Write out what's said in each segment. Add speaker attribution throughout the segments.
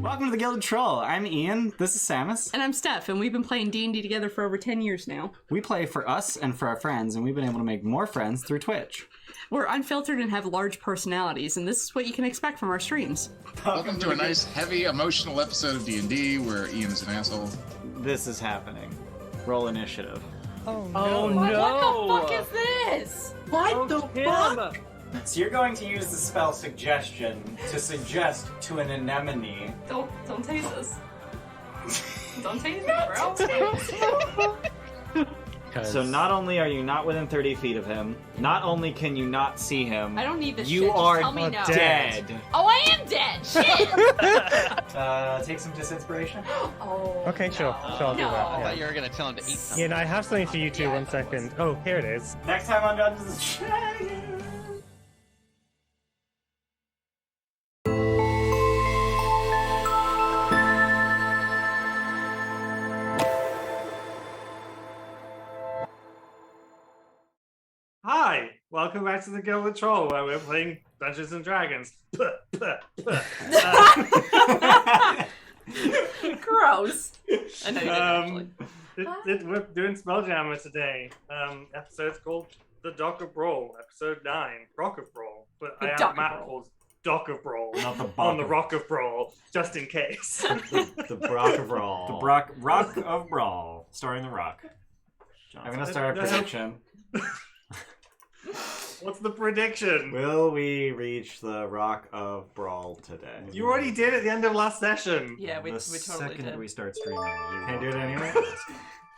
Speaker 1: Welcome to the Gilded Troll. I'm Ian, this is Samus.
Speaker 2: And I'm Steph, and we've been playing D&D together for over 10 years now.
Speaker 1: We play for us and for our friends, and we've been able to make more friends through Twitch.
Speaker 2: We're unfiltered and have large personalities, and this is what you can expect from our streams.
Speaker 3: Welcome to a nice, heavy, emotional episode of D&D where Ian is an asshole.
Speaker 1: This is happening. Roll initiative.
Speaker 4: Oh no!
Speaker 2: What the fuck is this?
Speaker 4: What the fuck?
Speaker 1: So you're going to use the spell Suggestion to suggest to an anemone.
Speaker 2: Don't taste us. Don't taste me, bro.
Speaker 1: So not only are you not within 30 feet of him, not only can you not see him,
Speaker 2: I don't need this
Speaker 1: you
Speaker 2: shit. Just
Speaker 1: are
Speaker 2: tell me no.
Speaker 1: dead.
Speaker 2: Oh, I am dead! Shit!
Speaker 1: Take some disinspiration.
Speaker 2: Oh.
Speaker 4: Okay, sure. I'll do
Speaker 2: No.
Speaker 4: that.
Speaker 5: I
Speaker 4: Yeah.
Speaker 5: thought you were gonna tell him to eat something.
Speaker 4: Yeah, no, I have something for you two. 1 second. Oh, here it is.
Speaker 1: Next time on Dungeons & Dragons.
Speaker 4: welcome back to the Gilded Troll, where we're playing Dungeons and Dragons.
Speaker 2: Gross. I know you didn't actually.
Speaker 4: We're doing Spelljammer today. Episode's called The Dock of Bral, episode 9, Rock of Bral. But I have Matt called Dock of Bral
Speaker 5: Not the
Speaker 4: on the Rock of Bral, just in case.
Speaker 5: the Rock of Bral. The Rock of Bral, starring The Rock.
Speaker 1: I'm gonna start a prediction.
Speaker 4: What's the prediction?
Speaker 1: Will we reach the Rock of Bral today?
Speaker 4: You already did at the end of last session.
Speaker 2: Yeah, we
Speaker 5: the
Speaker 2: totally
Speaker 5: second
Speaker 2: did.
Speaker 5: we start streaming, you
Speaker 1: Can I do it
Speaker 5: will-
Speaker 1: anyway?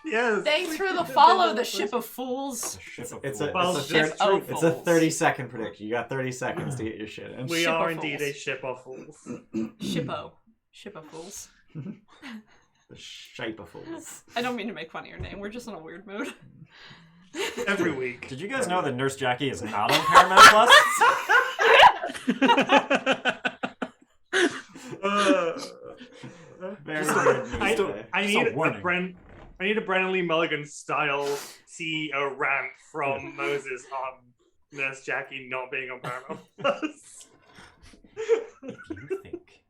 Speaker 4: Yes.
Speaker 2: Thanks for the follow, the ship of fools.
Speaker 5: Ship of
Speaker 1: It's
Speaker 5: fools.
Speaker 1: a
Speaker 2: Ship of
Speaker 1: it's a
Speaker 2: fools.
Speaker 1: 30-second prediction. You got 30 seconds to get your shit in.
Speaker 4: We
Speaker 2: Ship
Speaker 4: are
Speaker 2: of
Speaker 4: indeed
Speaker 2: fools.
Speaker 4: a ship of fools.
Speaker 2: Shippo. Ship of fools.
Speaker 1: The shape of fools.
Speaker 2: I don't mean to make fun of your name. We're just in a weird mood.
Speaker 4: Every week.
Speaker 5: Did you guys know that Nurse Jackie is not on Paramount Plus?
Speaker 1: Very
Speaker 5: Just
Speaker 1: weird news
Speaker 4: I
Speaker 1: today.
Speaker 4: need a Brennan Lee Mulligan style CEO rant from Moses on Nurse Jackie not being on Paramount Plus.
Speaker 5: You think?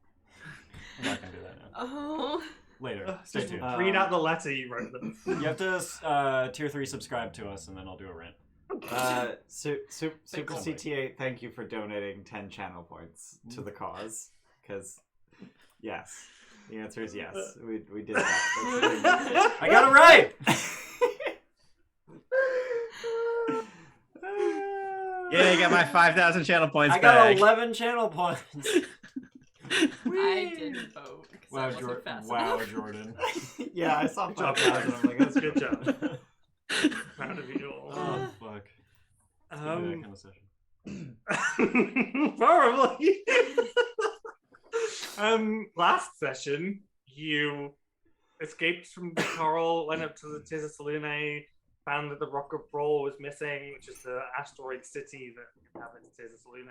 Speaker 5: I'm not gonna do that now.
Speaker 2: Oh.
Speaker 5: Later. Stay tuned.
Speaker 4: Read out the letter you wrote them.
Speaker 5: You have to tier 3 subscribe to us, and then I'll do a rant.
Speaker 1: Super
Speaker 2: cool.
Speaker 1: CTA, thank you for donating 10 channel points to the cause. Because, yes. The answer is yes. We did that.
Speaker 5: I got it right!
Speaker 6: Yeah, you got my 5,000 channel points
Speaker 5: I got
Speaker 6: back.
Speaker 5: 11 channel points.
Speaker 2: I didn't vote. 'cause I
Speaker 5: Wow,
Speaker 2: wasn't fast
Speaker 5: wow,
Speaker 2: enough.
Speaker 5: Jordan.
Speaker 1: Yeah, I saw
Speaker 4: Good job,
Speaker 1: 5,000. I'm like, that's
Speaker 4: Good job. Proud of you all.
Speaker 5: Oh, fuck. It's gonna be that kind of session.
Speaker 4: Probably. Last session, you escaped from Toril, went up to the Cecil, found that the Rock of Bral was missing, which is the asteroid city that inhabits Cecil. You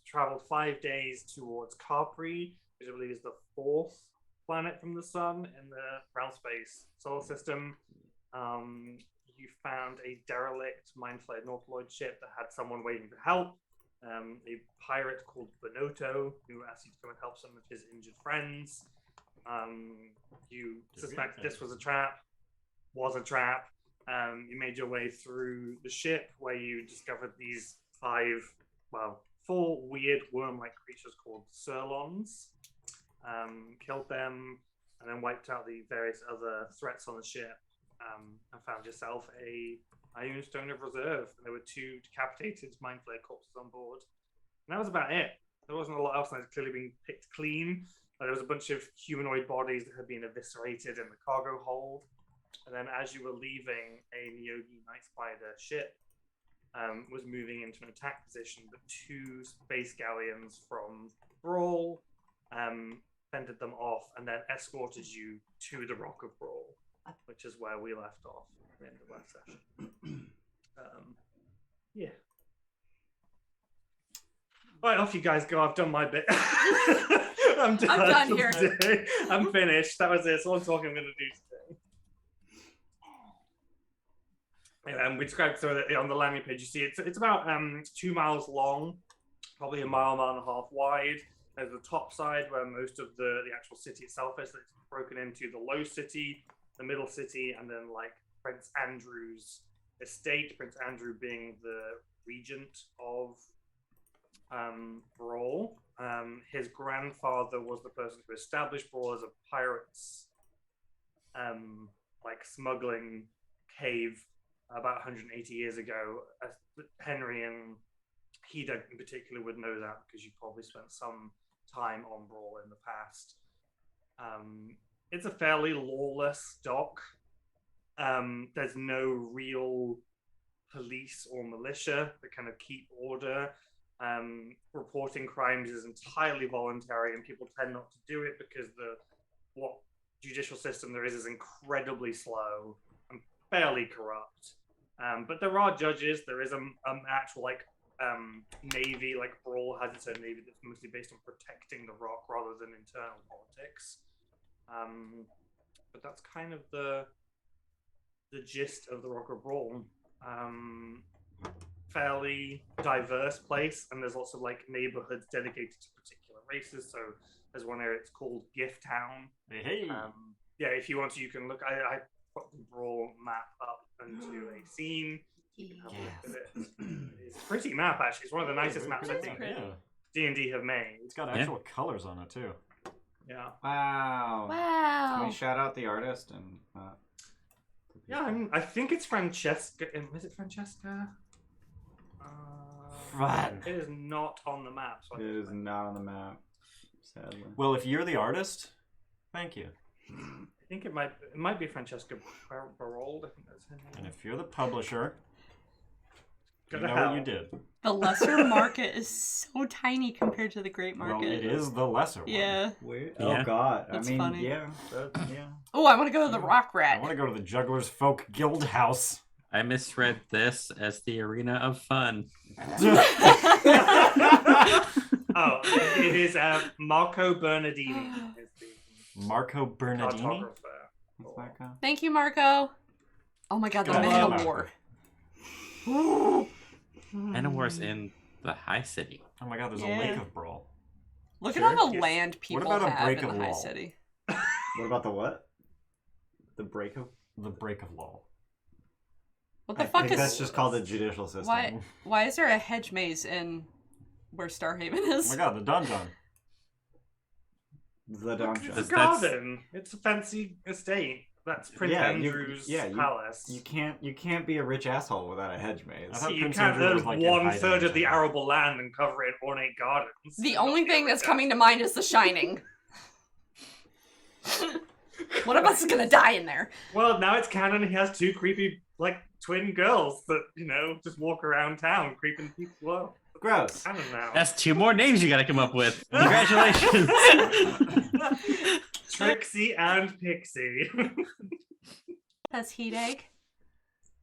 Speaker 4: traveled 5 days towards Capri, which I believe is the 4th planet from the sun in the realm space solar system. You found a derelict mind-flayed Nautiloid ship that had someone waiting for help. A pirate called Benotto, who asked you to come and help some of his injured friends. You suspect this was a trap. Was a trap. You made your way through the ship where you discovered these 4 weird worm-like creatures called Surlons. Killed them, and then wiped out the various other threats on the ship. And found yourself a Stone of Reserve. There were 2 decapitated mind flayer corpses on board. And that was about it. There wasn't a lot else that had clearly been picked clean. There was a bunch of humanoid bodies that had been eviscerated in the cargo hold. And then as you were leaving, a Nyogi Night Spider ship was moving into an attack position, but 2 space galleons from Bral fended them off and then escorted you to the Rock of Bral, which is where we left off at the end of last session. Yeah. Right, off you guys go. I've done my bit. I'm done
Speaker 2: here.
Speaker 4: Today. I'm finished. That was it. That's all I'm talking I'm going to do today. And we described so that on the landing page, you see it's about 2 miles long, probably a mile and a half wide. There's the top side where most of the actual city itself is. It's broken into the low city, the middle city, and then like Prince Andrew's estate. Prince Andrew being the regent of Bral. His grandfather was the person who established Bral as a pirates smuggling cave about 180 years ago. Henry and Hideg in particular would know that because you probably spent some time on Bral in the past. It's a fairly lawless dock. There's no real police or militia that kind of keep order. Reporting crimes is entirely voluntary, and people tend not to do it because what judicial system there is incredibly slow and fairly corrupt. But there are judges. There is an actual navy. Like Bral has its own navy that's mostly based on protecting the rock rather than internal politics. But that's kind of the gist of the Rock of Bral. fairly diverse place, and there's lots of like neighborhoods dedicated to particular races. So there's one area it's called Giff Town.
Speaker 5: Hey.
Speaker 4: Yeah, if you want to, you can look. I put the Brawl map up into a scene. You can have a look at it. It's a pretty map, actually. It's one of the nicest maps I think
Speaker 5: Yeah.
Speaker 4: D&D have made.
Speaker 5: It's got actual colors on it too.
Speaker 4: Yeah.
Speaker 1: Wow. Can we shout out the artist and?
Speaker 4: Yeah, I think it's Francesca. Is it Francesca?
Speaker 5: Fun.
Speaker 4: It is not on the map. So
Speaker 1: It is not on the map, sadly.
Speaker 5: Well, if you're the artist, thank you.
Speaker 4: I think it might be Francesca Barold. I think that's her name.
Speaker 5: And if you're the publisher,
Speaker 4: Go
Speaker 5: you
Speaker 4: to
Speaker 5: know
Speaker 4: hell.
Speaker 5: what you did.
Speaker 2: The lesser market is so tiny compared to the great market.
Speaker 5: Well, it is the lesser one.
Speaker 2: Yeah.
Speaker 1: Wait.
Speaker 6: Yeah.
Speaker 1: Oh God.
Speaker 2: That's
Speaker 1: I mean,
Speaker 2: funny.
Speaker 1: yeah.
Speaker 2: Oh, I want to go to the Rock
Speaker 5: I
Speaker 2: Rat.
Speaker 5: want to go to the Juggler's Folk Guild House.
Speaker 6: I misread this as the Arena of Fun.
Speaker 4: Oh, it is Marco Bernardini. Is the
Speaker 5: Marco Bernardini?
Speaker 4: cartographer.
Speaker 1: What's that called?
Speaker 2: Thank you, Marco. Oh my God, the
Speaker 5: Good
Speaker 2: Man
Speaker 5: job,
Speaker 2: of War.
Speaker 6: Manowar's in the High City.
Speaker 5: Oh my God, there's
Speaker 2: Yeah.
Speaker 5: a Lake of Brawl.
Speaker 2: Look
Speaker 4: Sure.
Speaker 2: at all the
Speaker 4: Yes.
Speaker 2: land people
Speaker 5: about a
Speaker 2: have
Speaker 5: break
Speaker 2: in the
Speaker 5: of
Speaker 2: High
Speaker 5: wall?
Speaker 2: City.
Speaker 1: What about the what? The break of.
Speaker 5: The Break of Law.
Speaker 2: What the
Speaker 1: I
Speaker 2: fuck
Speaker 1: think
Speaker 2: is?
Speaker 1: that's just called the judicial system.
Speaker 2: Why is there a hedge maze in where Starhaven
Speaker 5: Oh
Speaker 2: is?
Speaker 5: my God, the dungeon.
Speaker 1: The dungeon.
Speaker 4: It's a
Speaker 6: That's-
Speaker 4: garden. It's a fancy estate. That's Prince
Speaker 1: Yeah,
Speaker 4: Andrew's
Speaker 1: you
Speaker 4: palace.
Speaker 1: You can't be a rich asshole without a hedge maze.
Speaker 5: I thought
Speaker 4: You
Speaker 5: Prince
Speaker 4: can't
Speaker 5: Andrew
Speaker 4: earn
Speaker 5: was like in
Speaker 4: 1/3 of the
Speaker 5: hiding.
Speaker 4: arable land and cover it in ornate gardens.
Speaker 2: The only thing that's coming to mind is The Shining. One of us is gonna die in there.
Speaker 4: Well, now it's canon. He has two creepy, like, twin girls that, just walk around town creeping people up.
Speaker 1: Gross.
Speaker 4: Canon now.
Speaker 6: That's 2 more names you gotta come up with. Congratulations.
Speaker 4: Trixie and Pixie.
Speaker 2: That's Hideg.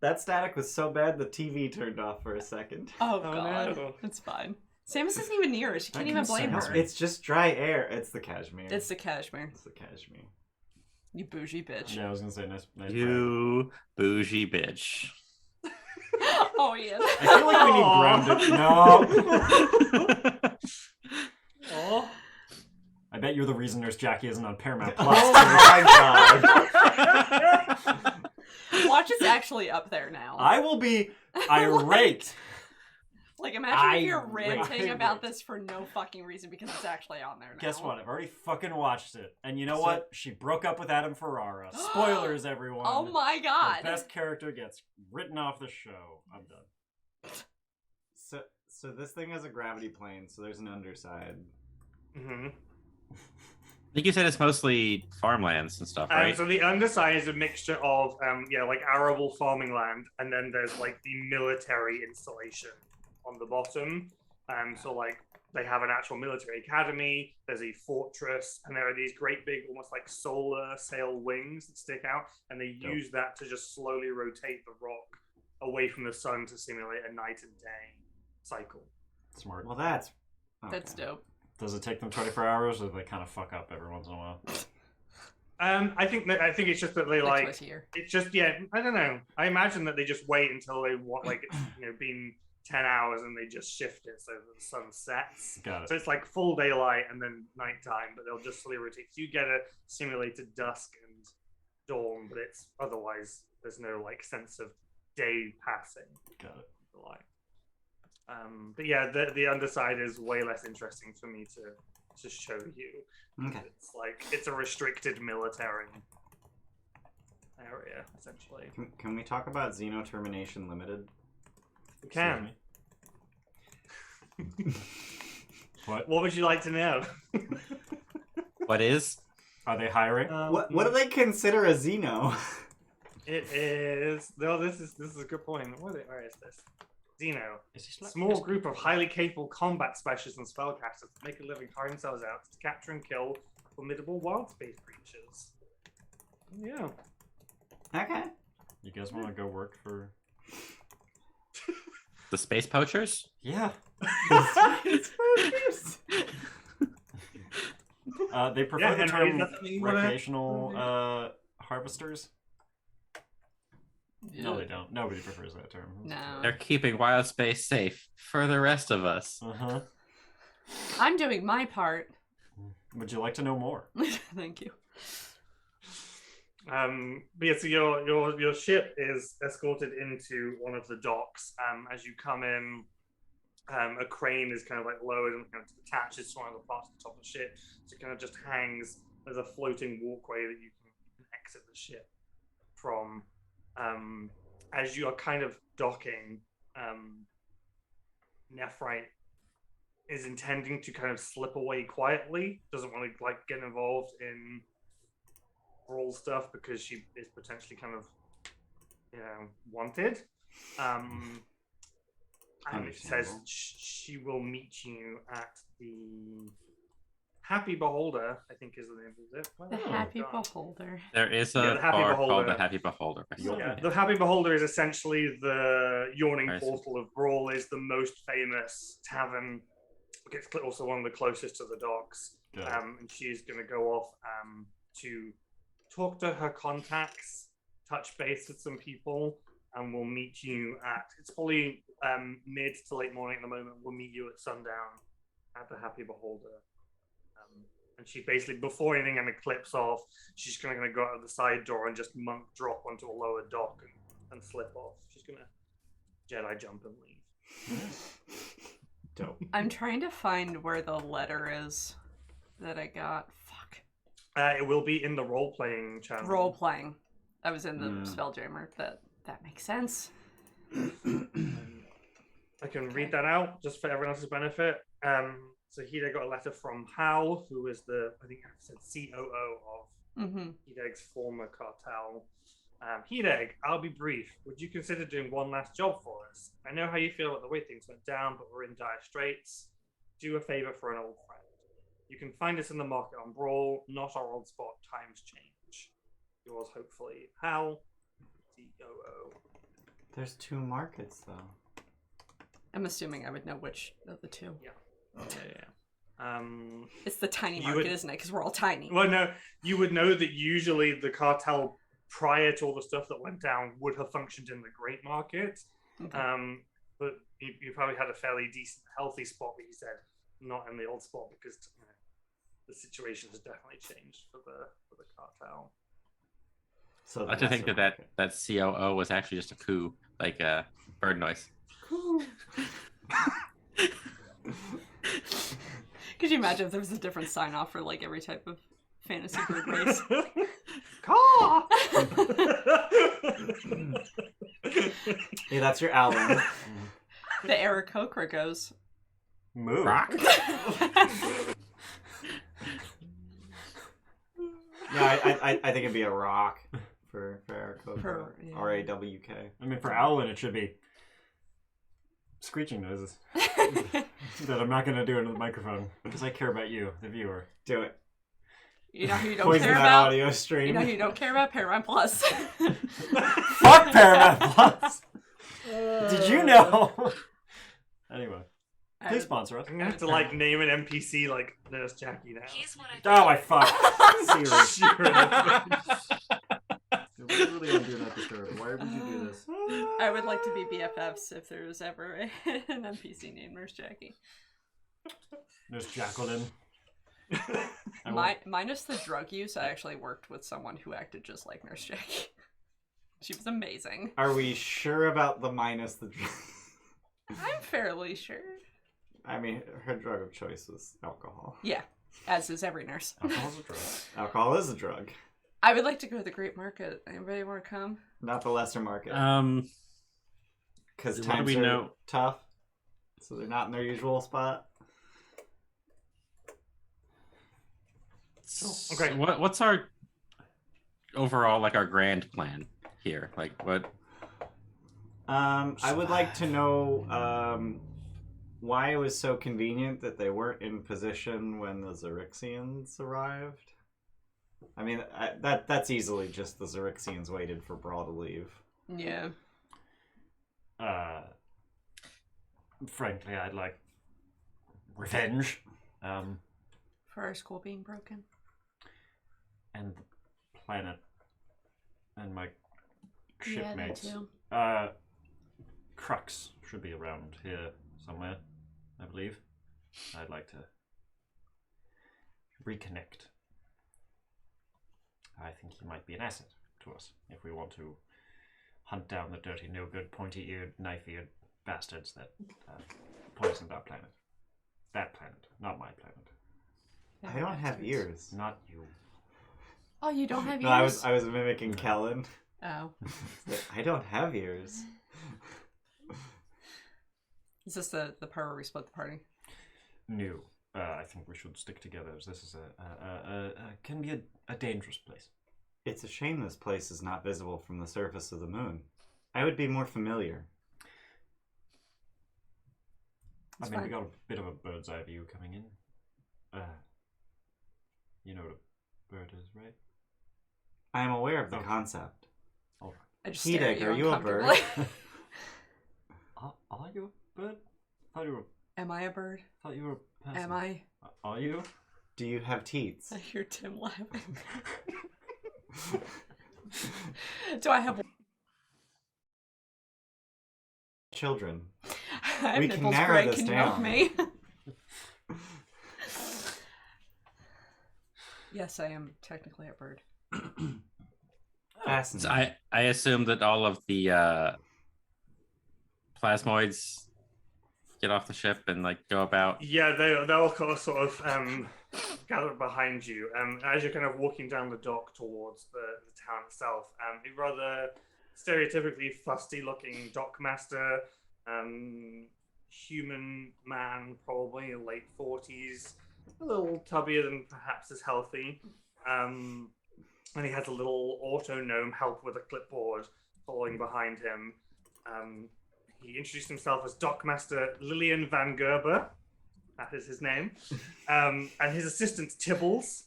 Speaker 1: That static was so bad the TV turned off for a second.
Speaker 2: Oh,
Speaker 4: Oh,
Speaker 2: God.
Speaker 4: no.
Speaker 2: It's fine. Samus isn't even near us. You can't
Speaker 5: That
Speaker 2: even blame
Speaker 5: concerns
Speaker 2: her.
Speaker 5: me.
Speaker 1: It's just dry air. It's the cashmere.
Speaker 2: It's the cashmere.
Speaker 1: It's the cashmere.
Speaker 2: You bougie bitch.
Speaker 5: Yeah, I was gonna say nice.
Speaker 6: You bougie bitch.
Speaker 2: Oh, yeah.
Speaker 5: I feel like we need grounded. No.
Speaker 4: Oh.
Speaker 5: I bet you're the reason Nurse Jackie isn't on Paramount
Speaker 1: Oh
Speaker 5: Plus.
Speaker 1: my God.
Speaker 2: Watch is actually up there now.
Speaker 5: I will be irate.
Speaker 2: Like, imagine if you're
Speaker 5: Irate.
Speaker 2: ranting about this for no fucking reason because it's actually on there now.
Speaker 5: Guess what? I've already fucking watched it. And you know
Speaker 1: So-
Speaker 5: what? She broke up with Adam Ferrara. Spoilers, everyone.
Speaker 2: Oh my
Speaker 5: The
Speaker 2: God.
Speaker 5: best character gets written off the show. I'm done.
Speaker 1: So this thing has a gravity plane, so there's an underside.
Speaker 4: Mm-hmm.
Speaker 6: I think you said it's mostly farmlands and stuff, right?
Speaker 4: So the underside is a mixture of, like arable farming land, and then there's like the military installation on the bottom. So like they have an actual military academy. There's a fortress, and there are these great big, almost like solar sail wings that stick out, and they use that to just slowly rotate the rock away from the sun to simulate a night and day cycle.
Speaker 5: Smart.
Speaker 1: Well, that's
Speaker 2: That's dope.
Speaker 5: Does it take them 24 hours, or do they kind of fuck up every once in a while?
Speaker 4: I think it's just that they
Speaker 2: Like
Speaker 4: like
Speaker 2: twice a year.
Speaker 4: it's just I don't know. I imagine that they just wait until they want like it's been 10 hours and they just shift it so that the sun sets.
Speaker 5: Got
Speaker 4: So
Speaker 5: it.
Speaker 4: it's like full daylight and then nighttime, but they'll just slowly rotate. So you get a simulated dusk and dawn, but it's otherwise there's no like sense of day passing.
Speaker 5: Got it.
Speaker 4: Like, but yeah, the underside is way less interesting for me to show you.
Speaker 1: okay.
Speaker 4: It's a restricted military area essentially.
Speaker 1: Can we talk about Xeno Termination Limited?
Speaker 4: We can.
Speaker 5: What?
Speaker 4: What would you like to know?
Speaker 6: What is?
Speaker 5: Are they hiring?
Speaker 1: What do they consider a Xeno?
Speaker 4: It is. No, this is a good point. Where is this? Xeno.
Speaker 5: Is he slapping
Speaker 4: Small
Speaker 5: his-
Speaker 4: group of highly capable combat specialists and spellcasters that make a living hiring themselves out to capture and kill formidable wild space creatures. Yeah.
Speaker 1: Okay.
Speaker 5: You guys want to go work for?
Speaker 6: The space poachers?
Speaker 5: Yeah. They prefer
Speaker 4: Yeah,
Speaker 5: the
Speaker 4: Henry,
Speaker 5: term
Speaker 4: is that something you wanna-
Speaker 5: recreational harvesters. No, they don't. Nobody prefers that term.
Speaker 2: No.
Speaker 6: They're keeping wild space safe for the rest of us.
Speaker 5: Uh-huh.
Speaker 2: I'm doing my part.
Speaker 5: Would you like to know more?
Speaker 2: Thank you.
Speaker 4: But yeah, so your ship is escorted into one of the docks. As you come in, a crane is kind of like lowered and kind of attaches to one of the parts of the top of the ship. So it kind of just hangs. There's a floating walkway that you can exit the ship from. As you are kind of docking, Nephrite is intending to kind of slip away quietly. Doesn't want to like get involved in brawl stuff because she is potentially kind of, wanted. And it says she will meet you at the Happy Beholder, I think is the name of it.
Speaker 2: The Happy Beholder.
Speaker 6: There is a
Speaker 4: the Happy
Speaker 6: bar
Speaker 4: Beholder.
Speaker 6: called the Happy Beholder.
Speaker 4: Yeah, the Happy Beholder is essentially the yawning
Speaker 6: I see.
Speaker 4: portal of Brawl. Is the most famous tavern. It's also one of the closest to the docks.
Speaker 5: Good.
Speaker 4: And she's going to go off to talk to her contacts, touch base with some people, and we'll meet you at. It's probably mid to late morning at the moment. We'll meet you at sundown at the Happy Beholder. And she basically, before anything and it clips off, she's going to go out of the side door and just monk drop onto a lower dock and slip off. She's going to Jedi jump and leave.
Speaker 5: Dope.
Speaker 2: I'm trying to find where the letter is that I got. Fuck.
Speaker 4: It will be in the role-playing channel.
Speaker 2: Role playing. I was in the Spelljammer. That makes sense.
Speaker 4: I can read that out just for everyone else's benefit. So Hideg got a letter from Hal, who is I think I said COO of Hideg's former cartel. Hideg, I'll be brief. Would you consider doing one last job for us? I know how you feel about the way things went down, but we're in dire straits. Do a favor for an old friend. You can find us in the market on Brawl, not our old spot. Times change. Yours, hopefully, Hal, COO.
Speaker 1: There's 2 markets though.
Speaker 2: I'm assuming I would know which of the two.
Speaker 4: Yeah.
Speaker 2: It's the tiny
Speaker 4: You
Speaker 2: market,
Speaker 4: would-
Speaker 2: isn't it? Because we're all tiny.
Speaker 4: Well, no, you would know that usually the cartel, prior to all the stuff that went down, would have functioned in the great market.
Speaker 2: Okay.
Speaker 4: But you probably had a fairly decent, healthy spot, but you said not in the old spot because the situation has definitely changed for the cartel.
Speaker 1: So
Speaker 6: I like to think that COO was actually just a coup, like a bird noise.
Speaker 2: Could you imagine if there was a different sign off for like every type of fantasy bird race?
Speaker 4: Caw!
Speaker 1: Yeah, that's your album.
Speaker 2: The Aarakocra goes.
Speaker 5: Move.
Speaker 6: Rock.
Speaker 1: Yeah, I think it'd be a rock for Aarakocra.
Speaker 2: Yeah.
Speaker 1: R-A-W-K.
Speaker 5: I mean, for Owlin, it should be screeching noises that I'm not going to do into the microphone because I care about you, the viewer.
Speaker 1: Do it.
Speaker 2: You know who you don't
Speaker 1: Poison
Speaker 2: care
Speaker 1: that
Speaker 2: about?
Speaker 1: audio stream.
Speaker 2: You know who you don't care about? Paramount Plus.
Speaker 5: Fuck Paramount Plus! Did you know? Anyway, please sponsor us.
Speaker 4: I'm gonna have to like name an NPC like Nurse Jackie now.
Speaker 5: Oh my fuck! Siri.
Speaker 1: You're literally gonna do that disturb. Why would you do this?
Speaker 2: I would like to be BFFs if there was ever an NPC named Nurse Jackie.
Speaker 5: There's Jacqueline.
Speaker 2: Minus the drug use, I actually worked with someone who acted just like Nurse Jackie. She was amazing.
Speaker 1: Are we sure about the minus the drug?
Speaker 2: I'm fairly sure.
Speaker 1: I mean, her drug of choice was alcohol.
Speaker 2: Yeah, as is every nurse.
Speaker 5: Alcohol's a drug.
Speaker 1: Alcohol is a drug.
Speaker 2: I would like to go to the Great Market. Anybody want to come?
Speaker 1: Not the lesser market. Because
Speaker 6: what do
Speaker 1: times
Speaker 6: we
Speaker 1: are
Speaker 6: know?
Speaker 1: tough. So they're not in their usual spot.
Speaker 4: Okay.
Speaker 6: So what's our overall, like, our grand plan here? Like, what?
Speaker 1: I would like to know why it was so convenient that they weren't in position when the Xerixians arrived. I mean, that's easily just the Xerixians waited for Brawl to leave.
Speaker 2: Yeah.
Speaker 5: Frankly, I'd like revenge.
Speaker 2: For our school being broken.
Speaker 5: And the planet and my
Speaker 2: Yeah, that
Speaker 5: shipmates.
Speaker 2: too.
Speaker 5: Crux should be around here somewhere, I believe. I'd like to reconnect. I think he might be an asset to us if we want to hunt down the dirty, no-good, pointy-eared, knife-eared bastards that poisoned our planet. That planet, not my planet.
Speaker 1: I don't have ears.
Speaker 5: Not you.
Speaker 2: Oh, you don't have ears?
Speaker 1: No, I was mimicking Quelin.
Speaker 2: Oh.
Speaker 1: I don't have ears.
Speaker 2: Is this the part where we split the party?
Speaker 5: No. I think we should stick together. This is can be a dangerous place.
Speaker 1: It's a shame this place is not visible from the surface of the moon. I would be more familiar.
Speaker 2: It's
Speaker 5: I mean,
Speaker 2: fine.
Speaker 5: we got a bit of a bird's eye view coming in. You know what a bird is, right?
Speaker 1: I am aware of the
Speaker 5: Okay.
Speaker 1: concept.
Speaker 5: All right.
Speaker 2: I just stare at
Speaker 1: Hideg,
Speaker 2: you
Speaker 1: are you a bird?
Speaker 2: uncomfortably.
Speaker 5: Are you a bird? I thought you were.
Speaker 2: Am I a bird?
Speaker 5: Thought you were a person.
Speaker 2: Am I?
Speaker 5: Are you?
Speaker 1: Do you have teats?
Speaker 2: I hear Tim laughing. Do I have
Speaker 1: Children.
Speaker 2: I have
Speaker 1: We can
Speaker 2: nipples,
Speaker 1: narrow
Speaker 2: Greg,
Speaker 1: this
Speaker 2: can you milk
Speaker 1: down.
Speaker 2: me? Yes, I am technically a bird.
Speaker 1: Fascinating.
Speaker 6: So I assume that all of the plasmoids get off the ship and like go about.
Speaker 4: Yeah, they'll kind of sort of gather behind you. As you're kind of walking down the dock towards the town itself, a rather stereotypically fusty-looking dockmaster, human man, probably late 40s, a little tubbier than perhaps as healthy. And he has a little auto gnome help with a clipboard following behind him. He introduced himself as Dockmaster Lillian Van Gerber. That is his name. And his assistant, Tibbles.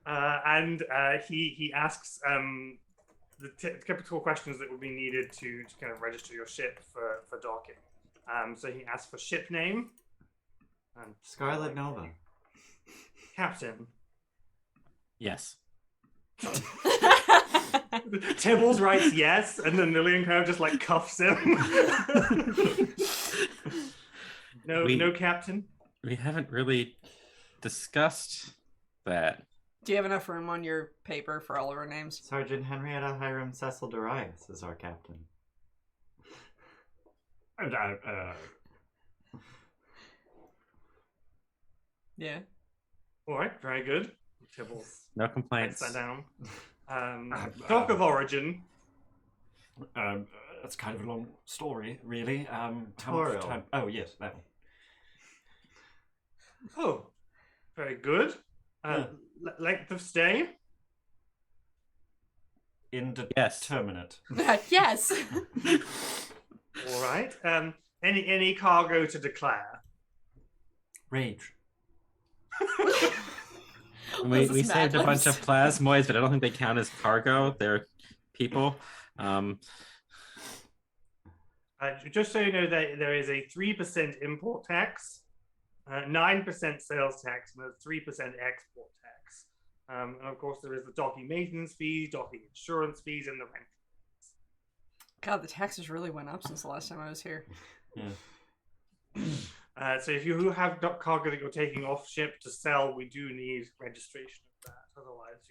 Speaker 4: And he asks the typical questions that would be needed to kind of register your ship for docking. So he asks for ship name.
Speaker 1: Scarlet Nova.
Speaker 4: Captain.
Speaker 6: Yes.
Speaker 4: Tibbles writes yes, and then Lillian kind of just like cuffs him. No captain.
Speaker 6: We haven't really discussed that.
Speaker 2: Do you have enough room on your paper for all of our names?
Speaker 1: Sergeant Henrietta, Hyram, Cecil, Durias is our captain.
Speaker 5: And
Speaker 2: Yeah.
Speaker 4: All right, very good. Tibbles
Speaker 6: No
Speaker 4: writes
Speaker 6: complaints.
Speaker 4: that down. Dock of origin.
Speaker 5: that's kind of a long story, really. How
Speaker 1: Toril.
Speaker 5: much time? Oh yes, that one.
Speaker 4: Oh, very good. Length of stay.
Speaker 5: Indeterminate.
Speaker 2: Yes.
Speaker 4: All right. Any cargo to declare?
Speaker 5: Rage.
Speaker 6: We
Speaker 2: This is
Speaker 6: saved a
Speaker 2: Mad
Speaker 6: bunch
Speaker 2: Libs.
Speaker 6: of plasmoids, but I don't think they count as cargo. They're people.
Speaker 4: Just so you know, there is a 3% import tax, 9% sales tax, and a 3% export tax. And of course, there is the docking maintenance fees, docking insurance fees, and the rent.
Speaker 2: God, the taxes really went up since the last time I was here.
Speaker 5: Yeah.
Speaker 4: So if you have cargo that you're taking off ship to sell, we do need registration of that. Otherwise,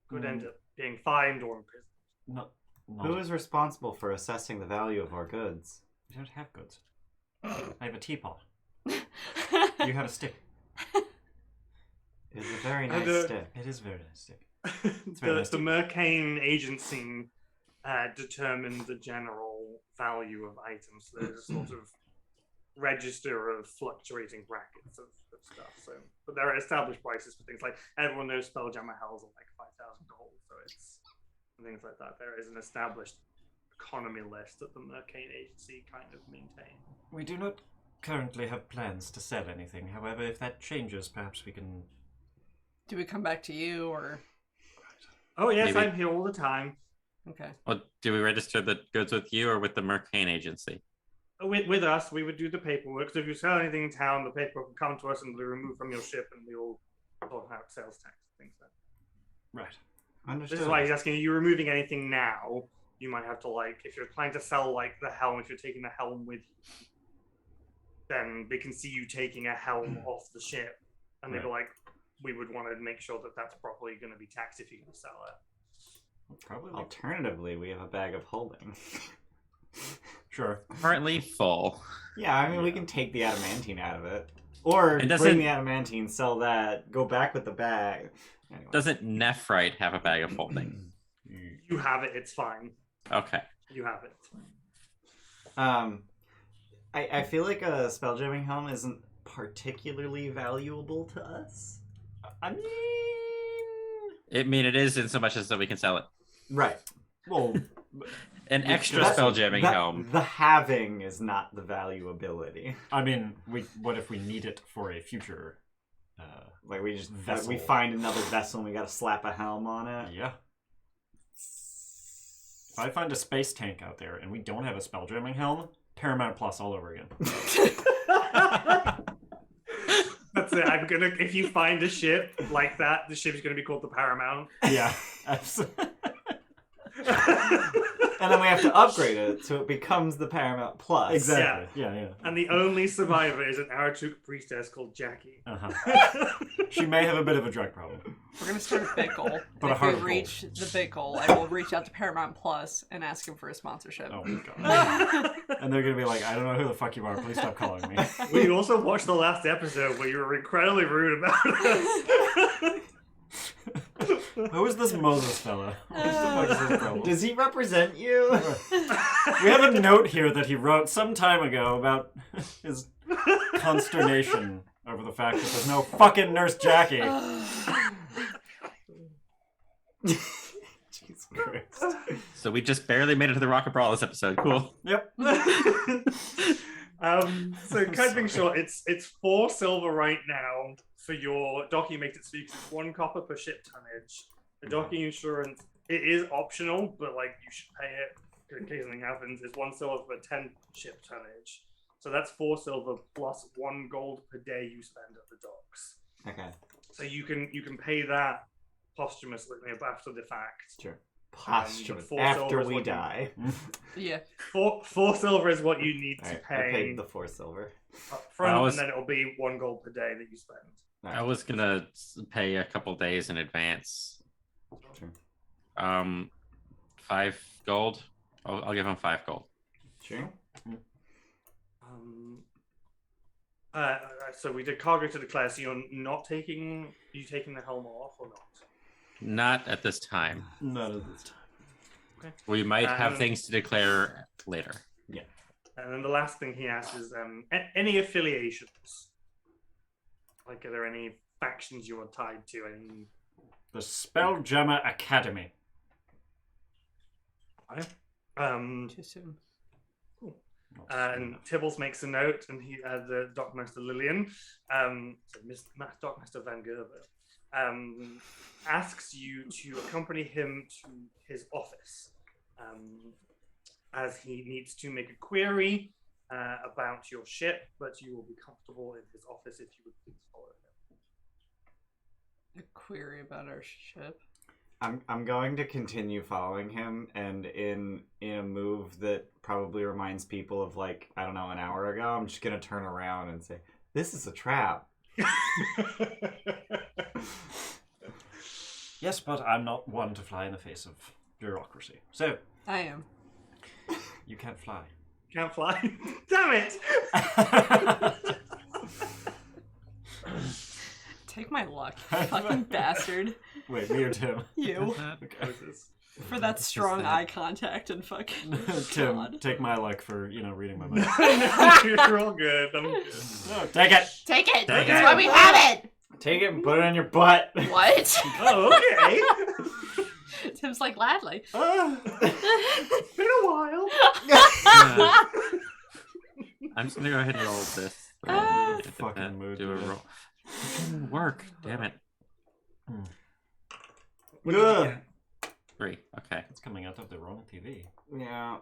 Speaker 4: could end up being fined or imprisoned.
Speaker 5: Not.
Speaker 1: Who is responsible for assessing the value of our goods?
Speaker 5: We don't have goods. I have a teapot. You have a stick.
Speaker 1: It is a very
Speaker 4: And
Speaker 1: nice stick.
Speaker 5: It is a very nice stick. very
Speaker 4: the
Speaker 5: nice.
Speaker 4: Mercane agency determined the general value of items. So there's a sort of register of fluctuating brackets of stuff. So, but there are established prices for things like everyone knows Spelljammer hells are like 5,000 gold. So it's and things like that. There is an established economy list that the Mercane agency kind of maintain.
Speaker 5: We do not currently have plans to sell anything. However, if that changes, perhaps we can.
Speaker 2: Do we come back to you or?
Speaker 4: Oh yes,
Speaker 6: Maybe.
Speaker 4: I'm here all the time.
Speaker 2: Okay.
Speaker 6: Well, do we register the goods with you or with the Mercane agency?
Speaker 4: With us, we would do the paperwork. So if you sell anything in town, the paperwork will come to us and be removed from your ship, and we'll sort out sales tax and things like
Speaker 5: Right.
Speaker 1: Understood.
Speaker 4: This is why he's asking, are you removing anything now? You might have to, like, if you're planning to sell, like, the helm, if you're taking the helm with you, then they can see you taking a helm off the ship. And they'd be like, we would want to make sure that that's properly going to be taxed if you're going to sell it.
Speaker 5: Probably.
Speaker 1: Alternatively, we have a bag of holding.
Speaker 5: Sure.
Speaker 6: Currently full.
Speaker 1: Yeah, I mean, we can take the adamantine out of it. Or
Speaker 6: It
Speaker 1: bring
Speaker 6: doesn't-
Speaker 1: the adamantine, sell that, go back with the bag. Anyway.
Speaker 6: Doesn't Nephrite have a bag of holding?
Speaker 4: You have it, it's fine.
Speaker 6: Okay.
Speaker 4: You have it, it's fine.
Speaker 1: I feel like a spelljamming helm isn't particularly valuable to us.
Speaker 5: I mean...
Speaker 6: It is in so much as that we can sell it.
Speaker 1: Right.
Speaker 5: Well...
Speaker 6: An extra
Speaker 1: That's-
Speaker 6: spelljamming helm.
Speaker 1: The having is not the valuability.
Speaker 5: I mean, what if we need it for a future...
Speaker 1: Like we just
Speaker 5: Vessel.
Speaker 1: we find another vessel and we gotta slap a helm on it.
Speaker 5: Yeah. If I find a space tank out there and we don't have a spelljamming helm, Paramount Plus all over again.
Speaker 4: That's it. I'm gonna. If you find a ship like that, the ship's gonna be called the Paramount.
Speaker 5: Yeah, absolutely.
Speaker 1: And then we have to upgrade it so it becomes the Paramount Plus.
Speaker 5: Exactly. Yeah.
Speaker 4: And the only survivor is an Aratuk priestess called Jackie.
Speaker 5: Uh-huh. She may have a bit of a drug problem.
Speaker 2: We're gonna start a bit goal.
Speaker 5: But a
Speaker 2: If
Speaker 5: heart
Speaker 2: we
Speaker 5: of
Speaker 2: reach the bit goal, I will reach out to Paramount Plus and ask him for a sponsorship.
Speaker 5: Oh my god. And they're gonna be like, I don't know who the fuck you are. Please stop calling me.
Speaker 4: We also watched the last episode where you were incredibly rude about us.
Speaker 5: Who is this Moses fella? What the fuck is his problem?
Speaker 1: Does he represent you?
Speaker 5: We have a note here that he wrote some time ago about his consternation over the fact that there's no fucking Nurse Jackie.
Speaker 1: Jesus Christ.
Speaker 6: So we just barely made it to the Rock of Bral this episode. Cool.
Speaker 5: Yep.
Speaker 4: So cutting short, it's 4 silver right now for your docking makes it so it's 1 copper per ship tonnage. The docking insurance, it is optional, but like you should pay it in case something happens. It's 1 silver for 10 ship tonnage. So that's 4 silver plus 1 gold per day you spend at the docks.
Speaker 1: Okay.
Speaker 4: So you can pay that posthumously after the fact.
Speaker 1: Sure. Posthumous.
Speaker 4: 4
Speaker 1: After
Speaker 4: silver is
Speaker 1: we
Speaker 4: what you-
Speaker 1: die.
Speaker 2: Yeah.
Speaker 4: 4 silver is what you need to
Speaker 1: Alright, I
Speaker 4: pay
Speaker 1: paid the 4 silver.
Speaker 4: up front,
Speaker 6: I was-
Speaker 4: and then it'll be 1 gold per day that you spend.
Speaker 1: Alright.
Speaker 6: I was gonna pay a couple days in advance.
Speaker 1: Sure.
Speaker 6: 5 gold. I'll give him 5 gold.
Speaker 1: Sure.
Speaker 4: So we did cargo to declare. So you're not taking the helm off or not?
Speaker 6: Not at this time.
Speaker 5: Not at this time.
Speaker 6: We might have
Speaker 4: Um,
Speaker 6: things to declare later.
Speaker 4: And then the last thing he asks is any affiliations. Like, are there any factions you are tied to? Any?
Speaker 5: The Spelljammer Academy.
Speaker 2: Too soon.
Speaker 4: And Tibbles makes a note, and the Dockmaster Lillian, Dockmaster Van Gerber, asks you to accompany him to his office, as he needs to make a query about your ship, but you will be comfortable in his office if you would please follow him.
Speaker 2: A query about our ship.
Speaker 1: I'm going to continue following him, and in a move that probably reminds people of, like, I don't know, an hour ago, I'm just gonna turn around and say, "This is a trap."
Speaker 5: Yes, but I'm not one to fly in the face of bureaucracy. So,
Speaker 2: I am.
Speaker 5: you can't fly.
Speaker 4: Can't fly. Damn it!
Speaker 2: Take my luck, you fucking bastard.
Speaker 5: Wait, me or Tim?
Speaker 2: You.
Speaker 5: Okay.
Speaker 2: For that strong eye contact and fucking
Speaker 5: Tim,
Speaker 2: God.
Speaker 5: take my luck for, reading my mind.
Speaker 4: You're all good. I'm good.
Speaker 5: No, take it!
Speaker 2: Take it!
Speaker 5: Take
Speaker 2: That's
Speaker 5: it.
Speaker 2: why we have it!
Speaker 1: Take it and put it in your butt.
Speaker 2: What?
Speaker 4: Oh, okay.
Speaker 2: Tim's like, gladly.
Speaker 4: It's been a while.
Speaker 6: I'm just gonna go ahead and roll this.
Speaker 5: Fucking mood
Speaker 6: Do a
Speaker 5: today.
Speaker 6: roll. Fucking work. Damn it.
Speaker 4: What did you
Speaker 1: Ugh.
Speaker 4: get?
Speaker 6: 3. Okay.
Speaker 5: It's coming out of the wrong TV.
Speaker 1: Yeah.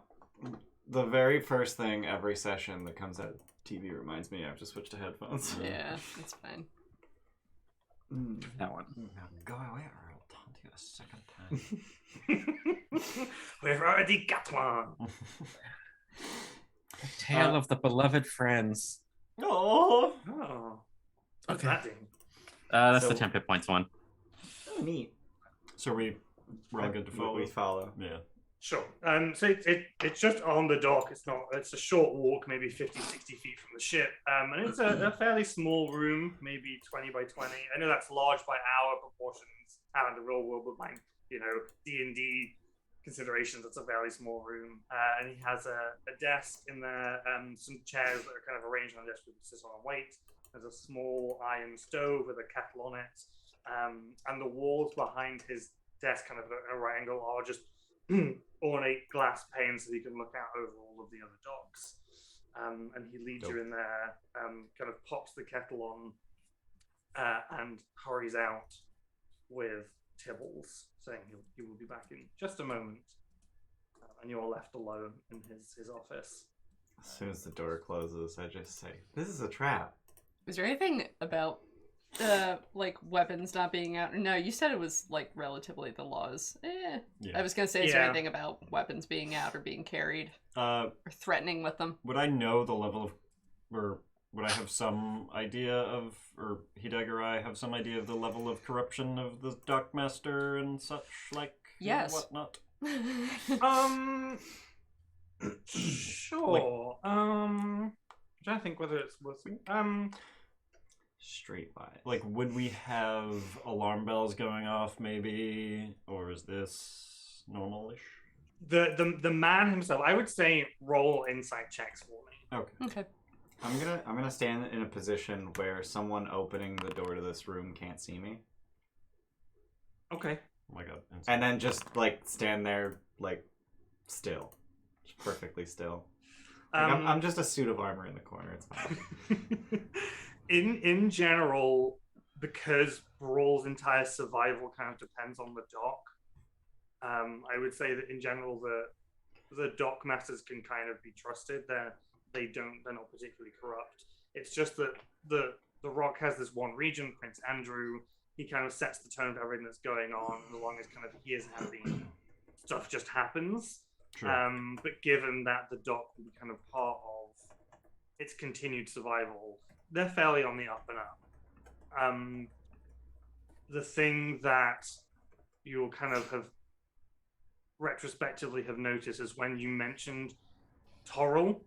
Speaker 1: The very first thing every session that comes out of TV reminds me I have to switch to headphones.
Speaker 2: Yeah, that's fine.
Speaker 6: That one.
Speaker 5: Now go away, Earl. taunt you a second time.
Speaker 4: We've already got one.
Speaker 6: Tale of the beloved friends.
Speaker 5: Oh,
Speaker 4: Oh. What's
Speaker 6: Okay.
Speaker 4: that doing?
Speaker 6: That's
Speaker 1: So-
Speaker 6: the 10 hit points one.
Speaker 1: Oh, neat.
Speaker 5: so we're all good to follow.
Speaker 1: We follow.
Speaker 5: Yeah.
Speaker 4: Sure. So it's just on the dock. It's a short walk, maybe 50, 60 feet from the ship. And it's a fairly small room, maybe 20 by 20. I know that's large by our proportions out in the real world, but by, D&D considerations, it's a fairly small room. And he has a desk in there, some chairs that are kind of arranged on the desk where you sit on and wait. There's a small iron stove with a kettle on it. And the walls behind his desk, kind of at a right angle, are just ornate glass panes so you can look out over all of the other docks. And he leads you in there, kind of pops the kettle on, and hurries out with Tibbles, saying he will be back in just a moment. And you're left alone in his office.
Speaker 1: As soon as the door closes, I just say, "This is a trap."
Speaker 2: Was there anything about like weapons not being out? No, you said it was like relatively the laws. I was gonna say, is there
Speaker 4: Yeah.
Speaker 2: anything about weapons being out or being carried
Speaker 5: Uh,
Speaker 2: or threatening with them?
Speaker 5: would I know the level of, or would I have some idea of, or Hideg or I have some idea of the level of corruption of the Dockmaster and such like?
Speaker 2: Yes.
Speaker 5: And whatnot.
Speaker 4: Sure. I'm trying to think whether it's worth.
Speaker 1: Street vibes.
Speaker 5: Like, would we have alarm bells going off, maybe, or is this normal-ish?
Speaker 4: The man himself, I would say, roll insight checks for me.
Speaker 5: Okay.
Speaker 2: Okay.
Speaker 1: I'm gonna stand in a position where someone opening the door to this room can't see me,
Speaker 4: Okay.
Speaker 5: Oh my god.
Speaker 1: and then just like stand there like still, just perfectly still. Like, I'm just a suit of armor in the corner. It's fine.
Speaker 4: in general, because Brawl's entire survival kind of depends on the dock. I would say that in general, the dock masters can kind of be trusted. They're not particularly corrupt. It's just that the Rock has this one region, Prince Andrew. He kind of sets the tone for everything that's going on, as long as kind of he is happy, stuff just happens.
Speaker 5: Sure.
Speaker 4: But given that the dock will be kind of part of its continued survival, they're fairly on the up and up. The thing that you'll kind of have retrospectively have noticed is when you mentioned Toril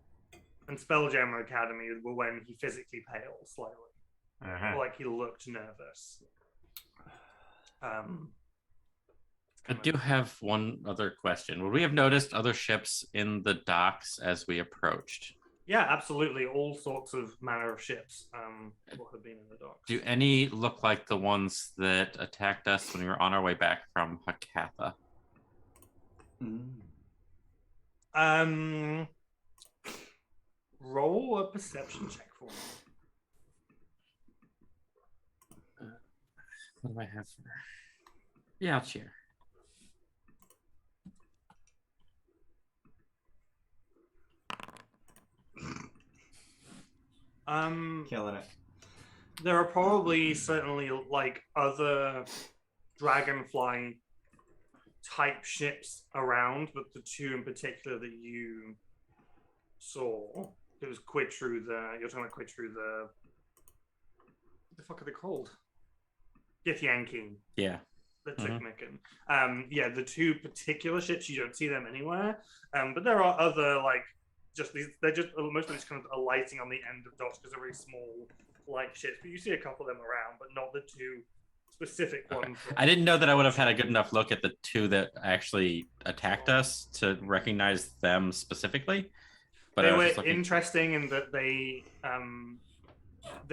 Speaker 4: and Spelljammer Academy were when he physically paled slightly,
Speaker 5: Uh-huh.
Speaker 4: like he looked nervous.
Speaker 6: I do have one other question. Would we have noticed other ships in the docks as we approached?
Speaker 4: Yeah, absolutely. All sorts of manner of ships will have been in the docks.
Speaker 6: Do any look like the ones that attacked us when we were on our way back from Hakatha?
Speaker 4: Roll a perception check for me.
Speaker 6: What do I have for? Yeah, I'll cheer.
Speaker 1: Killing it.
Speaker 4: There are probably certainly like other dragonfly type ships around, but the two in particular that you saw, it was Quitru, you're talking about Quitru, what the fuck are they called? Githyanki.
Speaker 6: Yeah.
Speaker 4: The Tukmikin. Yeah, the two particular ships, you don't see them anywhere. But there are other, like, just these, they're just, most of them just kind of alighting on the end of docks because they're very small, light ships. But you see a couple of them around, but not the two specific ones.
Speaker 6: I didn't know that I would have had a good enough look at the two that actually attacked us to recognize them specifically. But
Speaker 4: they
Speaker 6: I was
Speaker 4: were
Speaker 6: just looking...
Speaker 4: interesting in that they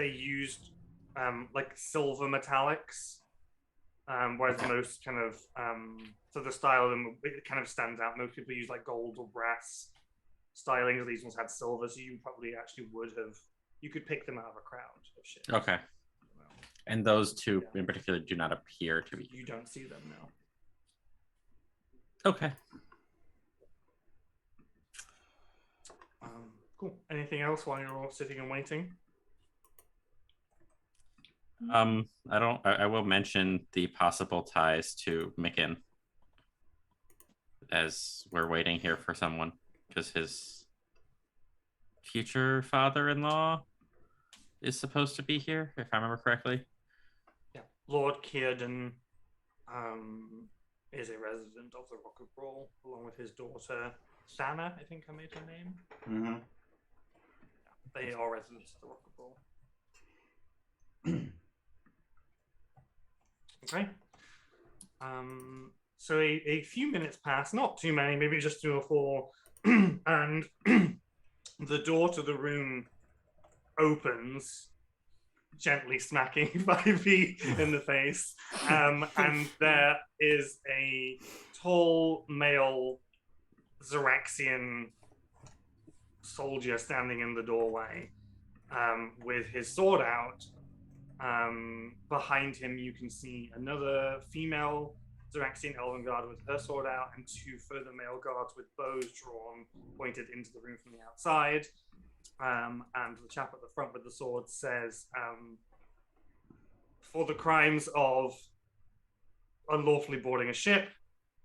Speaker 4: used like silver metallics, whereas most kind of so the style of them, it kind of stands out. Most people use like gold or brass styling. These ones had silver, so you probably actually you could pick them out of a crowd of ships.
Speaker 6: Okay. And those two in particular do not appear to be.
Speaker 4: You don't see them now.
Speaker 6: Okay.
Speaker 4: Cool. Anything else while you're all sitting and waiting?
Speaker 6: I will mention the possible ties to Micken as we're waiting here for someone, because his future father-in-law is supposed to be here, if I remember correctly.
Speaker 4: Yeah. Lord Kierden is a resident of the Rock of Bral, along with his daughter, Shanna, I think I made her name.
Speaker 1: Mm-hmm.
Speaker 4: They are residents of the Rock of Bral. Okay. So a few minutes pass, not too many, maybe just 3 or 4, and the door to the room opens, gently smacking 5e in the face, and there is a tall male Xeraxian soldier standing in the doorway with his sword out. Behind him, you can see another female Xeraxian Elven guard with her sword out, and 2 further male guards with bows drawn, pointed into the room from the outside. And the chap at the front with the sword says, for the crimes of unlawfully boarding a ship,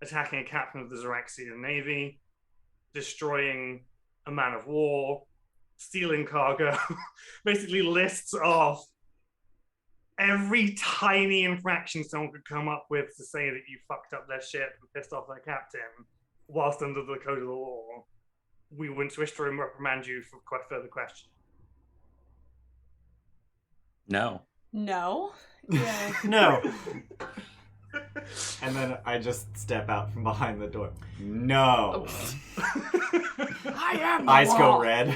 Speaker 4: attacking a captain of the Xeraxian Navy, destroying a man of war, stealing cargo, basically lists off every tiny infraction someone could come up with to say that you fucked up their ship and pissed off their captain whilst under the code of the law. We wouldn't wish to reprimand you for further question.
Speaker 6: No.
Speaker 2: No. Yeah.
Speaker 1: No. And then I just step out from behind the door. No.
Speaker 2: I am.
Speaker 1: Eyes go red.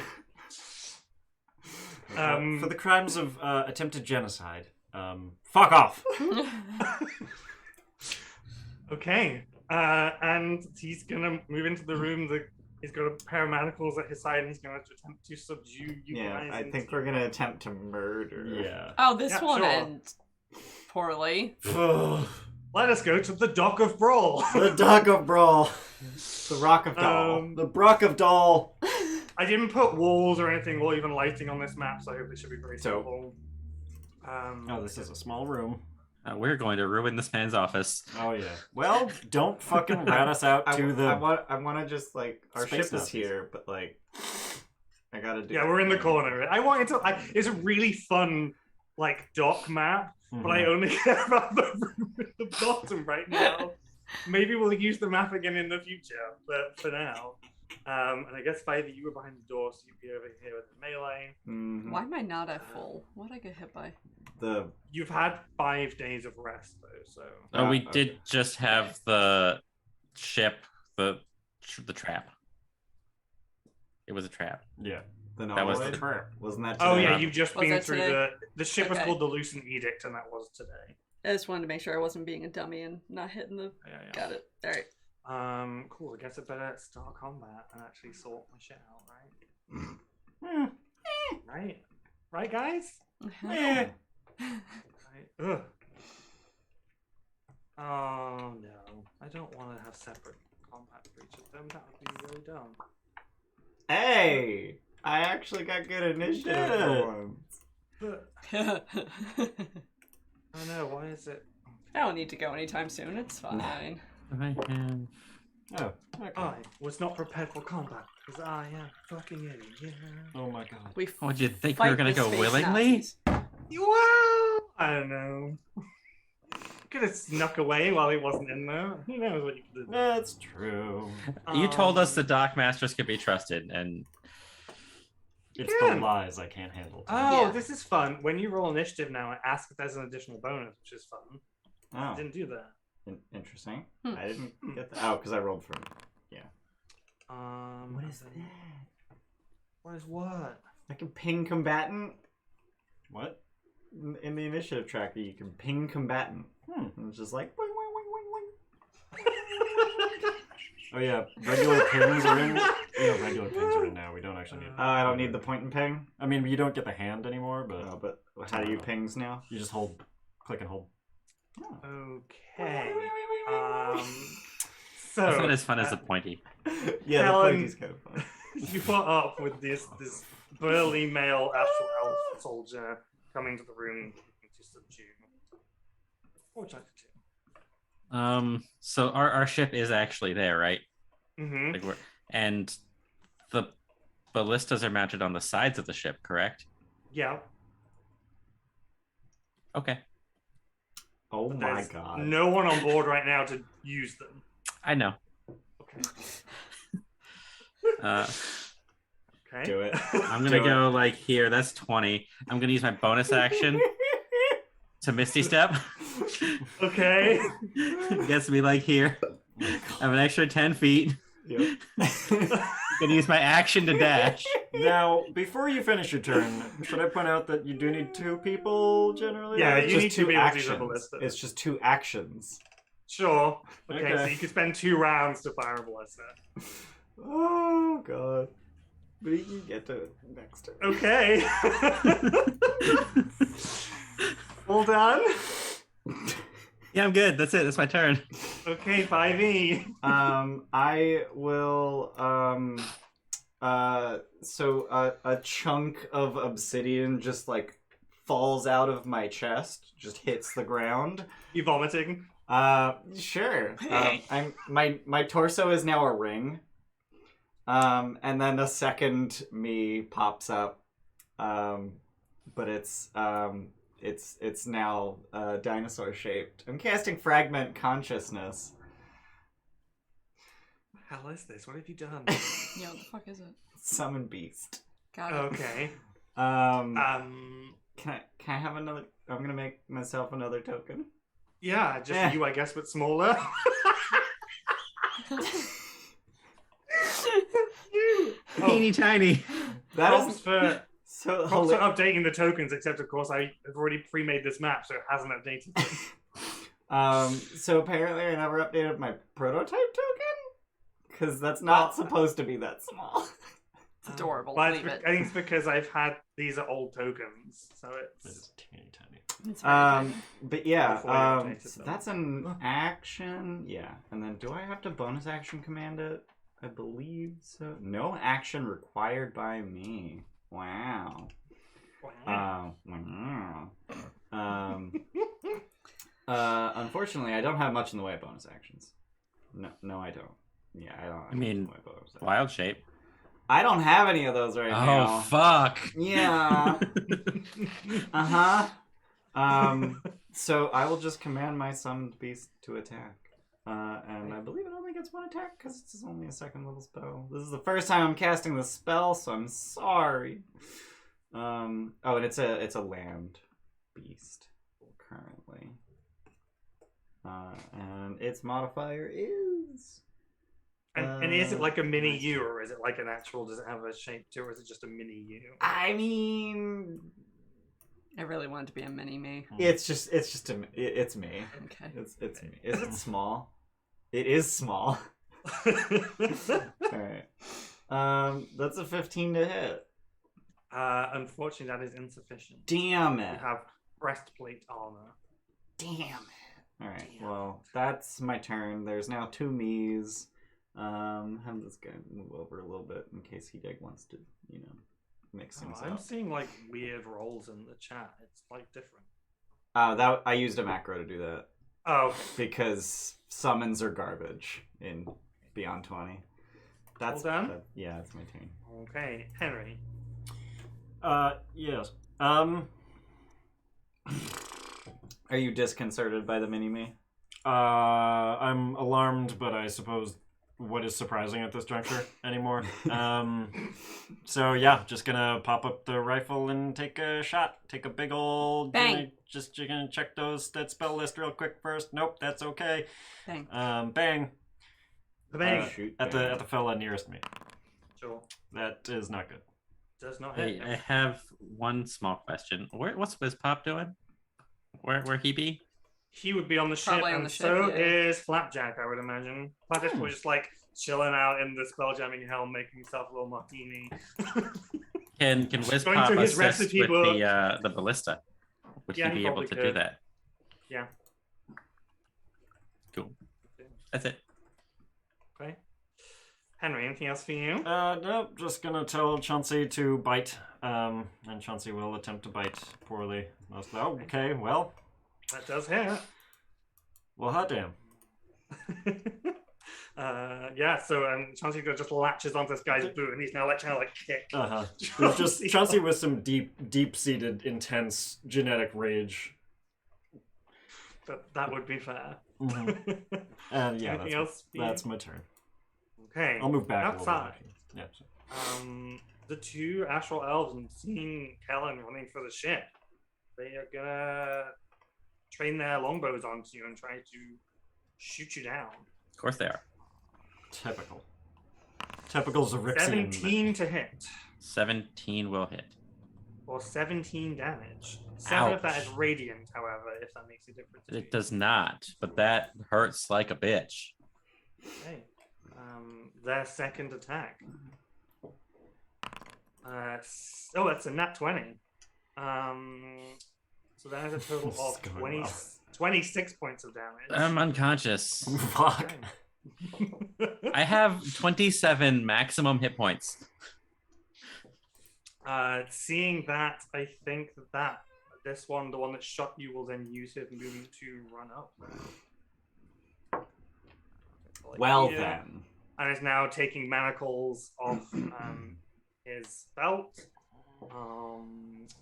Speaker 5: For the crimes of attempted genocide, fuck off.
Speaker 4: Okay. And he's gonna move into the room. He's got a pair of manacles at his side, and he's going to attempt to subdue you guys.
Speaker 1: Yeah, I think we're gonna attempt to murder.
Speaker 5: Yeah.
Speaker 2: Oh, this
Speaker 4: Yeah,
Speaker 2: won't
Speaker 4: sure.
Speaker 2: end poorly.
Speaker 4: Let us go to the Dock of Bral.
Speaker 1: The Dock of Bral. The Rock of Dal. The Brock of Dal.
Speaker 4: I didn't put walls or anything or even lighting on this map, so I hope it should be very simple.
Speaker 5: Oh, this is a small room.
Speaker 6: We're going to ruin this man's office.
Speaker 5: Oh yeah. Well, don't fucking rat us out to the.
Speaker 1: I want to just like our
Speaker 5: Space
Speaker 1: ship is
Speaker 5: Nazis.
Speaker 1: here, but like I gotta do.
Speaker 4: Yeah, we're in the corner. I wanted to. It's a really fun like dock map, but I only care about the room at the bottom right now. Maybe we'll use the map again in the future, but for now. And I guess 5e, you were behind the door, so you'd be over here with the melee.
Speaker 1: Mm-hmm.
Speaker 2: Why am I not at full? What did I get hit by?
Speaker 4: You've had 5 days of rest, though, so...
Speaker 6: Oh, we did just have the ship, the trap. It was a trap.
Speaker 5: Yeah.
Speaker 6: That was the
Speaker 5: trap.
Speaker 1: Wasn't that
Speaker 4: Oh,
Speaker 1: today?
Speaker 4: yeah, you've just
Speaker 2: Was
Speaker 4: been
Speaker 2: that
Speaker 4: through
Speaker 2: today?
Speaker 4: the ship was
Speaker 2: Okay.
Speaker 4: called the Lucent Edict, and that was today.
Speaker 2: I just wanted to make sure I wasn't being a dummy and not hitting the...
Speaker 4: Yeah.
Speaker 2: Got it. All right.
Speaker 4: Cool, I guess I better start combat and actually sort my shit out, right? Right? Right, guys?
Speaker 2: Yeah.
Speaker 4: Right. Ugh. Oh, no. I don't want to have separate combat for each of them. That would be really dumb.
Speaker 1: Hey, I actually got good initiative for once.
Speaker 4: Oh no, why is it?
Speaker 2: I don't need to go anytime soon. It's fine.
Speaker 6: I have...
Speaker 5: Oh. Okay.
Speaker 4: I was not prepared for combat because I am fucking idiot. Yeah.
Speaker 5: Oh my god.
Speaker 2: We
Speaker 6: Oh, did you think we were
Speaker 2: fight
Speaker 6: going to
Speaker 2: the
Speaker 6: go
Speaker 2: space
Speaker 6: willingly?
Speaker 2: Nazis.
Speaker 4: Well, I don't know. Could have snuck away while he wasn't in there. Who knows what you could have done?
Speaker 5: That's true.
Speaker 6: You told us the dock masters could be trusted, and
Speaker 5: It's
Speaker 4: Yeah.
Speaker 5: the lies I can't handle.
Speaker 4: Oh,
Speaker 2: Yeah.
Speaker 4: this is fun. When you roll initiative now, it asks if there's an additional bonus, which is fun. I
Speaker 1: Oh,
Speaker 4: didn't do that.
Speaker 1: interesting.
Speaker 2: Hmm.
Speaker 1: I didn't get that. Oh, because I rolled for.
Speaker 4: What is that?
Speaker 1: that?
Speaker 4: What is what?
Speaker 1: I can ping combatant.
Speaker 5: What?
Speaker 1: In the initiative tracker, you can ping combatant. And it's just like. Boing, boing, boing, boing, boing.
Speaker 5: Oh yeah, regular pings are in. Yeah, regular pings are in now. We don't actually need.
Speaker 1: Oh, I don't need the point and ping.
Speaker 5: I mean, you don't get the hand anymore, but
Speaker 1: Oh, but how do you pings now?
Speaker 5: you just hold, click and hold.
Speaker 4: Okay.
Speaker 6: it's not
Speaker 4: So
Speaker 6: as fun as the pointy.
Speaker 1: Yeah, the
Speaker 4: Helen-
Speaker 1: pointy's kind of fun.
Speaker 4: you put up with this burly male astral elf soldier coming to the room, to subdue. Or try to.
Speaker 6: So our ship is actually there, right?
Speaker 4: Mm-hmm.
Speaker 6: Like and the ballistas are mounted on the sides of the ship, correct?
Speaker 4: Yeah.
Speaker 1: Oh
Speaker 6: Okay.
Speaker 4: But
Speaker 1: my
Speaker 4: there's
Speaker 1: god.
Speaker 4: no one on board right now to use them.
Speaker 6: I know.
Speaker 4: Okay. Okay.
Speaker 1: Do it.
Speaker 6: I'm gonna go like here. That's 20. I'm gonna use my bonus action to Misty Step.
Speaker 4: Okay.
Speaker 6: Gets me like here. I have an extra 10 feet.
Speaker 1: Yep.
Speaker 6: Gonna use my action to dash.
Speaker 5: Now, before you finish your turn, should I point out that you do need 2 people generally?
Speaker 4: Yeah,
Speaker 5: Or
Speaker 4: you
Speaker 1: Just
Speaker 4: need to
Speaker 1: two
Speaker 4: be able to use
Speaker 1: actions.
Speaker 4: a ballista.
Speaker 1: It's just 2 actions.
Speaker 4: Sure. Okay,
Speaker 5: Okay.
Speaker 4: so you could spend 2 rounds to fire a ballista.
Speaker 1: Oh god. But you can get to it next turn.
Speaker 4: Okay. All done?
Speaker 6: Yeah, I'm good. That's it. That's my turn.
Speaker 4: Okay, 5e.
Speaker 1: I will so a chunk of obsidian just like falls out of my chest, just hits the ground.
Speaker 4: You vomiting?
Speaker 1: Sure. My torso is now a ring. And then a second me pops up. But it's now dinosaur shaped. I'm casting Fragment Consciousness.
Speaker 4: What the hell is this? What have you done?
Speaker 2: Yeah, what the fuck is it?
Speaker 1: Summon Beast.
Speaker 2: Got it.
Speaker 4: Okay.
Speaker 1: Can I have another? I'm gonna make myself another token.
Speaker 4: Yeah, just you, I guess, but smaller. You.
Speaker 6: Teeny tiny.
Speaker 1: That
Speaker 4: Props
Speaker 1: is
Speaker 4: for
Speaker 1: so
Speaker 4: props for updating the tokens, except of course I have already pre-made this map, so it hasn't updated them.
Speaker 1: So apparently I never updated my prototype token because that's not supposed to be that small.
Speaker 2: It's adorable.
Speaker 4: But
Speaker 2: Leave it.
Speaker 4: I think it's because these are old tokens, so it's
Speaker 5: It's teeny tiny.
Speaker 2: It's very tiny.
Speaker 1: But yeah,
Speaker 4: Before you updated
Speaker 1: so
Speaker 4: them.
Speaker 1: that's an action. Yeah, and then do I have to bonus action command it? I believe so. No action required by me. Wow. Wow. Unfortunately, I don't have much in the way of bonus actions. No, I don't. Yeah, I don't.
Speaker 6: I mean,
Speaker 1: much in the way of bonus actions.
Speaker 6: Wild shape.
Speaker 1: I don't have any of those right now.
Speaker 6: Oh, fuck.
Speaker 1: Yeah. So I will just command my summoned beast to attack. And I believe it only gets 1 attack because it's only a 2nd level spell. This is the first time I'm casting the spell, so I'm sorry. And it's a land beast currently. And its modifier is.
Speaker 4: and is it like a mini U, or is it like an actual? Does it have a shape to it, or is it just a mini U?
Speaker 1: I mean,
Speaker 2: I really wanted to be a mini me.
Speaker 1: it's me.
Speaker 2: Okay.
Speaker 1: It's me. Is it small? It is small. Alright. That's a 15 to hit.
Speaker 4: Unfortunately, that is insufficient.
Speaker 1: Damn
Speaker 4: You
Speaker 1: it.
Speaker 4: have breastplate armor.
Speaker 1: Damn it. Alright, well, that's my turn. There's now 2 me's. Have this guy move over a little bit in case Hideg wants to, mix things
Speaker 4: I'm
Speaker 1: up.
Speaker 4: seeing like weird rolls in the chat. It's like different.
Speaker 1: That I used a macro to do that.
Speaker 4: Oh,
Speaker 1: Because summons are garbage in Beyond 20. That's
Speaker 4: All done?
Speaker 1: Yeah, that's my turn.
Speaker 4: okay. Henry.
Speaker 5: Yes.
Speaker 1: Are you disconcerted by the mini-me?
Speaker 5: I'm alarmed, but I suppose what is surprising at this juncture anymore. So yeah, just gonna pop up the rifle and take a shot. Take a big old
Speaker 2: Bang.
Speaker 5: You're gonna check that spell list real quick first. Nope, that's okay.
Speaker 2: Dang.
Speaker 5: Bang.
Speaker 4: Bang.
Speaker 1: Shoot.
Speaker 5: At the fella nearest me.
Speaker 4: Sure.
Speaker 5: That is not good.
Speaker 4: Does not hit.
Speaker 6: I have one small question. What's Wizzpop doing? Where he be?
Speaker 4: He would be on the ship,
Speaker 2: Probably on
Speaker 4: and
Speaker 2: the ship,
Speaker 4: so
Speaker 2: yeah.
Speaker 4: is Flapjack, I would imagine. Flapjack's probably just like chilling out in the spelljamming helm, making himself a little martini.
Speaker 6: Can
Speaker 4: Going
Speaker 6: Wizzpop
Speaker 4: through his
Speaker 6: assist
Speaker 4: recipe
Speaker 6: with
Speaker 4: book.
Speaker 6: the ballista? Would
Speaker 4: Yeah,
Speaker 6: he
Speaker 4: he
Speaker 6: be able
Speaker 4: probably
Speaker 6: to do
Speaker 4: could.
Speaker 6: that?
Speaker 4: Yeah.
Speaker 6: Cool. That's it.
Speaker 4: Okay. Henry, anything else for you?
Speaker 5: Nope, just gonna tell Chauncey to bite, and Chauncey will attempt to bite poorly. Oh, okay, well.
Speaker 4: That does hit.
Speaker 5: Well, hot damn.
Speaker 4: Yeah, so Chauncey just latches onto this guy's boot, and he's now like trying to like kick.
Speaker 5: There's just Chauncey with some deep-seated, intense genetic rage.
Speaker 4: That would be fair.
Speaker 5: Mm-hmm. And yeah,
Speaker 4: Anything else?
Speaker 5: that's my turn.
Speaker 4: Okay.
Speaker 5: I'll move back
Speaker 4: outside.
Speaker 5: a little bit. Yeah.
Speaker 4: The two Astral elves and seeing Quelin running for the ship, they are gonna train their longbows onto you and try to shoot you down.
Speaker 6: Of course they are.
Speaker 5: Typical Zyrixian.
Speaker 4: 17 to hit.
Speaker 6: 17 will hit.
Speaker 4: Or 17 damage. 7 of that
Speaker 6: Ouch.
Speaker 4: is radiant, however, if that makes a difference. to you.
Speaker 6: It does not, but that hurts like a bitch.
Speaker 4: Okay. Their second attack. That's a nat 20. So that is a total
Speaker 5: This
Speaker 4: of
Speaker 5: is going
Speaker 4: 20,
Speaker 5: well.
Speaker 4: 26 points of damage.
Speaker 6: I'm unconscious.
Speaker 5: Fuck.
Speaker 6: I have 27 maximum hit points.
Speaker 4: Seeing that, I think that this one, the one that shot you, will then use his movement to run up.
Speaker 1: Well
Speaker 4: Yeah.
Speaker 1: then.
Speaker 4: And is now taking manacles off his belt.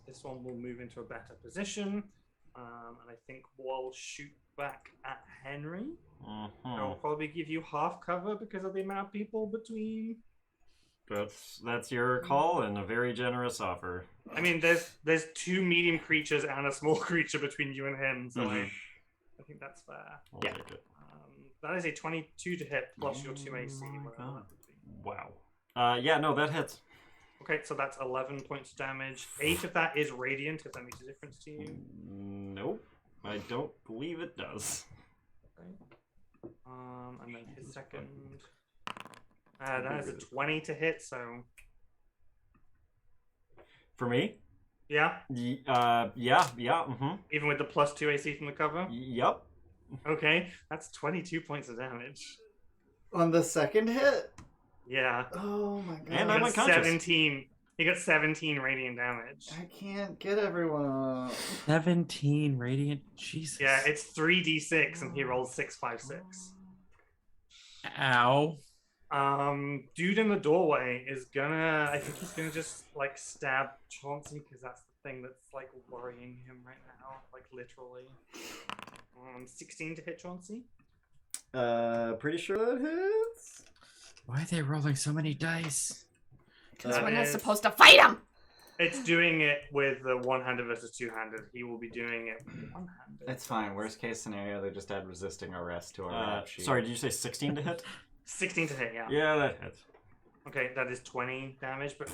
Speaker 4: This one will move into a better position. And I think we'll shoot back at Henry. I'll probably give you half cover because of the amount of people between.
Speaker 5: That's your call and a very generous offer.
Speaker 4: I mean, there's two medium creatures and a small creature between you and him, so I think that's fair.
Speaker 5: I'll
Speaker 1: Yeah.
Speaker 5: take it.
Speaker 4: That is a 22 to hit plus your 2 AC.
Speaker 5: my
Speaker 4: whatever
Speaker 5: God.
Speaker 4: that would be.
Speaker 5: Wow. Yeah, no, that hits.
Speaker 4: Okay, so that's 11 points of damage. 8 of that is radiant, if that makes a difference to you.
Speaker 5: Nope. I don't believe it does.
Speaker 4: Okay. And then his second. That is a 20 to hit, so
Speaker 5: For me?
Speaker 4: yeah, even with the plus 2 AC from the cover.
Speaker 5: Yep.
Speaker 4: Okay, that's 22 points of damage.
Speaker 1: On the second hit?
Speaker 4: Yeah.
Speaker 1: Oh my god.
Speaker 5: And
Speaker 4: He
Speaker 5: I'm
Speaker 4: got
Speaker 5: unconscious.
Speaker 4: 17. He got 17 radiant damage.
Speaker 1: I can't get everyone up.
Speaker 6: 17 radiant. Jesus.
Speaker 4: Yeah, it's 3d6 and he rolls 656.
Speaker 6: Ow.
Speaker 4: Dude in the doorway is gonna. I think he's gonna just like stab Chauncey because that's the thing that's like worrying him right now, like literally. 16 to hit Chauncey.
Speaker 1: Pretty sure that hits.
Speaker 6: Why are they rolling so many dice?
Speaker 2: Because
Speaker 4: That
Speaker 2: we're not
Speaker 4: is-
Speaker 2: supposed to fight him.
Speaker 4: It's doing it with the one-handed versus two-handed. He will be doing it with one-handed.
Speaker 1: It's fine. Worst case scenario, they just add resisting arrest to our rap sheet.
Speaker 5: Sorry, did you say 16 to hit?
Speaker 4: 16 to hit, yeah.
Speaker 5: Yeah, that hits.
Speaker 4: Okay, that is 20 damage, but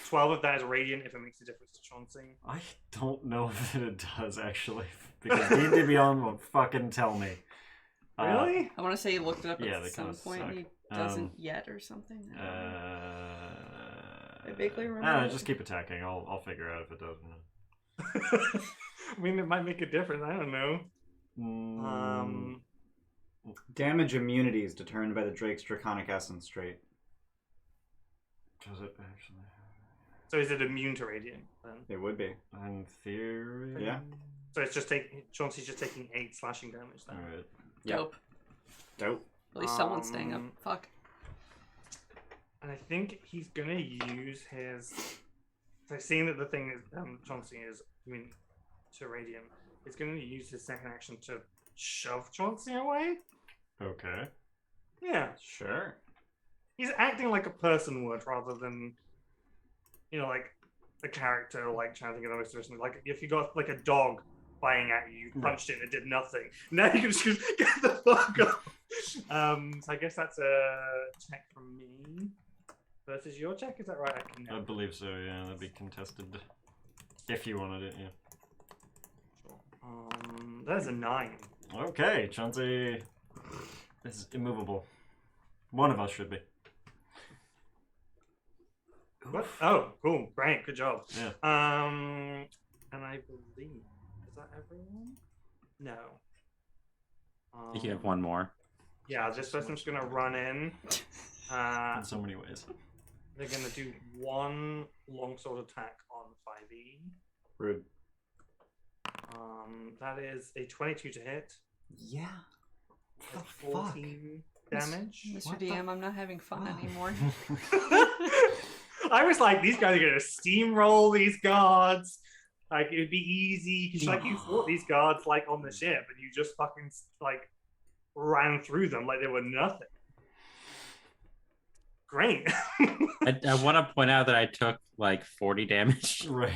Speaker 4: 12 of that is radiant if it makes a difference to Chauncey.
Speaker 5: I don't know if it does, actually. Because D&D Beyond won't fucking tell me.
Speaker 4: Really?
Speaker 2: I want to say he looked it up
Speaker 5: Yeah,
Speaker 2: at
Speaker 5: they
Speaker 2: some
Speaker 5: kinda
Speaker 2: point.
Speaker 5: suck.
Speaker 2: He doesn't yet or something. I don't know. I vaguely remember
Speaker 5: No,
Speaker 2: that.
Speaker 5: just keep attacking. I'll figure out if it does.
Speaker 4: I mean, it might make a difference. I don't know.
Speaker 1: Damage immunity is determined by the Drake's Draconic Essence trait.
Speaker 5: Does it actually?
Speaker 4: So is it immune to radiant then?
Speaker 1: It would be.
Speaker 5: In theory.
Speaker 1: Yeah.
Speaker 4: So it's just Chauncey's just taking 8 slashing damage then.
Speaker 5: Alright.
Speaker 1: Yep.
Speaker 2: Dope.
Speaker 1: Dope.
Speaker 2: At least someone's staying up. Fuck.
Speaker 4: And I think he's gonna use his. So seeing that the thing is Chauncey is immune to radiant, he's gonna use his second action to shove Chauncey away.
Speaker 5: Okay.
Speaker 4: Yeah,
Speaker 1: Sure.
Speaker 4: he's acting like a person would rather than, like a character like trying to think of another situation. Like if you got like a dog flying at you, you punched it and it did nothing. Now you can just get the fuck off. So I guess that's a check from me versus your check. Is that right? I can
Speaker 5: I believe so, yeah. That'd be contested. If you wanted it, yeah.
Speaker 4: That is a 9.
Speaker 5: Okay, Chauncey is immovable. One of us should be.
Speaker 4: What? Oh, cool. Great. Good job.
Speaker 5: Yeah.
Speaker 4: And I believe, is that everyone? No.
Speaker 6: You have one more.
Speaker 4: Yeah, this person's gonna run in
Speaker 5: in so many ways.
Speaker 4: They're going to do one longsword attack on 5e.
Speaker 1: Rude.
Speaker 4: That is a 22 to hit.
Speaker 1: Yeah.
Speaker 4: That's 14 damage.
Speaker 2: Mr. DM, I'm not having fun anymore.
Speaker 4: I was like, these guys are going to steamroll these guards. Like, it would be easy. Because, like, you fought these guards, like, on the ship, and you just fucking, like, ran through them like they were nothing. Great.
Speaker 6: I want to point out that I took like 40 damage.
Speaker 5: Right.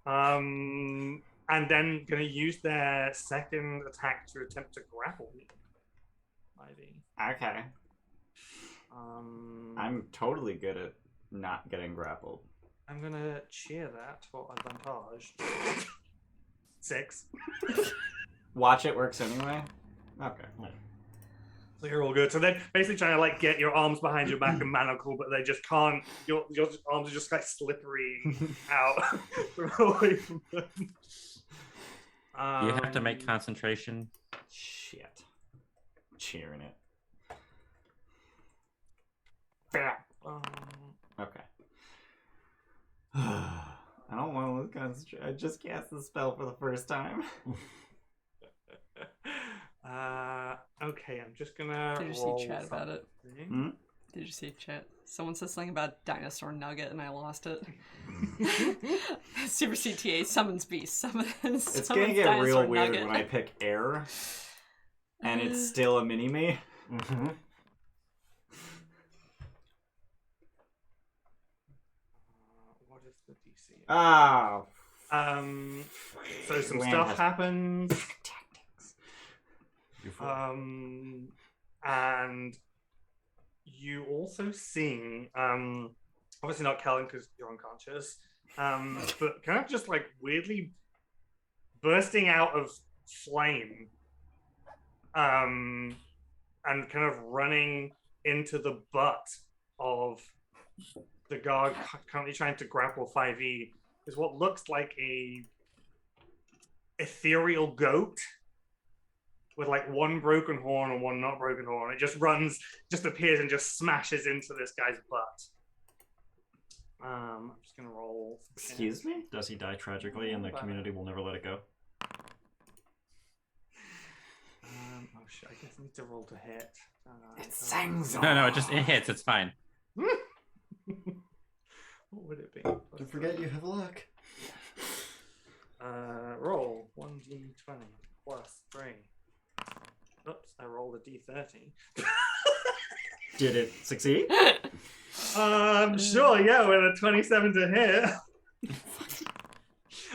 Speaker 4: And then going to use their second attack to attempt to grapple me. Ivy.
Speaker 1: Okay. I'm totally good at not getting grappled.
Speaker 4: I'm going to cheer that for advantage. 6.
Speaker 1: Watch it works anyway? Okay.
Speaker 4: So you're all good. So they're basically trying to like get your arms behind your back and manacle, but they just can't. Your arms are just like slippery out away from them.
Speaker 6: You have to make concentration.
Speaker 1: Shit. Cheering it. Okay. I don't want to lose concentration. I just cast the spell for the first time.
Speaker 4: Okay, I'm just gonna.
Speaker 2: Did you see chat about it? Did you see chat? Someone said something about dinosaur nugget, and I lost it. Super CTA summons beast.
Speaker 1: It's gonna get real weird when I pick air, and it's still a mini me.
Speaker 5: Mm-hmm.
Speaker 4: What is the DC?
Speaker 1: Ah.
Speaker 4: So some
Speaker 1: Land
Speaker 4: stuff
Speaker 1: has-
Speaker 4: happens.
Speaker 1: Tactics.
Speaker 4: And you also see, obviously not Quelin because you're unconscious, but kind of just like weirdly bursting out of flame, and kind of running into the butt of the guard currently trying to grapple 5e is what looks like a ethereal goat with like one broken horn and one not broken horn. It just appears and just smashes into this guy's butt. I'm just gonna roll.
Speaker 1: Excuse me?
Speaker 5: Does he die tragically and the community will never let it go?
Speaker 4: Oh shit! I guess I need to roll to hit.
Speaker 1: It sings.
Speaker 6: No, it hits. It's fine.
Speaker 4: What would it be?
Speaker 5: Don't forget you have luck.
Speaker 4: Roll 1d20 plus 3. Oops, I rolled a d30.
Speaker 1: Did it succeed?
Speaker 4: Sure, yeah, with a 27 to hit.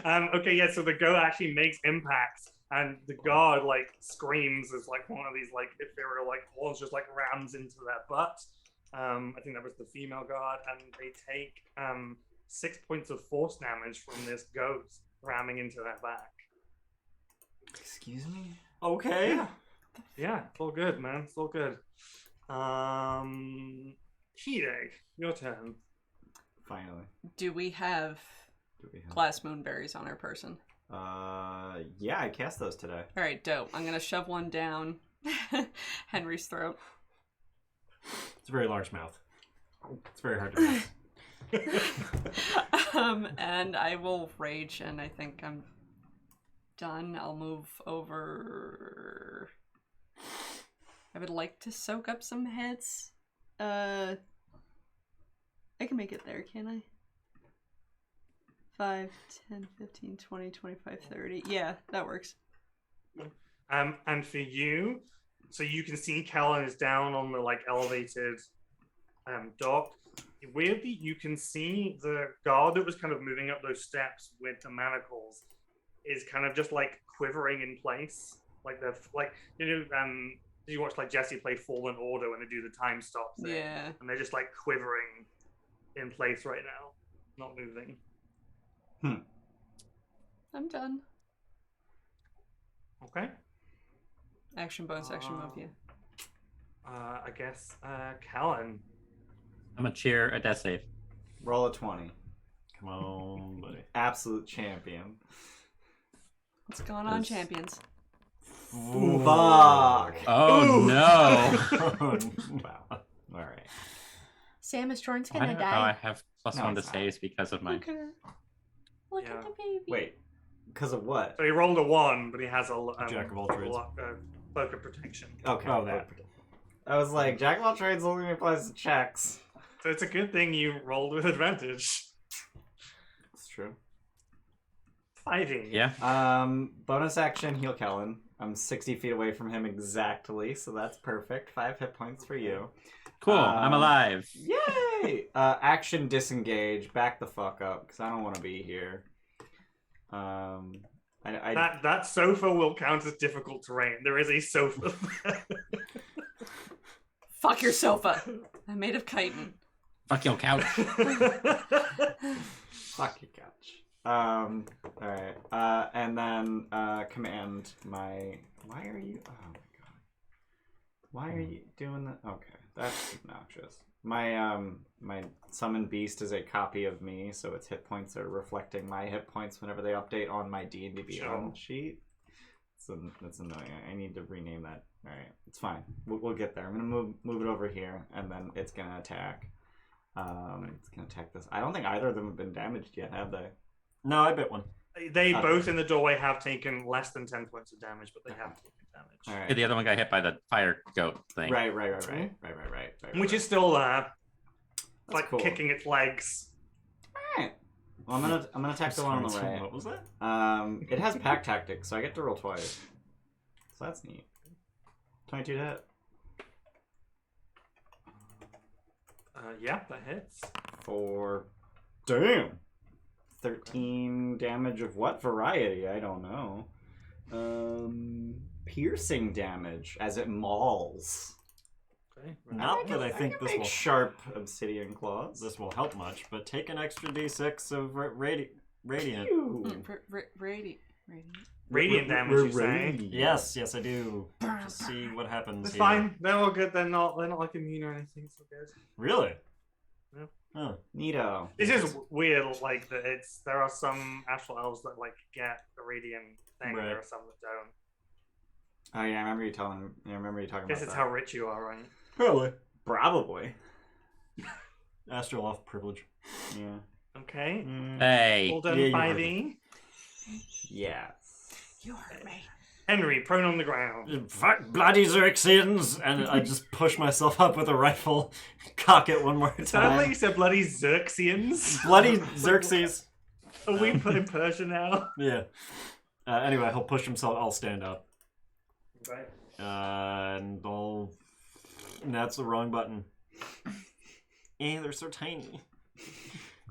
Speaker 4: Okay, yeah, so the goat actually makes impact, and the guard like screams as like one of these like ethereal like horns just like rams into their butt. I think that was the female guard, and they take 6 points of force damage from this goat ramming into their back.
Speaker 1: Excuse me? Okay.
Speaker 4: Yeah, it's all good, man. It's all good. Hideg, your turn.
Speaker 1: Finally.
Speaker 2: Do we have glass moonberries on our person?
Speaker 1: Yeah, I cast those today.
Speaker 2: All right, dope. I'm gonna shove one down Henry's throat.
Speaker 5: It's a very large mouth. It's very hard to miss.
Speaker 2: And I will rage, and I think I'm done. I'll move over. I would like to soak up some hits. I can make it there, can I? 5, 10, 15, 20, 25, 30. Yeah, that works.
Speaker 4: And for you, so you can see Quelin is down on the like elevated dock. Weirdly, you can see the guard that was kind of moving up those steps with the manacles is kind of just like quivering in place. Like they're like, you know, you watch like Jesse play Fallen Order when they do the time stop thing.
Speaker 2: Yeah.
Speaker 4: And they're just like quivering in place right now, not moving.
Speaker 2: I'm done.
Speaker 4: Okay.
Speaker 2: Action bonus, action move, yeah.
Speaker 4: I guess Quelin.
Speaker 6: I'm gonna cheer a death save.
Speaker 1: Roll a 20.
Speaker 5: Come on, buddy.
Speaker 1: Absolute champion.
Speaker 2: What's going on, champions?
Speaker 1: Fuck.
Speaker 6: Oh
Speaker 4: Ooh.
Speaker 6: no!
Speaker 1: Wow. All right.
Speaker 2: Samus Jordan's
Speaker 6: Why
Speaker 2: gonna
Speaker 6: do- Oh, I
Speaker 2: die.
Speaker 6: have plus
Speaker 1: No,
Speaker 6: one to
Speaker 1: it's not.
Speaker 6: saves because of my.
Speaker 2: Look at her. Look
Speaker 4: Yeah.
Speaker 2: at the baby.
Speaker 1: Wait. Because of what?
Speaker 4: So he rolled a 1, but he has a
Speaker 5: Jack of all trades.
Speaker 4: cloak of protection.
Speaker 1: Okay.
Speaker 5: Oh, that.
Speaker 1: I was like, Jack of all trades only applies to checks.
Speaker 4: So it's a good thing you rolled with advantage.
Speaker 1: It's true.
Speaker 4: 5e.
Speaker 6: Yeah.
Speaker 1: Bonus action, heal Quelin. I'm 60 feet away from him exactly, so that's perfect. 5 hit points for you.
Speaker 6: Cool. I'm alive.
Speaker 1: Yay! Action, disengage. Back the fuck up, because I don't want to be here.
Speaker 4: That sofa will count as difficult terrain. There is a sofa.
Speaker 2: Fuck your sofa. I'm made of chitin.
Speaker 6: Fuck your couch.
Speaker 1: Fuck your couch. Alright. And then, command my... Why are you... Oh my god. Why are you doing that? Okay, that's obnoxious. My summon beast is a copy of me, so its hit points are reflecting my hit points whenever they update on my D&D Beyond sheet. So that's annoying. I need to rename that. Alright, it's fine. We'll get there. I'm gonna move it over here, and then it's gonna attack. It's gonna attack this. I don't think either of them have been damaged yet, have they?
Speaker 5: No, I bit one.
Speaker 4: They
Speaker 1: Okay.
Speaker 4: both in the doorway have taken less than 10 points of damage, but they have taken damage.
Speaker 1: All
Speaker 6: Yeah,
Speaker 1: right.
Speaker 6: the other one got hit by the fire goat thing.
Speaker 1: Right.
Speaker 4: Which is still there.
Speaker 1: That's
Speaker 4: Like
Speaker 1: cool.
Speaker 4: kicking its legs.
Speaker 1: Alright. Well, I'm gonna attack the one on the right.
Speaker 5: What was that?
Speaker 1: It has pack tactics, so I get to roll twice. So that's neat. 22 to hit.
Speaker 4: Yeah, that hits.
Speaker 1: Damn. 13 damage of what variety? I don't know. Piercing damage as it mauls.
Speaker 4: Okay.
Speaker 5: Not that I think
Speaker 1: can
Speaker 5: this
Speaker 1: make
Speaker 5: will
Speaker 1: sharp obsidian claws.
Speaker 5: this will help much, but take an extra d6 of radiant.
Speaker 1: Phew.
Speaker 4: Radiant damage, you say?
Speaker 1: Radiant.
Speaker 5: Yes, I do. Just see what happens.
Speaker 4: It's
Speaker 5: here.
Speaker 4: fine. They're all good. They're not like immune or anything. It's all good.
Speaker 5: Really?
Speaker 4: Yeah.
Speaker 5: Oh.
Speaker 1: Neato.
Speaker 4: It's just weird, like that. There are some astral elves that like get the radiant thing.
Speaker 5: Right.
Speaker 4: There are some that don't.
Speaker 1: Oh yeah, I remember you talking about
Speaker 4: Guess it's
Speaker 1: that.
Speaker 4: how rich you are, right?
Speaker 5: Probably.
Speaker 1: Probably.
Speaker 5: Astral off privilege.
Speaker 1: Yeah.
Speaker 4: Okay.
Speaker 6: Hey.
Speaker 4: All done
Speaker 5: Yeah, you
Speaker 4: 5e.
Speaker 1: Yes.
Speaker 2: You hurt me.
Speaker 4: Henry, prone on the ground.
Speaker 5: Fuck bloody Xerxians! And I just push myself up with a rifle, cock it one more
Speaker 4: Sounded like
Speaker 5: time.
Speaker 4: you said bloody Xerxians.
Speaker 5: Bloody Xerxes.
Speaker 4: Are we put in Persia now?
Speaker 5: Yeah. Anyway, he'll push himself. I'll stand up.
Speaker 4: Right.
Speaker 5: And I'll... That's the wrong button. They're so tiny.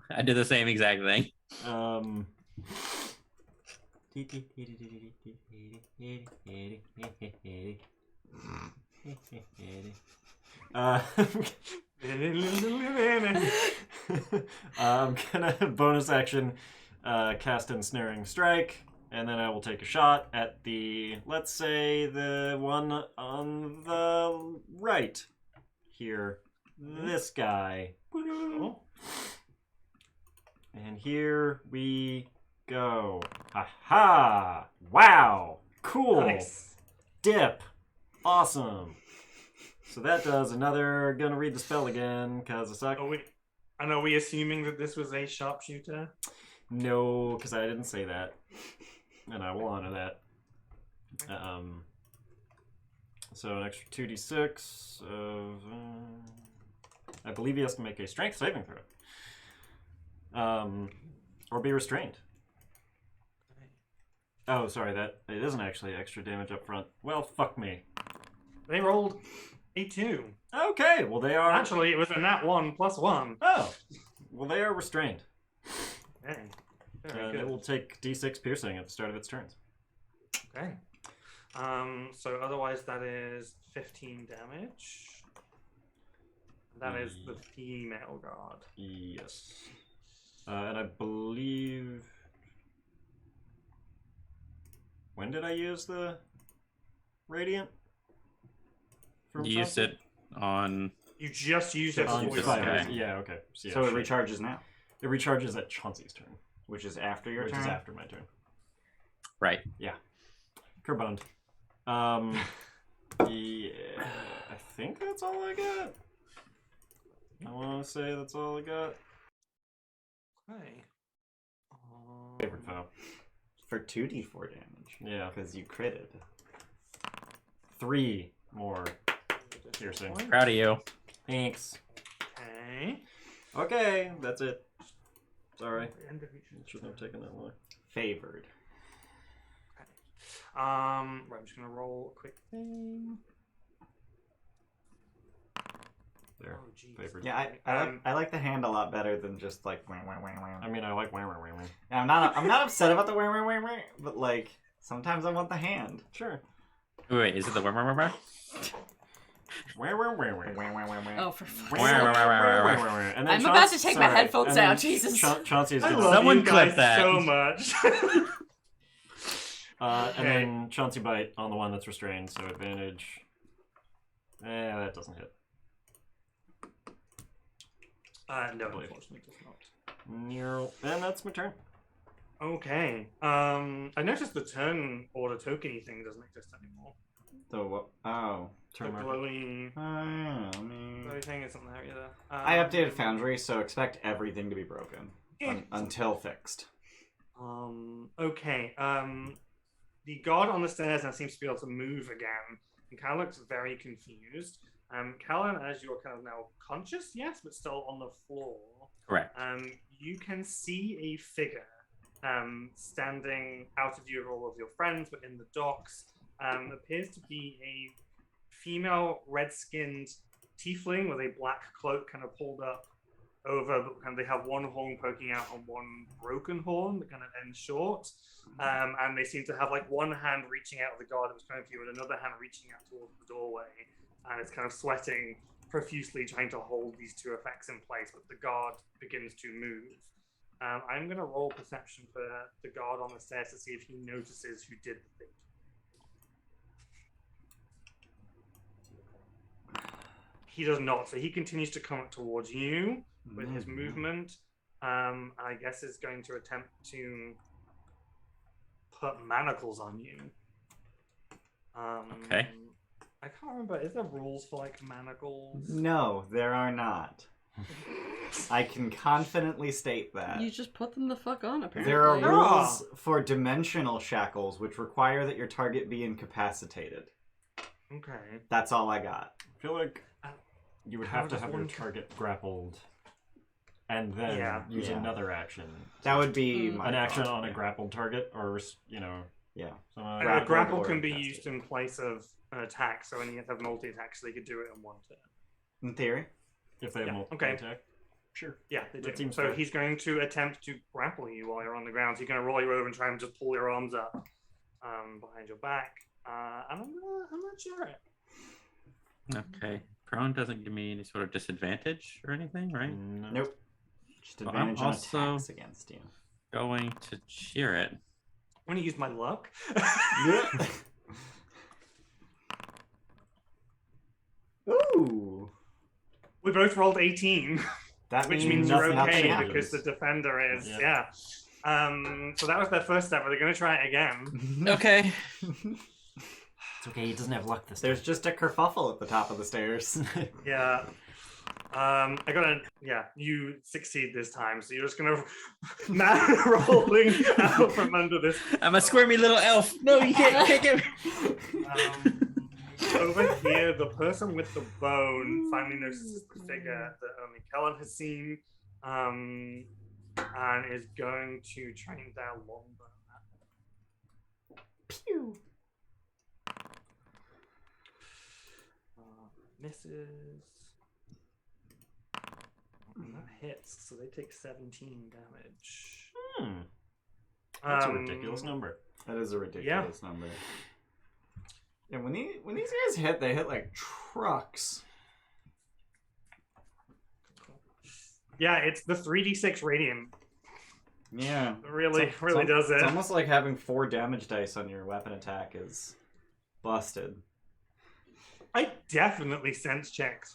Speaker 6: I did the same exact thing.
Speaker 5: I'm gonna bonus action cast Ensnaring Strike, and then I will take a shot at the, let's say, the one on the right here. This guy.
Speaker 4: Oh.
Speaker 5: And here we go. Ha ha! Wow! Cool!
Speaker 4: Nice.
Speaker 5: Dip! Awesome! So that does another. Gonna read the spell again, because I suck.
Speaker 4: And are we assuming that this was a sharpshooter?
Speaker 5: No, because I didn't say that. And I will honor that. So an extra 2d6 of. I believe he has to make a strength saving throw. Or be restrained. Oh, sorry, that it isn't actually extra damage up front. Well, fuck me.
Speaker 4: They rolled a 2.
Speaker 5: Okay, well they are.
Speaker 4: Actually, it was a nat 1 plus 1.
Speaker 5: Oh, well they are restrained.
Speaker 4: Okay. Very
Speaker 5: And
Speaker 4: good.
Speaker 5: it will take d6 piercing at the start of its turns.
Speaker 4: Okay. So otherwise that is 15 damage. That is the female guard.
Speaker 5: Yes. And I believe. When did I use the radiant? From
Speaker 6: You used
Speaker 5: something?
Speaker 6: it on.
Speaker 4: You just used it
Speaker 5: On
Speaker 4: for
Speaker 6: this
Speaker 4: your
Speaker 6: guy.
Speaker 4: turn.
Speaker 5: Yeah, okay. So, yeah,
Speaker 1: So it
Speaker 5: shit.
Speaker 1: recharges now,
Speaker 5: It recharges at Chauncey's turn,
Speaker 1: which is after your
Speaker 5: which
Speaker 1: turn.
Speaker 5: is after my turn.
Speaker 6: Right.
Speaker 5: Kerboned. Yeah, I think that's all I got. I want to say that's all I got.
Speaker 4: Okay.
Speaker 5: Favorite foul.
Speaker 1: For 2d4 damage.
Speaker 5: Yeah.
Speaker 1: Because you critted.
Speaker 5: 3 more piercing.
Speaker 6: Proud of you.
Speaker 5: Thanks.
Speaker 4: Okay.
Speaker 5: Okay, that's it. Sorry.
Speaker 4: End of each
Speaker 5: Shouldn't have taken that long.
Speaker 1: Favored.
Speaker 4: Right, I'm just gonna roll a quick thing.
Speaker 5: There.
Speaker 4: Oh, geez.
Speaker 5: Favored.
Speaker 1: Yeah, I like the hand a lot better than just like wah, wah, wah, wah.
Speaker 5: I mean, I like wah.
Speaker 1: Yeah, I'm not upset about the wah, wah, wah, wah, but like sometimes I want the hand.
Speaker 5: Sure.
Speaker 6: Wait, is it the
Speaker 5: Wah.
Speaker 1: Wah, wah, wah, wah.
Speaker 2: Oh, for fuck's
Speaker 6: Wah,
Speaker 2: sake.
Speaker 6: wah, wah, wah.
Speaker 5: And then
Speaker 2: I'm about to take my headphones
Speaker 5: and then
Speaker 2: out, Jesus.
Speaker 5: Chauncey's
Speaker 4: I
Speaker 5: gonna
Speaker 4: love
Speaker 6: Someone
Speaker 4: you guys
Speaker 6: clip that.
Speaker 4: so much.
Speaker 5: And then Chauncey bite on the one that's restrained, so advantage. That doesn't hit.
Speaker 4: No,
Speaker 5: Believe.
Speaker 4: unfortunately it does not.
Speaker 5: And that's my turn.
Speaker 4: Okay. I noticed the turn order tokeny thing doesn't exist anymore.
Speaker 1: The what? Oh.
Speaker 4: The
Speaker 5: Turn marker.
Speaker 4: glowy thing isn't there either.
Speaker 1: I updated Foundry, so expect everything to be broken
Speaker 4: Yeah.
Speaker 1: until fixed.
Speaker 4: Okay. The guard on the stairs now seems to be able to move again. And kind of looks very confused. Callan, as you're kind of now conscious, yes, but still on the floor.
Speaker 6: Correct.
Speaker 4: You can see a figure standing out of view of all of your friends, but in the docks. Appears to be a female red-skinned tiefling with a black cloak kind of pulled up over, but kind of they have one horn poking out and one broken horn that kind of ends short. And they seem to have like one hand reaching out of the guard that was coming for you and another hand reaching out towards the doorway. And it's kind of sweating profusely trying to hold these two effects in place, but the guard begins to move. I'm going to roll perception for the guard on the stairs to see if he notices who did the thing. He does not, so he continues to come towards you with his movement. I guess is going to attempt to put manacles on you.
Speaker 6: Okay.
Speaker 4: I can't remember. Is there rules for like manacles?
Speaker 1: No, there are not. I can confidently state that.
Speaker 2: You just put them the fuck on, apparently.
Speaker 1: There are
Speaker 4: Yeah.
Speaker 1: rules for dimensional shackles which require that your target be incapacitated.
Speaker 4: Okay.
Speaker 1: That's all I got.
Speaker 5: I feel like you would
Speaker 4: How
Speaker 5: have to
Speaker 4: does
Speaker 5: have your
Speaker 4: one-
Speaker 5: target grappled and then use
Speaker 1: Yeah.
Speaker 5: another action.
Speaker 1: That would be
Speaker 2: Mm.
Speaker 1: my
Speaker 5: An action
Speaker 1: thought.
Speaker 5: on a grappled target, or,
Speaker 1: Yeah.
Speaker 5: someone-
Speaker 4: And
Speaker 1: Grapple
Speaker 4: a grapple
Speaker 1: or
Speaker 4: can be
Speaker 1: infested.
Speaker 4: used in place of an attack, so when you have multi-attacks, they could do it in one turn.
Speaker 1: In theory.
Speaker 5: if they have
Speaker 4: Yeah,
Speaker 5: multiple
Speaker 4: okay.
Speaker 5: attack. Sure.
Speaker 4: Yeah, they do.
Speaker 5: That seems
Speaker 4: So
Speaker 5: fair.
Speaker 4: he's going to attempt to grapple you while you're on the ground. So he's going to roll you over and try and just pull your arms up behind your back. And I'm gonna cheer it.
Speaker 6: Okay. Prone doesn't give me any sort of disadvantage or anything, right?
Speaker 5: No.
Speaker 1: Nope. Just
Speaker 6: Well,
Speaker 1: advantage
Speaker 6: I'm
Speaker 1: on
Speaker 6: also-
Speaker 1: attacks against you.
Speaker 6: Going to cheer it.
Speaker 4: I'm going to use my luck.
Speaker 1: Ooh.
Speaker 4: We both rolled 18,
Speaker 1: That
Speaker 4: which means you're
Speaker 1: nothing
Speaker 4: okay
Speaker 1: happens.
Speaker 4: because the defender is.
Speaker 5: Yeah.
Speaker 4: Yeah. So that was their first step. Are they going to try it again?
Speaker 6: Okay.
Speaker 5: It's okay, he doesn't have luck this
Speaker 1: There's just a kerfuffle at the top of the stairs.
Speaker 4: Yeah. You succeed this time, so you're just gonna rolling out from under this.
Speaker 6: I'm a squirmy little elf. No, you can't get me.
Speaker 4: Over here, the person with the bone finally notices the figure that only Kellen has seen, and is going to train their longbow.
Speaker 1: Pew.
Speaker 4: Misses. And that hits, so they take 17 damage.
Speaker 5: That's a ridiculous number.
Speaker 1: That is a ridiculous number. And when these guys hit, they hit like trucks.
Speaker 4: Yeah, it's the 3d6 radiant.
Speaker 1: Yeah.
Speaker 4: It really does it.
Speaker 1: It's almost like having 4 damage dice on your weapon attack is busted.
Speaker 4: I definitely sense checked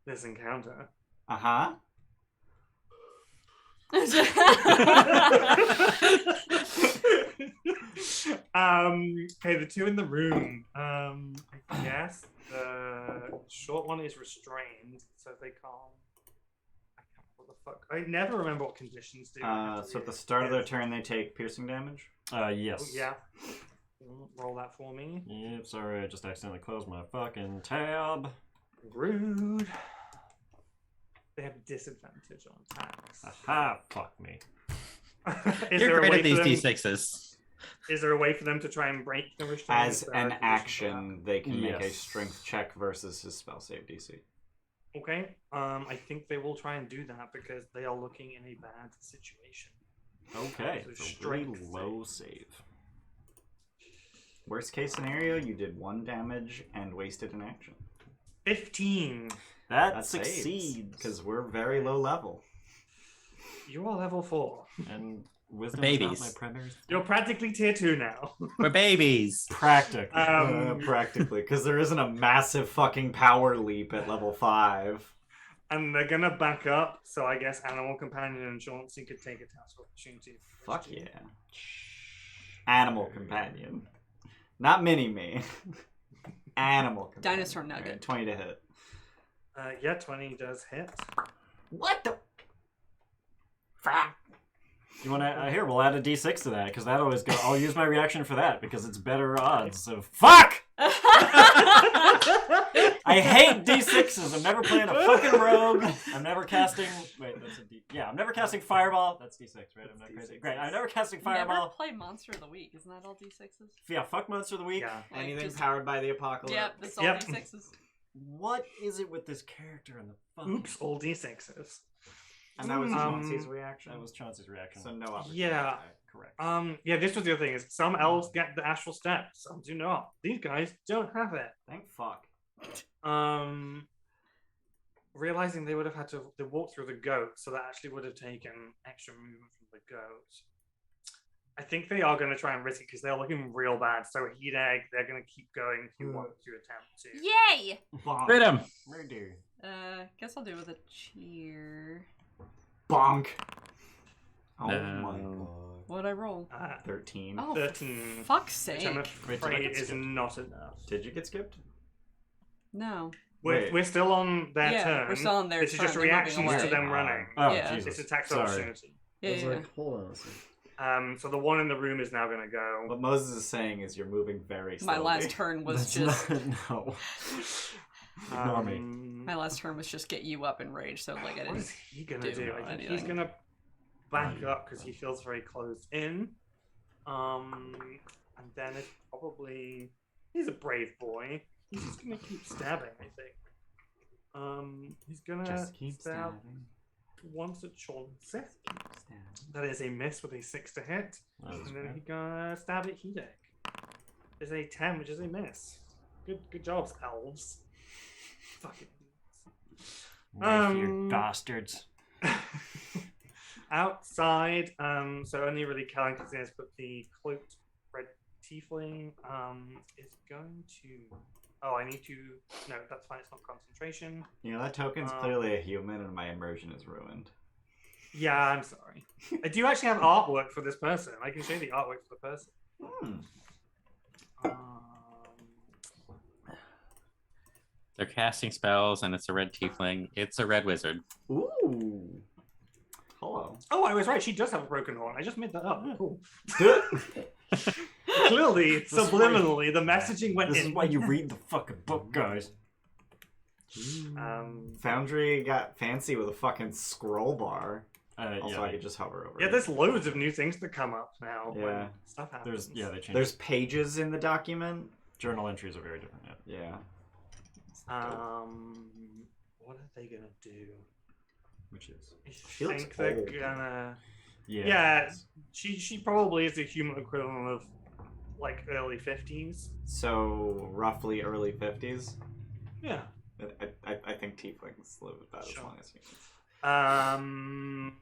Speaker 4: this encounter.
Speaker 1: Uh-huh.
Speaker 4: Okay, the two in the room. I guess the short one is restrained, so they can't. I can't. What the fuck? I never remember what conditions do.
Speaker 1: So at the start of their turn, they take piercing damage.
Speaker 5: Yes.
Speaker 4: Oh, yeah. Roll that for me.
Speaker 5: Yep, sorry, I just accidentally closed my fucking tab.
Speaker 4: Rude. They have disadvantage on attacks.
Speaker 5: Aha, fuck me.
Speaker 4: Is
Speaker 6: You're
Speaker 4: there a
Speaker 6: great
Speaker 4: way
Speaker 6: at these
Speaker 4: for them-
Speaker 6: D6s.
Speaker 4: Is there a way for them to try and break the restraint?
Speaker 1: As
Speaker 4: Is there
Speaker 1: an
Speaker 4: a condition for
Speaker 1: action, they can make a
Speaker 5: Yes.
Speaker 1: strength check versus his spell save DC.
Speaker 4: that? Okay. I think they will try and do that because they are looking in a bad situation.
Speaker 5: Okay.
Speaker 4: So
Speaker 1: It's a really
Speaker 4: strength
Speaker 1: low save. Worst case scenario, you did 1 damage and wasted an action.
Speaker 4: 15.
Speaker 5: That succeeds.
Speaker 1: Because we're very low level.
Speaker 4: You are level 4.
Speaker 5: And wisdom
Speaker 6: Babies.
Speaker 5: is not my primary.
Speaker 4: You're practically tier 2 now.
Speaker 6: We're babies.
Speaker 5: Practically.
Speaker 1: Practically, because there isn't a massive fucking power leap at level 5.
Speaker 4: And they're gonna back up, so I guess Animal Companion and Chauncey could take a task opportunity.
Speaker 1: Fuck yeah. Animal companion. Not mini-me. Animal companion.
Speaker 2: Dinosaur nugget.
Speaker 1: Alright, 20 to hit.
Speaker 4: Yeah, 20 does hit.
Speaker 1: What the?
Speaker 5: You want to? Here, we'll add a D6 to that because that always go. I'll use my reaction for that because it's better odds. So fuck! I hate D6s. I'm never playing a fucking rogue. I'm never casting. Wait, that's a D. Yeah, I'm never casting Fireball. That's D6, right? I'm not crazy. Great. I'm never casting
Speaker 2: Never
Speaker 5: Fireball.
Speaker 2: play Monster of the Week. Isn't that all D6s?
Speaker 5: Yeah, fuck Monster of the Week.
Speaker 4: Yeah.
Speaker 2: Like,
Speaker 1: Anything
Speaker 2: just-
Speaker 1: powered by the apocalypse.
Speaker 2: Yep, that's all
Speaker 4: Yep.
Speaker 2: D6s.
Speaker 5: What is it with this character and the fucking?
Speaker 4: Oops, all D6s.
Speaker 1: And that was
Speaker 4: Um,
Speaker 1: Chauncey's reaction.
Speaker 5: That was Chauncey's reaction.
Speaker 1: So no opportunity.
Speaker 4: Yeah.
Speaker 5: Correct.
Speaker 4: Yeah, this was the other thing is some elves get the astral step, some do not. These guys don't have it.
Speaker 1: Thank fuck.
Speaker 4: Realizing they would have had to walk through the goat, so that actually would have taken extra movement from the goat. I think they are going to try and risk it because they're looking real bad. So Hideg, they're going to keep going if you want to attempt to.
Speaker 2: Yay!
Speaker 1: Bonk.
Speaker 6: Crit him.
Speaker 5: Murder.
Speaker 2: Guess I'll do with a cheer.
Speaker 1: Bonk. Oh
Speaker 6: No.
Speaker 1: my god.
Speaker 2: What'd I roll?
Speaker 1: 13.
Speaker 2: Oh,
Speaker 4: 13.
Speaker 2: fuck's
Speaker 4: Which I'm
Speaker 2: sake.
Speaker 5: Wait, did I
Speaker 4: afraid
Speaker 5: get
Speaker 4: is
Speaker 5: skipped?
Speaker 4: not enough.
Speaker 1: Did you get skipped?
Speaker 2: No.
Speaker 1: Wait.
Speaker 4: We're still on their
Speaker 2: Yeah,
Speaker 4: turn.
Speaker 2: we're still on their
Speaker 4: This is
Speaker 2: turn.
Speaker 4: just
Speaker 2: They're moving
Speaker 4: reactions to
Speaker 2: away.
Speaker 4: them running.
Speaker 5: Oh,
Speaker 2: Yeah.
Speaker 5: Jesus.
Speaker 4: It's a tax
Speaker 5: Sorry.
Speaker 4: opportunity.
Speaker 2: Yeah, yeah.
Speaker 1: hold on a second.
Speaker 4: So the one in the room is now going to go.
Speaker 1: What Moses is saying is you're moving very slowly.
Speaker 2: My last turn was
Speaker 5: That's
Speaker 2: just
Speaker 5: not, no. Ignore me.
Speaker 2: my last turn was just get you up in rage. So like I
Speaker 4: What
Speaker 2: didn't.
Speaker 4: is he gonna
Speaker 2: do
Speaker 4: do? I think he's
Speaker 2: anything.
Speaker 4: gonna back up because he feels very closed in. And then it's probably he's a brave boy. He's just gonna keep stabbing. I think. He's gonna
Speaker 1: Just keep
Speaker 4: stab
Speaker 1: stabbing.
Speaker 4: once at Chauncey.
Speaker 1: Stab.
Speaker 4: That is a miss with a 6 to hit,
Speaker 5: That was
Speaker 4: and then
Speaker 5: bad.
Speaker 4: he's gonna stab at Hideg. Is a 10, which is a miss. Good jobs, elves. Fucking.
Speaker 5: You bastards.
Speaker 4: Outside, so only really Callan can see this, but the cloaked red tiefling is going to. Oh, I need to. No, that's fine. It's not concentration.
Speaker 1: You know, that token's clearly a human and my immersion is ruined.
Speaker 4: Yeah, I'm sorry. I do actually have artwork for this person. I can show you the artwork for the person.
Speaker 6: They're casting spells, and it's a red tiefling. It's a red wizard.
Speaker 1: Ooh. Hello.
Speaker 4: Oh, I was right. She does have a broken horn. I just made that up. Cool. Clearly,
Speaker 5: This is
Speaker 4: subliminally, the messaging went
Speaker 5: This
Speaker 4: in.
Speaker 5: is why you read the fucking book, guys.
Speaker 1: Foundry got fancy with a fucking scroll bar. Also,
Speaker 5: Yeah,
Speaker 1: I could just hover over
Speaker 4: Yeah,
Speaker 1: it.
Speaker 4: there's loads of new things that come up now
Speaker 1: Yeah.
Speaker 4: when stuff happens.
Speaker 5: they changed.
Speaker 1: There's pages in the document.
Speaker 5: journal entries are very different. Yeah.
Speaker 1: Yeah.
Speaker 4: What are they gonna do?
Speaker 5: Which is.
Speaker 4: I
Speaker 1: She looks
Speaker 4: think they're
Speaker 1: old.
Speaker 4: gonna.
Speaker 5: Yeah.
Speaker 4: Yeah, she probably is the human equivalent of like early 50s.
Speaker 1: So, roughly early 50s.
Speaker 4: Yeah.
Speaker 1: I think tieflings live about as
Speaker 4: Sure.
Speaker 1: long as humans.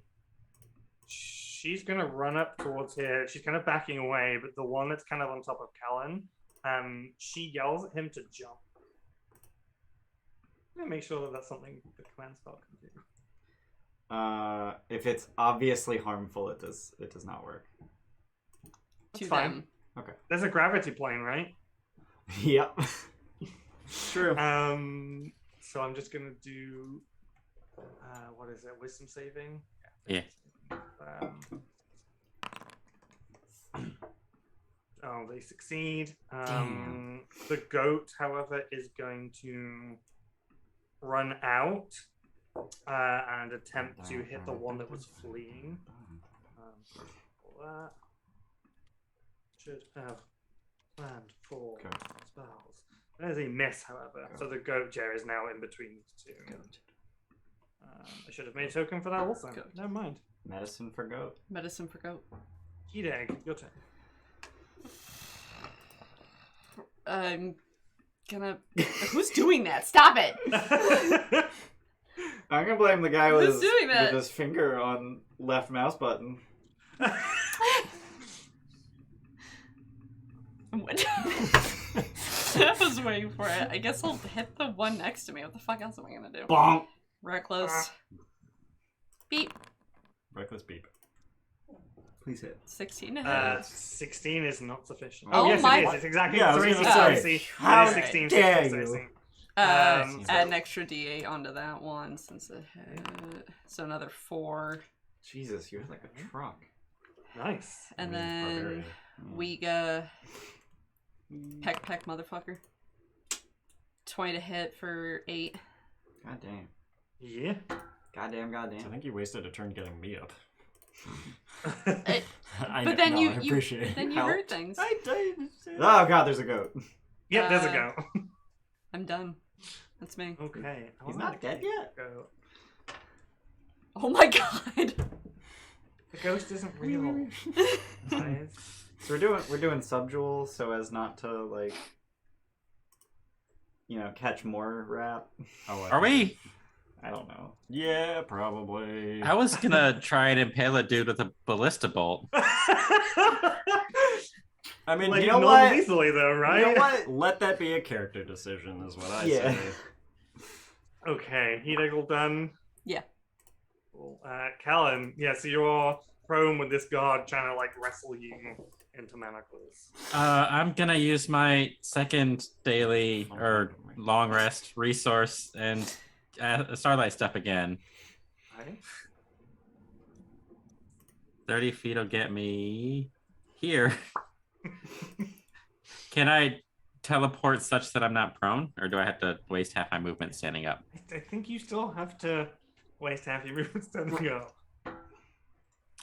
Speaker 4: She's gonna run up towards here. She's kind of backing away, but the one that's kind of on top of Callan, she yells at him to jump. I'm gonna make sure that that's something the command spell can do.
Speaker 1: If it's obviously harmful, it does not work.
Speaker 2: To
Speaker 4: fine.
Speaker 2: them.
Speaker 1: Okay.
Speaker 4: There's a gravity plane, right?
Speaker 1: Yep. True.
Speaker 4: So I'm just gonna do. What is it? Wisdom saving.
Speaker 6: Yeah.
Speaker 4: Oh, they succeed.
Speaker 1: Damn.
Speaker 4: The goat, however, is going to run out and attempt to hit the one that was fleeing. For that. Should have planned for
Speaker 1: Okay.
Speaker 4: spells. There's a miss, however. So the goat chair is now in between these two. I should have made a token for that also.
Speaker 2: Goat.
Speaker 4: Never mind.
Speaker 1: Medicine for goat.
Speaker 2: Medicine for goat.
Speaker 4: Hideg, your turn.
Speaker 2: I'm gonna. Who's doing that? Stop it!
Speaker 1: I'm gonna blame the guy
Speaker 2: Who's doing that?
Speaker 1: with his finger on left mouse button.
Speaker 2: What? I was waiting for it. I guess I'll hit the one next to me. What the fuck else am I gonna do?
Speaker 1: Bonk.
Speaker 2: Reckless. Beep.
Speaker 5: Reckless beep.
Speaker 1: Please hit.
Speaker 2: 16 to hit.
Speaker 4: 16 is not sufficient.
Speaker 2: Oh
Speaker 4: yes,
Speaker 2: my-
Speaker 4: it is. It's exactly
Speaker 1: Yeah, I was
Speaker 4: 3
Speaker 1: gonna
Speaker 4: accuracy.
Speaker 1: say,
Speaker 4: It
Speaker 1: how
Speaker 4: is 16
Speaker 1: dare
Speaker 4: accuracy.
Speaker 1: you.
Speaker 2: Add an extra d8 onto that one since it hit. So another 4.
Speaker 1: Jesus, you're like a truck.
Speaker 4: Nice.
Speaker 2: And
Speaker 5: I mean,
Speaker 2: then
Speaker 5: Barbarian.
Speaker 2: we peck motherfucker. 20 to hit for 8.
Speaker 1: God damn.
Speaker 4: Yeah.
Speaker 1: Goddamn.
Speaker 5: I think you wasted a turn getting me up.
Speaker 2: It-
Speaker 5: I
Speaker 2: but then
Speaker 5: no,
Speaker 2: you
Speaker 5: I appreciate it.
Speaker 2: then you
Speaker 1: Help.
Speaker 2: heard things.
Speaker 1: Oh god, there's a goat.
Speaker 4: Yep, there's a go.
Speaker 2: I'm done. That's me.
Speaker 4: Okay.
Speaker 1: He's not dead yet?
Speaker 4: Go.
Speaker 2: Oh my god.
Speaker 4: The ghost isn't real. Guys.
Speaker 1: So we're doing subdual so as not to like catch more rap.
Speaker 5: Oh,
Speaker 6: Are we?
Speaker 1: I don't know.
Speaker 5: Yeah, probably.
Speaker 6: I was gonna try and impale a dude with a ballista bolt.
Speaker 5: I mean,
Speaker 4: Like,
Speaker 5: you know
Speaker 4: not
Speaker 5: what?
Speaker 4: easily though, right?
Speaker 1: You know what?
Speaker 5: Let that be a character decision, is what I
Speaker 1: Yeah.
Speaker 5: say.
Speaker 4: Okay, Hideg all done.
Speaker 2: Yeah.
Speaker 4: Cool. Quelin, yeah, so you're prone with this guard trying to like wrestle you into manacles.
Speaker 6: I'm gonna use my second daily or long rest resource and Starlight Step again.
Speaker 4: Right?
Speaker 6: 30 feet will get me here. Can I teleport such that I'm not prone, or do I have to waste half my movement standing up?
Speaker 4: I think you still have to waste half your movement standing up.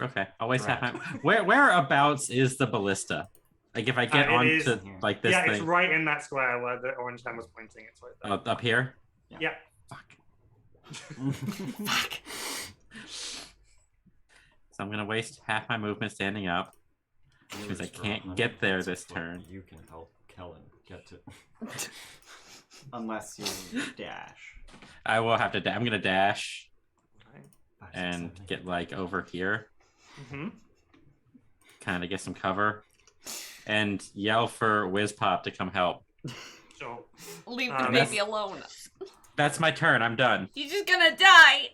Speaker 6: Okay, I'll waste half
Speaker 5: Right.
Speaker 6: my. Whereabouts is the ballista? Like if I get
Speaker 4: it is
Speaker 6: onto
Speaker 1: here.
Speaker 6: like this
Speaker 4: Yeah,
Speaker 6: thing
Speaker 4: it's right in that square where the orange hand was pointing. It's right there.
Speaker 6: up here.
Speaker 4: Yeah.
Speaker 6: Fuck.
Speaker 2: Fuck.
Speaker 6: So I'm gonna waste half my movement standing up. Because I can't get there this turn.
Speaker 5: You can help Kellen get to.
Speaker 1: Unless you dash.
Speaker 6: I will have to. I'm gonna dash
Speaker 4: Right.
Speaker 6: and get like over here,
Speaker 4: Mm-hmm.
Speaker 6: kind of get some cover, and yell for Whiz Pop to come help.
Speaker 4: Sure.
Speaker 2: Leave the
Speaker 4: That's-
Speaker 2: baby alone.
Speaker 6: That's my turn. I'm done.
Speaker 2: You're just gonna die.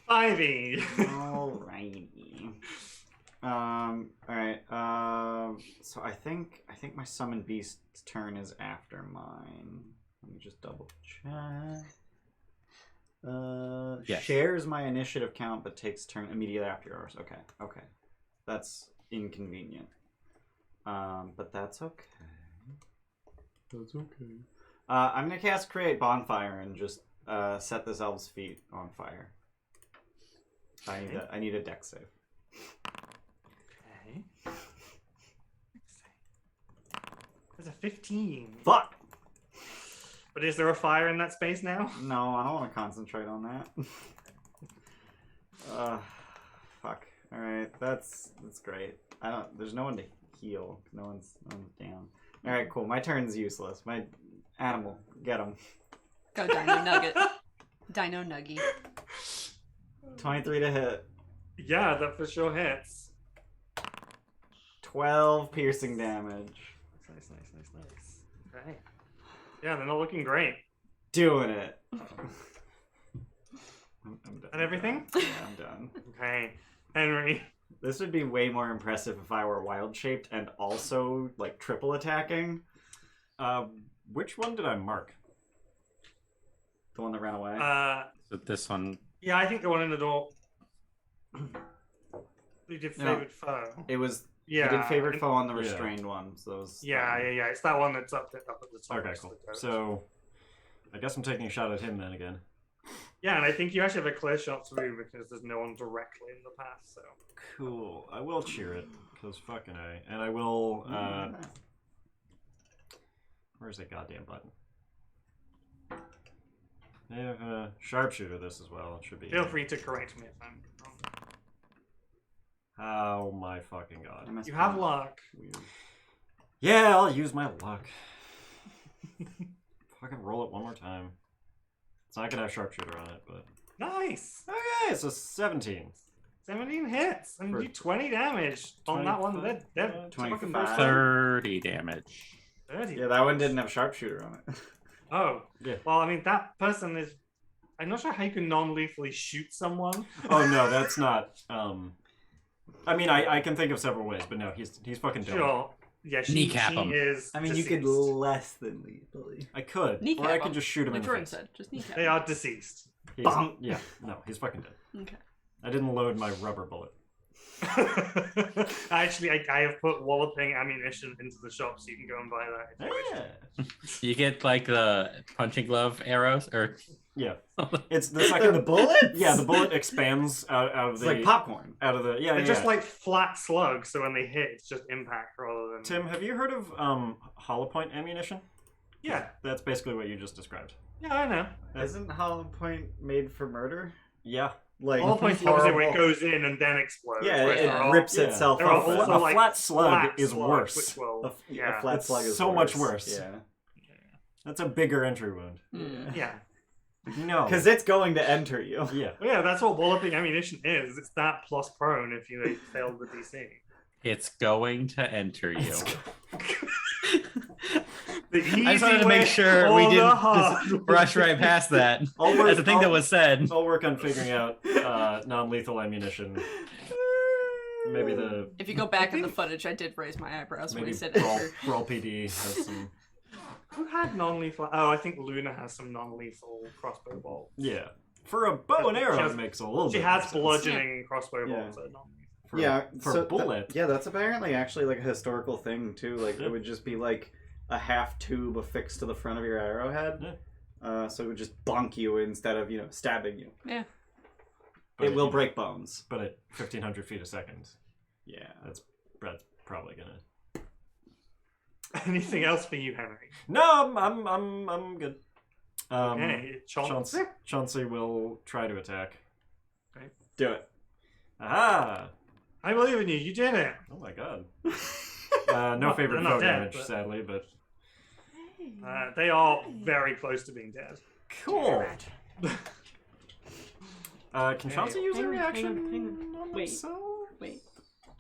Speaker 4: 5e.
Speaker 1: Alrighty. Alright. So I think my summon beast's turn is after mine. Let me just double check.
Speaker 6: Yes.
Speaker 1: Shares my initiative count but takes turn immediately after yours. Okay. That's inconvenient. But that's okay. That's okay. I'm gonna cast Create Bonfire and just set this elf's feet on fire. I need a dex save.
Speaker 4: Okay. There's a 15.
Speaker 1: Fuck!
Speaker 4: But is there a fire in that space now?
Speaker 1: No, I don't want to concentrate on that. Fuck. Alright, that's great. There's no one to heal. No one's down. Alright, cool. My turn's useless. My animal. Get him.
Speaker 2: Go Dino Nugget. Dino Nuggy.
Speaker 1: 23 to hit.
Speaker 4: Yeah, that for sure hits.
Speaker 1: 12 piercing damage.
Speaker 4: Nice. Okay. Yeah, they're not looking great.
Speaker 1: Doing it. I'm done.
Speaker 4: And everything?
Speaker 1: Yeah, I'm done.
Speaker 4: Okay. Henry.
Speaker 1: This would be way more impressive if I were wild shaped and also like triple attacking.
Speaker 5: Which one did I mark?
Speaker 1: The one that ran away.
Speaker 6: So this one.
Speaker 4: Yeah, I think the one in the door. You did
Speaker 1: No.
Speaker 4: favored foe.
Speaker 1: It was.
Speaker 4: Yeah.
Speaker 1: He did favored
Speaker 4: and-
Speaker 1: foe on the
Speaker 5: Yeah.
Speaker 1: restrained one. So it was.
Speaker 4: Yeah. It's that one that's up at the top.
Speaker 5: Okay,
Speaker 4: next to
Speaker 5: cool.
Speaker 4: the toast.
Speaker 5: So, I guess I'm taking a shot at him then again.
Speaker 4: Yeah, and I think you actually have a clear shot through because there's no one directly in the path. So.
Speaker 5: Cool. I will cheer it, because fucking A. And I will, where's that goddamn button? I have a sharpshooter this as well. It should be.
Speaker 4: Feel free to correct me if I'm wrong.
Speaker 5: Oh my fucking god.
Speaker 4: You have luck.
Speaker 1: Weird.
Speaker 5: Yeah, I'll use my luck. Fucking roll it one more time. It's not gonna have sharpshooter on it, but.
Speaker 4: Nice.
Speaker 5: Okay, so 17.
Speaker 4: 17 hits and
Speaker 5: For
Speaker 4: do 20 damage on that one.
Speaker 5: 25,
Speaker 4: They're
Speaker 1: 25.
Speaker 6: 30 damage.
Speaker 4: 30.
Speaker 1: Yeah, that one didn't have sharpshooter on it.
Speaker 4: Oh.
Speaker 5: Yeah.
Speaker 4: Well, I mean, that person is. I'm not sure how you can non-lethally shoot someone.
Speaker 5: Oh no, that's not. I mean, I can think of several ways, but no, he's fucking dumb.
Speaker 4: Sure. Yeah, she
Speaker 6: Kneecap him.
Speaker 4: is.
Speaker 1: I mean, you could
Speaker 4: deceased.
Speaker 1: less than lethally.
Speaker 5: I could,
Speaker 2: Kneecap
Speaker 5: or I
Speaker 2: him.
Speaker 5: could just shoot him
Speaker 2: Like
Speaker 5: in the
Speaker 2: Jordan
Speaker 5: face.
Speaker 2: said, just kneecap.
Speaker 4: They are deceased.
Speaker 5: He's-
Speaker 1: Bonk.
Speaker 5: Yeah, no, he's fucking dead.
Speaker 2: Okay.
Speaker 5: I didn't load my rubber bullet.
Speaker 4: Actually, I have put walloping ammunition into the shop so you can go and buy that.
Speaker 5: Yeah,
Speaker 6: You get like the punching glove arrows, or
Speaker 5: yeah. It's the second
Speaker 1: The bullets?
Speaker 5: Yeah, the bullet expands out of
Speaker 1: It's
Speaker 5: the
Speaker 1: like popcorn.
Speaker 5: out of the yeah.
Speaker 4: They're
Speaker 5: yeah,
Speaker 4: just
Speaker 5: yeah.
Speaker 4: like flat slugs, so when they hit, it's just impact rather than.
Speaker 5: Tim, have you heard of hollow point ammunition?
Speaker 4: Yeah,
Speaker 5: That's basically what you just described.
Speaker 4: yeah, I know.
Speaker 1: Isn't Hollow Point made for murder?
Speaker 5: Yeah,
Speaker 1: Like
Speaker 4: All points opposite where it
Speaker 1: horrible-
Speaker 4: goes in and then explodes.
Speaker 1: Yeah,
Speaker 4: whereas
Speaker 1: it
Speaker 4: they're all-
Speaker 1: rips
Speaker 5: yeah.
Speaker 1: itself
Speaker 4: There are
Speaker 1: open.
Speaker 4: also
Speaker 5: a
Speaker 4: like
Speaker 5: flat slug
Speaker 4: flat
Speaker 5: is
Speaker 4: slugs,
Speaker 5: worse.
Speaker 4: Which will,
Speaker 1: A
Speaker 4: yeah,
Speaker 1: flat
Speaker 5: It's
Speaker 1: slug is
Speaker 5: so much worse.
Speaker 1: Yeah,
Speaker 5: That's a bigger entry wound.
Speaker 2: Mm.
Speaker 4: yeah.
Speaker 5: No,
Speaker 1: because it's going to enter you.
Speaker 5: yeah.
Speaker 4: Well, yeah, that's what walloping ammunition is. It's that plus prone if you fail the DC.
Speaker 6: it's going to enter you.
Speaker 4: The easy
Speaker 6: I just wanted to
Speaker 4: way
Speaker 6: make sure
Speaker 4: or
Speaker 6: we
Speaker 4: the
Speaker 6: didn't
Speaker 4: hard
Speaker 6: just brush right past that.
Speaker 5: I'll work-
Speaker 6: That's the thing that
Speaker 5: I'll-
Speaker 6: was said.
Speaker 5: I'll work on figuring out non-lethal ammunition. Maybe the
Speaker 2: If you go back in the footage, I did raise my eyebrows when
Speaker 5: maybe
Speaker 2: he said
Speaker 5: Brawl,
Speaker 2: enter.
Speaker 5: Brawl PD has some.
Speaker 4: Who had non-lethal? Oh, I think Luna has some non-lethal crossbow bolts.
Speaker 5: Yeah, for a bow and
Speaker 4: She
Speaker 5: arrow,
Speaker 4: has-
Speaker 5: it makes a little.
Speaker 4: She
Speaker 5: bit
Speaker 4: has
Speaker 5: more sense.
Speaker 4: bludgeoning crossbow
Speaker 1: Yeah.
Speaker 4: bolts. That are non-lethal.
Speaker 5: For,
Speaker 1: Yeah,
Speaker 5: for
Speaker 1: so
Speaker 5: a bullet.
Speaker 1: yeah, that's apparently actually like a historical thing too. Like
Speaker 5: Yeah.
Speaker 1: it would just be like a half tube affixed to the front of your arrowhead.
Speaker 5: Yeah.
Speaker 1: So it would just bonk you instead of stabbing you.
Speaker 2: Yeah.
Speaker 5: But
Speaker 1: It will break bones.
Speaker 5: But at 1,500 feet a second,
Speaker 1: Yeah.
Speaker 5: that's probably gonna.
Speaker 4: Anything else for you, Henry?
Speaker 5: No, I'm good.
Speaker 4: Okay, Chauncey.
Speaker 5: Chauncey will try to attack.
Speaker 1: Do it.
Speaker 5: Aha!
Speaker 4: I believe in you. You did it.
Speaker 5: Oh my god. No
Speaker 4: Not-
Speaker 5: favorite
Speaker 4: they're not
Speaker 5: foe
Speaker 4: dead,
Speaker 5: damage,
Speaker 4: but-
Speaker 5: sadly, but
Speaker 4: They are very close to being dead.
Speaker 5: cool. Can Chauncey use a
Speaker 2: Hang on,
Speaker 5: reaction
Speaker 2: hang on.
Speaker 5: on
Speaker 2: Wait.
Speaker 5: himself?
Speaker 2: Wait.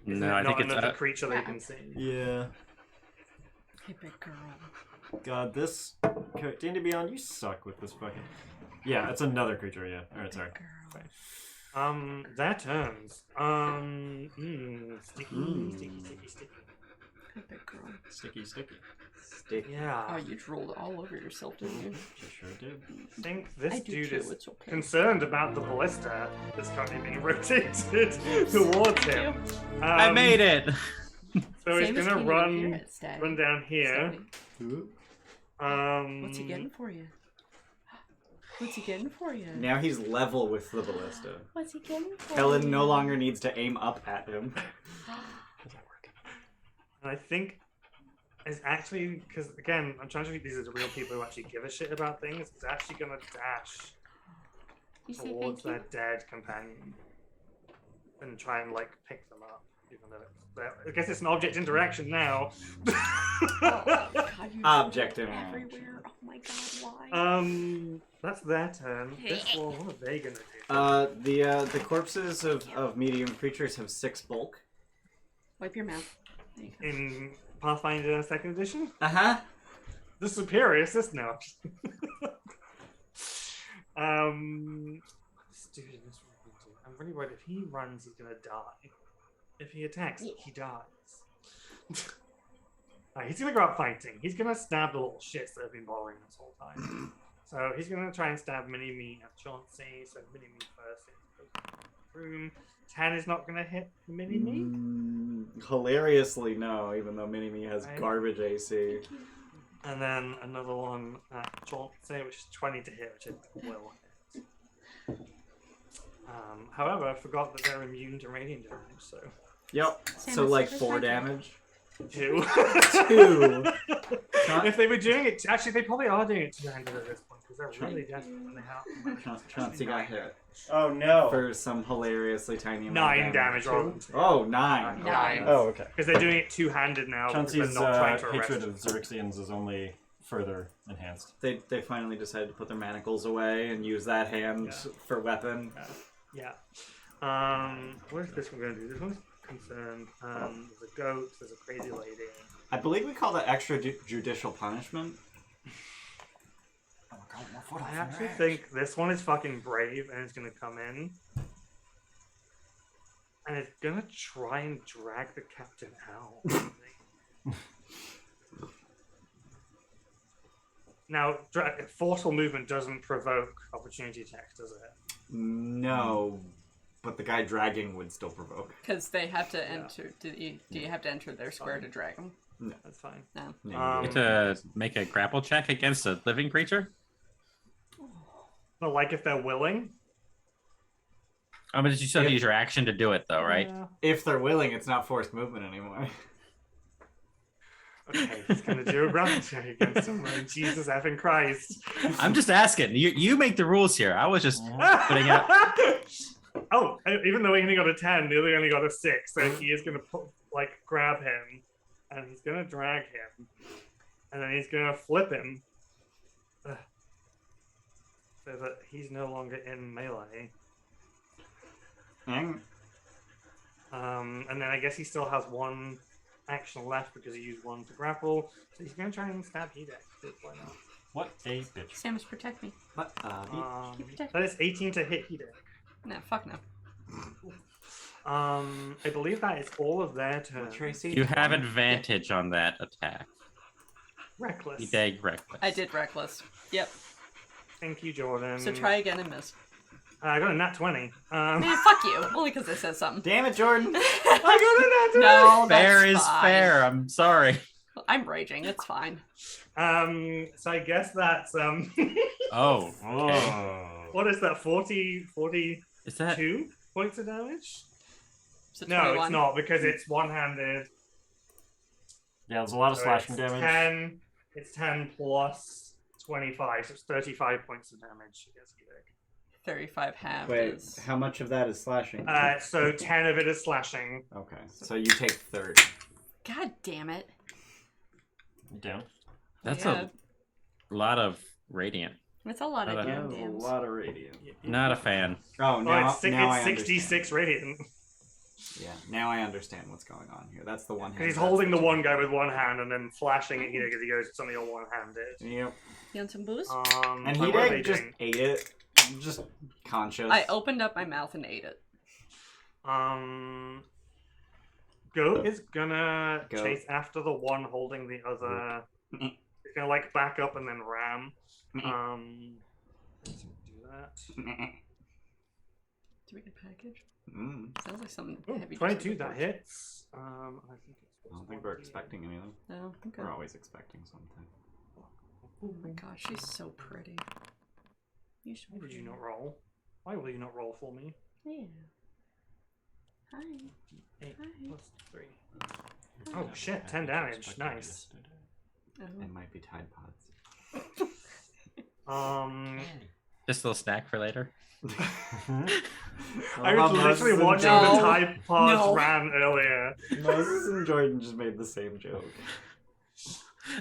Speaker 4: Isn't
Speaker 6: No,
Speaker 4: it
Speaker 6: I think
Speaker 4: not
Speaker 6: it's
Speaker 4: another creature they can see.
Speaker 5: Yeah.
Speaker 2: Hey, big girl.
Speaker 5: God, this D&D Beyond, you suck with this fucking. Yeah, it's another creature. Yeah. All right, sorry.
Speaker 2: Girl.
Speaker 4: Their turns. Sticky.
Speaker 2: Hey, big girl.
Speaker 5: Sticky.
Speaker 1: Stick.
Speaker 2: Oh,
Speaker 4: Yeah.
Speaker 2: you drooled all over yourself, didn't you?
Speaker 5: She sure did.
Speaker 4: I think this
Speaker 2: I do
Speaker 4: dude
Speaker 2: too.
Speaker 4: is
Speaker 2: It's okay.
Speaker 4: concerned about the ballista that's currently being rotated towards him.
Speaker 6: I made it.
Speaker 4: So he's
Speaker 2: Same as
Speaker 4: gonna
Speaker 2: Keenan
Speaker 4: run
Speaker 2: here at Stag.
Speaker 4: down here.
Speaker 2: What's he getting for you? What's he getting for you?
Speaker 1: Now he's level with the ballista.
Speaker 2: What's he getting for
Speaker 1: Helen
Speaker 2: you?
Speaker 1: no longer needs to aim up at him.
Speaker 4: And I think it's actually because again, I'm trying to think these are the real people who actually give a shit about things. It's actually gonna dash
Speaker 2: You say
Speaker 4: towards
Speaker 2: thank you?
Speaker 4: their dead companion and try and like pick them up, even though I guess it's an object interaction now.
Speaker 2: Oh, God, you
Speaker 1: Object
Speaker 2: drooled
Speaker 1: interaction.
Speaker 2: everywhere. Oh my God, why?
Speaker 4: That's their turn. This one, what are they gonna do?
Speaker 1: The corpses of medium creatures have 6 bulk.
Speaker 2: Wipe your mouth. There you go.
Speaker 4: In Pathfinder 2nd Edition,
Speaker 1: Uh-huh.
Speaker 4: the superior is this now. Let's dude in this room. I'm really worried if he runs, he's gonna die. If he attacks, he dies. He's gonna go out fighting. He's gonna stab the little shits that have been bothering this whole time. So he's gonna try and stab Mini-Me at Chauncey. So Mini-Me first. Room 10 is not gonna hit the Mini-Me.
Speaker 1: Hilariously, no. Even though Mini-Me has
Speaker 4: Right.
Speaker 1: garbage AC.
Speaker 4: And then another one at Chauncey, which is 20 to hit, which it will hit. However, I forgot that they're immune to radiant damage, so
Speaker 1: Yep.
Speaker 2: Sam
Speaker 1: So
Speaker 2: is
Speaker 1: like
Speaker 2: super
Speaker 1: 4
Speaker 2: psychic.
Speaker 1: damage.
Speaker 4: 2.
Speaker 1: 2.
Speaker 4: If they were doing it, actually, they probably are doing it 2-handed at this point because they're really desperate when they have.
Speaker 1: Chauncey got hit
Speaker 7: Oh no.
Speaker 1: for some hilariously tiny amount
Speaker 4: 9
Speaker 1: of
Speaker 4: damage rather than 2.
Speaker 1: Oh, 9.
Speaker 2: Nine.
Speaker 7: Oh, okay.
Speaker 4: Because they're doing it 2-handed now. Because
Speaker 7: Chauncey's
Speaker 4: they're not trying to arrest
Speaker 7: hatred
Speaker 4: him.
Speaker 7: of Xerxians is only further enhanced.
Speaker 1: They finally decided to put their manacles away and use that hand for weapon.
Speaker 4: Yeah. What is this one going to do? This one's concerned. There's a goat. There's a crazy lady.
Speaker 1: I believe we call that extrajudicial punishment.
Speaker 7: Oh my god, more foot
Speaker 4: I
Speaker 7: off
Speaker 4: actually
Speaker 7: your ass.
Speaker 4: think this one is fucking brave and it's going to come in. And it's going to try and drag the captain out. Now, forceful movement doesn't provoke opportunity attacks, does it?
Speaker 1: No, but the guy dragging would still provoke.
Speaker 2: Because they have to enter. Do you have to enter their square to drag them?
Speaker 4: That's fine.
Speaker 2: No.
Speaker 6: You get to make a grapple check against a living creature?
Speaker 4: But like if they're willing.
Speaker 6: Oh, but you still have to use your action to do it, though, right?
Speaker 4: Yeah.
Speaker 1: If they're willing, it's not forced movement anymore.
Speaker 4: Okay, he's gonna do a grapple check against someone. Jesus effing Christ!
Speaker 6: I'm just asking. You make the rules here. I was just putting it up.
Speaker 4: Oh, even though he only got a 10, the other only got a 6. So he is gonna grab him, and he's gonna drag him, and then he's gonna flip him, so that he's no longer in melee.
Speaker 1: Mm.
Speaker 4: And then I guess he still has 1 action left because he used 1 to grapple. So he's gonna try and stab Hideg. Why not?
Speaker 7: What a bitch.
Speaker 2: Samus, protect me.
Speaker 1: What?
Speaker 4: That is 18 to hit Hideg.
Speaker 2: No, fuck no.
Speaker 4: I believe that is all of their turn.
Speaker 1: Tracy?
Speaker 6: You have advantage on that attack.
Speaker 4: Reckless.
Speaker 6: You dig reckless.
Speaker 2: I did reckless. Yep.
Speaker 4: Thank you, Jordan.
Speaker 2: So try again and miss.
Speaker 4: I got a nat 20.
Speaker 2: Man, fuck you. Only because I said something.
Speaker 1: Damn it, Jordan!
Speaker 4: I got a nat 20!
Speaker 2: No,
Speaker 6: Fair
Speaker 2: that's
Speaker 6: is
Speaker 2: fine.
Speaker 6: fair. I'm sorry.
Speaker 2: I'm raging. It's fine.
Speaker 4: So I guess that's
Speaker 6: Oh. Okay.
Speaker 7: Oh.
Speaker 4: what is that? 42
Speaker 6: Is that?
Speaker 4: points of damage?
Speaker 2: So
Speaker 4: No,
Speaker 2: 21.
Speaker 4: it's not because it's one-handed.
Speaker 7: Yeah, there's a lot of
Speaker 4: So
Speaker 7: slashing
Speaker 4: it's
Speaker 7: damage.
Speaker 4: 10. It's 10 plus 25, so it's 35 points of damage against Hideg.
Speaker 2: 35 half
Speaker 1: Wait,
Speaker 2: is...
Speaker 1: how much of that is slashing?
Speaker 4: So 10 of it is slashing.
Speaker 1: Okay, so you take 30.
Speaker 2: God damn it.
Speaker 7: You down?
Speaker 6: That's
Speaker 2: Yeah.
Speaker 6: a lot of radiant.
Speaker 2: It's a lot of
Speaker 6: That
Speaker 1: That
Speaker 2: damn
Speaker 1: is a
Speaker 2: dams.
Speaker 1: lot of radiant.
Speaker 6: Not a fan.
Speaker 1: Oh, now,
Speaker 4: it's
Speaker 1: now I
Speaker 4: 66 radiant.
Speaker 1: understand. Yeah, now I understand what's going on here. That's the one hand.
Speaker 4: Because he's holding the one guy with one hand and then flashing at Hideg as he goes, it's only on one-handed.
Speaker 1: Yep.
Speaker 2: You want some booze?
Speaker 1: And
Speaker 4: what are they
Speaker 1: Hideg just
Speaker 4: doing?
Speaker 1: ate it. Just conscious.
Speaker 2: I opened up my mouth and ate it.
Speaker 4: Goat is gonna
Speaker 1: Goat.
Speaker 4: chase after the one holding the other.
Speaker 1: Mm.
Speaker 4: He's gonna like back up and then ram.
Speaker 1: Mm.
Speaker 4: Let's do that.
Speaker 2: Do we get a package?
Speaker 1: Mm.
Speaker 2: Sounds like something
Speaker 4: Oh,
Speaker 2: heavy.
Speaker 4: 22, that hits. I think it's
Speaker 1: I don't think we're expecting anything.
Speaker 2: No, okay.
Speaker 1: We're always expecting something.
Speaker 2: Oh my gosh, she's so pretty. You're so
Speaker 4: Why did you
Speaker 2: pretty.
Speaker 4: not roll? Why will you not roll for me?
Speaker 2: Yeah. Hi.
Speaker 4: 8
Speaker 2: Hi.
Speaker 4: plus 3. Oh shit, 10 damage. Nice.
Speaker 2: Oh.
Speaker 1: It might be Tide Pods.
Speaker 6: Just a little snack for later.
Speaker 4: I was literally watching
Speaker 2: No.
Speaker 4: the Tide Pods
Speaker 2: No.
Speaker 4: ran earlier.
Speaker 1: Moses and Jordan just made the same joke.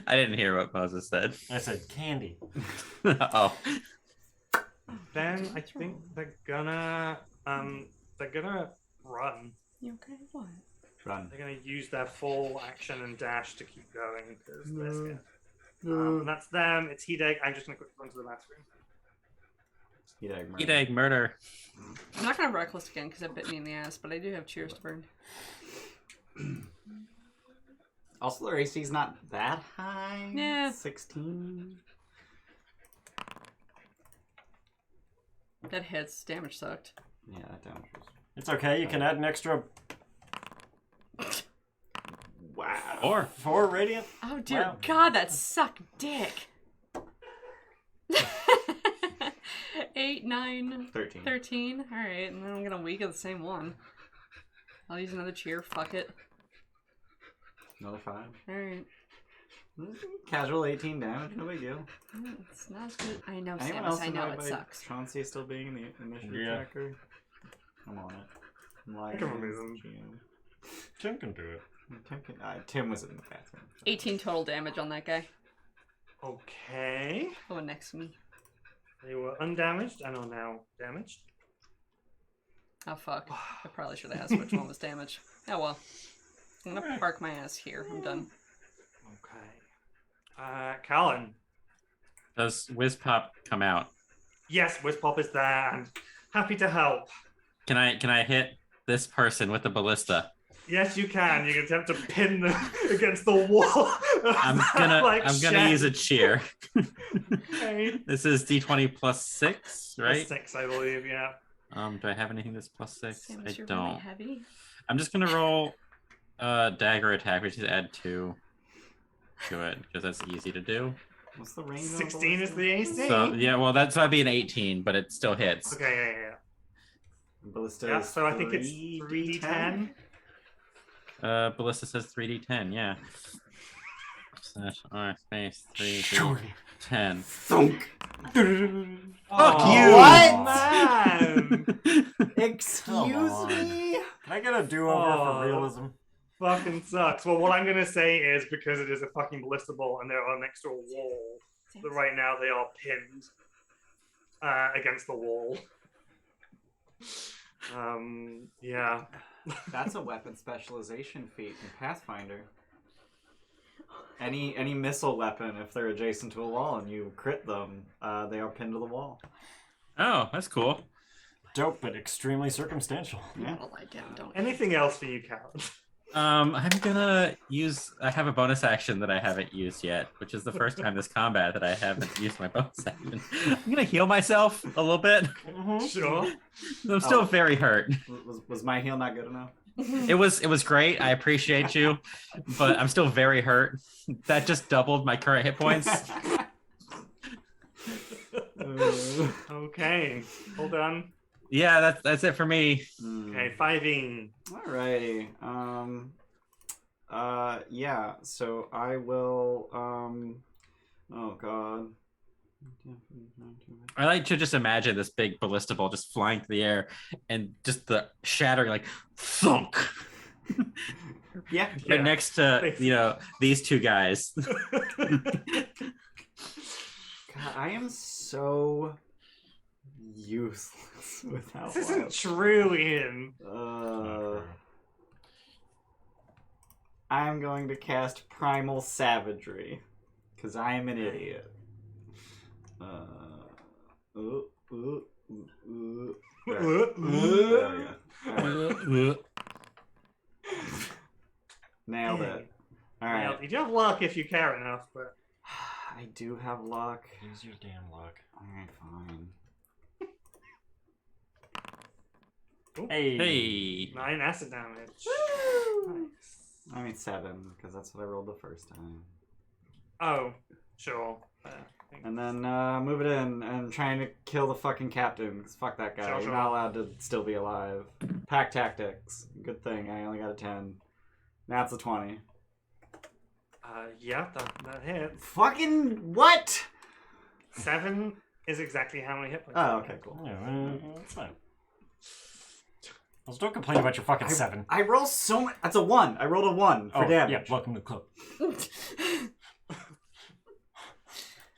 Speaker 6: I didn't hear what Moses said.
Speaker 7: I said candy.
Speaker 6: Oh.
Speaker 4: Then I think they're gonna run.
Speaker 2: You okay? What?
Speaker 1: Run.
Speaker 4: They're gonna use their full action and dash to keep going because they're scared.
Speaker 1: No.
Speaker 4: And that's them. It's Hideg. I'm just gonna quickly run to the bathroom.
Speaker 1: Hideg murder.
Speaker 6: Eat egg murder.
Speaker 2: I'm not gonna reckless again because it bit me in the ass, but I do have cheers to burn.
Speaker 1: Also, their AC's not that high.
Speaker 2: Yeah.
Speaker 1: 16.
Speaker 2: That hits. Damage sucked.
Speaker 1: Yeah, that damage was...
Speaker 7: It's okay. You can add an extra
Speaker 1: Wow.
Speaker 7: 4 radiant.
Speaker 2: Oh dear
Speaker 7: Wow.
Speaker 2: God, that sucked dick. 8, 9,
Speaker 1: 13.
Speaker 2: 13. All right, and then I'm gonna weaken the same one. I'll use another cheer. Fuck it.
Speaker 1: Another 5.
Speaker 2: All right.
Speaker 1: Casual 18 damage, no big deal.
Speaker 2: It's not as good. I know,
Speaker 1: Anyone
Speaker 2: Samus.
Speaker 1: else
Speaker 2: I know
Speaker 1: annoyed
Speaker 2: it
Speaker 1: by
Speaker 2: sucks.
Speaker 1: Chauncey still being the initiative
Speaker 7: Yeah.
Speaker 1: tracker? I'm on it. I'm like,
Speaker 4: Come on, Mason.
Speaker 7: Tim can do it.
Speaker 1: Tim was in the bathroom.
Speaker 2: 18 total damage on that guy.
Speaker 4: Okay.
Speaker 2: The one next to me.
Speaker 4: They were undamaged and are now damaged.
Speaker 2: Oh fuck. I probably should have asked which one was damaged. Oh well. I'm gonna park my ass here. I'm done.
Speaker 4: Okay. Callan.
Speaker 6: Does Whizpop come out?
Speaker 4: Yes, Whizpop is there and happy to help.
Speaker 6: Can I hit this person with the ballista?
Speaker 4: Yes, you can. You can attempt to pin them against the wall.
Speaker 6: I'm gonna
Speaker 4: Like
Speaker 6: I'm gonna
Speaker 4: Shen.
Speaker 6: use a cheer.
Speaker 4: Okay.
Speaker 6: This is D20 plus 6, right?
Speaker 4: Plus 6, I believe. Yeah.
Speaker 6: Do I have anything that's plus 6?
Speaker 2: Samus,
Speaker 6: I
Speaker 2: you're really
Speaker 6: don't.
Speaker 2: heavy.
Speaker 6: I'm just gonna roll dagger attack, which is add 2 to it because that's easy to do.
Speaker 1: What's the range?
Speaker 4: 16 is the AC.
Speaker 6: So yeah, well that'd be an 18, but it still hits.
Speaker 4: Okay, yeah.
Speaker 1: Ballista
Speaker 4: Yeah,
Speaker 1: is
Speaker 4: so I think it's
Speaker 1: 3d10.
Speaker 4: 3d10.
Speaker 6: Ballista says 3d10, yeah. Slash R space 3d10.
Speaker 1: Thunk.
Speaker 6: Fuck
Speaker 4: you!
Speaker 1: What?
Speaker 4: Man!
Speaker 1: Excuse
Speaker 7: on.
Speaker 1: me?
Speaker 7: Can I get a do-over
Speaker 4: Oh.
Speaker 7: for realism?
Speaker 4: Fucking sucks. Well, what I'm gonna say is because it is a fucking ballista ball and they're next to a wall, that right now they are pinned against the wall. Yeah.
Speaker 1: That's a weapon specialization feat in Pathfinder. Any missile weapon, if they're adjacent to a wall and you crit them, they are pinned to the wall.
Speaker 6: Oh, that's cool.
Speaker 7: Dope, but extremely circumstantial.
Speaker 1: Yeah.
Speaker 2: I'll lie down, don't.
Speaker 4: Anything else for you, Cal?
Speaker 6: I'm gonna use. I have a bonus action that I haven't used yet, which is the first time this combat that I haven't used my bonus action. I'm gonna heal myself a little bit.
Speaker 4: Sure.
Speaker 6: I'm still
Speaker 1: Oh.
Speaker 6: very hurt.
Speaker 1: Was my heal not good enough?
Speaker 6: It was great. I appreciate you, but I'm still very hurt. That just doubled my current hit points.
Speaker 4: Okay. Hold on.
Speaker 6: Yeah, that's it for me.
Speaker 4: Okay, 5e.
Speaker 1: Alrighty. Yeah, so I will, oh god.
Speaker 6: I like to just imagine this big ballista ball just flying through the air and just the shattering like thunk
Speaker 1: Yeah.
Speaker 6: right next to these two guys.
Speaker 1: God, I am so useless without
Speaker 4: This isn't
Speaker 1: wild.
Speaker 4: true, Ian.
Speaker 1: I'm going to cast Primal Savagery, because I am an idiot. There we go. Nailed it. Alright.
Speaker 4: Well, you do have luck if you care enough, but
Speaker 1: I do have luck.
Speaker 7: Use your damn luck.
Speaker 1: Alright, fine.
Speaker 7: Hey.
Speaker 6: Hey.
Speaker 4: 9 acid damage. Nice.
Speaker 1: I mean 7, because that's what I rolled the first time.
Speaker 4: Oh, sure.
Speaker 1: And then move it in and trying to kill the fucking captain, because fuck that guy.
Speaker 4: Sure,
Speaker 1: You're
Speaker 4: sure.
Speaker 1: not allowed to still be alive. Pack tactics. Good thing, I only got a 10. Now it's a 20.
Speaker 4: Yeah, that hits.
Speaker 1: Fucking what?
Speaker 4: 7 is exactly how many hit points.
Speaker 1: Oh, okay, cool.
Speaker 7: Yeah, that's fine. Well, don't complain about your fucking 7.
Speaker 1: I roll so much. That's a 1. I rolled a 1 for damage.
Speaker 7: Yeah, welcome to the club.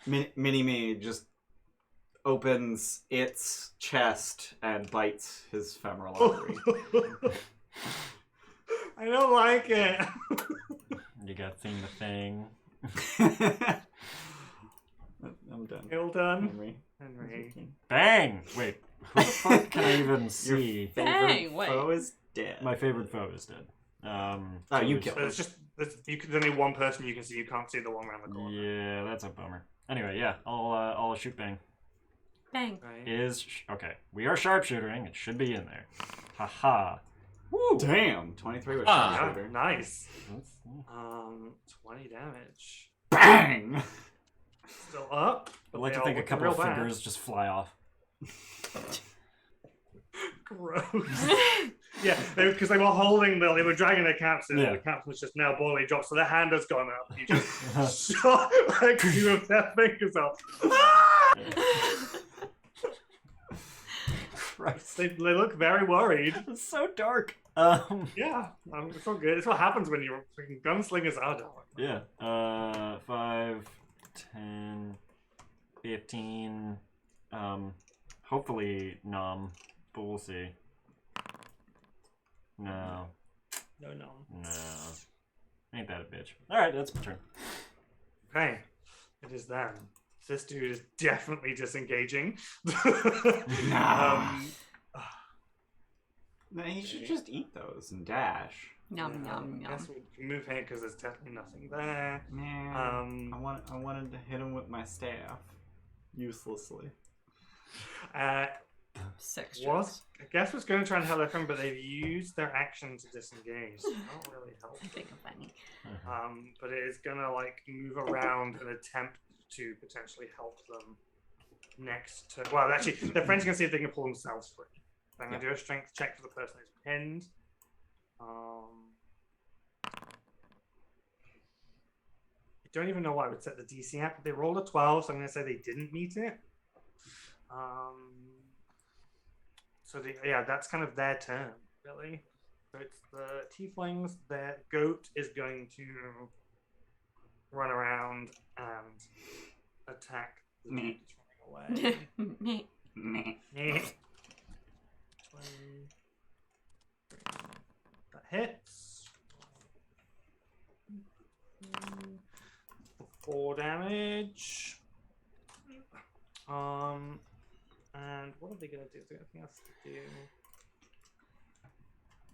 Speaker 1: Mini-Me just opens its chest and bites his femoral artery.
Speaker 4: I don't like it.
Speaker 7: You got thing the thing.
Speaker 1: I'm done.
Speaker 4: Well done,
Speaker 1: Henry.
Speaker 4: Henry.
Speaker 7: Back
Speaker 5: Bang! Wait, who the fuck can I even
Speaker 1: Your
Speaker 5: see?
Speaker 1: favorite
Speaker 2: Bang, wait.
Speaker 1: foe is dead.
Speaker 5: My favorite foe is dead.
Speaker 1: Oh,
Speaker 5: so
Speaker 1: you
Speaker 5: there's-
Speaker 1: killed
Speaker 4: But it's just there's only one person you can see. You can't see the one around the corner.
Speaker 5: Yeah, that's a bummer. Anyway, yeah, I'll shoot bang.
Speaker 2: Bang.
Speaker 4: Right.
Speaker 5: Okay. We are sharpshooting. It should be in there. Haha. Woo!
Speaker 1: Damn, 23 with
Speaker 6: Ah.
Speaker 1: sharpshooter.
Speaker 4: Yeah, nice.
Speaker 5: That's-
Speaker 4: 20 damage.
Speaker 1: Bang!
Speaker 4: Still up.
Speaker 5: I'd like
Speaker 4: they
Speaker 5: to
Speaker 4: are
Speaker 5: think a
Speaker 4: looking
Speaker 5: couple
Speaker 4: real
Speaker 5: of
Speaker 4: bad.
Speaker 5: fingers just fly off.
Speaker 4: Gross. Yeah, because they were holding they were dragging their captain.
Speaker 5: Yeah.
Speaker 4: The captain was just now boiling dropped, so their hand has gone up. You just shot like 2 of their fingers off.
Speaker 5: Christ.
Speaker 4: They look very worried.
Speaker 5: It's so dark.
Speaker 4: Yeah, it's all good. It's what happens when you're freaking gunslingers are dark.
Speaker 5: Yeah. 5, 10, 15. Hopefully nom, but we'll see. No.
Speaker 4: No.
Speaker 5: Ain't that a bitch. Alright, that's my turn.
Speaker 4: Okay, it is then. This dude is definitely disengaging.
Speaker 1: Nah. No, he should just eat those and dash.
Speaker 2: Yum, yum,
Speaker 4: I guess
Speaker 2: yum.
Speaker 4: we can move here because there's definitely nothing there.
Speaker 1: Man, I wanted to hit him with my staff. Uselessly.
Speaker 2: 6
Speaker 4: Was
Speaker 2: jumps.
Speaker 4: I guess was going to try and help their friend, but they've used their action to disengage. So not really help.
Speaker 2: I think I'm funny.
Speaker 4: But it is gonna like move around and attempt to potentially help them next to. Well, actually, their friends can see if they can pull themselves free. So I'm gonna do a strength check for the person who's pinned. I don't even know why I would set the DC at, but they rolled a 12, so I'm gonna say they didn't meet it. So that's kind of their turn, really. So it's the tieflings. Their goat is going to run around and attack the dude that's running away.
Speaker 2: Me.
Speaker 4: 20. That hits. 4 damage. And what are they gonna do? Is there anything else to do?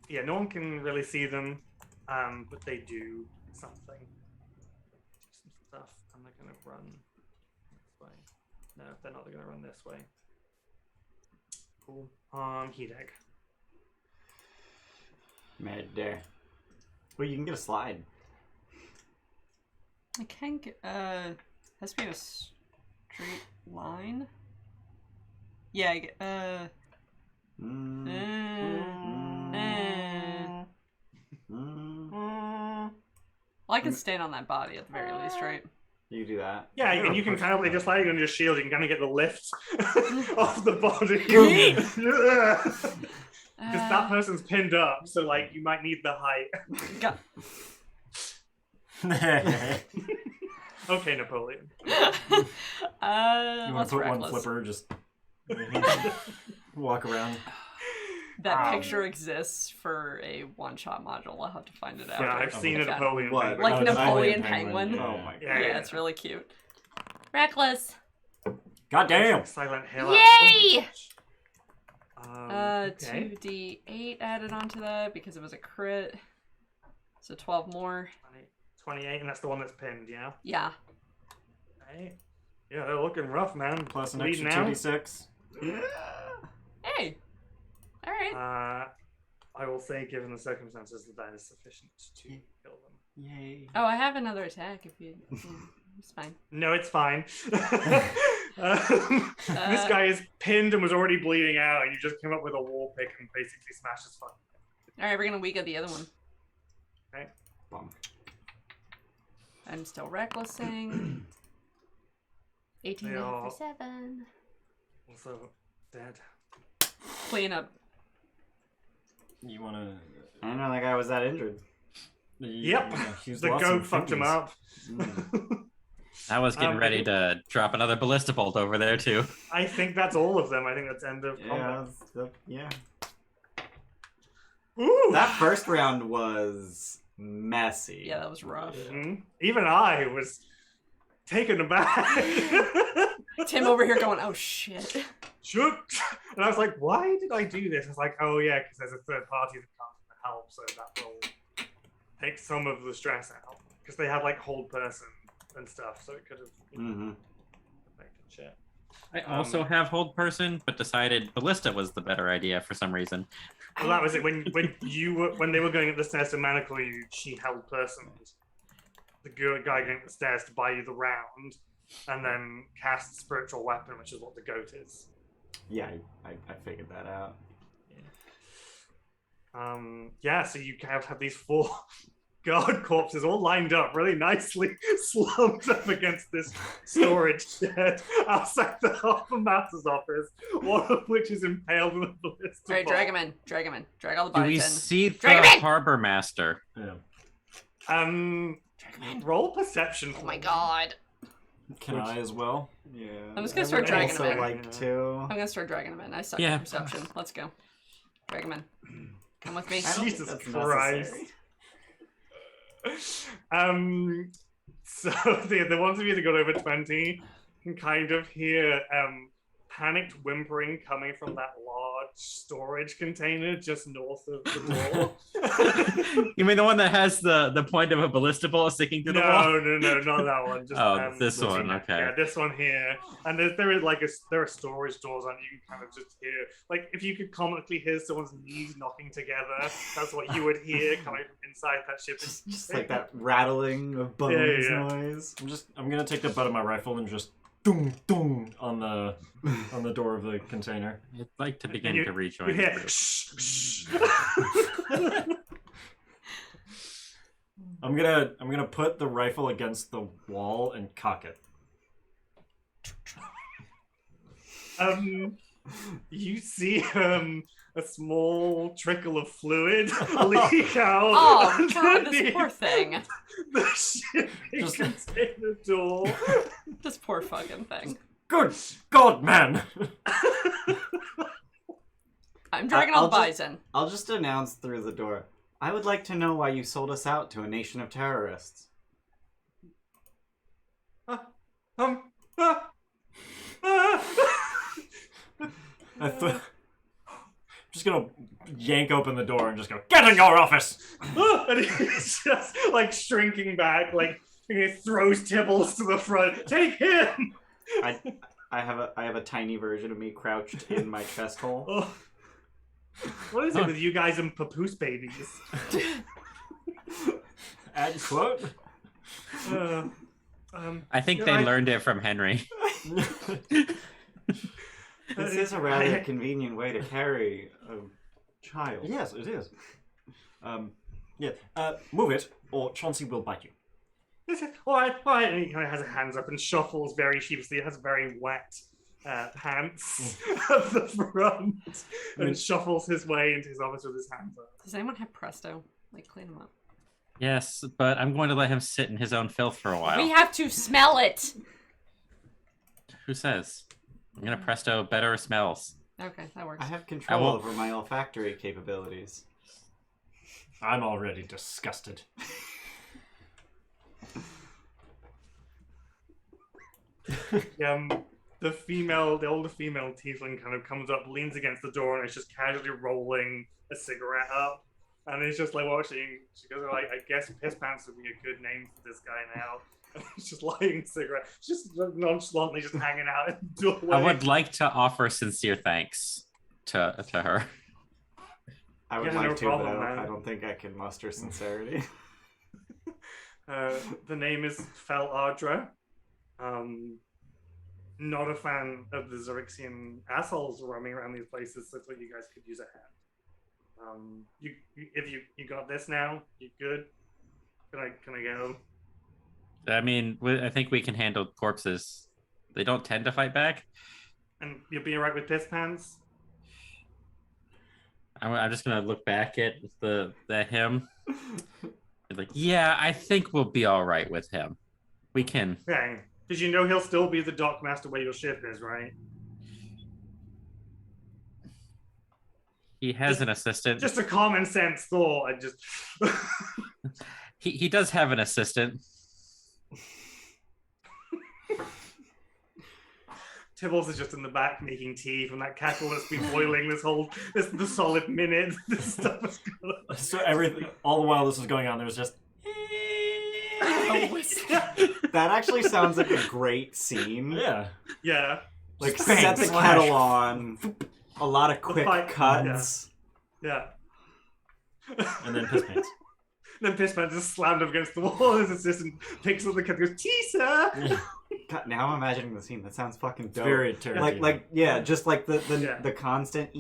Speaker 4: Yeah, no one can really see them, but they do something. Do some stuff, and they're gonna run this way. No, they're not. They're gonna run this way. Cool. Hideg.
Speaker 1: Mad there. Well, you can get a slide.
Speaker 2: I can't get. Has to be a straight line. Yeah. I get. Well, I can stand on that body at the very least, right?
Speaker 1: You do that.
Speaker 4: Yeah, and you can kind of just like on your shield, you can kind of get the lift off the body. Because that person's pinned up, so like you might need the height.
Speaker 2: Got.
Speaker 4: Okay, Napoleon.
Speaker 5: You want
Speaker 2: Let's
Speaker 5: to put one
Speaker 2: reckless.
Speaker 5: flipper, just walk around.
Speaker 2: That picture exists for a one-shot module. I'll have to find it out.
Speaker 4: Yeah, I've seen a Napoleon.
Speaker 1: What?
Speaker 4: penguin.
Speaker 2: Like
Speaker 5: Oh, it's
Speaker 2: Napoleon
Speaker 5: Penguin,
Speaker 2: Penguin.
Speaker 1: Oh my god.
Speaker 4: Yeah,
Speaker 2: Yeah, it's really cute. Reckless.
Speaker 5: God damn!
Speaker 4: Silent Hill.
Speaker 2: Yay!
Speaker 4: Okay.
Speaker 2: 2d8 added onto that because it was a crit. So 12 more.
Speaker 4: 28, and that's the one that's pinned, yeah?
Speaker 2: Yeah.
Speaker 4: Right. Yeah, they're looking rough, man.
Speaker 5: Plus an
Speaker 4: Bleeding
Speaker 5: extra
Speaker 4: out.
Speaker 5: 2d6.
Speaker 2: Hey. All right.
Speaker 4: I will say, given the circumstances, that is sufficient to kill them.
Speaker 1: Yay.
Speaker 2: Oh, I have another attack if you. It's fine.
Speaker 4: No, it's fine. This guy is pinned and was already bleeding out, and you just came up with a war pick and basically smashed his fucking.
Speaker 2: All right, we're gonna weaken the other one.
Speaker 4: Okay.
Speaker 1: Bum.
Speaker 2: I'm still recklessing. 18
Speaker 4: They all-
Speaker 2: for 7.
Speaker 4: Also dead.
Speaker 2: Clean up.
Speaker 5: You wanna...
Speaker 1: I didn't know that guy was that injured.
Speaker 4: Yep.
Speaker 5: He's
Speaker 4: The
Speaker 5: lost some
Speaker 4: goat fucked him
Speaker 5: fingers.
Speaker 4: up.
Speaker 6: I was getting ready to drop another ballista bolt over there too.
Speaker 4: I think that's all of them. I think that's end of combat.
Speaker 1: Yeah.
Speaker 4: Ooh.
Speaker 1: That first round was messy.
Speaker 2: Yeah, that was rough.
Speaker 4: Mhm. Even I was taken aback.
Speaker 2: Tim over here going, oh shit.
Speaker 4: Shoot! And I was like, why did I do this? It's like, oh yeah, because there's a third party that comes to help, so that will take some of the stress out. Because they have like hold person and stuff, so it could have affected shit.
Speaker 6: I also have hold person, but decided ballista was the better idea for some reason.
Speaker 4: Well, that was it. When they were going up the stairs to manacle you, she held person. The guy going up the stairs to buy you the round, and then cast spiritual weapon, which is what the goat is.
Speaker 1: Yeah, I figured that out.
Speaker 4: Yeah, so you kind of have these 4 guard corpses all lined up really nicely, slumped up against this storage shed outside the Harper Master's office, one of which is impaled with a ballista.
Speaker 2: Alright, drag him in. Drag him in. Drag all the
Speaker 6: Do
Speaker 2: bodies
Speaker 6: we
Speaker 2: in.
Speaker 6: see the
Speaker 2: Drag him in!
Speaker 6: harbor master?
Speaker 5: Yeah.
Speaker 4: Roll perception.
Speaker 2: Oh my god.
Speaker 5: Can I as well?
Speaker 1: Yeah.
Speaker 2: I'm just gonna
Speaker 1: I
Speaker 2: start
Speaker 1: would
Speaker 2: dragging
Speaker 1: also
Speaker 2: him in.
Speaker 1: like to.
Speaker 2: I'm gonna start dragging him in. I suck
Speaker 6: Yeah.
Speaker 2: at perception. Let's go. Drag him in. Come with me.
Speaker 1: I don't think
Speaker 4: Jesus
Speaker 1: that's
Speaker 4: Christ.
Speaker 1: necessary.
Speaker 4: So the ones of you that got over 20 can kind of hear panicked whimpering coming from that large storage container just north of the door.
Speaker 6: You mean the one that has the point of a ballista bullet sticking through the wall?
Speaker 4: No, not that one. Just,
Speaker 6: This one, okay.
Speaker 4: Yeah, this one here. And there are storage doors on. You can kind of just hear, like, if you could comically hear someone's knees knocking together, that's what you would hear coming from inside that ship.
Speaker 1: Just like that rattling of bones noise.
Speaker 5: I'm gonna take the butt of my rifle and just dong dong on the door of the container.
Speaker 6: I'd like to begin to rejoin
Speaker 4: You
Speaker 6: the
Speaker 4: hear,
Speaker 6: group.
Speaker 4: shh, shh.
Speaker 5: I'm gonna put the rifle against the wall and cock it.
Speaker 4: You see a small trickle of fluid leak out.
Speaker 2: Oh god, this
Speaker 4: underneath
Speaker 2: poor thing.
Speaker 4: the shipping
Speaker 5: Just-
Speaker 4: container door.
Speaker 2: This poor fucking thing.
Speaker 5: Good God, man!
Speaker 2: I'm dragging all the
Speaker 1: I'll
Speaker 2: bodies in.
Speaker 1: I'll just announce through the door. I would like to know why you sold us out to a nation of terrorists.
Speaker 4: Um,
Speaker 5: I'm just gonna yank open the door and just go, get in your office!
Speaker 4: and he's just like shrinking back, like he throws Tibbles to the front. Take him!
Speaker 1: I have a tiny version of me crouched in my chest hole.
Speaker 4: Oh. What is it with you guys and papoose babies?
Speaker 5: Add quote.
Speaker 6: I think
Speaker 4: you
Speaker 6: they
Speaker 4: know,
Speaker 6: learned it from Henry.
Speaker 1: This is a rather convenient way to carry a child.
Speaker 5: Yes, it is. Move it, or Chauncey will bite you.
Speaker 4: All right. And he kind of has his hands up and shuffles very sheepishly. He has very wet pants at the front and shuffles his way into his office with his hands up.
Speaker 2: Does anyone have Presto? Like, clean him up.
Speaker 6: Yes, but I'm going to let him sit in his own filth for a while.
Speaker 2: We have to smell it!
Speaker 6: Who says? I'm gonna presto better smells.
Speaker 2: Okay, that works.
Speaker 1: I have control
Speaker 6: won't-
Speaker 1: over my olfactory capabilities.
Speaker 5: I'm already disgusted.
Speaker 4: The older female tiefling kind of comes up, leans against the door, and is just casually rolling a cigarette up. And it's just like watching. She goes like, "I guess piss pants would be a good name for this guy now." And he's just lighting a cigarette, just nonchalantly, just hanging out in the doorway.
Speaker 6: I would like to offer sincere thanks to her.
Speaker 1: I would
Speaker 4: Yeah,
Speaker 1: like
Speaker 4: no
Speaker 1: to,
Speaker 4: problem,
Speaker 1: but
Speaker 4: man.
Speaker 1: I don't think I can muster sincerity.
Speaker 4: The name is Fel Ardra. Not a fan of the Xerixian assholes roaming around these places, so I thought you guys could use a hand. If you got this now, you good? Can I go?
Speaker 6: I mean, I think we can handle corpses. They don't tend to fight back.
Speaker 4: And you'll be alright with piss pants?
Speaker 6: I'm just gonna look back at the him. Like, yeah, I think we'll be all right with him. We can.
Speaker 4: Okay. Because you know he'll still be the dockmaster where your ship is, right?
Speaker 6: He has an assistant.
Speaker 4: Just a common sense thought. I just.
Speaker 6: He does have an assistant.
Speaker 4: Tibbles is just in the back making tea from that kettle that's been boiling the solid minute this stuff is going.
Speaker 5: So everything, all the while this was going on, there was just.
Speaker 1: That actually sounds like a great scene.
Speaker 5: Yeah.
Speaker 4: Yeah.
Speaker 1: Like
Speaker 5: Bang,
Speaker 1: set the
Speaker 5: slash.
Speaker 1: kettle on, a lot of quick
Speaker 4: fight-
Speaker 1: cuts.
Speaker 4: Yeah.
Speaker 5: And then piss paints.
Speaker 4: Then Pissman just slammed up against the wall. His assistant picks up the kettle and goes, "Tea, sir."
Speaker 1: God, now I'm imagining the scene. That sounds fucking dope.
Speaker 5: Very Tarantino.
Speaker 1: Just like the
Speaker 4: Yeah.
Speaker 1: constant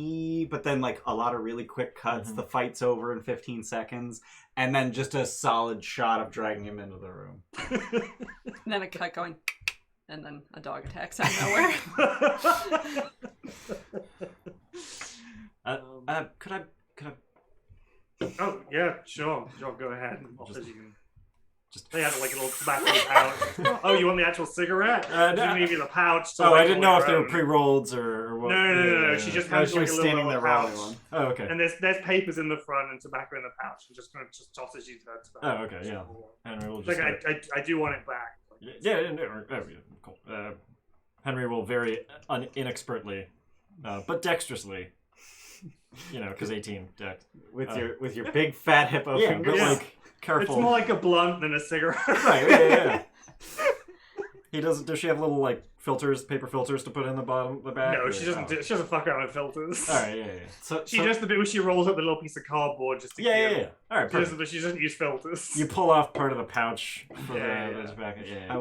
Speaker 1: but then like a lot of really quick cuts. The fight's over in 15 seconds, and then just a solid shot of dragging him into the room.
Speaker 2: And then a cut going, and then a dog attacks out of nowhere.
Speaker 5: Could I?
Speaker 4: Oh yeah, sure, go ahead.
Speaker 5: Just-
Speaker 4: You can-
Speaker 5: Just.
Speaker 4: They had like a little tobacco pouch. Oh, you want the actual cigarette?
Speaker 5: No.
Speaker 4: Didn't give you the pouch. To,
Speaker 5: Oh,
Speaker 4: like,
Speaker 5: I didn't know
Speaker 4: hold
Speaker 5: if they
Speaker 4: your
Speaker 5: were
Speaker 4: own.
Speaker 5: pre-rolleds or what.
Speaker 4: No. She just
Speaker 1: Oh,
Speaker 4: has
Speaker 1: she
Speaker 4: like
Speaker 1: was
Speaker 4: a little
Speaker 1: standing there
Speaker 4: pouch.
Speaker 1: rolling one.
Speaker 5: Oh, okay.
Speaker 4: And there's papers in the front and tobacco in the pouch, and just kind of just tosses you the tobacco.
Speaker 5: Oh, okay, yeah. Henry will
Speaker 4: Like
Speaker 5: just.
Speaker 4: I do want it back.
Speaker 5: Yeah, cool. Henry will very inexpertly, but dexterously, because 18 dex.
Speaker 1: With your big fat hippo
Speaker 5: Yeah,
Speaker 1: fingers.
Speaker 5: but
Speaker 4: Yeah.
Speaker 5: like careful.
Speaker 4: It's more like a blunt than a cigarette.
Speaker 5: Right. Yeah. He does. Does she have little like filters, paper filters to put in the bottom, the back?
Speaker 4: No,
Speaker 5: or-
Speaker 4: she doesn't.
Speaker 5: Oh.
Speaker 4: She doesn't fuck around with filters.
Speaker 5: All right. Yeah.
Speaker 4: She does the bit where she rolls up the little piece of cardboard just to
Speaker 5: Yeah. All right. Perfect.
Speaker 4: But she doesn't use filters.
Speaker 5: You pull off part of the pouch for
Speaker 4: Yeah.
Speaker 5: the tobacco. Yeah.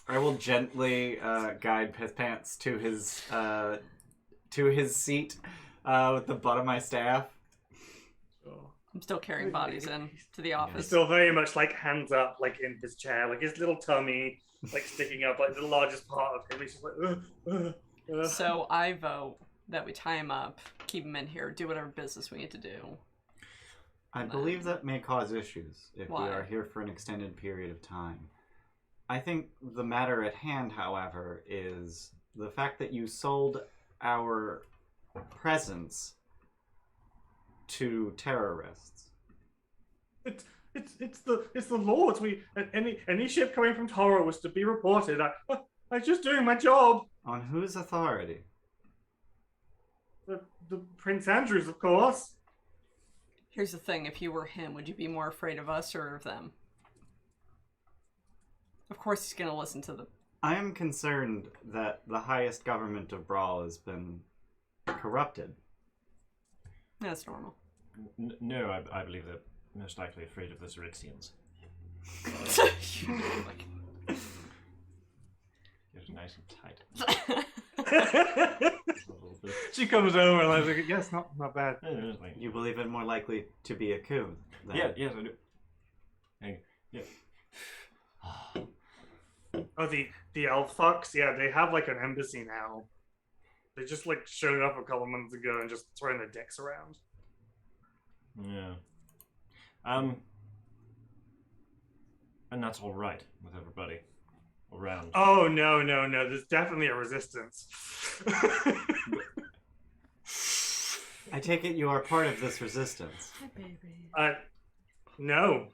Speaker 1: I will gently guide Piss Pants to his seat with the butt of my staff.
Speaker 2: I'm still carrying bodies in to the
Speaker 4: He's
Speaker 2: office.
Speaker 4: still very much like hands up, like in his chair, like his little tummy, like sticking up, like the largest part of him. He's just like,
Speaker 2: So I vote that we tie him up, keep him in here, do whatever business we need to do.
Speaker 1: I believe that may cause issues if
Speaker 2: Why?
Speaker 1: we are here for an extended period of time. I think the matter at hand, however, is the fact that you sold our presence to terrorists.
Speaker 4: It's the Lords. Any ship coming from Toril was to be reported. I'm just doing my job.
Speaker 1: On whose authority?
Speaker 4: The Prince Andrews, of course.
Speaker 2: Here's the thing, if you were him, would you be more afraid of us or of them? Of course he's gonna listen to them.
Speaker 1: I am concerned that the highest government of Bral has been corrupted.
Speaker 2: That's normal.
Speaker 5: No, I believe they're most likely afraid of the Zerixians. You're nice and tight.
Speaker 4: She comes over and I was like, yes, not bad.
Speaker 1: You believe it more likely to be a coup? Then.
Speaker 5: Yeah, yes, I do. Yeah.
Speaker 4: Oh, the elf fucks? Yeah, they have like an embassy now. They just like showed up a couple months ago and just throwing their dicks around.
Speaker 5: Yeah. And that's all right with everybody around.
Speaker 4: Oh no, there's definitely a resistance.
Speaker 1: I take it you are part of this resistance.
Speaker 2: Hi, baby.
Speaker 4: No.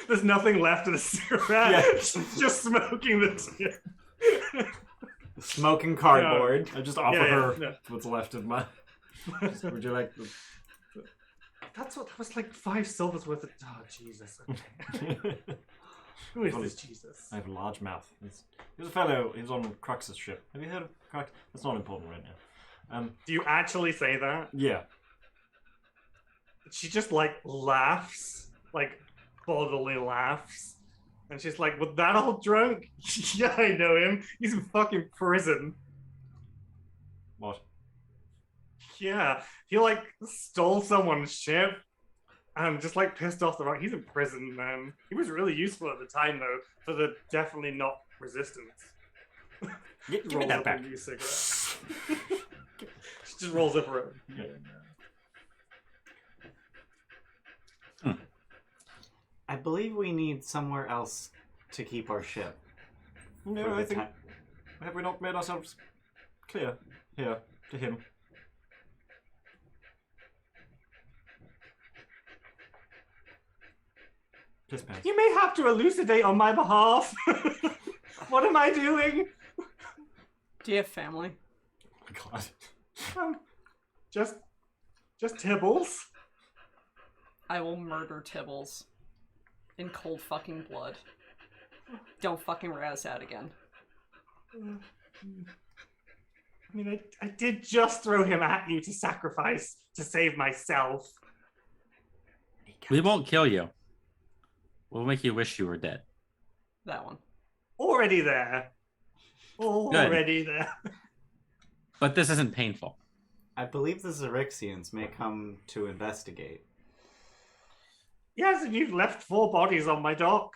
Speaker 4: There's nothing left of the cigarette.
Speaker 5: Yeah.
Speaker 4: Just smoking the tip.
Speaker 1: Smoking cardboard.
Speaker 5: I just offer
Speaker 4: Yeah,
Speaker 5: her
Speaker 4: yeah.
Speaker 5: what's left of my. Would you like?
Speaker 4: That was like 5 silvers worth of. Oh Jesus! Okay. Who is this Jesus?
Speaker 5: I have a large mouth. He's a fellow. He's on Crux's ship. Have you heard of Crux? That's not important right now.
Speaker 4: Do you actually say that?
Speaker 5: Yeah.
Speaker 4: She just like laughs, like bodily laughs, and she's like, "Was that old drunk? Yeah, I know him. He's in fucking prison.
Speaker 5: What?
Speaker 4: Yeah, he like stole someone's ship." And just like pissed off the rock. He's in prison, man. He was really useful at the time, though, for the definitely not resistance.
Speaker 5: Give me
Speaker 4: Rolls
Speaker 5: that
Speaker 4: up
Speaker 5: back.
Speaker 4: a new cigarette. She just rolls up her own.
Speaker 5: Yeah.
Speaker 1: I believe we need somewhere else to keep our ship.
Speaker 5: No,
Speaker 1: for
Speaker 5: I
Speaker 1: the
Speaker 5: think.
Speaker 1: time.
Speaker 5: Have we not made ourselves clear here to him? Piss pants.
Speaker 4: You may have to elucidate on my behalf. What am I doing?
Speaker 2: Do you have family?
Speaker 5: Oh my god.
Speaker 4: Just Tibbles.
Speaker 2: I will murder Tibbles. In cold fucking blood. Don't fucking razz out again.
Speaker 4: I mean, I did just throw him at you to sacrifice to save myself.
Speaker 6: We won't kill you. We'll make you wish you were dead.
Speaker 2: That one.
Speaker 4: Already there. Already there.
Speaker 6: But this isn't painful.
Speaker 1: I believe the Xerixians may come to investigate.
Speaker 4: Yes, and you've left 4 bodies on my dock.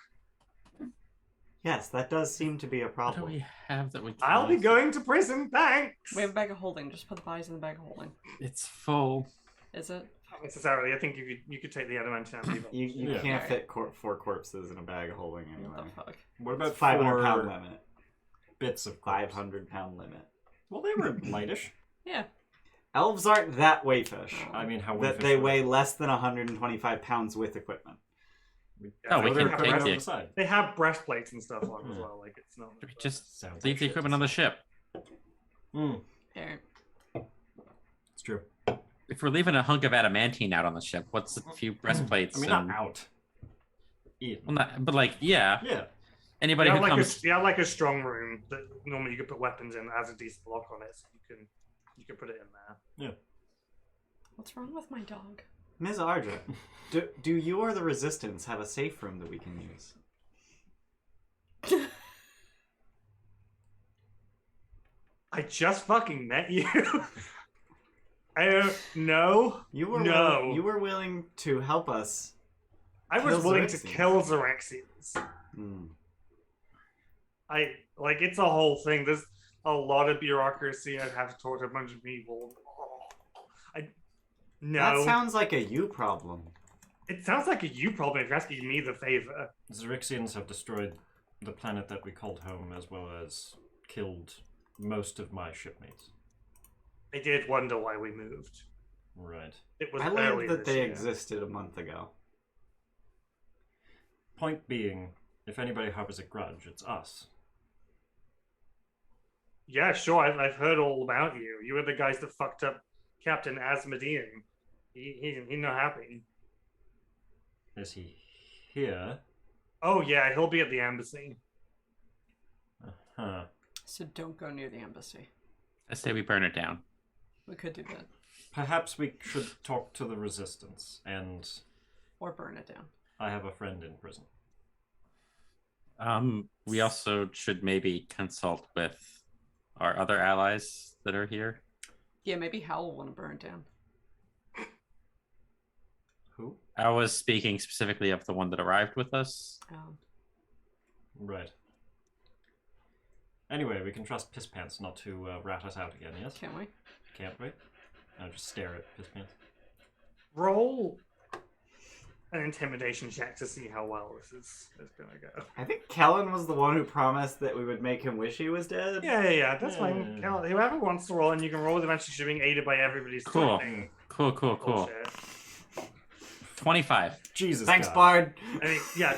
Speaker 1: Yes, that does seem to be a
Speaker 6: What do
Speaker 1: problem.
Speaker 6: we have that we can
Speaker 4: I'll be
Speaker 6: use?
Speaker 4: going to prison, thanks.
Speaker 2: We have a bag of holding. Just put the bodies in the bag of holding.
Speaker 6: It's full.
Speaker 2: Is it?
Speaker 4: Not necessarily. I think you could take the adamantine and leave it.
Speaker 1: You
Speaker 5: Yeah.
Speaker 1: can't
Speaker 2: Alright.
Speaker 1: fit 4 corpses in a bag of holding anyway.
Speaker 2: What the fuck?
Speaker 5: What about
Speaker 1: 500 pound
Speaker 5: 4
Speaker 1: limit.
Speaker 5: bits of corpse?
Speaker 1: 500-pound limit.
Speaker 5: Well, they were lightish.
Speaker 2: Yeah.
Speaker 1: Elves aren't that wayfish.
Speaker 5: I mean, how
Speaker 1: That
Speaker 5: wayfish
Speaker 1: they
Speaker 5: were
Speaker 1: weigh less than 125 pounds with equipment.
Speaker 6: Oh, we
Speaker 5: They're
Speaker 6: can
Speaker 5: put
Speaker 6: take
Speaker 5: right
Speaker 6: the-
Speaker 5: on the side.
Speaker 4: They have breastplates and stuff on as
Speaker 5: Hmm.
Speaker 4: well. Like it's not.
Speaker 6: We just
Speaker 5: Sounds
Speaker 6: leave
Speaker 5: like
Speaker 6: the
Speaker 5: shit.
Speaker 6: equipment on the ship.
Speaker 5: Mm,
Speaker 2: Here.
Speaker 5: it's true.
Speaker 6: If we're leaving a hunk of adamantine out on the ship, what's a few breastplates?
Speaker 5: I mean,
Speaker 6: and...
Speaker 5: not out. In.
Speaker 6: Well, not, but like, yeah.
Speaker 5: Yeah.
Speaker 6: Anybody
Speaker 4: You
Speaker 6: who
Speaker 4: have,
Speaker 6: comes.
Speaker 4: like a strong room that normally you could put weapons in that has a decent lock on it, so you can put it in there.
Speaker 2: What's wrong with my dog?
Speaker 1: Ms. Ardra, do you or the Resistance have a safe room that we can use?
Speaker 4: I just fucking met you. I don't know.
Speaker 1: You were
Speaker 4: No.
Speaker 1: you were willing to help us.
Speaker 4: I was
Speaker 1: Kill
Speaker 4: willing to
Speaker 1: Xerixians.
Speaker 4: kill Xerixians.
Speaker 1: Hmm.
Speaker 4: It's a whole thing. There's a lot of bureaucracy. I'd have to talk to a bunch of people. No.
Speaker 1: That sounds like a you problem.
Speaker 4: It sounds like a you problem if you're asking me the favor.
Speaker 5: Xerixians have destroyed the planet that we called home, as well as killed most of my shipmates.
Speaker 4: I did wonder why we moved.
Speaker 5: Right.
Speaker 4: It was
Speaker 1: I
Speaker 4: early
Speaker 1: learned that
Speaker 4: this
Speaker 1: they
Speaker 4: year.
Speaker 1: existed a month ago.
Speaker 5: Point being, if anybody harbors a grudge, it's us.
Speaker 4: Yeah, sure. I've heard all about you. You were the guys that fucked up Captain Asmodean. He's not happy.
Speaker 5: Is he here?
Speaker 4: Oh yeah, he'll be at the embassy.
Speaker 5: Huh.
Speaker 2: So don't go near the embassy.
Speaker 6: I say we burn it down.
Speaker 2: We could do that.
Speaker 5: Perhaps we should talk to the Resistance, and
Speaker 2: Or burn it down.
Speaker 5: I have a friend in prison.
Speaker 6: We also should maybe consult with our other allies that are here.
Speaker 2: Yeah, maybe Hal will want to burn it down.
Speaker 5: Who?
Speaker 6: I was speaking specifically of the one that arrived with us.
Speaker 5: Right. Anyway, we can trust Piss Pants not to rat us out again, yes?
Speaker 2: Can't we?
Speaker 5: Can't we? No, just stare at Piss Pants.
Speaker 4: Roll an intimidation check to see how well this is gonna go.
Speaker 1: I think Quelin was the one who promised that we would make him wish he was dead.
Speaker 4: Yeah, that's fine.
Speaker 5: Yeah.
Speaker 4: Whoever wants to roll, and you can roll with eventually should being aided by everybody's
Speaker 6: Cool.
Speaker 4: threatening
Speaker 6: Cool.
Speaker 4: bullshit.
Speaker 6: 25.
Speaker 5: Jesus.
Speaker 1: Thanks,
Speaker 5: God.
Speaker 1: Bard.
Speaker 4: I mean, yeah,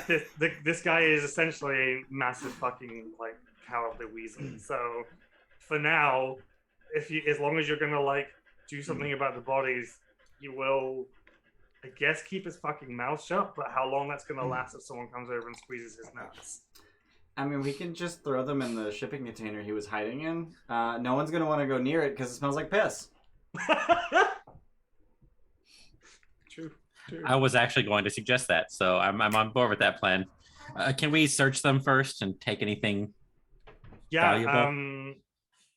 Speaker 4: this guy is essentially a massive fucking like cowardly weasel. So for now, as long as you're gonna like do something about the bodies, you will, I guess, keep his fucking mouth shut. But how long that's gonna last if someone comes over and squeezes his nuts?
Speaker 1: I mean, we can just throw them in the shipping container he was hiding in. No one's gonna want to go near it because it smells like piss.
Speaker 4: True.
Speaker 6: I was actually going to suggest that, so I'm on board with that plan. Can we search them first and take anything?
Speaker 4: Yeah,
Speaker 6: Valuable?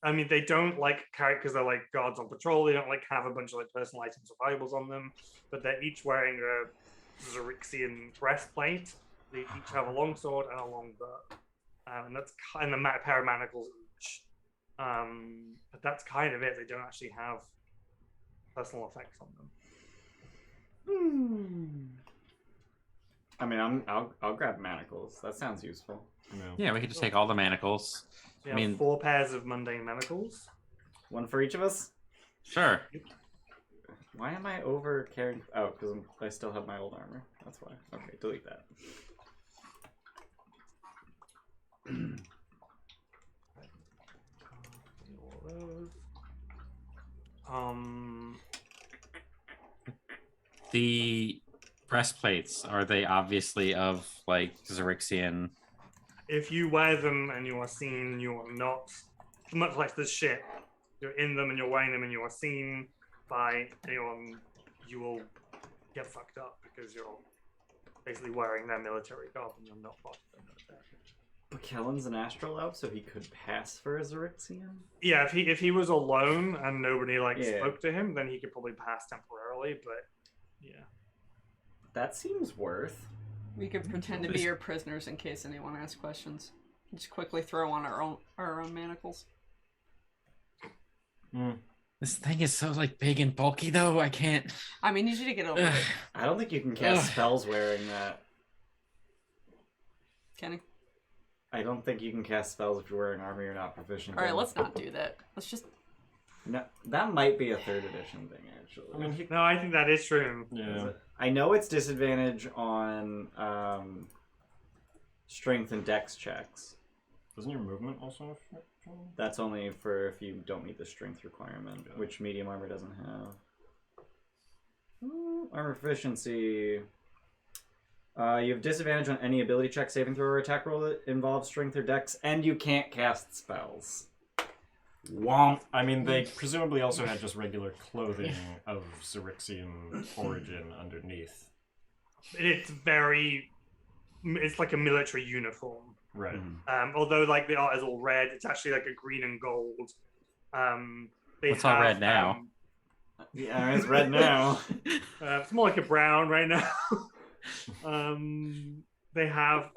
Speaker 4: I mean, they don't like carry because they're like guards on patrol. They don't like have a bunch of like personal items or valuables on them, but they're each wearing a Xerixian breastplate. They each have a longsword and a long bow, and that's kind of a pair of manacles each. But that's kind of it. They don't actually have personal effects on them.
Speaker 1: I mean, I'll grab manacles. That sounds useful.
Speaker 5: No.
Speaker 6: Yeah, we could just take all the manacles.
Speaker 4: So you
Speaker 6: I
Speaker 4: have
Speaker 6: mean-
Speaker 4: 4 pairs of mundane manacles.
Speaker 1: One for each of us.
Speaker 6: Sure.
Speaker 1: Why am I over carrying? Oh, because I still have my old armor. That's why. Okay, delete that.
Speaker 6: The breastplates, are they obviously of like Xerixian?
Speaker 4: If you wear them and you are seen, you are not. Much like the ship, you're in them and you're wearing them and you are seen by anyone, you will get fucked up because you're basically wearing their military garb and you're not part of their military.
Speaker 1: But Quelin's an Astral elf, so he could pass for a Xerixian?
Speaker 4: Yeah, if he was alone and nobody
Speaker 1: Yeah.
Speaker 4: spoke to him, then he could probably pass temporarily. But yeah,
Speaker 1: That seems worth.
Speaker 2: We could pretend to be your prisoners in case anyone asks questions. Just quickly throw on our own manacles.
Speaker 6: This thing is so like big and bulky though, I can't.
Speaker 2: I mean, you need to get over it.
Speaker 1: I don't think you can cast spells wearing that.
Speaker 2: Kenny?
Speaker 1: I don't think you can cast spells if you're wearing armor you're not proficient
Speaker 2: Alright,
Speaker 1: in.
Speaker 2: let's not do that. Let's just...
Speaker 1: No, that might be a 3rd edition thing, actually.
Speaker 5: I mean,
Speaker 4: no, I think that is true.
Speaker 5: yeah.
Speaker 1: I know it's disadvantage on strength and dex checks.
Speaker 5: Doesn't your movement also affect?
Speaker 1: That's only for if you don't meet the strength requirement, which medium armor doesn't have. Armor proficiency. You have disadvantage on any ability check, saving throw, or attack roll that involves strength or dex, and you can't cast spells. Womp.
Speaker 5: I mean, they presumably also had just regular clothing of Xerixian origin underneath.
Speaker 4: It's like a military uniform.
Speaker 5: Right.
Speaker 4: Although like the art is all red, it's actually like a green and gold.
Speaker 6: What's all red now?
Speaker 1: Yeah, it's red now.
Speaker 4: It's more like a brown right now. They have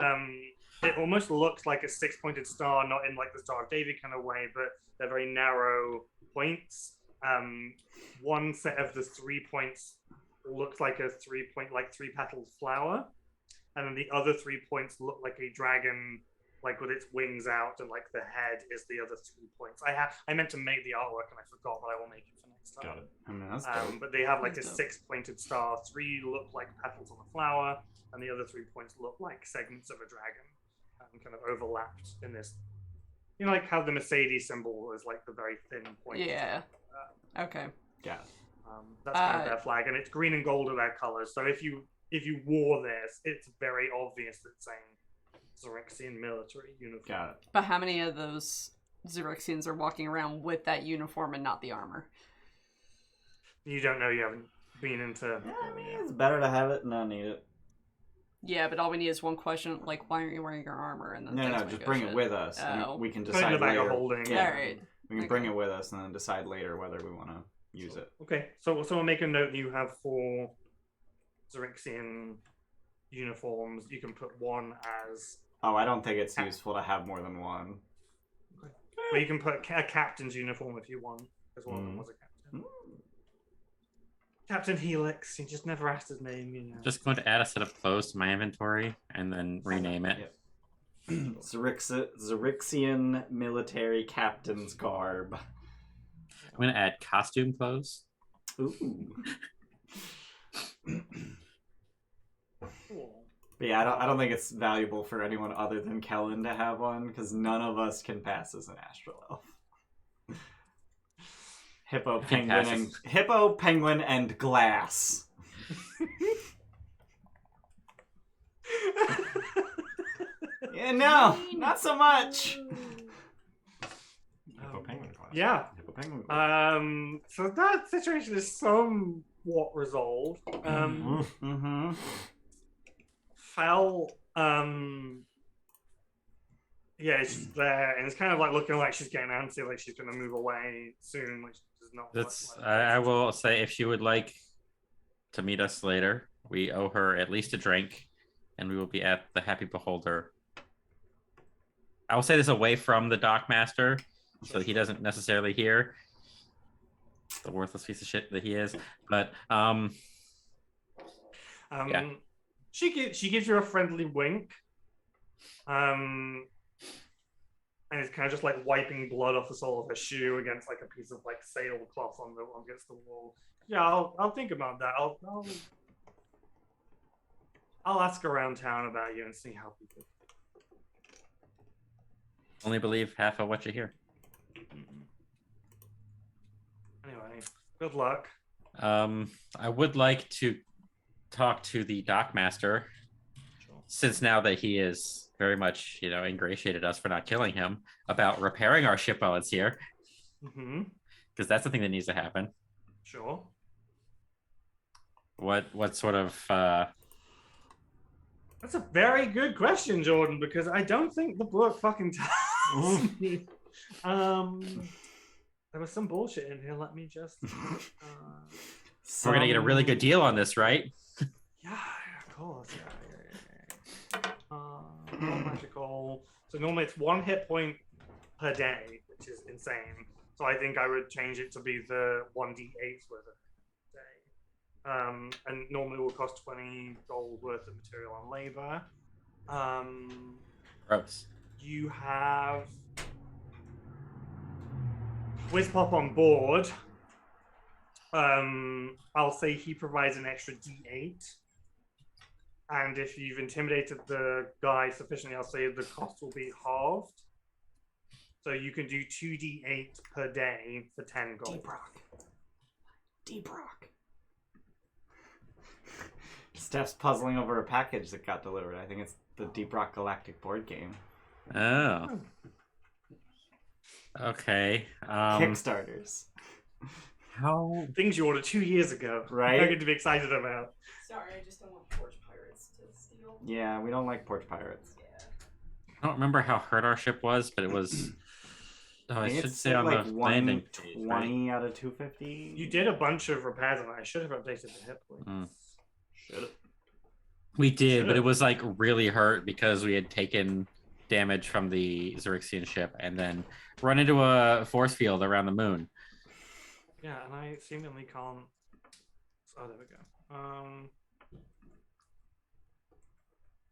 Speaker 4: it almost looks like a 6-pointed star, not in like the Star of David kind of way, but they're very narrow points. One set of the 3 points looks like a 3-point, like 3-petaled flower, and then the other 3 points look like a dragon, like with its wings out, and like the head is the other 3 points. I meant to make the artwork and I forgot, but I will make it for next time.
Speaker 5: Got it.
Speaker 1: I mean, that's dope.
Speaker 4: But they have like a
Speaker 2: That's dope.
Speaker 4: 6-pointed star. 3 look like petals on a flower, and the other 3 points look like segments of a dragon, kind of overlapped in this. You know, like how the Mercedes symbol is like the very thin point.
Speaker 2: Yeah. Okay.
Speaker 1: Yeah.
Speaker 4: That's kind of their flag, and it's green and gold are their colors. So if you wore this, it's very obvious that it's saying Xerixian military uniform.
Speaker 1: Got it.
Speaker 2: But how many of those Xerixians are walking around with that uniform and not the armor?
Speaker 4: You don't know. You haven't been into.
Speaker 1: Yeah, I mean, it's better to have it and not need it.
Speaker 2: Yeah, but all we need is one question, like, why aren't you wearing your armor? And then
Speaker 1: No,
Speaker 2: things
Speaker 1: no,
Speaker 2: might
Speaker 1: just
Speaker 2: go
Speaker 1: bring
Speaker 2: shit.
Speaker 1: it with us. And
Speaker 2: Oh.
Speaker 1: we can
Speaker 4: Put it in
Speaker 1: decide
Speaker 4: the bag of
Speaker 1: later.
Speaker 4: holding.
Speaker 1: Yeah.
Speaker 2: Alright.
Speaker 1: We can bring it with us and then decide later whether we want to use it.
Speaker 4: Okay, so we'll make a note. You have 4 Xerixian uniforms. You can put one as.
Speaker 1: Oh, I don't think it's useful to have more than one.
Speaker 4: But you can put a captain's uniform if you want, because one of them was a captain. Captain Helix. He just never asked his name, you know.
Speaker 6: Just going to add a set of clothes to my inventory and then rename it.
Speaker 1: Yep. Xerixian military captain's garb.
Speaker 6: I'm going to add costume clothes.
Speaker 1: Ooh.
Speaker 4: Cool.
Speaker 1: But yeah, I don't think it's valuable for anyone other than Quelin to have one, because none of us can pass as an Astral elf. Hippo, penguin, and glass. Yeah, no, not so much.
Speaker 5: Hippo penguin class.
Speaker 4: Yeah.
Speaker 1: Hippo penguin. Glass.
Speaker 4: So that situation is somewhat resolved.
Speaker 1: Mm-hmm.
Speaker 4: Fel, yeah, she's there, and it's kind of like looking like she's getting antsy, like she's gonna move away soon. Like she's not.
Speaker 6: That's.
Speaker 4: like
Speaker 6: I will say, if she would like to meet us later, we owe her at least a drink, and we will be at the Happy Beholder. I will say this away from the Dockmaster, so he doesn't necessarily hear the worthless piece of shit that he is. But yeah.
Speaker 4: She gives you a friendly wink, and it's kind of just like wiping blood off the sole of her shoe against like a piece of like sailcloth against the wall. Yeah, I'll think about that. I'll ask around town about you and see how people.
Speaker 6: only believe half of what you hear.
Speaker 4: Anyway, Good luck.
Speaker 6: I would like to talk to the dockmaster, since now that he is very much, ingratiated us for not killing him, about repairing our ship while it's here,
Speaker 4: Mm-hmm.
Speaker 6: because that's the thing that needs to happen.
Speaker 4: Sure.
Speaker 6: What sort of
Speaker 4: That's a very good question, Jordan, because I don't think the book fucking tells me. There was some bullshit in here. Let me just.
Speaker 6: we're gonna get a really good deal on this, right?
Speaker 4: Yeah, of course. Yeah. Magical. So normally it's 1 hit point per day, which is insane. So I think I would change it to be the 1d8 worth of day. And normally it will cost 20 gold worth of material and labor.
Speaker 6: Gross.
Speaker 4: You have Whizpop on board. I'll say he provides an extra d8. And if you've intimidated the guy sufficiently, I'll say the cost will be halved. So you can do 2d8 per day for 10 gold.
Speaker 1: Deep Rock. Steph's puzzling over a package that got delivered. I think it's the Deep Rock Galactic board game.
Speaker 6: Oh. Okay.
Speaker 1: Kickstarters.
Speaker 6: How?
Speaker 4: Things you ordered 2 years ago.
Speaker 1: Right?
Speaker 4: Nothing to be excited about.
Speaker 2: Sorry, I just don't want Porch Pirates to steal.
Speaker 1: Yeah, we don't like porch pirates.
Speaker 2: Yeah.
Speaker 6: I don't remember how hurt our ship was, but it was. Oh, I
Speaker 1: think
Speaker 6: should
Speaker 1: it's
Speaker 6: say on
Speaker 1: like
Speaker 6: the landing page,
Speaker 1: 120 out of 250.
Speaker 4: You did a bunch of repairs on it. I should have updated the hit points.
Speaker 1: Should have.
Speaker 6: We did, but
Speaker 4: Should've.
Speaker 6: it was like really hurt because we had taken damage from the Xerixian ship and then run into a force field around the moon.
Speaker 4: Yeah, and I seemingly can't. Oh, there we go.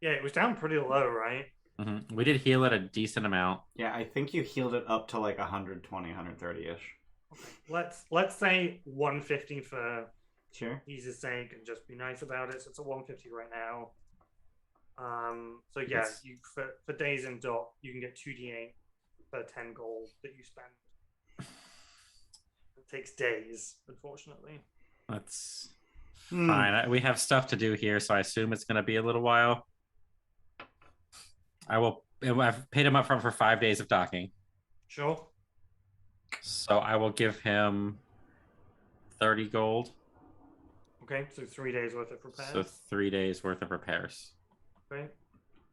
Speaker 4: Yeah, it was down pretty low, right?
Speaker 6: Mm-hmm. We did heal it a decent amount.
Speaker 1: Yeah, I think you healed it up to like 120, 130-ish.
Speaker 4: Okay. Let's say 150 for
Speaker 1: Sure.
Speaker 4: easy's sake and just be nice about it. So it's a 150 right now. So yeah,
Speaker 6: Yes.
Speaker 4: you for days in dock, you can get 2d8 per 10 gold that you spend. It takes days, unfortunately.
Speaker 6: That's fine. We have stuff to do here, so I assume it's going to be a little while. I've paid him up front for 5 days of docking.
Speaker 4: Sure.
Speaker 6: So I will give him 30 gold.
Speaker 4: Okay, so 3 days worth of repairs.
Speaker 6: So 3 days worth of repairs.
Speaker 4: Okay.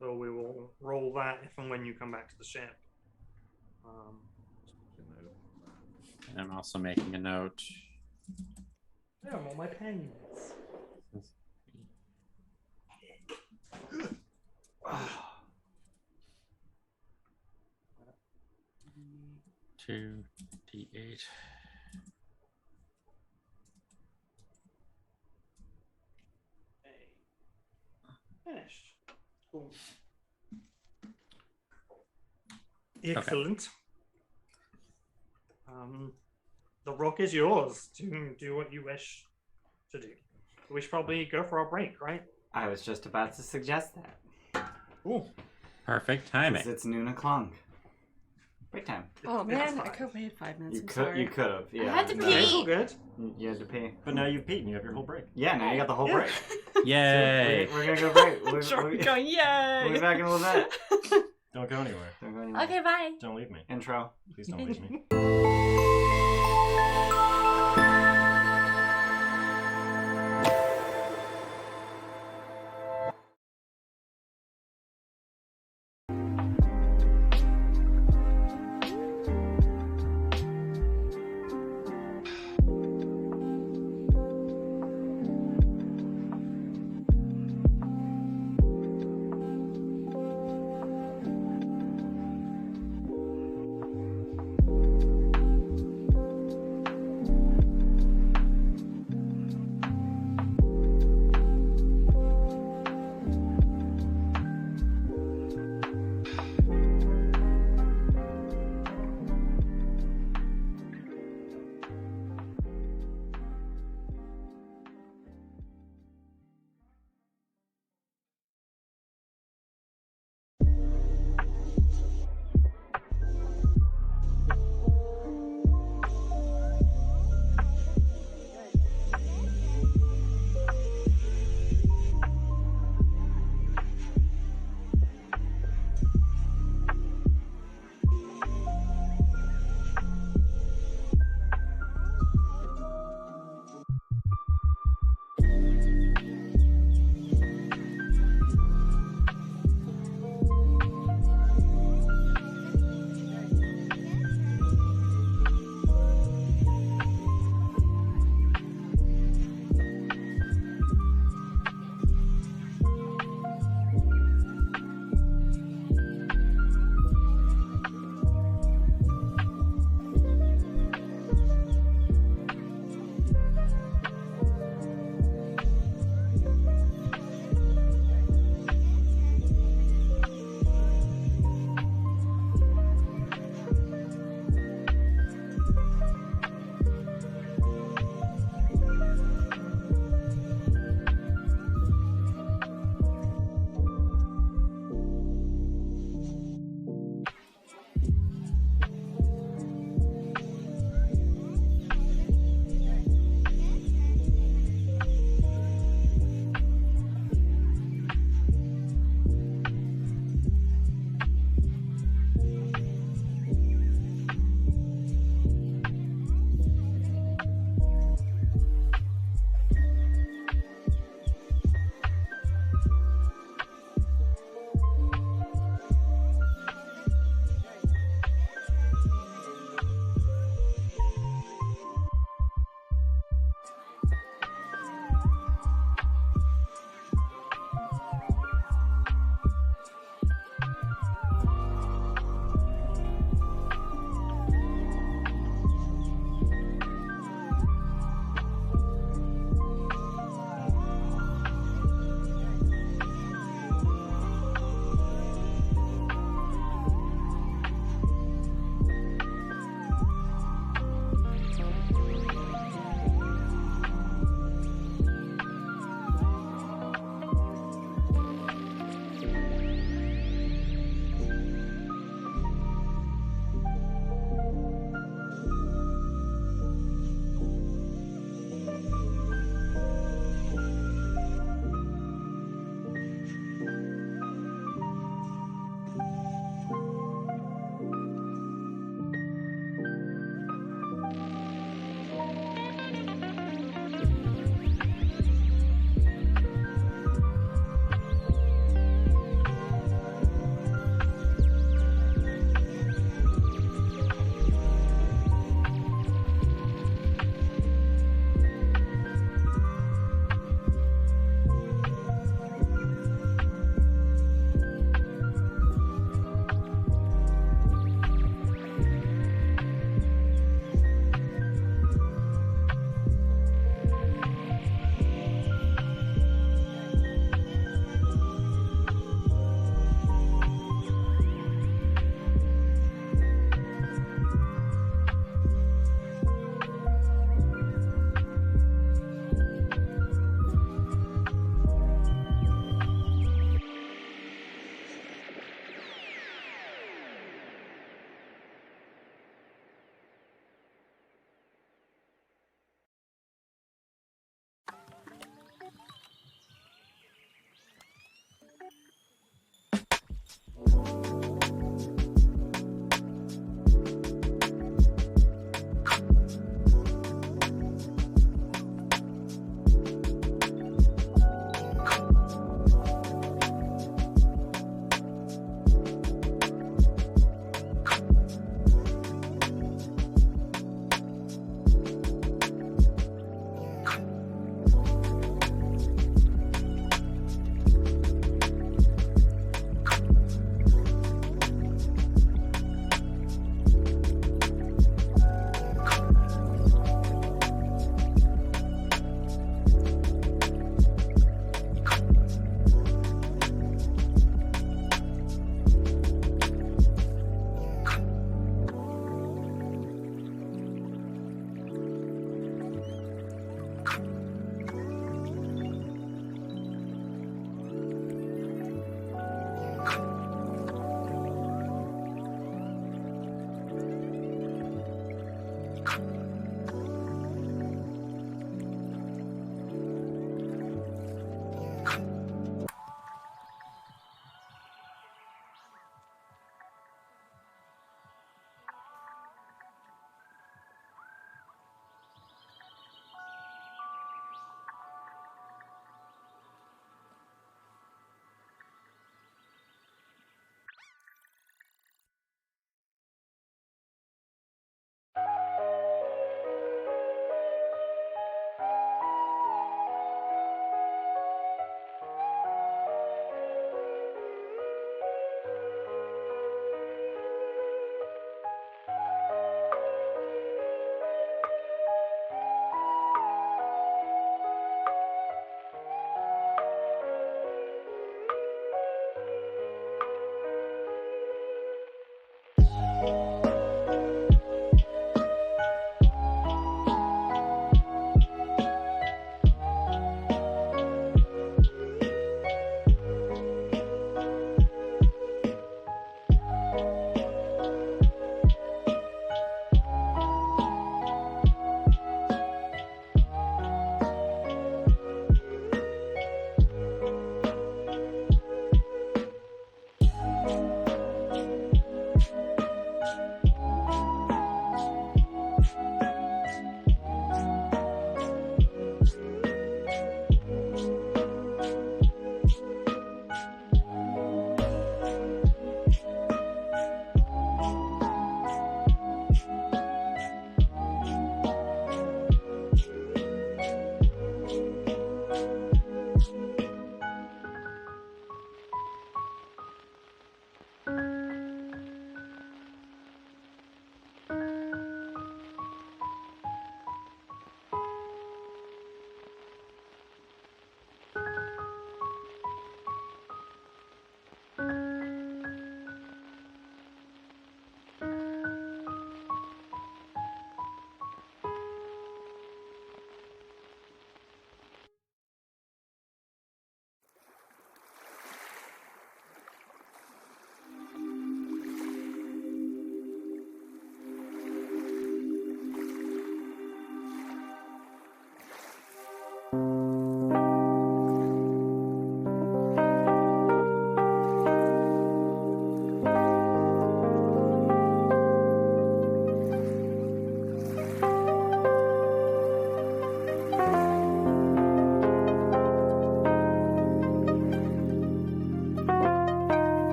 Speaker 4: So we will roll that if and when you come back to the ship.
Speaker 6: And I'm also making a note.
Speaker 4: Yeah, I'm on my pens.
Speaker 6: Two D8.
Speaker 4: Finished. Cool. Excellent. The rock is yours to do what you wish to do. We should probably go for our break, right?
Speaker 1: I was just about to suggest that.
Speaker 4: Ooh.
Speaker 6: Perfect
Speaker 1: 'Cause
Speaker 6: timing.
Speaker 1: it's noon o'clock. Break time.
Speaker 2: Oh
Speaker 4: It's
Speaker 2: man, I
Speaker 4: fine.
Speaker 2: could have waited 5 minutes.
Speaker 1: You
Speaker 2: I'm
Speaker 1: could
Speaker 2: sorry.
Speaker 1: have. Yeah.
Speaker 2: had to
Speaker 1: no.
Speaker 2: pee.
Speaker 4: It's all good.
Speaker 1: You had to pee.
Speaker 7: But now you've peed and you have your whole break.
Speaker 1: Yeah, now you got the whole
Speaker 4: Yeah.
Speaker 1: break.
Speaker 6: Yay!
Speaker 1: So we're gonna go break.
Speaker 2: I'm sure we're going, yay!
Speaker 1: We'll be back in a little bit.
Speaker 7: Don't go anywhere.
Speaker 1: Don't go anywhere.
Speaker 2: Okay, bye.
Speaker 7: Don't leave me.
Speaker 1: Intro.
Speaker 7: Please don't leave me.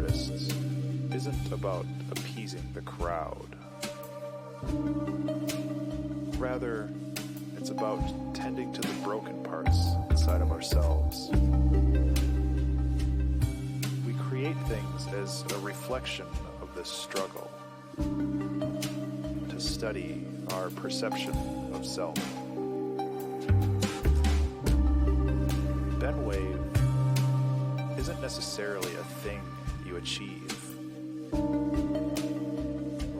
Speaker 8: artists isn't about appeasing the crowd. Rather, it's about tending to the broken parts inside of ourselves. We create things as a reflection of this struggle, to study our perception of self. Benwave isn't necessarily a thing you achieve.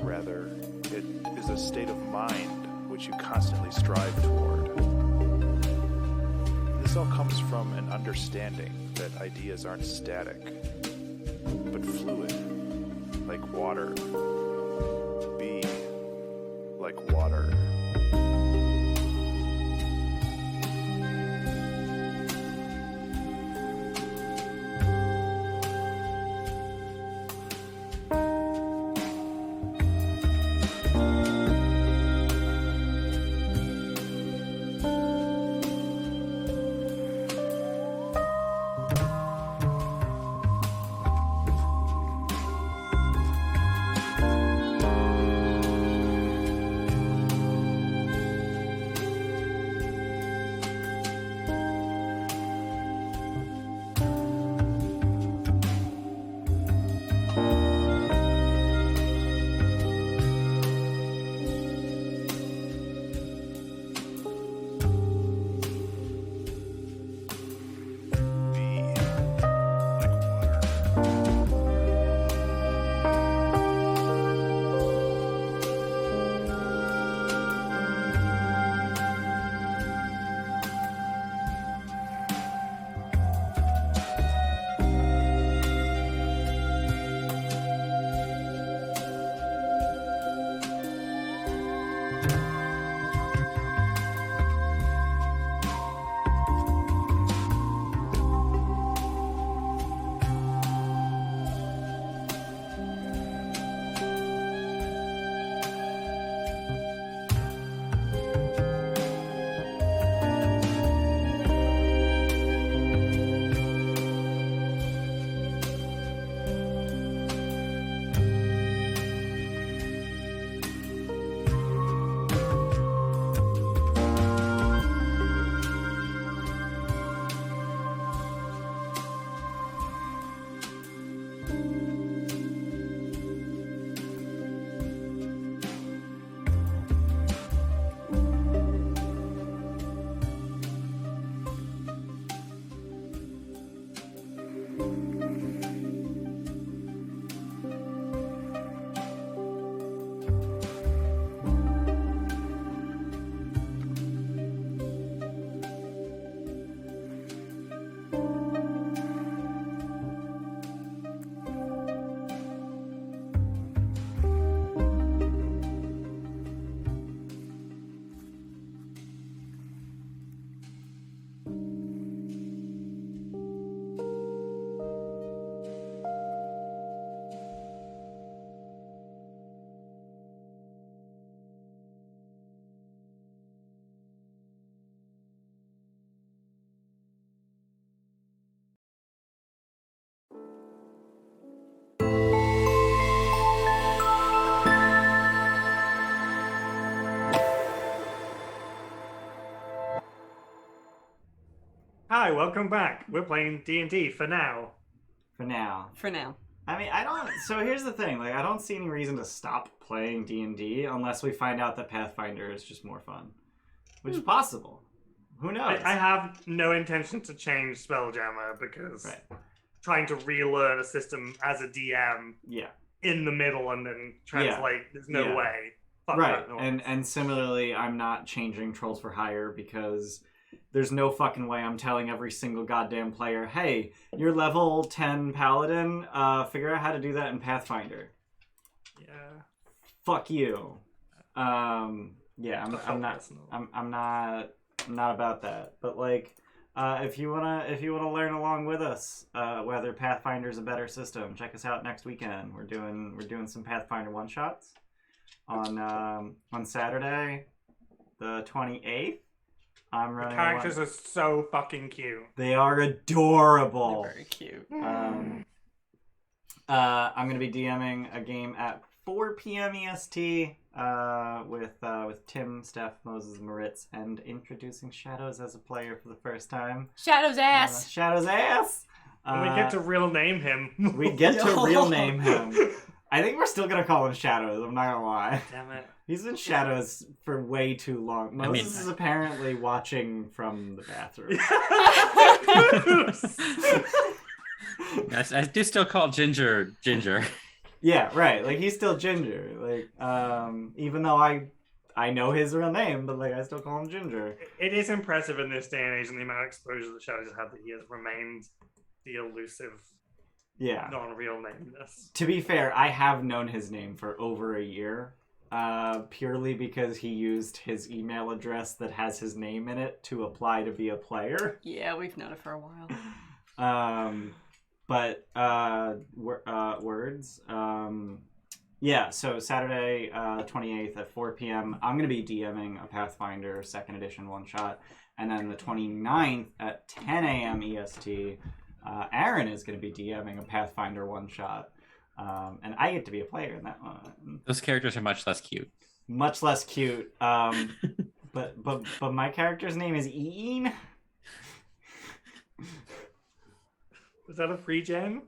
Speaker 8: Rather, it is a state of mind which you constantly strive toward. This all comes from an understanding that ideas aren't static, but fluid, like water. Be like water.
Speaker 4: Hi, welcome back. We're playing D&D for now.
Speaker 1: For now.
Speaker 2: For now.
Speaker 1: I mean, I don't. So here's the thing. Like, I don't see any reason to stop playing D&D unless we find out that Pathfinder is just more fun, which is possible. Who knows?
Speaker 4: I have no intention to change Spelljammer because trying to relearn a system as a DM in the middle and then translate, there's no way. Fuck
Speaker 1: right.
Speaker 4: that noise.
Speaker 1: And similarly, I'm not changing Trolls for Hire because there's no fucking way I'm telling every single goddamn player, hey, you're level 10 Paladin, figure out how to do that in Pathfinder.
Speaker 4: Yeah.
Speaker 1: Fuck you. I'm not about that. But like, if you wanna learn along with us, whether Pathfinder's a better system, check us out next weekend. We're doing some Pathfinder one shots on Saturday, the 28th. I'm running.
Speaker 4: The characters are so fucking cute.
Speaker 1: They are adorable.
Speaker 2: They're very cute.
Speaker 1: I'm going to be DMing a game at 4 p.m. EST with Tim, Steph, Moses, Moritz, and introducing Shadows as a player for the first time.
Speaker 2: Shadow's ass.
Speaker 1: Shadow's ass!
Speaker 4: And we get to real name him.
Speaker 1: We get to real name him. I think we're still going to call him Shadows, I'm not going to lie.
Speaker 4: Damn it.
Speaker 1: He's been Shadows for way too long. Moses
Speaker 6: I mean-
Speaker 1: is apparently watching from the bathroom.
Speaker 6: I do still call Ginger.
Speaker 1: Yeah, right. Like, he's still Ginger. Like, even though I know his real name, but like I still call him Ginger.
Speaker 4: It is impressive in this day and age and the amount of exposure the Shadows has had that he has remained the elusive,
Speaker 1: Yeah.
Speaker 4: non-real nameness.
Speaker 1: To be fair, I have known his name for over a year, purely because he used his email address that has his name in it to apply to be a player.
Speaker 2: Yeah, we've known it for a while.
Speaker 1: Words. Yeah, so Saturday, 28th at 4 p.m., I'm going to be DMing a Pathfinder 2nd edition one-shot. And then the 29th at 10 a.m. EST, Aaron is going to be DMing a Pathfinder one-shot. And I get to be a player in that one.
Speaker 6: Those characters are much less cute.
Speaker 1: Much less cute. But my character's name is Ian.
Speaker 4: Was that a free gen?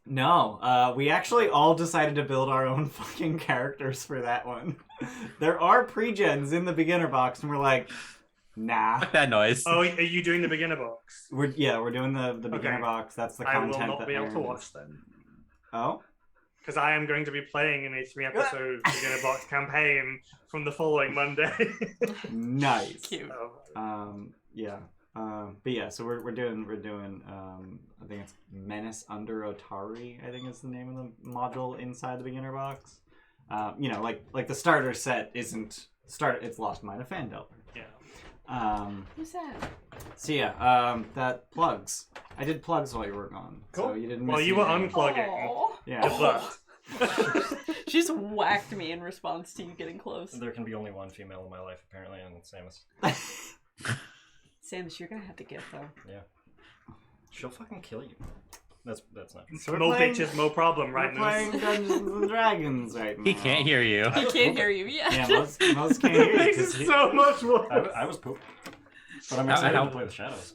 Speaker 1: No, we actually all decided to build our own fucking characters for that one. There are pre-gens in the beginner box, and we're like, nah.
Speaker 6: Fuck that noise.
Speaker 4: Oh, are you doing the beginner box?
Speaker 1: We're doing the beginner
Speaker 4: Okay.
Speaker 1: box. That's the
Speaker 4: I
Speaker 1: content
Speaker 4: will not
Speaker 1: that
Speaker 4: be able to
Speaker 1: Aaron-
Speaker 4: watch then.
Speaker 1: Oh?
Speaker 4: Because I am going to be playing in a 3-episode beginner box campaign from the following Monday.
Speaker 1: Nice.
Speaker 2: Cute.
Speaker 4: So,
Speaker 1: Yeah. But yeah, so we're doing I think it's Menace Under Otari, I think is the name of the module inside the beginner box. Like the starter set isn't it's Lost Mine of Fandel.
Speaker 4: yeah.
Speaker 2: Who's that?
Speaker 1: So yeah, that plugs. I did plugs while you were gone. So
Speaker 4: Cool.
Speaker 1: you didn't
Speaker 4: Well,
Speaker 1: miss
Speaker 4: you were
Speaker 1: anything.
Speaker 4: unplugging.
Speaker 2: Aw.
Speaker 1: Yeah.
Speaker 2: She's whacked me in response to you getting close.
Speaker 7: There can be only one female in my life, apparently, and it's Samus.
Speaker 2: Samus, you're gonna have to get though.
Speaker 7: Yeah. She'll fucking kill you. That's not true.
Speaker 1: So we're
Speaker 4: More
Speaker 1: playing-
Speaker 4: bitches, more problem, right?
Speaker 1: We're playing Dungeons and Dragons right now.
Speaker 6: He can't hear you.
Speaker 2: He can't hear you yet.
Speaker 1: Yeah, most can't hear you.
Speaker 4: Makes
Speaker 1: 'cause
Speaker 4: it
Speaker 1: he-
Speaker 4: so much worse.
Speaker 7: I was pooped. But I'm
Speaker 6: How-
Speaker 7: excited
Speaker 6: how-
Speaker 7: to play the Shadows.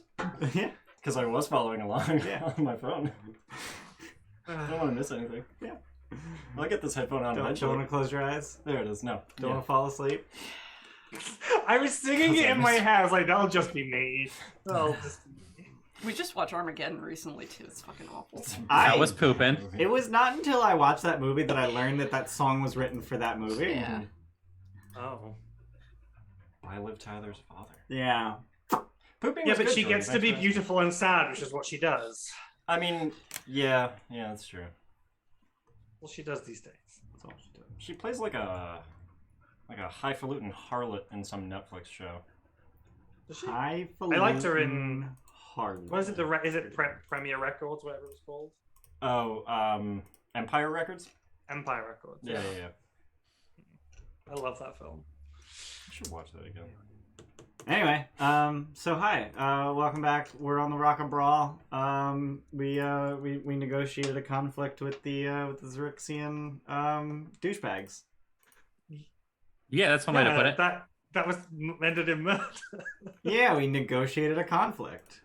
Speaker 1: Yeah.
Speaker 7: Because I was following along
Speaker 1: Yeah.
Speaker 7: on my phone. I don't want to miss anything.
Speaker 1: Yeah.
Speaker 7: I'll get this headphone on
Speaker 1: Don't
Speaker 7: eventually.
Speaker 1: want to close your eyes.
Speaker 7: There it is. No.
Speaker 1: Don't
Speaker 7: Yeah.
Speaker 1: want to fall asleep.
Speaker 4: I was singing it in my head. I was like, that'll just be me. That'll just be me.
Speaker 2: We just watched Armageddon recently too. It's fucking awful.
Speaker 6: I was pooping.
Speaker 1: It was not until I watched that movie that I learned that song was written for that movie.
Speaker 2: Yeah.
Speaker 4: Oh.
Speaker 7: I live Tyler's father.
Speaker 1: Yeah.
Speaker 7: Pooping
Speaker 4: Yeah,
Speaker 7: was
Speaker 4: but
Speaker 7: good,
Speaker 4: she
Speaker 7: Jordan.
Speaker 4: gets to
Speaker 7: Thanks
Speaker 4: be
Speaker 7: for asking.
Speaker 4: beautiful and sad, which is what she does.
Speaker 7: I mean, yeah, that's true.
Speaker 4: Well, she does these days.
Speaker 1: That's all she did.
Speaker 7: She plays like a highfalutin harlot in some Netflix show.
Speaker 4: Does she?
Speaker 1: I
Speaker 4: liked her in-
Speaker 1: Harley.
Speaker 4: What is it? Is it Premier Records, whatever it's called?
Speaker 7: Oh, Empire Records?
Speaker 4: Empire Records.
Speaker 7: Yeah.
Speaker 4: I love that film.
Speaker 7: I should watch that again.
Speaker 1: Anyway, so hi, welcome back. We're on the Rock of Bral. We negotiated a conflict with the Xerixian douchebags.
Speaker 6: Yeah, that's one way to put it.
Speaker 4: That was ended in murder.
Speaker 1: Yeah, we negotiated a conflict.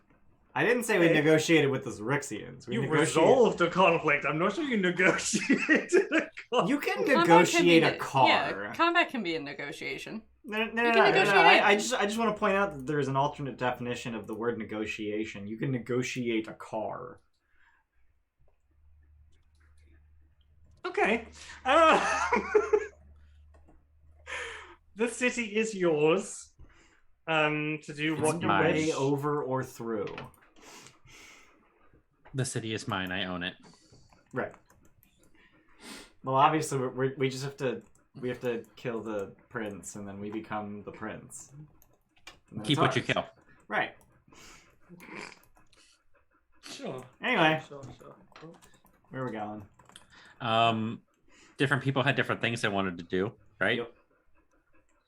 Speaker 1: I didn't say we
Speaker 4: Hey.
Speaker 1: negotiated with the Xerixians. We
Speaker 4: You
Speaker 1: negotiated.
Speaker 4: resolved a conflict. I'm not sure you negotiated a conflict.
Speaker 1: You can
Speaker 2: Combat can
Speaker 1: negotiate
Speaker 2: be
Speaker 1: a car.
Speaker 2: Yeah, combat can be a negotiation.
Speaker 1: No.
Speaker 2: can negotiate
Speaker 1: I
Speaker 2: it.
Speaker 1: just want to point out that there's an alternate definition of the word negotiation. You can negotiate a car.
Speaker 4: Okay. The city is yours. To do what
Speaker 1: It's
Speaker 4: you
Speaker 6: mine.
Speaker 1: way
Speaker 4: wish.
Speaker 1: over or through.
Speaker 6: The city is mine. I own it.
Speaker 1: Right. Well, obviously, we just have to kill the prince, and then we become the prince. And then
Speaker 6: Keep
Speaker 1: it's
Speaker 6: what you
Speaker 1: ours.
Speaker 6: kill.
Speaker 1: Right.
Speaker 4: Sure.
Speaker 1: Anyway,
Speaker 4: Sure.
Speaker 1: where are we going?
Speaker 6: Different people had different things they wanted to do, right?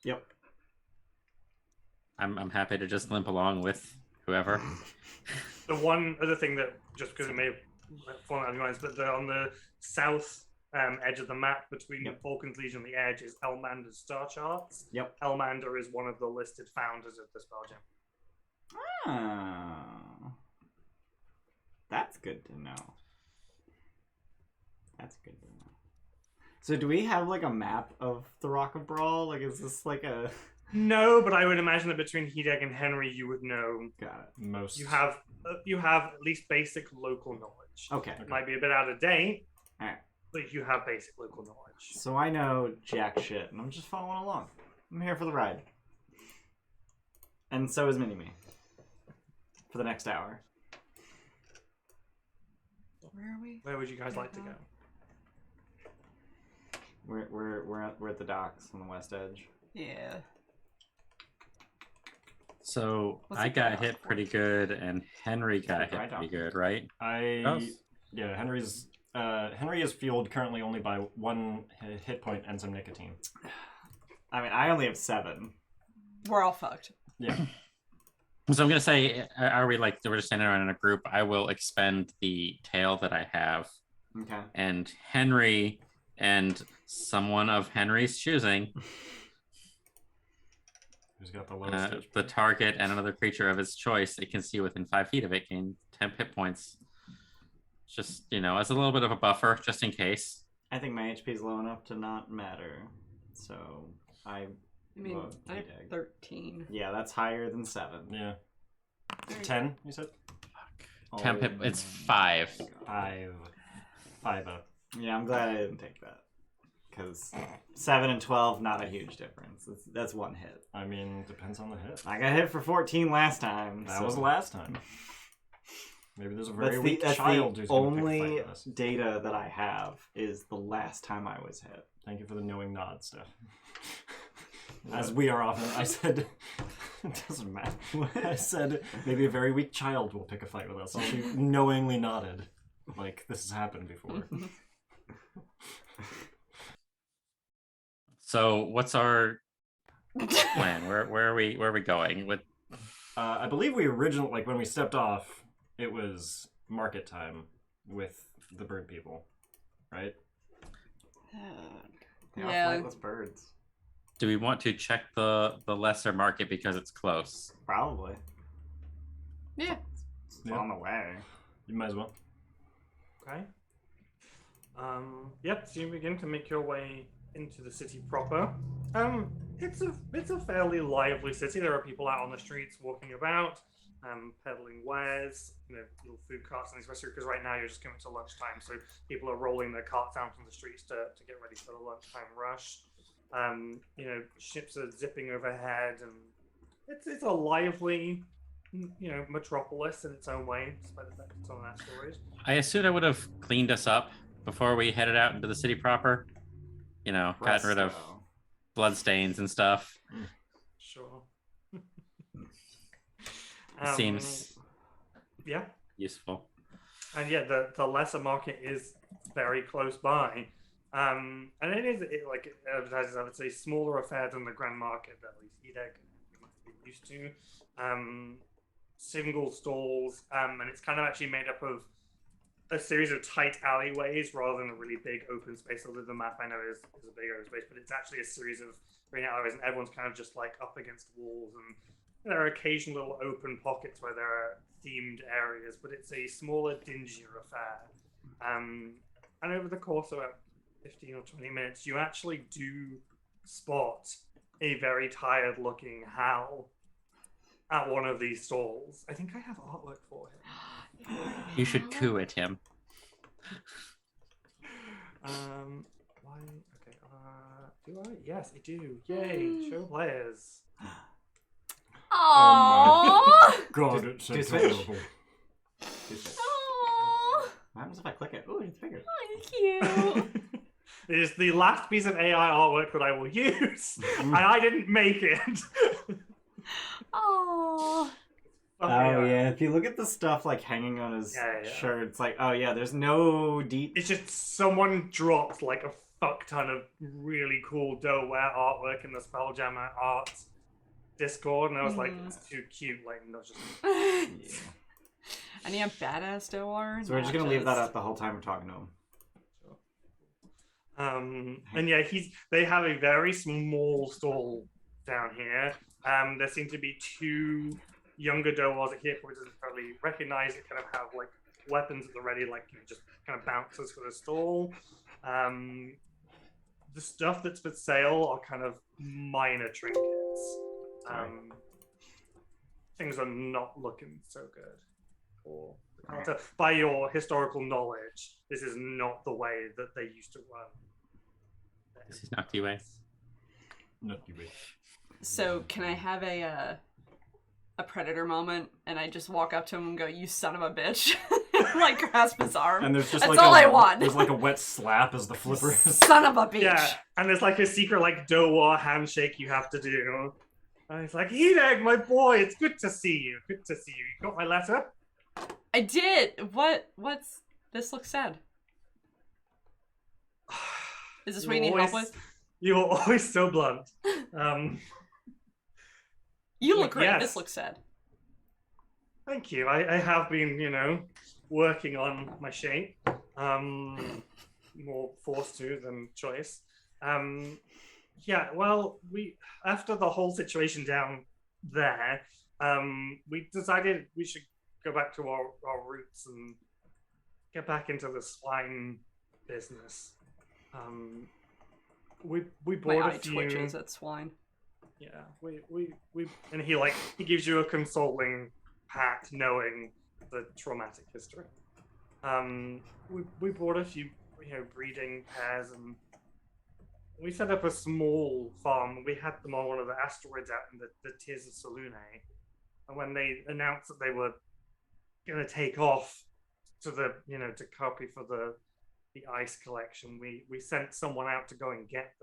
Speaker 1: Yep.
Speaker 6: I'm happy to just limp along with whoever.
Speaker 4: The one other thing that, just because it may falling out of your minds, but on the south edge of the map between Falcon's Legion and the Edge is Elmander's star charts.
Speaker 1: Yep.
Speaker 4: Elmander is one of the listed founders of the Spelljammer.
Speaker 1: Oh. That's good to know. That's good to know. So do we have like a map of the Rock of Bral? Like, is this like a...
Speaker 4: No, but I would imagine that between Hideg and Henry, you would know.
Speaker 1: Got it.
Speaker 7: Most.
Speaker 4: You have at least basic local knowledge.
Speaker 1: Okay.
Speaker 4: It might be a bit out of date,
Speaker 1: Alright.
Speaker 4: but you have basic local knowledge.
Speaker 1: So I know jack shit, and I'm just following along. I'm here for the ride. And so is Mini-Me. For the next hour.
Speaker 2: Where are we?
Speaker 4: Where would you guys like to go?
Speaker 1: We're at the docks on the west edge.
Speaker 2: Yeah.
Speaker 6: So
Speaker 2: What's
Speaker 6: I
Speaker 2: it
Speaker 6: got
Speaker 2: got?
Speaker 6: hit pretty good, and Henry got
Speaker 7: Dry
Speaker 6: hit pretty
Speaker 7: dock.
Speaker 6: good, right?
Speaker 7: Yeah, Henry is fueled currently only by 1 hit point and some nicotine.
Speaker 1: I mean, I only have 7.
Speaker 2: We're all fucked.
Speaker 7: Yeah.
Speaker 6: So I'm gonna say, are we like we're just standing around in a group? I will expend the tail that I have,
Speaker 1: Okay.
Speaker 6: and Henry and someone of Henry's choosing,
Speaker 7: Who's got the lowest HP?
Speaker 6: the target and another creature of his choice it can see within 5 feet of it gain 10 hit points. Just as a little bit of a buffer, just in case.
Speaker 1: I think my HP is low enough to not matter. So I
Speaker 2: I
Speaker 1: vote
Speaker 2: have
Speaker 1: Hideg.
Speaker 2: 13.
Speaker 1: Yeah, that's higher than 7.
Speaker 7: Yeah. 10, you said?
Speaker 6: 10 hit. It's 5.
Speaker 7: 5. 5 up.
Speaker 1: Yeah, I'm glad I didn't take that. Because 7 and 12, not a huge difference. That's 1 hit.
Speaker 7: I mean, depends on the hit.
Speaker 1: I got hit for 14 last time.
Speaker 7: That
Speaker 1: so...
Speaker 7: was last time. Maybe there's a very
Speaker 1: That's
Speaker 7: weak
Speaker 1: the
Speaker 7: child who's going to pick a
Speaker 1: only
Speaker 7: fight with us.
Speaker 1: data that I have is the last time I was hit.
Speaker 7: Thank you for the knowing nod, Steph. As we are often, I said, it doesn't matter. I said maybe a very weak child will pick a fight with us. And she knowingly nodded, like this has happened before.
Speaker 6: So what's our plan? Where are we going with?
Speaker 7: I believe we originally, like when we stepped off, it was market time with the bird people, right?
Speaker 1: They are
Speaker 2: Yeah.
Speaker 1: flightless birds.
Speaker 6: Do we want to check the lesser market because it's close?
Speaker 1: Probably.
Speaker 2: Yeah.
Speaker 1: It's
Speaker 7: Yeah.
Speaker 1: on the way.
Speaker 7: You might as well.
Speaker 4: Okay. Yep. So you begin to make your way into the city proper. It's a fairly lively city. There are people out on the streets walking about, peddling wares, little food carts in these restaurants. Because right now you're just coming to lunchtime, so people are rolling their carts down from the streets to get ready for the lunchtime rush. Ships are zipping overhead, and it's a lively, metropolis in its own way, despite the fact it's on an asteroid.
Speaker 6: I assumed I would have cleaned us up before we headed out into the city proper. Gotten rid of
Speaker 1: Presto.
Speaker 6: bloodstains and stuff.
Speaker 4: Sure.
Speaker 6: Seems
Speaker 4: Yeah.
Speaker 6: useful.
Speaker 4: And yeah, the lesser market is very close by. And it is like it advertises, I would say, smaller affair than the grand market that at least Hideg must be used to. Single stalls, and it's kind of actually made up of a series of tight alleyways rather than a really big open space. Although the map I know is a big open space, but it's actually a series of very narrow alleyways, and everyone's kind of just like up against walls, and there are occasional little open pockets where there are themed areas, but it's a smaller, dingier affair. And over the course of about 15 or 20 minutes, you actually do spot a very tired-looking Hal at one of these stalls. I think I have artwork for him.
Speaker 6: You should coo at him.
Speaker 4: Why? Okay. Do I? Yes, I do. Yay! Show players.
Speaker 2: Aww.
Speaker 7: God, it's so
Speaker 1: Do switch.
Speaker 7: terrible.
Speaker 2: Aww.
Speaker 1: What happens if I click it? Ooh, it's bigger.
Speaker 2: Cute.
Speaker 4: It is the last piece of AI artwork that I will use, and I didn't make it.
Speaker 2: Aww.
Speaker 1: Oh yeah, if you look at the stuff like hanging on his
Speaker 4: Yeah.
Speaker 1: shirt, it's like, oh yeah, there's no deep.
Speaker 4: It's just someone dropped like a fuck ton of really cool Dohwar artwork in the Spelljammer art Discord, and I was like, it's too cute. Like, not just.
Speaker 1: Yeah.
Speaker 2: Any badass Dohwar?
Speaker 1: So we're just gonna leave that up the whole time we're talking to him.
Speaker 4: And yeah, they have a very small stall down here. There seem to be two younger Dohwars that here probably doesn't probably recognize that kind of have like weapons at the ready, like just kind of bouncers for the stall. The stuff that's for sale are kind of minor trinkets. Things are not looking so good. Or by your historical knowledge, this is not the way that they used to run.
Speaker 6: This is not the way.
Speaker 7: Not the way.
Speaker 2: So can I have a predator moment, and I just walk up to him and go, "You son of a bitch!" Like grasp his arm.
Speaker 7: And there's just
Speaker 2: That's
Speaker 7: like
Speaker 2: all I want.
Speaker 7: There's like a wet slap as the flipper is.
Speaker 2: Son of a bitch.
Speaker 4: Yeah, and there's like a secret like Dohwar handshake you have to do. And it's like, Hideg, my boy, it's good to see you. Good to see you. You got my letter?
Speaker 2: I did. What's this? Looks sad. Is this what you need help with?
Speaker 4: You're always so blunt.
Speaker 2: You look great.
Speaker 4: Yes.
Speaker 2: This looks sad.
Speaker 4: Thank you. I have been, working on my shape. More forced to than choice. Yeah, well, after the whole situation down there, we decided we should go back to our roots and get back into the swine business. We bought
Speaker 2: My
Speaker 4: a
Speaker 2: eye
Speaker 4: few.
Speaker 2: twitches at swine.
Speaker 4: Yeah, we and he gives you a consoling pat, knowing the traumatic history. We bought a few, breeding pairs, and we set up a small farm. We had them on one of the asteroids out in the Tears of Selune. And when they announced that they were going to take off to the, to copy for the ice collection, we sent someone out to go and get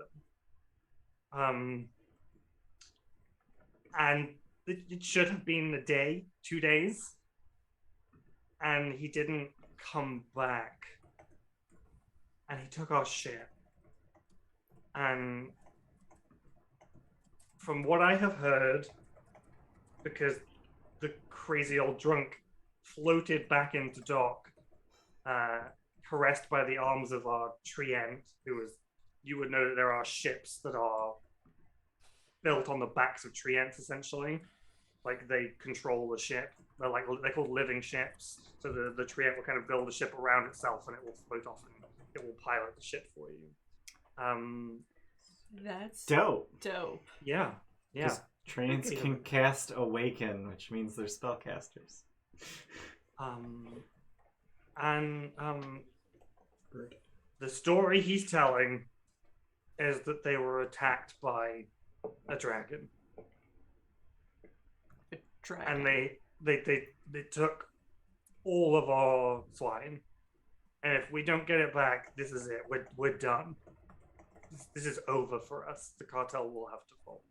Speaker 4: them. And it should have been a day, 2 days. And he didn't come back. And he took our ship. And from what I have heard, because the crazy old drunk floated back into dock, caressed by the arms of our treant, you would know that there are ships that are built on the backs of treants, essentially. Like, they control the ship. They're called living ships. So the treant will kind of build a ship around itself, and it will float off, and it will pilot the ship for you.
Speaker 2: That's
Speaker 1: Dope.
Speaker 4: Yeah.
Speaker 1: Treants can cast Awaken, which means they're spellcasters. The story he's telling is that they were attacked by a dragon. And they took all of our swine. And if we don't get it back, this is it. We're done. This is over for us. The cartel will have to fall.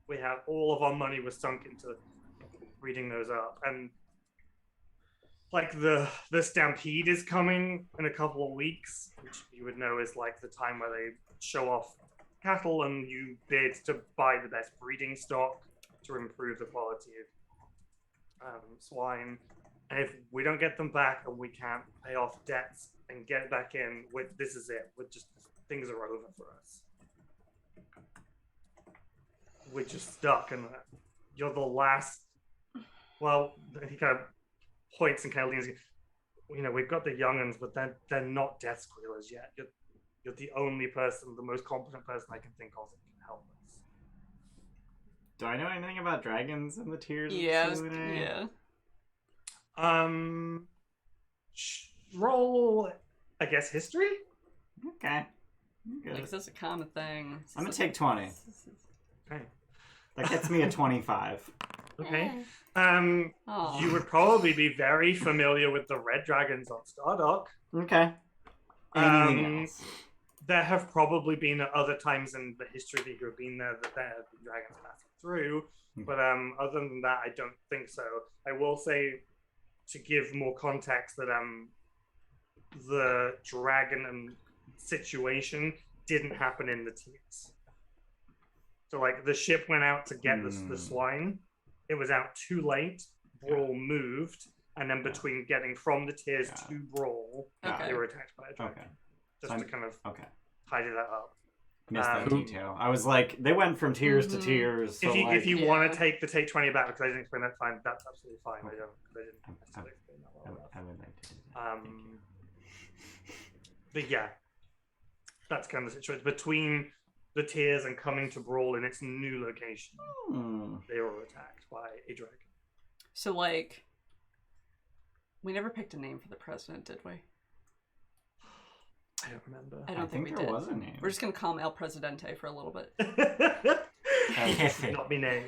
Speaker 1: We have all of our money was sunk into reading those up, and like the stampede is coming in a couple of weeks, which you would know is like the time where they show off cattle and you bid to buy the best breeding stock to improve the quality of swine. And if we don't get them back and we can't pay off debts and get it back in, this is it. Things are over for us. We're just stuck, and you're the last. Well, he kind of points and kind of leans. We've got the young'uns, but they're not death squealers yet. You're the only person, the most competent person I can think of that can help us. Do I know anything about dragons in the Tears?
Speaker 2: Yeah.
Speaker 4: Roll, I guess, history?
Speaker 1: Okay.
Speaker 2: Like, that's a common thing.
Speaker 1: I'm gonna take 20.
Speaker 4: Okay.
Speaker 1: That gets me a 25.
Speaker 4: Okay.
Speaker 2: Aw.
Speaker 4: You would probably be very familiar with the red dragons on Stardock.
Speaker 1: Okay. Anything else?
Speaker 4: There have probably been other times in the history that you have been there that there have been dragons passing through, but other than that, I don't think so. I will say, to give more context, that the dragon and situation didn't happen in the Tears. So, like, the ship went out to get the swine. It was out too late. Brawl moved, and then between getting from the tiers to Brawl,
Speaker 2: Okay.
Speaker 4: they were attacked by a dragon.
Speaker 1: Okay.
Speaker 4: Just to kind of
Speaker 1: Okay.
Speaker 4: tidy that up.
Speaker 1: Missed that
Speaker 6: Who-
Speaker 1: detail. I was like, they went from tiers to tiers. So
Speaker 4: If you
Speaker 2: Yeah.
Speaker 4: want to take the take 20 back, because I didn't explain that fine, that's absolutely fine. I didn't necessarily explain that well enough.
Speaker 1: I would like to do that. Thank you.
Speaker 4: But yeah, that's kind of the situation. Between the tiers and coming to Brawl in its new location, they were attacked by a dragon.
Speaker 2: So, like, we never picked a name for the president, did we?
Speaker 4: I don't remember.
Speaker 2: I don't think we
Speaker 1: there
Speaker 2: did.
Speaker 1: was a name.
Speaker 2: We're just gonna call him El Presidente for a little bit.
Speaker 4: Should not be named.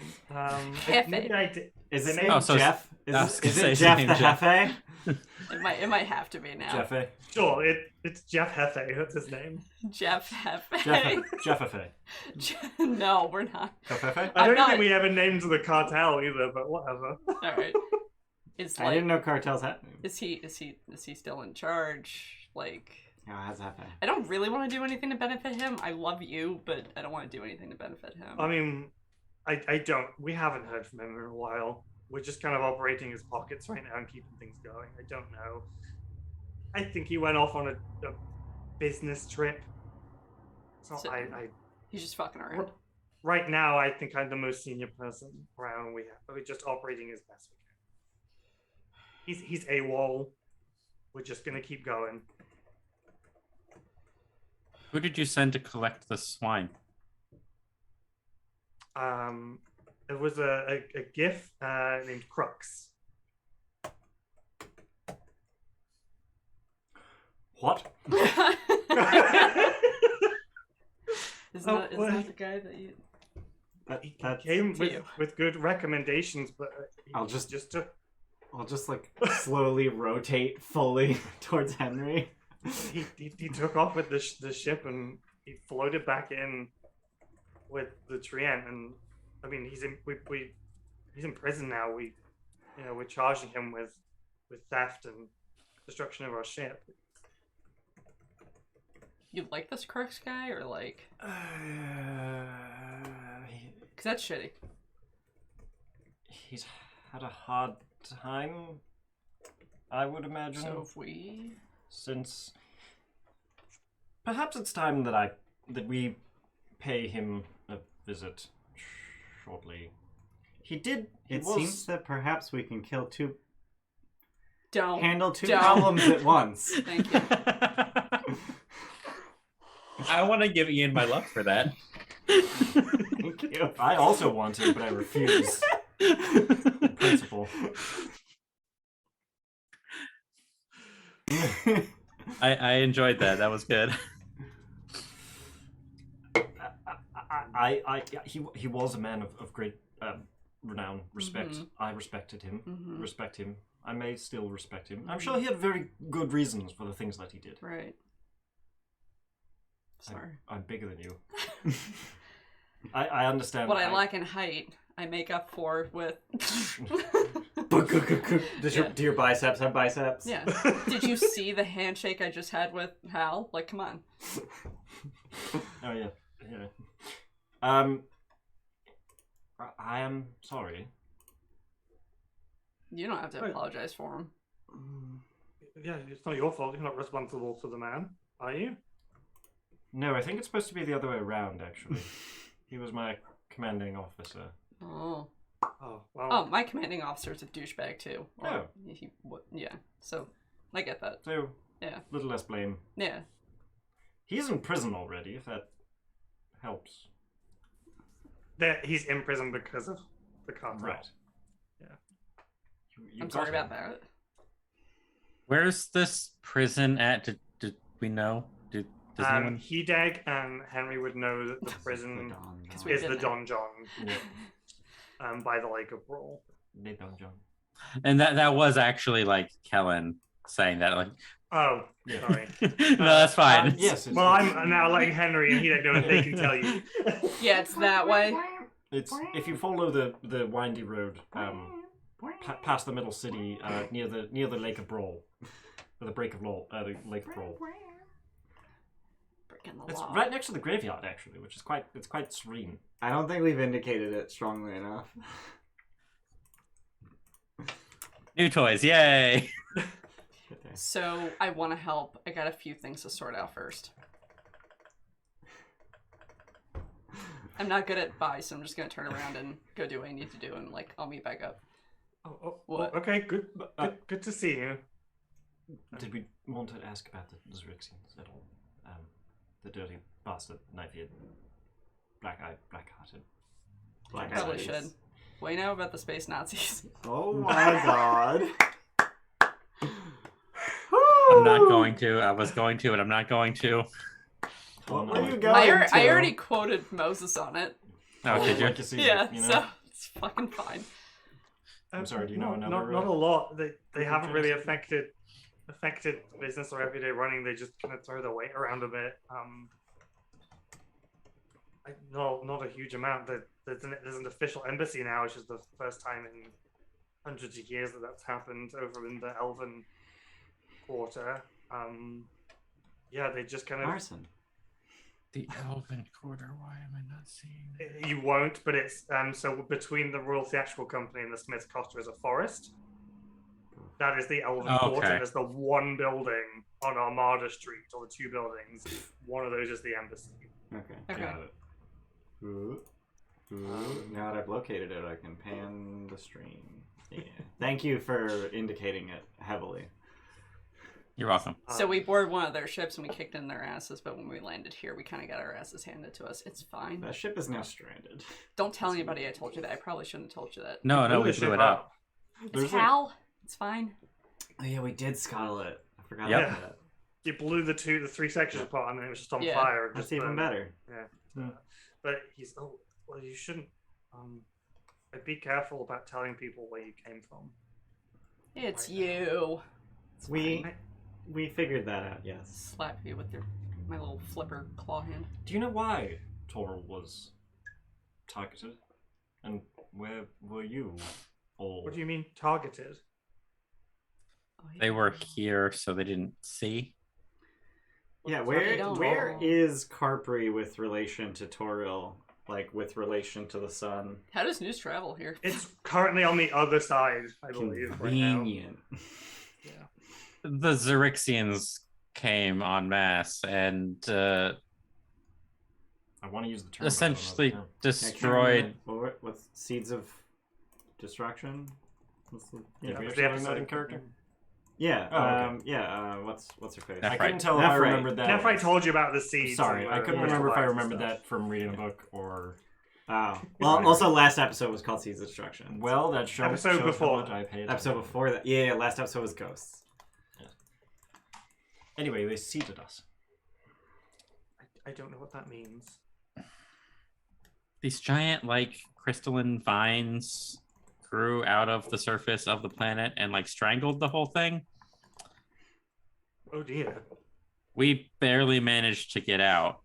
Speaker 2: Jefe.
Speaker 4: Maybe I did.
Speaker 1: Is it
Speaker 4: Say-
Speaker 1: named
Speaker 6: Oh, so
Speaker 1: Jeff?
Speaker 6: I was gonna
Speaker 1: Is
Speaker 6: say
Speaker 1: it
Speaker 6: his
Speaker 1: Jeff
Speaker 6: name
Speaker 1: the
Speaker 6: Jeff.
Speaker 1: Hefe?
Speaker 2: It might have to be now.
Speaker 4: Sure, it's Jeff Hefe. That's his name.
Speaker 2: Jeff Hefe.
Speaker 1: Jeff Hefe.
Speaker 2: No, we're not.
Speaker 1: Jeff Hefe?
Speaker 4: I don't
Speaker 2: not-
Speaker 4: think we ever named the cartel either, but whatever.
Speaker 2: All right. It's
Speaker 1: I
Speaker 2: like,
Speaker 1: didn't know cartels had names.
Speaker 2: is he still in charge? Like,
Speaker 1: Yeah, how's Hefe?
Speaker 2: I don't really want to do anything to benefit him. I love you, but I don't want to do anything to benefit him.
Speaker 4: I mean, I don't. We haven't heard from him in a while. We're just kind of operating his pockets right now and keeping things going. I don't know. I think he went off on a business trip. So
Speaker 2: So- He's just fucking around.
Speaker 4: right now, I think I'm the most senior person around. We're just operating as best we can. He's AWOL. We're just gonna keep going.
Speaker 6: Who did you send to collect the swine?
Speaker 4: It was a Giff named Crux.
Speaker 7: What?
Speaker 2: Isn't
Speaker 4: Oh,
Speaker 2: that
Speaker 4: well,
Speaker 2: the guy that you...
Speaker 4: He
Speaker 1: That's,
Speaker 4: came
Speaker 2: to you.
Speaker 4: with good recommendations, but
Speaker 1: I'll just-
Speaker 4: to
Speaker 1: I'll just like slowly rotate fully towards Henry.
Speaker 4: he took off with the ship and he floated back in with the Trient, and I mean he's in prison now. We're charging him with theft and destruction of our ship.
Speaker 2: You like this Crux guy, or like... Because that's shitty.
Speaker 7: He's had a hard time, I would imagine.
Speaker 2: So if we...
Speaker 7: Since perhaps it's time that we pay him a visit shortly. It
Speaker 1: It
Speaker 7: was
Speaker 1: seems that perhaps we can
Speaker 2: Don't.
Speaker 1: handle two
Speaker 2: Don't.
Speaker 1: problems at once.
Speaker 2: Thank you.
Speaker 6: I want to give Ian my love for that.
Speaker 1: Thank you.
Speaker 7: I also want to, but I refuse. In principle.
Speaker 6: I enjoyed that. That was good.
Speaker 7: He was a man of great renown, respect.
Speaker 2: Mhm.
Speaker 7: I respected him.
Speaker 2: Mhm.
Speaker 7: Respect him. I may still respect him. I'm sure he had very good reasons for the things that he did.
Speaker 2: Right. Sorry.
Speaker 7: I'm bigger than you. I understand.
Speaker 2: What I lack in height, I make up for with...
Speaker 1: Do your biceps have biceps?
Speaker 2: Yeah. Did you see the handshake I just had with Hal? Like, come on.
Speaker 7: Oh yeah. I am sorry.
Speaker 2: You don't have to apologize for him.
Speaker 4: Yeah, it's not your fault. You're not responsible for the man, are you?
Speaker 7: No, I think it's supposed to be the other way around. Actually, he was my commanding officer.
Speaker 2: Oh.
Speaker 4: Oh well.
Speaker 2: Oh, my commanding officer's a douchebag too. Or
Speaker 7: Oh.
Speaker 2: Yeah. So, I get that.
Speaker 7: So
Speaker 2: Yeah.
Speaker 7: little less blame.
Speaker 2: Yeah.
Speaker 7: He's in prison already. If that helps.
Speaker 4: He's in prison because of the cartel.
Speaker 7: Right.
Speaker 4: Yeah.
Speaker 7: You
Speaker 2: I'm
Speaker 7: got
Speaker 2: sorry
Speaker 7: him.
Speaker 2: about that.
Speaker 6: Where's this prison at? Did we know? Does anyone?
Speaker 4: Hideg and Henry would know that the prison
Speaker 2: Because we've
Speaker 4: is the
Speaker 2: been there.
Speaker 4: donjon
Speaker 7: Yeah.
Speaker 4: by the Lake of Bral.
Speaker 7: They don't, John.
Speaker 6: And that was actually like Quelin saying that. Like,
Speaker 4: Oh,
Speaker 7: Yeah.
Speaker 4: sorry.
Speaker 6: no, that's fine.
Speaker 7: Yes.
Speaker 4: Well, I'm now letting Henry and Hideg know that they can tell you.
Speaker 2: Yeah, it's that way.
Speaker 7: It's if you follow the windy road past the middle city near the Lake of Bral, or the Break of Law, the Lake of Bral.
Speaker 2: Breaking the
Speaker 7: It's
Speaker 2: law.
Speaker 7: right next to the graveyard actually, which is quite serene.
Speaker 1: I don't think we've indicated it strongly enough.
Speaker 6: New toys, yay!
Speaker 2: So I want to help. I got a few things to sort out first. I'm not good at buy, so I'm just gonna turn around and go do what I need to do, and like I'll meet back up. What?
Speaker 4: Okay, good. Good to see you.
Speaker 7: Did we want to ask about the Zerixians at all? The dirty bastard, knife-eared, black-eyed, black-hearted.
Speaker 2: Probably should. What do you know about the space Nazis?
Speaker 1: Oh my god.
Speaker 6: I'm not going to. I was going to, but I'm not going to.
Speaker 1: What were you going to?
Speaker 2: I already quoted Moses on it.
Speaker 6: Oh, did you?
Speaker 7: Like Cecil,
Speaker 2: Yeah,
Speaker 7: you know?
Speaker 2: so it's fucking fine.
Speaker 7: I'm sorry, do you know another...
Speaker 4: Not a lot. They haven't really affected business or everyday running. They just kind of throw their weight around a bit. Not a huge amount. There's an official embassy now, which is the first time in hundreds of years that's happened over in the Elven Quarter. Yeah, they just kind of...
Speaker 1: Arson.
Speaker 6: The Elven Quarter, why am I not seeing that?
Speaker 4: You won't, but it's so between the Royal Theatrical Company and the Smith Costa is a forest. That is the Elven Quarter. There's the one building on Armada Street, or the two buildings. One of those is the embassy.
Speaker 1: Okay.
Speaker 2: Okay.
Speaker 1: Got it. Ooh. Now that I've located it, I can pan the stream. Yeah. Thank you for indicating it heavily.
Speaker 6: You're welcome.
Speaker 2: So we boarded one of their ships and we kicked in their asses, but when we landed here, we kind of got our asses handed to us. It's fine.
Speaker 1: That ship is now stranded.
Speaker 2: Don't tell anybody I told you that. I probably shouldn't have told you that.
Speaker 6: No, we
Speaker 4: the
Speaker 6: blew
Speaker 4: ship
Speaker 6: it up.
Speaker 2: It's Hal. It's fine.
Speaker 1: Oh yeah, we did scuttle it. I forgot
Speaker 6: Yep.
Speaker 1: about that.
Speaker 4: You blew the three sections apart, and then it was just on
Speaker 2: Yeah.
Speaker 4: fire.
Speaker 1: That's
Speaker 4: Just
Speaker 1: even
Speaker 4: burned.
Speaker 1: better.
Speaker 4: Yeah. But he's well, you shouldn't. Be careful about telling people where you came from.
Speaker 2: It's you. It's
Speaker 1: We
Speaker 2: fine.
Speaker 1: we figured that out. Yes.
Speaker 2: Slap you with my little flipper claw hand.
Speaker 7: Do you know why Toril was targeted? And where were you all?
Speaker 4: What do you mean targeted?
Speaker 2: Oh, yeah.
Speaker 6: They were here, so they didn't see.
Speaker 1: Yeah.
Speaker 2: I
Speaker 1: Where
Speaker 2: don't.
Speaker 1: is Carpri with relation to Toril? Like with relation to the sun?
Speaker 2: How does news travel here?
Speaker 4: It's currently on the other side, I believe. Right now.
Speaker 1: Convenient.
Speaker 4: Yeah.
Speaker 6: The Xerixians came en masse and
Speaker 7: I want to use the term.
Speaker 6: essentially
Speaker 7: but I don't know.
Speaker 6: destroyed.
Speaker 1: What's seeds of destruction? What's the,
Speaker 7: Yeah,
Speaker 4: Yeah,
Speaker 7: we
Speaker 4: the
Speaker 7: actually having that
Speaker 4: episode.
Speaker 7: in character.
Speaker 1: yeah.
Speaker 7: Oh, okay.
Speaker 1: What's her face?
Speaker 6: That's
Speaker 7: I
Speaker 6: right.
Speaker 7: couldn't tell if I
Speaker 1: Nephrite.
Speaker 7: remembered that.
Speaker 4: Nephrite told you about the seeds.
Speaker 7: Sorry,
Speaker 4: and
Speaker 7: I
Speaker 4: the
Speaker 7: couldn't remember if I
Speaker 4: crystallized
Speaker 7: remembered
Speaker 4: stuff.
Speaker 7: that from reading a book or.
Speaker 1: Oh. Well, also last episode was called Seeds of Destruction.
Speaker 7: Well, that
Speaker 4: Episode
Speaker 7: shows
Speaker 4: before.
Speaker 7: how much I paid.
Speaker 1: Episode before that. Yeah, last episode was Ghosts.
Speaker 7: Anyway, they seated us.
Speaker 4: I don't know what that means.
Speaker 6: These giant, like, crystalline vines grew out of the surface of the planet and, like, strangled the whole thing.
Speaker 4: Oh dear.
Speaker 6: We barely managed to get out.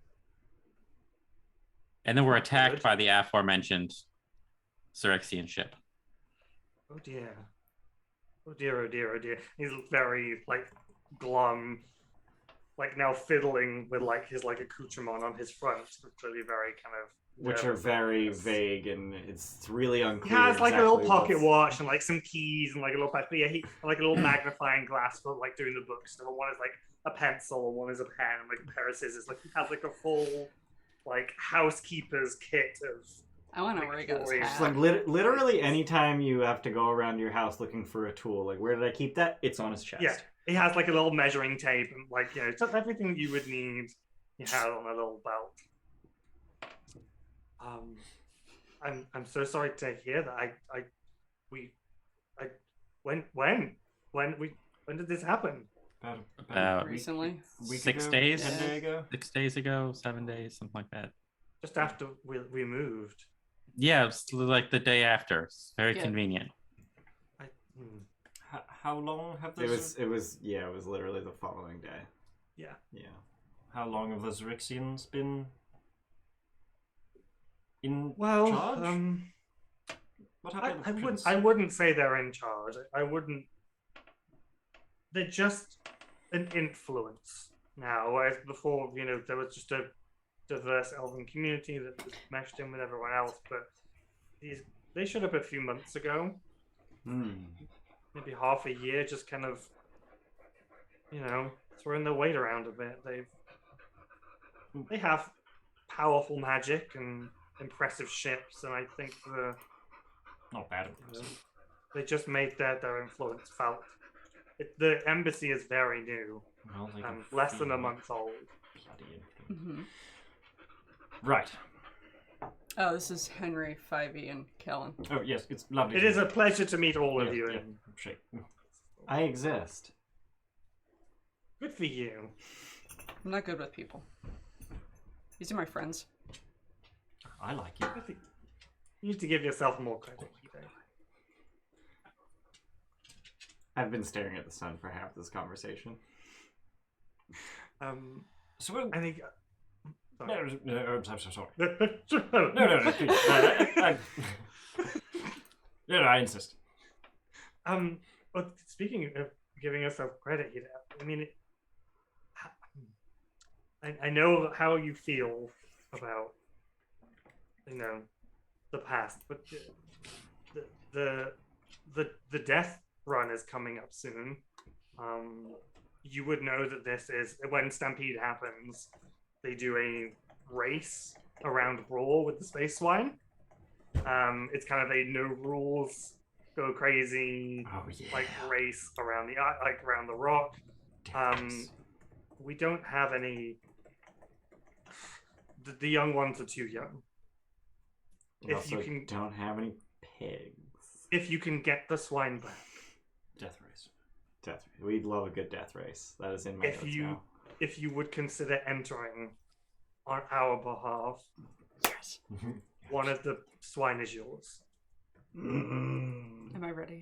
Speaker 6: And then we're attacked
Speaker 4: Good.
Speaker 6: by the aforementioned Xerixian ship.
Speaker 4: Oh dear. Oh dear, oh dear, oh dear. He's very, glum. Now fiddling with, his, accoutrement on his front. Clearly very kind of...
Speaker 1: Which are very vague and it's really
Speaker 4: He
Speaker 1: unclear.
Speaker 4: has, a little
Speaker 1: exactly
Speaker 4: pocket
Speaker 1: what's-
Speaker 4: watch and, some keys and, a little... But yeah, he a little magnifying glass for, doing the book stuff. One is, a pencil and one is a pen and, a pair of scissors. He has, a full, housekeeper's kit of...
Speaker 2: I want to know where he got his
Speaker 4: It's
Speaker 1: It's
Speaker 2: hat.
Speaker 1: literally anytime you have to go around your house looking for a tool, where did I keep that? It's on his chest.
Speaker 4: Yeah, he has, a little measuring tape and, just everything you would need. He has on a little belt. I'm so sorry to hear that. When did this happen?
Speaker 6: About
Speaker 2: Recently.
Speaker 7: week
Speaker 6: 6
Speaker 7: ago,
Speaker 6: days?
Speaker 7: 10 days ago.
Speaker 6: 6 days ago, 7 days, something like that.
Speaker 4: Just after we moved.
Speaker 6: Yeah, it was like the day after. It's very
Speaker 2: Yeah.
Speaker 6: convenient.
Speaker 7: How long have
Speaker 1: It
Speaker 7: those?
Speaker 1: was literally the following day.
Speaker 4: Yeah.
Speaker 1: Yeah.
Speaker 7: How long have the Xerixians been in
Speaker 4: Well,
Speaker 7: charge? What happened?
Speaker 4: I
Speaker 7: Prince?
Speaker 4: wouldn't say they're in charge. I wouldn't. They're just an influence now. Whereas before, there was just a diverse elven community that was meshed in with everyone else. But they showed up a few months ago. maybe half a year, just kind of, throwing their weight around a bit. They have powerful magic and impressive ships, and I think
Speaker 7: Not bad impressive.
Speaker 4: they just made their influence felt. The embassy is very new,
Speaker 7: Well, they can
Speaker 4: less than a
Speaker 7: feel
Speaker 4: month old.
Speaker 7: bloody influence.
Speaker 2: Mm-hmm.
Speaker 7: Right.
Speaker 2: Oh, this is Henry, Fivey, and Quelin.
Speaker 7: Oh, yes, it's lovely.
Speaker 4: It is a pleasure to meet all of
Speaker 7: Yeah,
Speaker 4: you.
Speaker 7: yeah,
Speaker 4: And
Speaker 7: shake.
Speaker 1: I exist.
Speaker 4: good for you.
Speaker 2: I'm not good with people. These are my friends.
Speaker 7: I like you.
Speaker 4: I think you need to give yourself more credit.
Speaker 1: I've been staring at the sun for half this conversation.
Speaker 7: So we'll...
Speaker 4: I think.
Speaker 7: No, I'm so sorry.
Speaker 4: No,
Speaker 7: No, please. No, I insist.
Speaker 4: But speaking of giving yourself credit, I mean, I know how you feel about, the past, but the death run is coming up soon. You would know that this is when Stampede happens. They do a race around Brawl with the Space Swine. It's kind of a no rules, go crazy, race around around the rock. We don't have any. The young ones are too young.
Speaker 1: We also don't have any pigs.
Speaker 4: If you can get the swine back.
Speaker 7: Death race.
Speaker 1: Death. We'd love a good death race. That is in my notes now.
Speaker 4: If you would consider entering on our behalf,
Speaker 2: Yes.
Speaker 4: one of the swine is yours.
Speaker 2: Am I ready?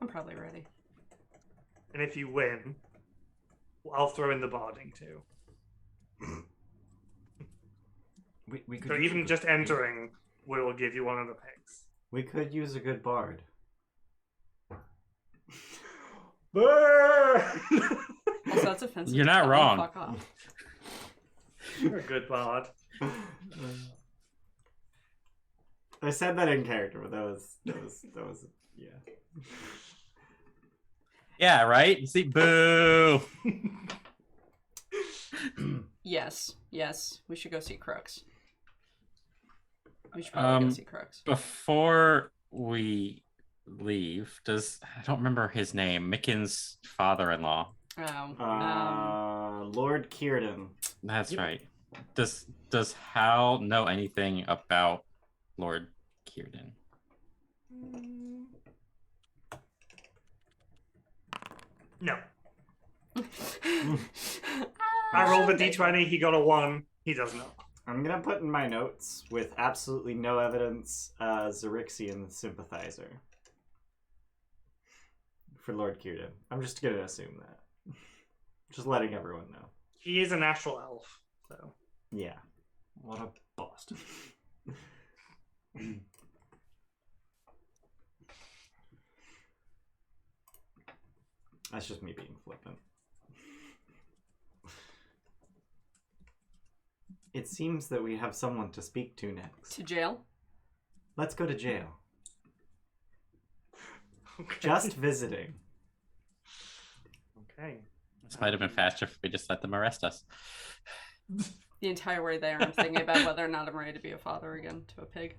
Speaker 2: I'm probably ready.
Speaker 4: And if you win, I'll throw in the barding too.
Speaker 7: We could
Speaker 4: So even just entering, we will give you one of the pigs.
Speaker 1: We could use a good bard.
Speaker 2: Also, that's offensive.
Speaker 6: You're not
Speaker 2: Oh,
Speaker 6: wrong.
Speaker 2: Fuck off.
Speaker 4: You're a good bard.
Speaker 1: I said that in character, but that was yeah.
Speaker 6: Yeah, right? See, boo!
Speaker 2: Yes. We should go see Crux. We should probably go see Crux.
Speaker 6: Before we leave, I don't remember his name, Micken's father-in-law.
Speaker 1: Lord Kierden.
Speaker 6: That's right. Does Hal know anything about Lord Kierden?
Speaker 4: No. I rolled a d20, he got a 1. He doesn't know.
Speaker 1: I'm gonna put in my notes with absolutely no evidence, Xerixian sympathizer. For Lord Kierden. I'm just gonna assume that. Just letting everyone know.
Speaker 4: He is an astral elf, so.
Speaker 1: Yeah.
Speaker 7: What a bastard.
Speaker 1: That's just me being flippant. It seems that we have someone to speak to next.
Speaker 2: To jail?
Speaker 1: Let's go to jail.
Speaker 4: Okay.
Speaker 1: Just visiting.
Speaker 4: Okay.
Speaker 6: This might have been faster if we just let them arrest us.
Speaker 2: The entire way there, I'm thinking about whether or not I'm ready to be a father again to a pig.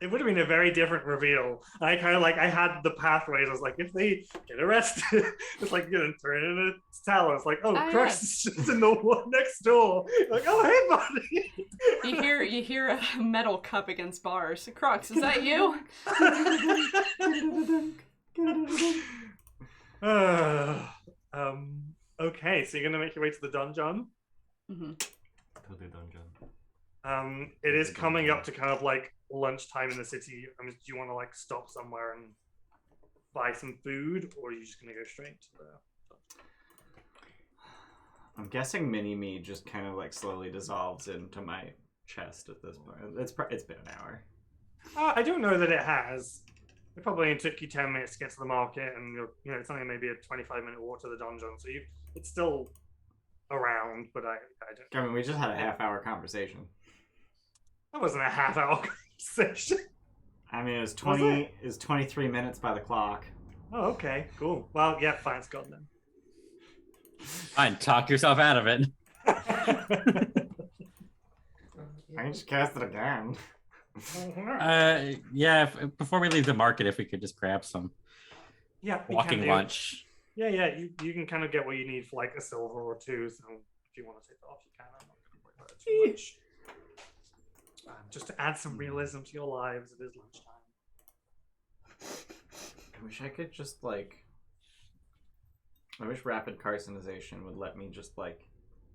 Speaker 4: It would have been a very different reveal. I kind of I had the pathways. I was like, if they get arrested, it's like, turn in a towel. It's like, Crux is just in the one next door. Like, oh, hey, buddy.
Speaker 2: You hear a metal cup against bars. Crux, is that you?
Speaker 4: Okay, so you're gonna make your way to the dungeon.
Speaker 2: Mm-hmm.
Speaker 7: To the dungeon.
Speaker 4: It is coming up to kind of lunchtime in the city. Do you want to stop somewhere and buy some food, or are you just gonna go straight to the?
Speaker 1: I'm guessing Mini-Me just kind of slowly dissolves into my chest at this point. It's been an hour.
Speaker 4: I don't know that it has. It probably only took you 10 minutes to get to the market, and it's only maybe a 25-minute walk to the dungeon. So it's still around, but I don't.
Speaker 1: I mean, we just had a half-hour conversation.
Speaker 4: That wasn't a half-hour conversation.
Speaker 1: I mean, it was
Speaker 4: Was
Speaker 1: 20.
Speaker 4: it?
Speaker 1: It was 23 minutes by the clock.
Speaker 4: Oh, okay, cool. Well, yeah, fine, it's gone then.
Speaker 6: Fine, talk yourself out of it.
Speaker 1: I can just cast it again.
Speaker 6: Yeah. Before we leave the market, if we could just grab some
Speaker 4: Yeah, we can
Speaker 6: walking
Speaker 4: do.
Speaker 6: lunch.
Speaker 4: Yeah, you can kind of get what you need for like a silver or two. So if you want to take that off, you can. I'm not going to worry about it too much. Just to add some realism to your lives, it is lunchtime.
Speaker 1: I wish I could just like. I wish rapid carcinization would let me just like,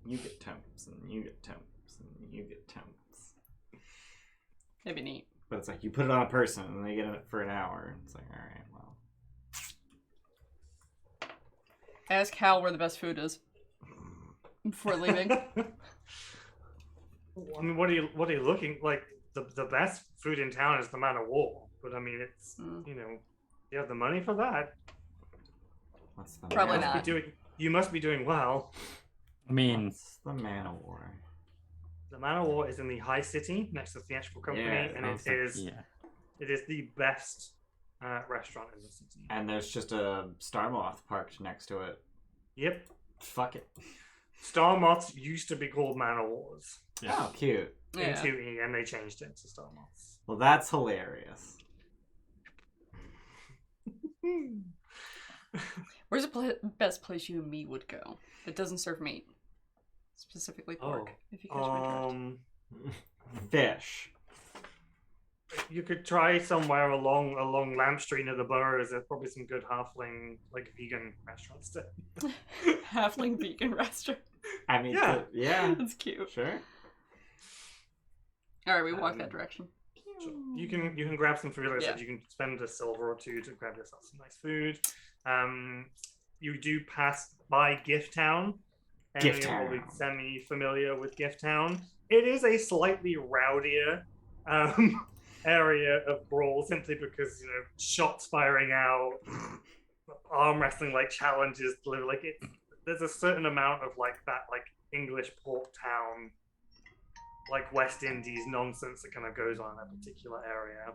Speaker 1: you get temps and you get temps and you get temps.
Speaker 2: That'd be neat.
Speaker 1: But it's like you put it on a person and they get it for an hour. It's like, all right, well.
Speaker 2: Ask Hal where the best food is before leaving.
Speaker 4: I mean, what are you looking like? The best food in town is the Man of War, but I mean, it's you know, you have the money for that.
Speaker 1: What's the
Speaker 2: Probably
Speaker 1: man?
Speaker 2: not.
Speaker 4: You must be doing well.
Speaker 6: I mean,
Speaker 1: What's the Man of War?
Speaker 4: The Man of War is in the High City next to the Theatrical Company,
Speaker 1: Yeah,
Speaker 4: and it is the best restaurant in the city.
Speaker 1: And there's just a Star Moth parked next to it.
Speaker 4: Yep.
Speaker 1: Fuck it.
Speaker 4: Star Moths used to be called Man of Wars
Speaker 1: Oh, cute.
Speaker 4: in
Speaker 2: Yeah.
Speaker 4: 2E, and they changed it to Star Moths.
Speaker 1: Well, that's hilarious.
Speaker 2: Where's the best place you and me would go that doesn't serve meat? Specifically pork, if you catch my drift.
Speaker 1: Fish.
Speaker 4: You could try somewhere along Lamp Street near the boroughs. There's probably some good halfling, like vegan restaurants there.
Speaker 2: Halfling vegan restaurant.
Speaker 1: I mean,
Speaker 4: Yeah.
Speaker 1: yeah,
Speaker 2: That's cute.
Speaker 1: sure.
Speaker 2: Alright, we walk that direction.
Speaker 4: So you can grab some food. Like I said,
Speaker 2: Yeah.
Speaker 4: you can spend a silver or two to grab yourself some nice food. You do pass by Giff Town. And
Speaker 1: Giff
Speaker 4: you're probably
Speaker 1: Town.
Speaker 4: semi-familiar with Giff Town. It is a slightly rowdier area of brawl, simply because, you know, shots firing out, arm wrestling like challenges, like it. There's a certain amount of like that, like English port town, like West Indies nonsense that kind of goes on in that particular area.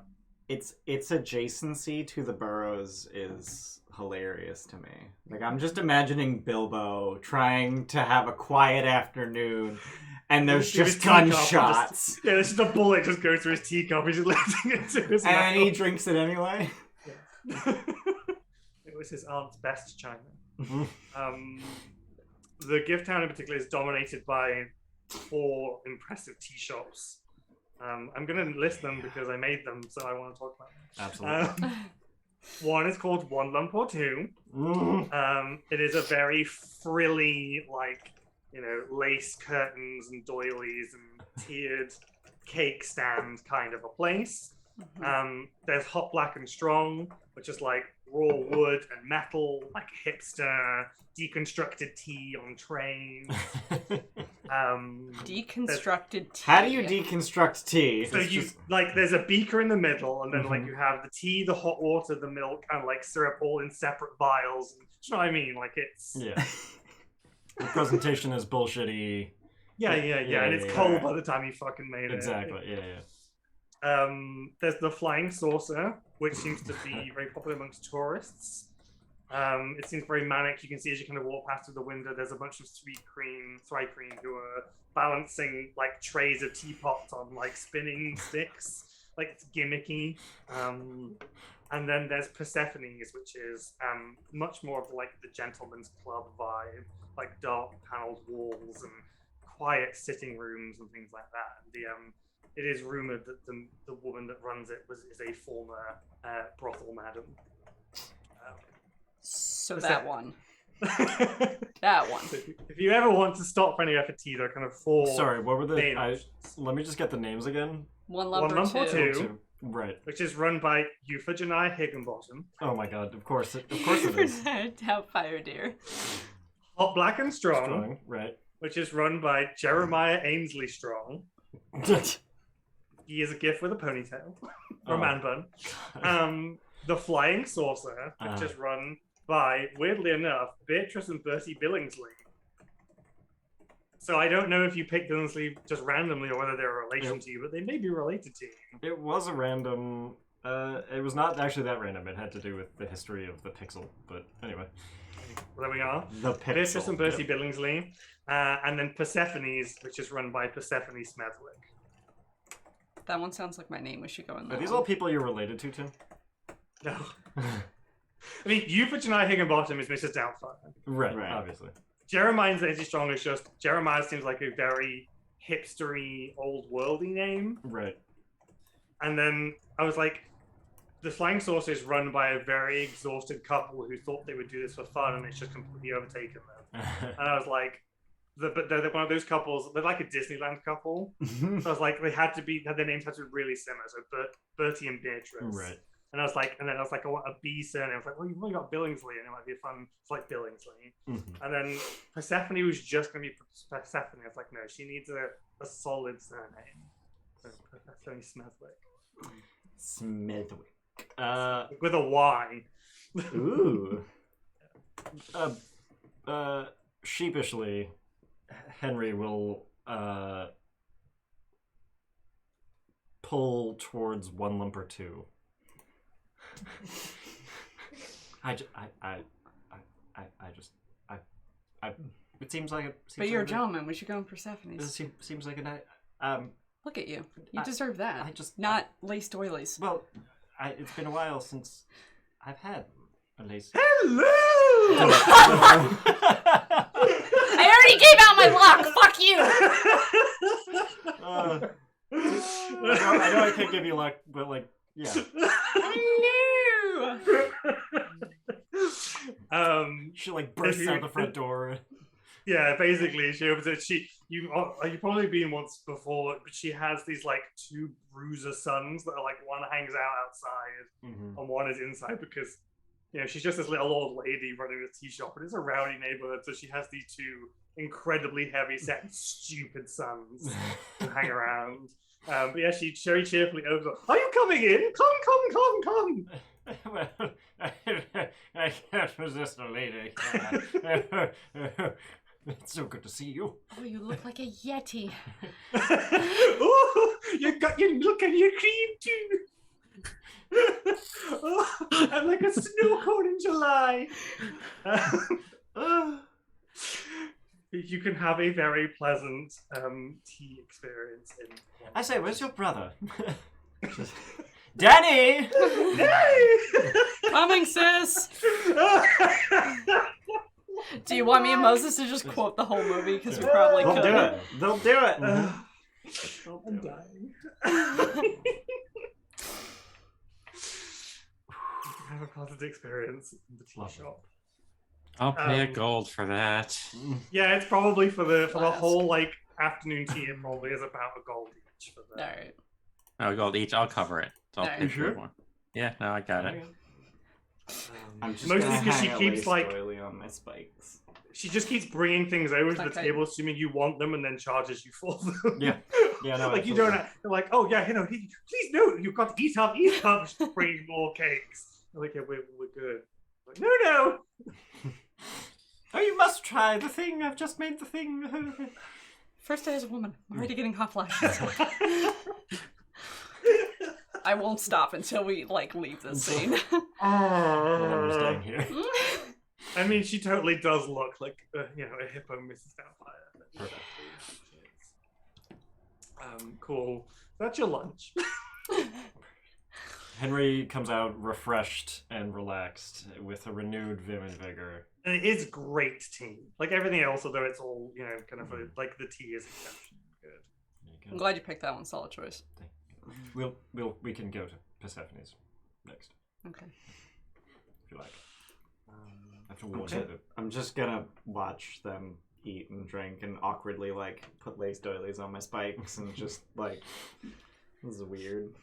Speaker 1: Its adjacency to the boroughs is hilarious to me. Like, I'm just imagining Bilbo trying to have a quiet afternoon, and there's
Speaker 4: Through his
Speaker 1: just
Speaker 4: teacup and
Speaker 1: gunshots,
Speaker 4: Yeah, there's just a bullet just goes through his teacup. He's just letting it to his
Speaker 1: and he
Speaker 4: mouth.
Speaker 1: drinks it anyway.
Speaker 4: It was his aunt's best china. The Gift Town in particular is dominated by 4 impressive tea shops. I'm going to list them because I made them, so I want to talk about them.
Speaker 7: Absolutely.
Speaker 4: One is called One Lump or Two. It is a very frilly, like, you know, lace curtains and doilies and tiered cake stand kind of a place. There's Hot, Black, and Strong, which is like raw wood and metal, like hipster, deconstructed tea on trays.
Speaker 2: Deconstructed tea.
Speaker 1: How do you deconstruct tea?
Speaker 4: So
Speaker 1: It's
Speaker 4: you
Speaker 1: just-
Speaker 4: like there's a beaker in the middle, and then like
Speaker 1: Mhm.
Speaker 4: you have the tea, the hot water, the milk, and like syrup all in separate vials. Do you know what I mean? Like it's
Speaker 7: Yeah. The presentation is bullshitty.
Speaker 4: yeah, and it's
Speaker 1: yeah.
Speaker 4: cold by the time you fucking made it.
Speaker 7: Exactly. Yeah.
Speaker 4: There's the flying saucer, which seems to be very popular amongst tourists. It seems very manic. You can see as you kind of walk past through the window, there's a bunch of Thry Cream who are balancing like trays of teapots on like spinning sticks. Like it's gimmicky. And then there's Persephone's, which is much more of like the gentleman's club vibe, like dark paneled walls and quiet sitting rooms and things like that. It is rumored that the woman that runs it is a former brothel madam.
Speaker 2: So
Speaker 4: What's
Speaker 2: that
Speaker 4: that?
Speaker 2: one. That one.
Speaker 4: So if you ever want to stop for any effort tea, there are kind of 4
Speaker 7: Sorry, what were the?
Speaker 4: main
Speaker 7: I,
Speaker 4: options.
Speaker 7: let me just get the names again.
Speaker 2: One lump
Speaker 4: One
Speaker 2: or
Speaker 4: lump or
Speaker 2: two.
Speaker 4: two.
Speaker 7: Right.
Speaker 4: Which is run by Euphigenia Higginbottom.
Speaker 7: Oh my god. Of course it is.
Speaker 2: Doubtfire, dear.
Speaker 4: Hot, Black, and Strong,
Speaker 7: Strong. Right.
Speaker 4: which is run by Jeremiah Ainsley Strong. He is a gift with a ponytail, or
Speaker 7: Oh.
Speaker 4: man bun. The Flying Saucer, which is run by, weirdly enough, Beatrice and Bertie Billingsley. So I don't know if you picked Billingsley just randomly or whether they're a relation to you, but they may be related to you.
Speaker 7: It was a random It was not actually that random. It had to do with the history of the pixel. But anyway.
Speaker 4: Well, there we are.
Speaker 1: The pixel.
Speaker 4: Beatrice and Bertie Billingsley. And then Persephone's, which is run by Persephone Smethwick.
Speaker 2: That one sounds like my name. We should go in there.
Speaker 7: Are these all people you're related to, Tim?
Speaker 4: No. I mean, you for Janai Higginbottom is Mrs. Doubtfire.
Speaker 7: Right,
Speaker 1: Right.
Speaker 7: obviously.
Speaker 4: Jeremiah's Energy Strong is just... Jeremiah seems like a very hipstery, old-worldy name.
Speaker 7: Right.
Speaker 4: And then I was like, the Flying Saucer is run by a very exhausted couple who thought they would do this for fun, and it's just completely overtaken them. And I was like, but they're one of those couples. They're like a Disneyland couple. So I was like, their names had to be really similar. So Bertie and Beatrice.
Speaker 7: Right.
Speaker 4: And I was like, I want a B surname. I was like, well, you've only got Billingsley, and it might be fun. It's like Billingsley.
Speaker 7: Mm-hmm.
Speaker 4: And then Persephone was just going to be Persephone. I was like, no, she needs a solid surname. So Persephone Smethwick.
Speaker 7: Smethwick.
Speaker 4: With a Y.
Speaker 1: Ooh.
Speaker 7: Sheepishly, Henry will pull towards one lump or two. It seems like it.
Speaker 2: But you're a gentleman. We should go in Persephone's.
Speaker 7: It seems like a night.
Speaker 2: Look at you. You deserve that.
Speaker 7: I just
Speaker 2: not lace doilies.
Speaker 7: Well, it's been a while since I've had a lace.
Speaker 4: Hello!
Speaker 2: I already gave out my luck. Fuck you.
Speaker 7: I know I can't give you luck, but like, yeah.
Speaker 2: Hello.
Speaker 7: She like bursts out the front door.
Speaker 4: Yeah, basically, she opens it. You've probably been once before, but she has these like two bruiser sons that are like one hangs out outside and one is inside because she's just this little old lady running a tea shop, and it's a rowdy neighborhood, so she has these two incredibly heavy set stupid sons who hang around. But yeah, she very cheerfully opens up. Are you coming in? Come.
Speaker 7: Well, I can't resist a lady. It's so good to see you.
Speaker 2: Oh, you look like a yeti.
Speaker 4: Oh, you got your look and your cream too. Oh, I'm like a snow cone in July. You can have a very pleasant tea experience.
Speaker 7: I say, where's your brother? Danny!
Speaker 2: Coming, sis! Do you want me and Moses to just quote the whole movie? Because we probably could.
Speaker 1: They'll do it.
Speaker 4: I'm dying. Have a pleasant experience in the tea shop.
Speaker 6: I'll pay a gold for that.
Speaker 4: Yeah, it's probably for the whole like afternoon tea. It probably is about a gold each for that.
Speaker 2: All right.
Speaker 6: Oh, gold each. I'll cover it. So I'll
Speaker 2: Alright.
Speaker 6: pay for more. Yeah, no, I got it.
Speaker 1: I'm just
Speaker 4: Mostly
Speaker 1: gonna
Speaker 4: because she
Speaker 1: hang a
Speaker 4: keeps
Speaker 1: lace
Speaker 4: like
Speaker 1: doily on my spikes.
Speaker 4: she just keeps bringing things over to the
Speaker 2: Okay.
Speaker 4: table, assuming you want them, and then charges you for them.
Speaker 7: Yeah, no,
Speaker 4: like you
Speaker 7: absolutely.
Speaker 4: don't. They're like, oh yeah, please no, you've got to eat up, bring more cakes. They're like, yeah, we're good. Like, no.
Speaker 7: Oh, you must try the thing. I've just made the thing.
Speaker 2: First day as a woman. I'm already getting hot flashes. I won't stop until we leave this scene.
Speaker 7: I'm staying here.
Speaker 4: I mean, she totally does look like a hippo Mrs. Doubtfire. Cool. That's your lunch.
Speaker 7: Henry comes out refreshed and relaxed with a renewed vim and vigor.
Speaker 4: And it is great tea. Like everything else, although it's all, kind of like the tea is exceptionally good.
Speaker 2: I'm glad you picked that one. Solid choice.
Speaker 7: We can go to Persephone's next,
Speaker 2: Okay.
Speaker 7: if you like. After warn
Speaker 1: Okay.
Speaker 7: you.
Speaker 1: I'm just gonna watch them eat and drink and awkwardly put lace doilies on my spikes and just this is weird.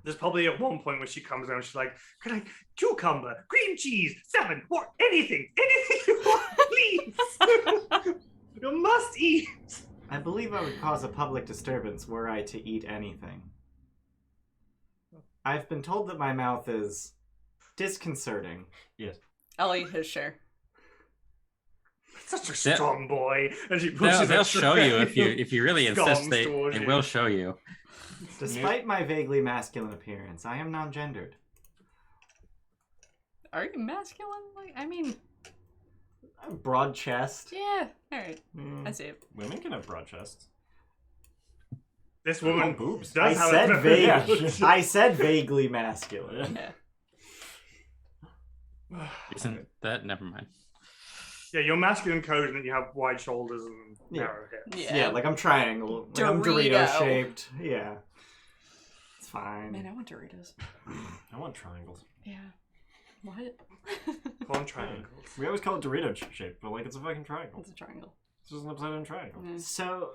Speaker 4: There's probably at one point where she comes down and she's like, "Can I cucumber, cream cheese, salmon, or anything you want, please? You must eat."
Speaker 1: I believe I would cause a public disturbance were I to eat anything. I've been told that my mouth is disconcerting.
Speaker 7: Yes.
Speaker 2: I'll eat his share.
Speaker 4: Such a strong boy. And she pushes
Speaker 6: They'll
Speaker 4: a
Speaker 6: show
Speaker 4: tray
Speaker 6: you if you really insist.
Speaker 4: scones
Speaker 6: They
Speaker 4: towards you.
Speaker 6: will show you.
Speaker 1: Despite my vaguely masculine appearance, I am non-gendered.
Speaker 2: Are you masculine? Like, I mean,
Speaker 1: Broad chest.
Speaker 2: yeah. All right,
Speaker 1: Mm.
Speaker 2: I see it.
Speaker 7: Women can have broad chests.
Speaker 4: This woman
Speaker 7: boobs.
Speaker 4: does
Speaker 1: I
Speaker 4: have
Speaker 1: said
Speaker 4: a
Speaker 1: vague. I said vaguely masculine.
Speaker 2: Yeah.
Speaker 6: Isn't that? Never mind.
Speaker 4: Yeah, you're masculine code, and then you have wide shoulders and
Speaker 1: Yeah.
Speaker 4: narrow hips.
Speaker 2: Yeah.
Speaker 1: Yeah, like I'm triangle. Like I'm
Speaker 2: Dorito.
Speaker 1: Dorito shaped. Yeah. It's fine.
Speaker 2: Man, I want Doritos.
Speaker 7: I want triangles.
Speaker 2: Yeah. What?
Speaker 4: Call them triangles.
Speaker 7: We always call it Dorito shape, but like it's a fucking triangle.
Speaker 2: It's a triangle.
Speaker 7: It's just an upside down triangle.
Speaker 2: Mm.
Speaker 1: So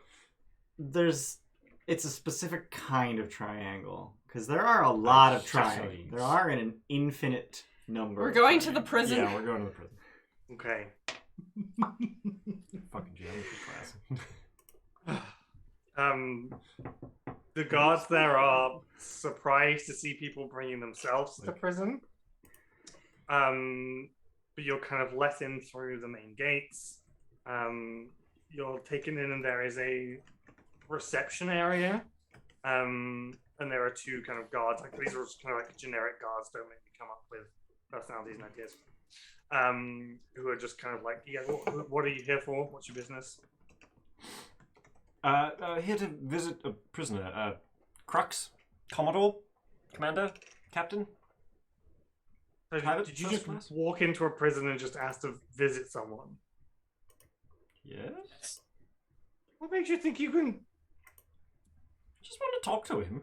Speaker 1: it's a specific kind of triangle because there are a lot of triangles. There are an infinite number.
Speaker 2: We're
Speaker 1: of
Speaker 2: going to the
Speaker 1: triangles.
Speaker 2: prison.
Speaker 7: Yeah, we're going to the prison.
Speaker 4: Okay.
Speaker 7: Fucking geometry class.
Speaker 4: The guards there are surprised to see people bringing themselves to prison. But you're kind of let in through the main gates. You're taken in, and there is a reception area. And there are two kind of guards. Like these are just kind of like generic guards. Don't make me come up with personalities and ideas. Who are just kind of like, yeah, what are you here for? What's your business?
Speaker 7: Here to visit a prisoner. Crux, Commodore, Commander, Captain.
Speaker 4: So
Speaker 7: Private
Speaker 4: did you
Speaker 7: first
Speaker 4: just
Speaker 7: class?
Speaker 4: walk into a prison and just ask to visit someone?
Speaker 7: Yes.
Speaker 4: What makes you think you can?
Speaker 7: Just want to talk to him.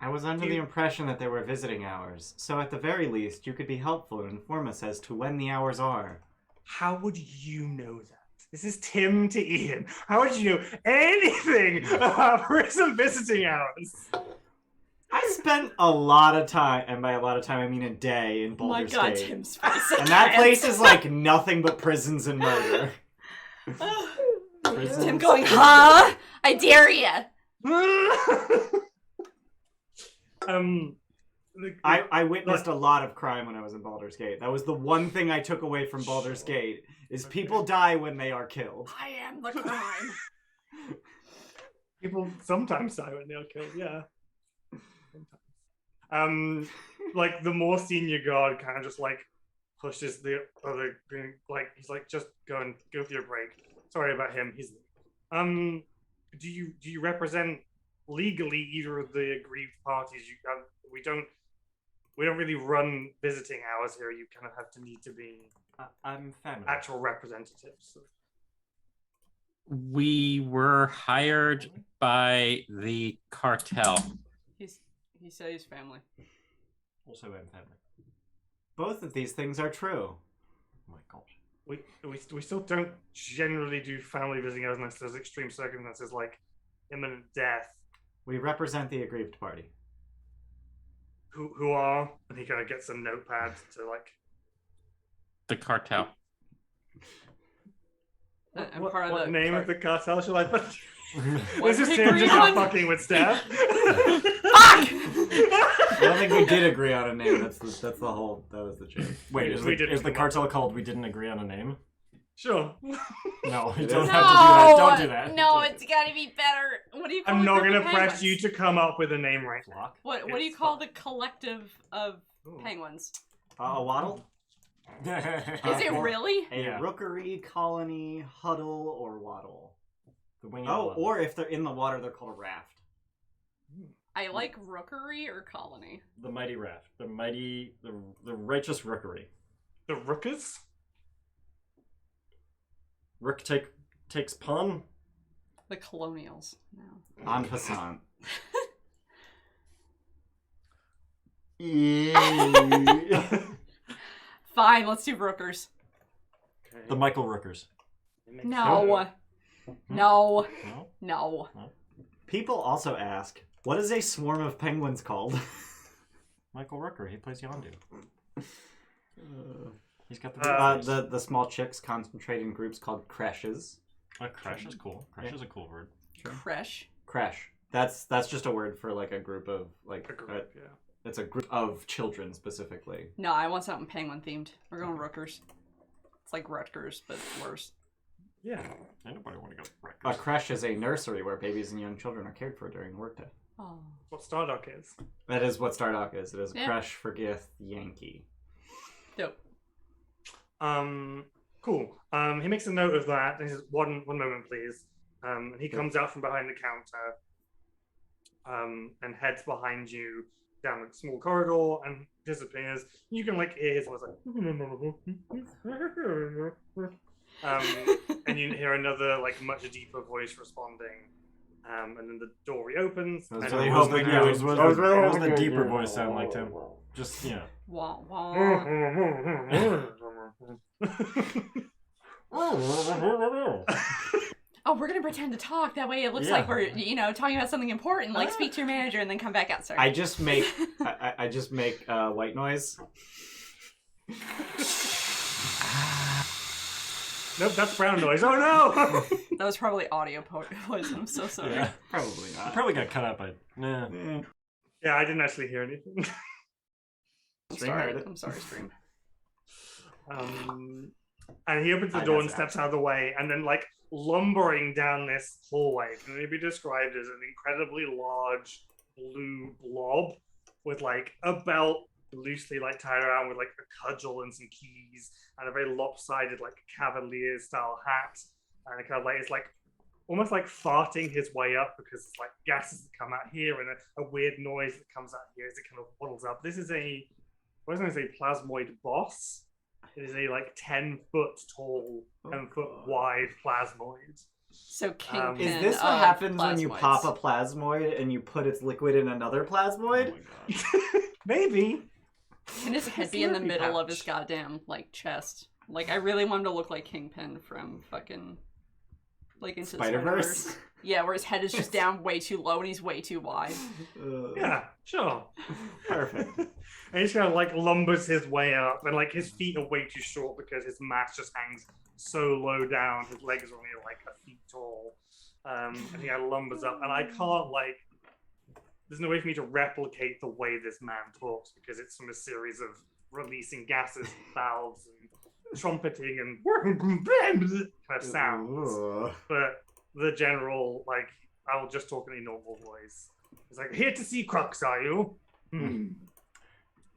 Speaker 1: I was under the impression that there were visiting hours, so at the very least, you could be helpful and inform us as to when the hours are.
Speaker 4: How would you know that? This is Tim to Ian. How would you know anything about prison visiting hours?
Speaker 1: I spent a lot of time, and by a lot of time I mean a day, in
Speaker 2: Oh my
Speaker 1: Baldur's
Speaker 2: god,
Speaker 1: Gate.
Speaker 2: Tim's face.
Speaker 1: And that place is like nothing but prisons and murder. Prisons.
Speaker 2: Tim going, huh? I dare ya.
Speaker 1: I witnessed a lot of crime when I was in Baldur's Gate. That was the one thing I took away from Baldur's Gate, is people die when they are killed.
Speaker 2: I am the crime.
Speaker 4: People sometimes die when they're killed, yeah. Sometimes. Like the more senior guard kind of just like pushes the other, like he's like, just go for your break. Sorry about him. He's. Do you represent legally either of the aggrieved parties? We don't really run visiting hours here. You kind of have to need to be
Speaker 7: I'm family.
Speaker 4: actual representatives.
Speaker 6: We were hired by the cartel.
Speaker 2: He said he's family.
Speaker 7: Also, I'm family.
Speaker 1: Both of these things are true.
Speaker 7: Oh my god.
Speaker 4: We still don't generally do family visiting hours unless there's extreme circumstances like imminent death.
Speaker 1: We represent the aggrieved party.
Speaker 4: Who are? And he kind of gets a notepad to like.
Speaker 6: The cartel.
Speaker 2: I'm
Speaker 4: What
Speaker 2: part of the
Speaker 4: name of the cartel shall I put?
Speaker 2: What
Speaker 4: This is
Speaker 2: the
Speaker 4: Tim just
Speaker 2: green
Speaker 4: not
Speaker 2: one?
Speaker 4: fucking with Steph.
Speaker 1: I don't think we did agree on a name. That was the joke.
Speaker 7: Wait,
Speaker 4: We didn't
Speaker 7: is the
Speaker 4: come up
Speaker 7: cartel called We Didn't Agree on a Name?
Speaker 4: Sure.
Speaker 7: No, you
Speaker 1: It
Speaker 7: don't
Speaker 1: is.
Speaker 7: have to do that. Don't do that.
Speaker 2: No,
Speaker 7: Don't
Speaker 2: it's gotta be better. What do you call
Speaker 4: I'm
Speaker 2: a
Speaker 4: not
Speaker 2: group
Speaker 4: gonna
Speaker 2: of
Speaker 4: press
Speaker 2: penguins?
Speaker 4: you to come up with a name right now.
Speaker 7: Flock?
Speaker 2: What do you
Speaker 4: It's
Speaker 2: call
Speaker 4: fine.
Speaker 2: the collective of penguins?
Speaker 1: A waddle?
Speaker 2: Is it really?
Speaker 1: A
Speaker 7: Yeah.
Speaker 1: rookery, colony, huddle, or waddle.
Speaker 7: The winged
Speaker 1: Oh,
Speaker 7: one.
Speaker 1: or if they're in the water, they're called a raft.
Speaker 2: I like rookery or colony.
Speaker 7: The mighty raft. The righteous rookery.
Speaker 4: The Rookers?
Speaker 7: Rook takes pawn.
Speaker 2: The colonials. No.
Speaker 1: En passant.
Speaker 2: Fine, let's do rookers.
Speaker 7: The Michael Rookers.
Speaker 2: No. No.
Speaker 7: No?
Speaker 2: No.
Speaker 1: People also ask, what is a swarm of penguins called?
Speaker 7: Michael Rooker. He plays Yondu. He's got
Speaker 1: The small chicks concentrate in groups called creches.
Speaker 7: Crash is cool. Crash is a cool word.
Speaker 2: Creche.
Speaker 1: Creche. That's just a word for like a group of like.
Speaker 4: A group, yeah.
Speaker 1: It's a group of children specifically.
Speaker 2: No, I want something penguin themed. We're going rookers. It's like Rutgers, but worse.
Speaker 4: Yeah.
Speaker 7: Anybody want to go to
Speaker 1: A creche is a nursery where babies and young children are cared for during the workday.
Speaker 2: Oh.
Speaker 4: What Stardock is.
Speaker 1: That is what Stardock is. It is a
Speaker 2: Yeah.
Speaker 1: crush for Giff Yankee.
Speaker 2: Dope.
Speaker 4: Cool. He makes a note of that. And he says, one moment, please. And he comes out from behind the counter and heads behind you down a small corridor and disappears. You can like hear his voice like, and you hear another like much deeper voice responding. And then the door reopens.
Speaker 7: I was
Speaker 4: and
Speaker 7: really
Speaker 4: it
Speaker 7: hoping
Speaker 4: out.
Speaker 7: what does the deeper voice sound like, Tim? Just,
Speaker 2: Wah, wah. Oh, we're gonna pretend to talk. That way it looks like we're, talking about something important, like speak to your manager and then come back out. Sorry.
Speaker 1: I just make white noise.
Speaker 4: Nope, that's brown noise. Oh no!
Speaker 2: That was probably audio poison. I'm so sorry.
Speaker 7: Yeah.
Speaker 1: Probably not.
Speaker 7: Probably got cut out by. Nah.
Speaker 4: Yeah, I didn't actually hear anything.
Speaker 2: I'm
Speaker 1: Stream
Speaker 2: sorry.
Speaker 1: heard it.
Speaker 2: I'm sorry, stream.
Speaker 4: And he opens the door and steps out of the way, and then like lumbering down this hallway can only be described as an incredibly large blue blob with like a belt loosely like tied around with like a cudgel and some keys and a very lopsided like cavalier style hat, and it kind of like it's like almost like farting his way up because it's like gases that come out here and a weird noise that comes out here as it kind of waddles up. This is a, I was going to say plasmoid boss. It is a like 10-foot tall, 10-foot wide plasmoid.
Speaker 2: So Kingpin.
Speaker 1: Is this what happens when you pop a plasmoid and you put its liquid in another plasmoid?
Speaker 7: Oh my god.
Speaker 4: Maybe.
Speaker 2: Can his head be in the middle of his goddamn like chest? Like I really want him to look like Kingpin from fucking like into
Speaker 1: Spider-Verse?
Speaker 2: the Spider-Verse. Yeah, where his head is just down way too low and he's way too wide.
Speaker 4: Yeah, sure.
Speaker 1: Perfect.
Speaker 4: And he's kind of like lumbers his way up, and like his feet are way too short because his mass just hangs so low down. His legs are only like a feet tall, and he kind of lumbers up. And I can't like. There's no way for me to replicate the way this man talks because it's from a series of releasing gases, valves, and trumpeting and kind of sounds. But the general, like, I'll just talk in a normal voice. It's like, here to see Crux, are you? And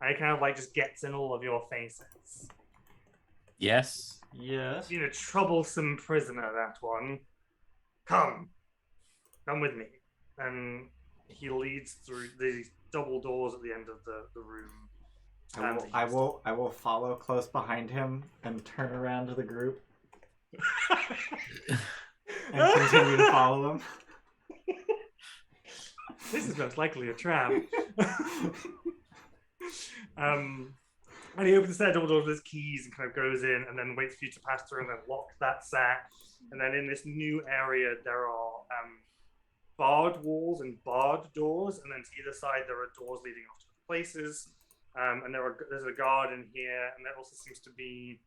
Speaker 4: it kind of like just gets in all of your faces.
Speaker 6: Yes.
Speaker 7: Yes.
Speaker 4: Been a troublesome prisoner, that one. Come with me. And he leads through these double doors at the end of the room.
Speaker 1: I will follow close behind him and turn around to the group and continue to follow him.
Speaker 4: This is most likely a trap. And he opens the double doors with his keys and kind of goes in and then waits for you to pass through and then locks that set. And then in this new area, there are barred walls and barred doors. And then to either side, there are doors leading off to places. And there's a guard in here. And there also seems to be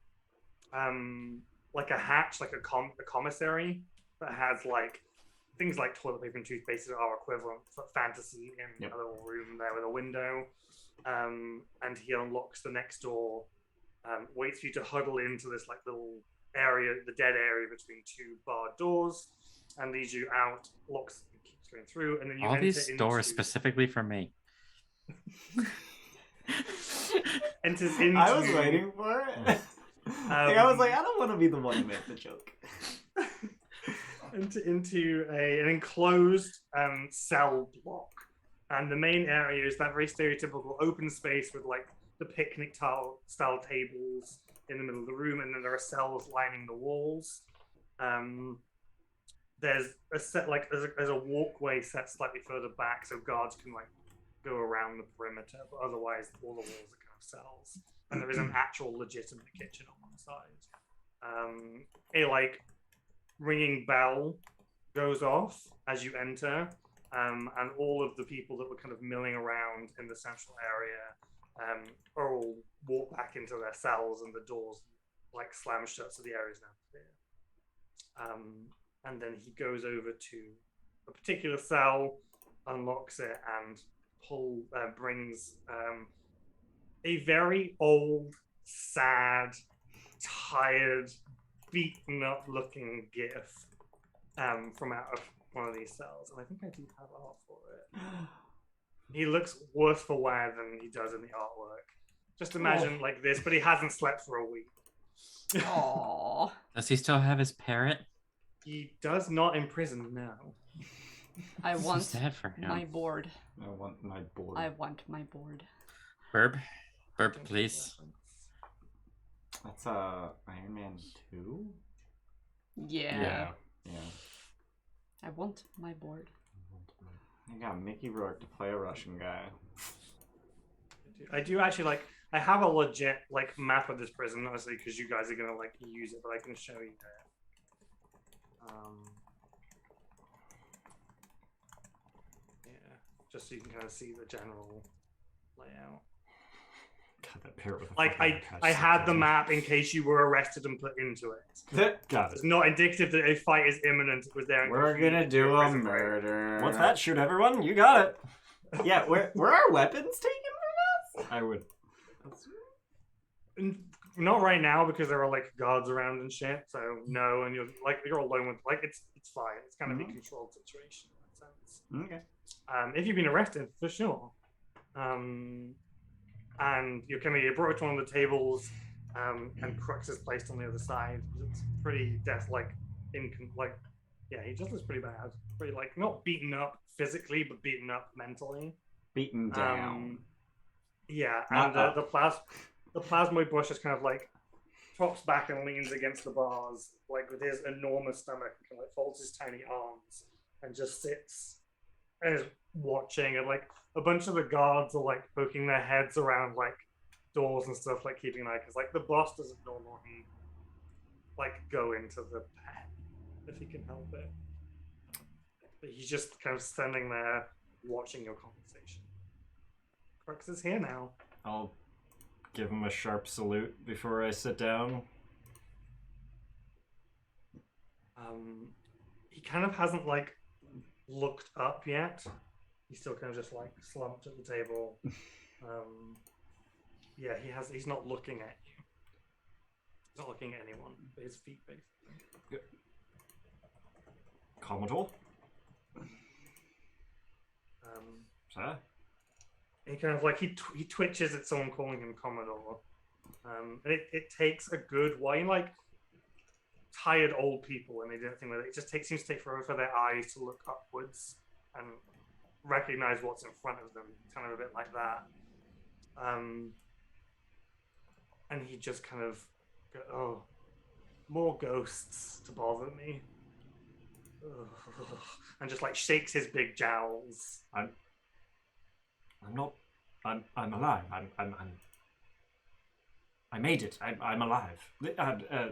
Speaker 4: like a hatch, like a commissary that has like things like toilet paper and toothpaste are equivalent for fantasy in a little room there with a window. And he unlocks the next door, waits for you to huddle into this like little area, the dead area between two barred doors, and leads you out, locks, keeps going through, and then you
Speaker 6: all
Speaker 4: enter
Speaker 6: these
Speaker 4: into...
Speaker 6: doors specifically for me.
Speaker 4: enters into...
Speaker 1: I was waiting for it. I was like, I don't want to be the one to make the joke.
Speaker 4: into an enclosed cell block. And the main area is that very stereotypical open space with like the picnic style tables in the middle of the room, and then there are cells lining the walls. There's a walkway set slightly further back so guards can like go around the perimeter, but otherwise all the walls are kind of cells. And there is an actual legitimate kitchen on one side. A like ringing bell goes off as you enter. And all of the people that were kind of milling around in the central area are all walked back into their cells, and the doors like slam shut, so the area is now clear. And then he goes over to a particular cell, unlocks it, and brings a very old, sad, tired, beaten up looking Giff from out of one of these cells, and I think I do have art for it. He looks worse for wear than he does in the artwork. Just imagine like this, but he hasn't slept for a week.
Speaker 2: Aww.
Speaker 6: Does he still have his parrot?
Speaker 4: He does not in prison now.
Speaker 2: I
Speaker 6: So
Speaker 2: want
Speaker 6: sad for him.
Speaker 2: my board.
Speaker 1: I want my board.
Speaker 2: I want my board.
Speaker 6: Burb, please.
Speaker 1: That's Iron Man 2?
Speaker 2: Yeah.
Speaker 1: Yeah.
Speaker 2: I want my board.
Speaker 1: I got Mickey Rourke to play a Russian guy.
Speaker 4: I do actually like. I have a legit like map of this prison, obviously, because you guys are gonna like use it, but I can show you that. Yeah, just so you can kind of see the general layout.
Speaker 7: God, that parrot with a
Speaker 4: Like
Speaker 7: fucking patch
Speaker 4: I had the
Speaker 7: doesn't-
Speaker 4: map in case you were arrested and put into it.
Speaker 7: Got
Speaker 4: It's
Speaker 7: it.
Speaker 4: not indicative that a fight is imminent. It was there. in
Speaker 1: We're
Speaker 4: case you
Speaker 1: gonna
Speaker 4: needed to
Speaker 1: do a
Speaker 4: prison break.
Speaker 1: murder.
Speaker 7: What's that? Shoot everyone? You got it.
Speaker 1: Yeah, were our weapons taken from us?
Speaker 7: I would.
Speaker 4: Not right now because there are like guards around and shit. So no, and you're alone with like it's fine. It's kind of a controlled situation in that sense.
Speaker 1: Okay.
Speaker 4: If you've been arrested, for sure. And you're brought to one of the tables, and Crux is placed on the other side. It's pretty he just looks pretty bad. Pretty like not beaten up physically, but beaten up mentally.
Speaker 1: Beaten down.
Speaker 4: Yeah,
Speaker 1: Not
Speaker 4: and the plasmoid bush just kind of like drops back and leans against the bars, like with his enormous stomach, and like folds his tiny arms and just sits and is watching. And like a bunch of the guards are like poking their heads around like doors and stuff, like keeping an eye, because like the boss doesn't normally like go into the pen if he can help it. But he's just kind of standing there watching your conversation. Crux is here now.
Speaker 7: I'll give him a sharp salute before I sit down.
Speaker 4: He kind of hasn't like looked up yet. He's still kind of just like slumped at the table. Yeah, he's not looking at you. He's not looking at anyone but his feet, basically.
Speaker 7: Commodore? Sir?
Speaker 4: He kind of like he twitches at someone calling him Commodore. And it takes a good while. Like tired old people when they do anything with it, it just seems to take forever for their eyes to look upwards and recognize what's in front of them. Kind of a bit like that. And he just kind of go, oh, more ghosts to bother me. Ugh. And just like shakes his big jowls.
Speaker 7: I'm alive. I made it. I'm alive.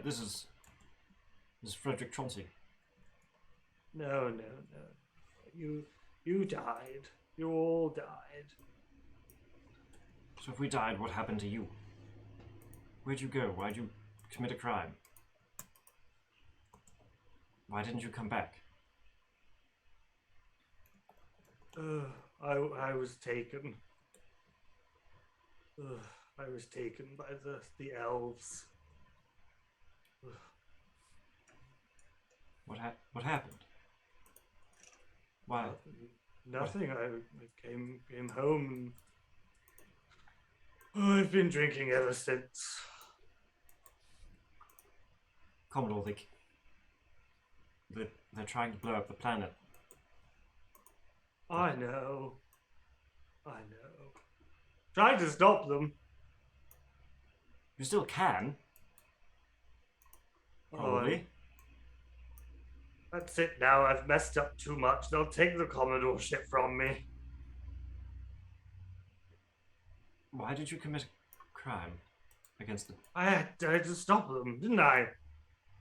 Speaker 7: This is Frederick Chauncey.
Speaker 4: No. You died. You all died.
Speaker 7: So if we died, what happened to you? Where'd you go? Why'd you commit a crime? Why didn't you come back?
Speaker 4: I was taken. I was taken by the elves.
Speaker 7: What happened? Why?
Speaker 4: Nothing. I came home and I've been drinking ever since.
Speaker 7: Commodore, they're trying to blow up the planet.
Speaker 4: I know. Trying to stop them.
Speaker 7: You still can. Probably.
Speaker 4: That's it now. I've messed up too much. They'll take the Commodore ship from me.
Speaker 7: Why did you commit a crime against them?
Speaker 4: I had to stop them, didn't I?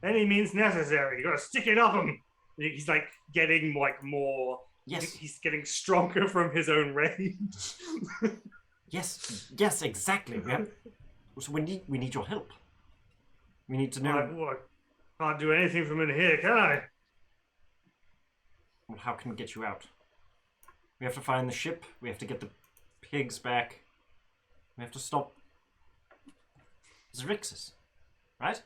Speaker 4: Any means necessary. You gotta stick it up them. He's like getting like more.
Speaker 7: Yes.
Speaker 4: He's getting stronger from his own rage.
Speaker 7: Yes, exactly. So we need your help. We need to know.
Speaker 4: I can't do anything from in here, can I?
Speaker 7: Well, how can we get you out? We have to find the ship. We have to get the pigs back. We have to stop Zerixis. Right?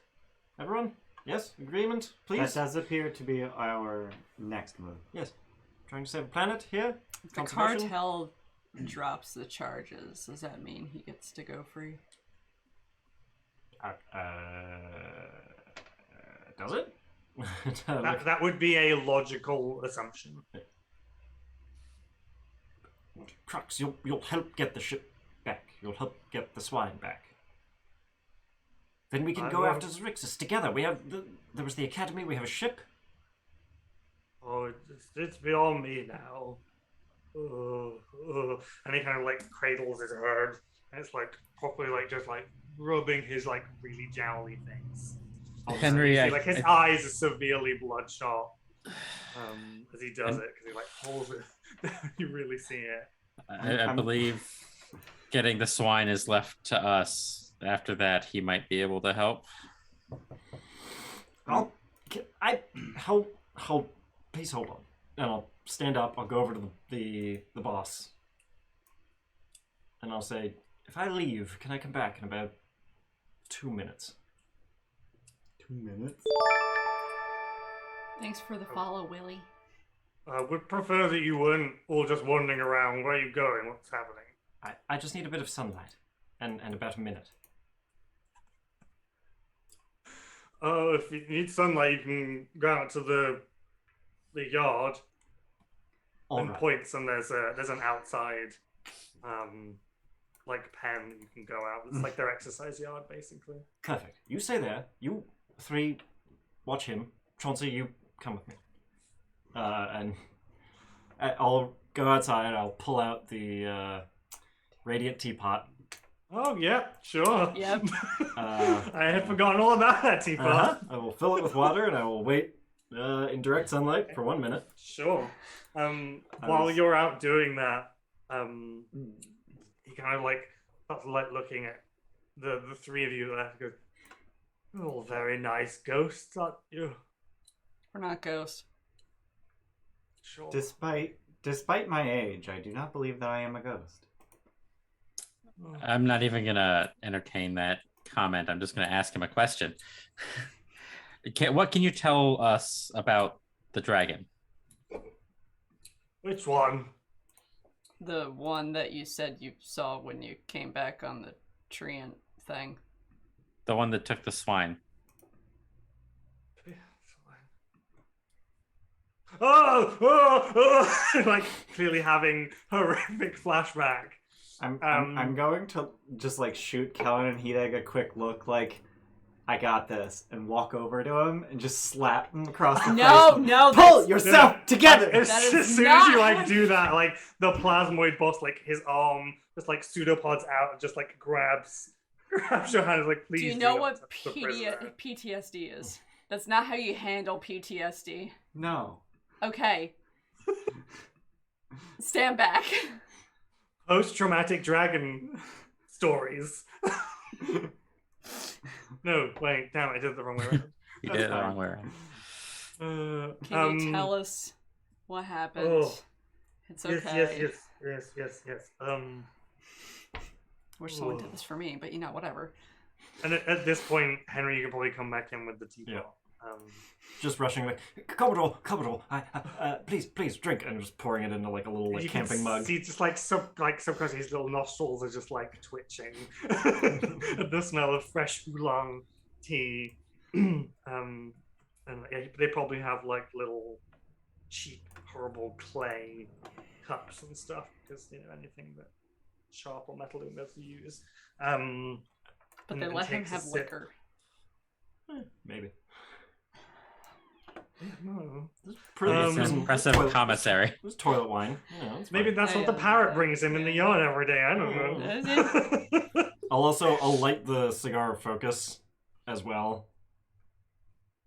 Speaker 7: Everyone? Yes, agreement, please.
Speaker 1: That does appear to be our next move.
Speaker 7: Yes, trying to save a planet here.
Speaker 2: If the cartel drops the charges, does that mean he gets to go free?
Speaker 7: Does it?
Speaker 4: That would be a logical assumption.
Speaker 7: Crux, you'll help get the ship back. You'll help get the swine back. Then we can go after Zerixus together. We have there was the academy. We have a ship.
Speaker 4: Oh, it's beyond me now. And he kind of like cradles his herd, and it's like properly like just like rubbing his like really jowly face.
Speaker 6: Henry,
Speaker 4: Like his eyes are severely bloodshot as he does it because he like pulls it. You really see it.
Speaker 6: I believe getting the swine is left to us. After that, he might be able to help.
Speaker 7: Please hold on, and I'll stand up. I'll go over to the boss, and I'll say, if I leave, can I come back in about 2 minutes?
Speaker 1: 2 minutes?
Speaker 2: Thanks for the follow, Willie.
Speaker 4: I would prefer that you weren't all just wandering around. Where are you going? What's happening?
Speaker 7: I just need a bit of sunlight, and about a minute.
Speaker 4: Oh, if you need sunlight, you can go out to the yard and points, and there's an outside like pen that you can go out. It's like their exercise yard, basically.
Speaker 7: Perfect. You stay there. You three watch him. Chauncey, you come with me. And I'll go outside and I'll pull out the radiant teapot.
Speaker 4: Oh, yeah, sure.
Speaker 2: Yep.
Speaker 4: I had forgotten all about that teapot.
Speaker 7: I will fill it with water and I will wait in direct sunlight for 1 minute.
Speaker 4: Sure. While you're out doing that, he kind of like starts like looking at the three of you there. Goes, "You're all very nice ghosts, aren't you?"
Speaker 2: We're not ghosts.
Speaker 4: Sure.
Speaker 1: Despite my age, I do not believe that I am a ghost.
Speaker 6: I'm not even going to entertain that comment. I'm just going to ask him a question. What can you tell us about the dragon?
Speaker 4: Which one?
Speaker 2: The one that you said you saw when you came back on the treant thing.
Speaker 6: The one that took the swine.
Speaker 4: Oh! Like clearly having horrific flashback.
Speaker 1: I'm going to just like shoot Quelin and Hideg a quick look like I got this and walk over to him and just slap him across the face.
Speaker 2: No,
Speaker 1: pull yourself together.
Speaker 4: As soon as you like do that, like the plasmoid boss, like his arm just like pseudopods out and just like grabs your hand. Like, please.
Speaker 2: Do you know what PTSD is? That's not how you handle PTSD.
Speaker 1: No.
Speaker 2: Okay. Stand back.
Speaker 4: Post-traumatic dragon stories. No, wait, damn, I did it the wrong way around.
Speaker 6: You did it the wrong way around.
Speaker 2: Can you tell us what happened?
Speaker 4: Oh,
Speaker 2: It's okay.
Speaker 4: Yes.
Speaker 2: Wish someone did this for me, but whatever.
Speaker 4: And at this point, Henry, you can probably come back in with the teapot.
Speaker 7: Yeah. Just rushing away. Commodore, please drink, and just pouring it into like a little like camping mug.
Speaker 4: See, just like subconsciously, his little nostrils are just like twitching at the smell of fresh oolong tea. And they probably have like little cheap, horrible clay cups and stuff because anything that sharp or metal don't be able to use.
Speaker 2: But they let him have liquor.
Speaker 7: Maybe.
Speaker 4: No.
Speaker 6: It's an impressive commissary.
Speaker 7: It was toilet wine.
Speaker 4: Maybe that's what the parrot brings him in the yard every day. I don't know.
Speaker 7: I'll light the cigar of focus as well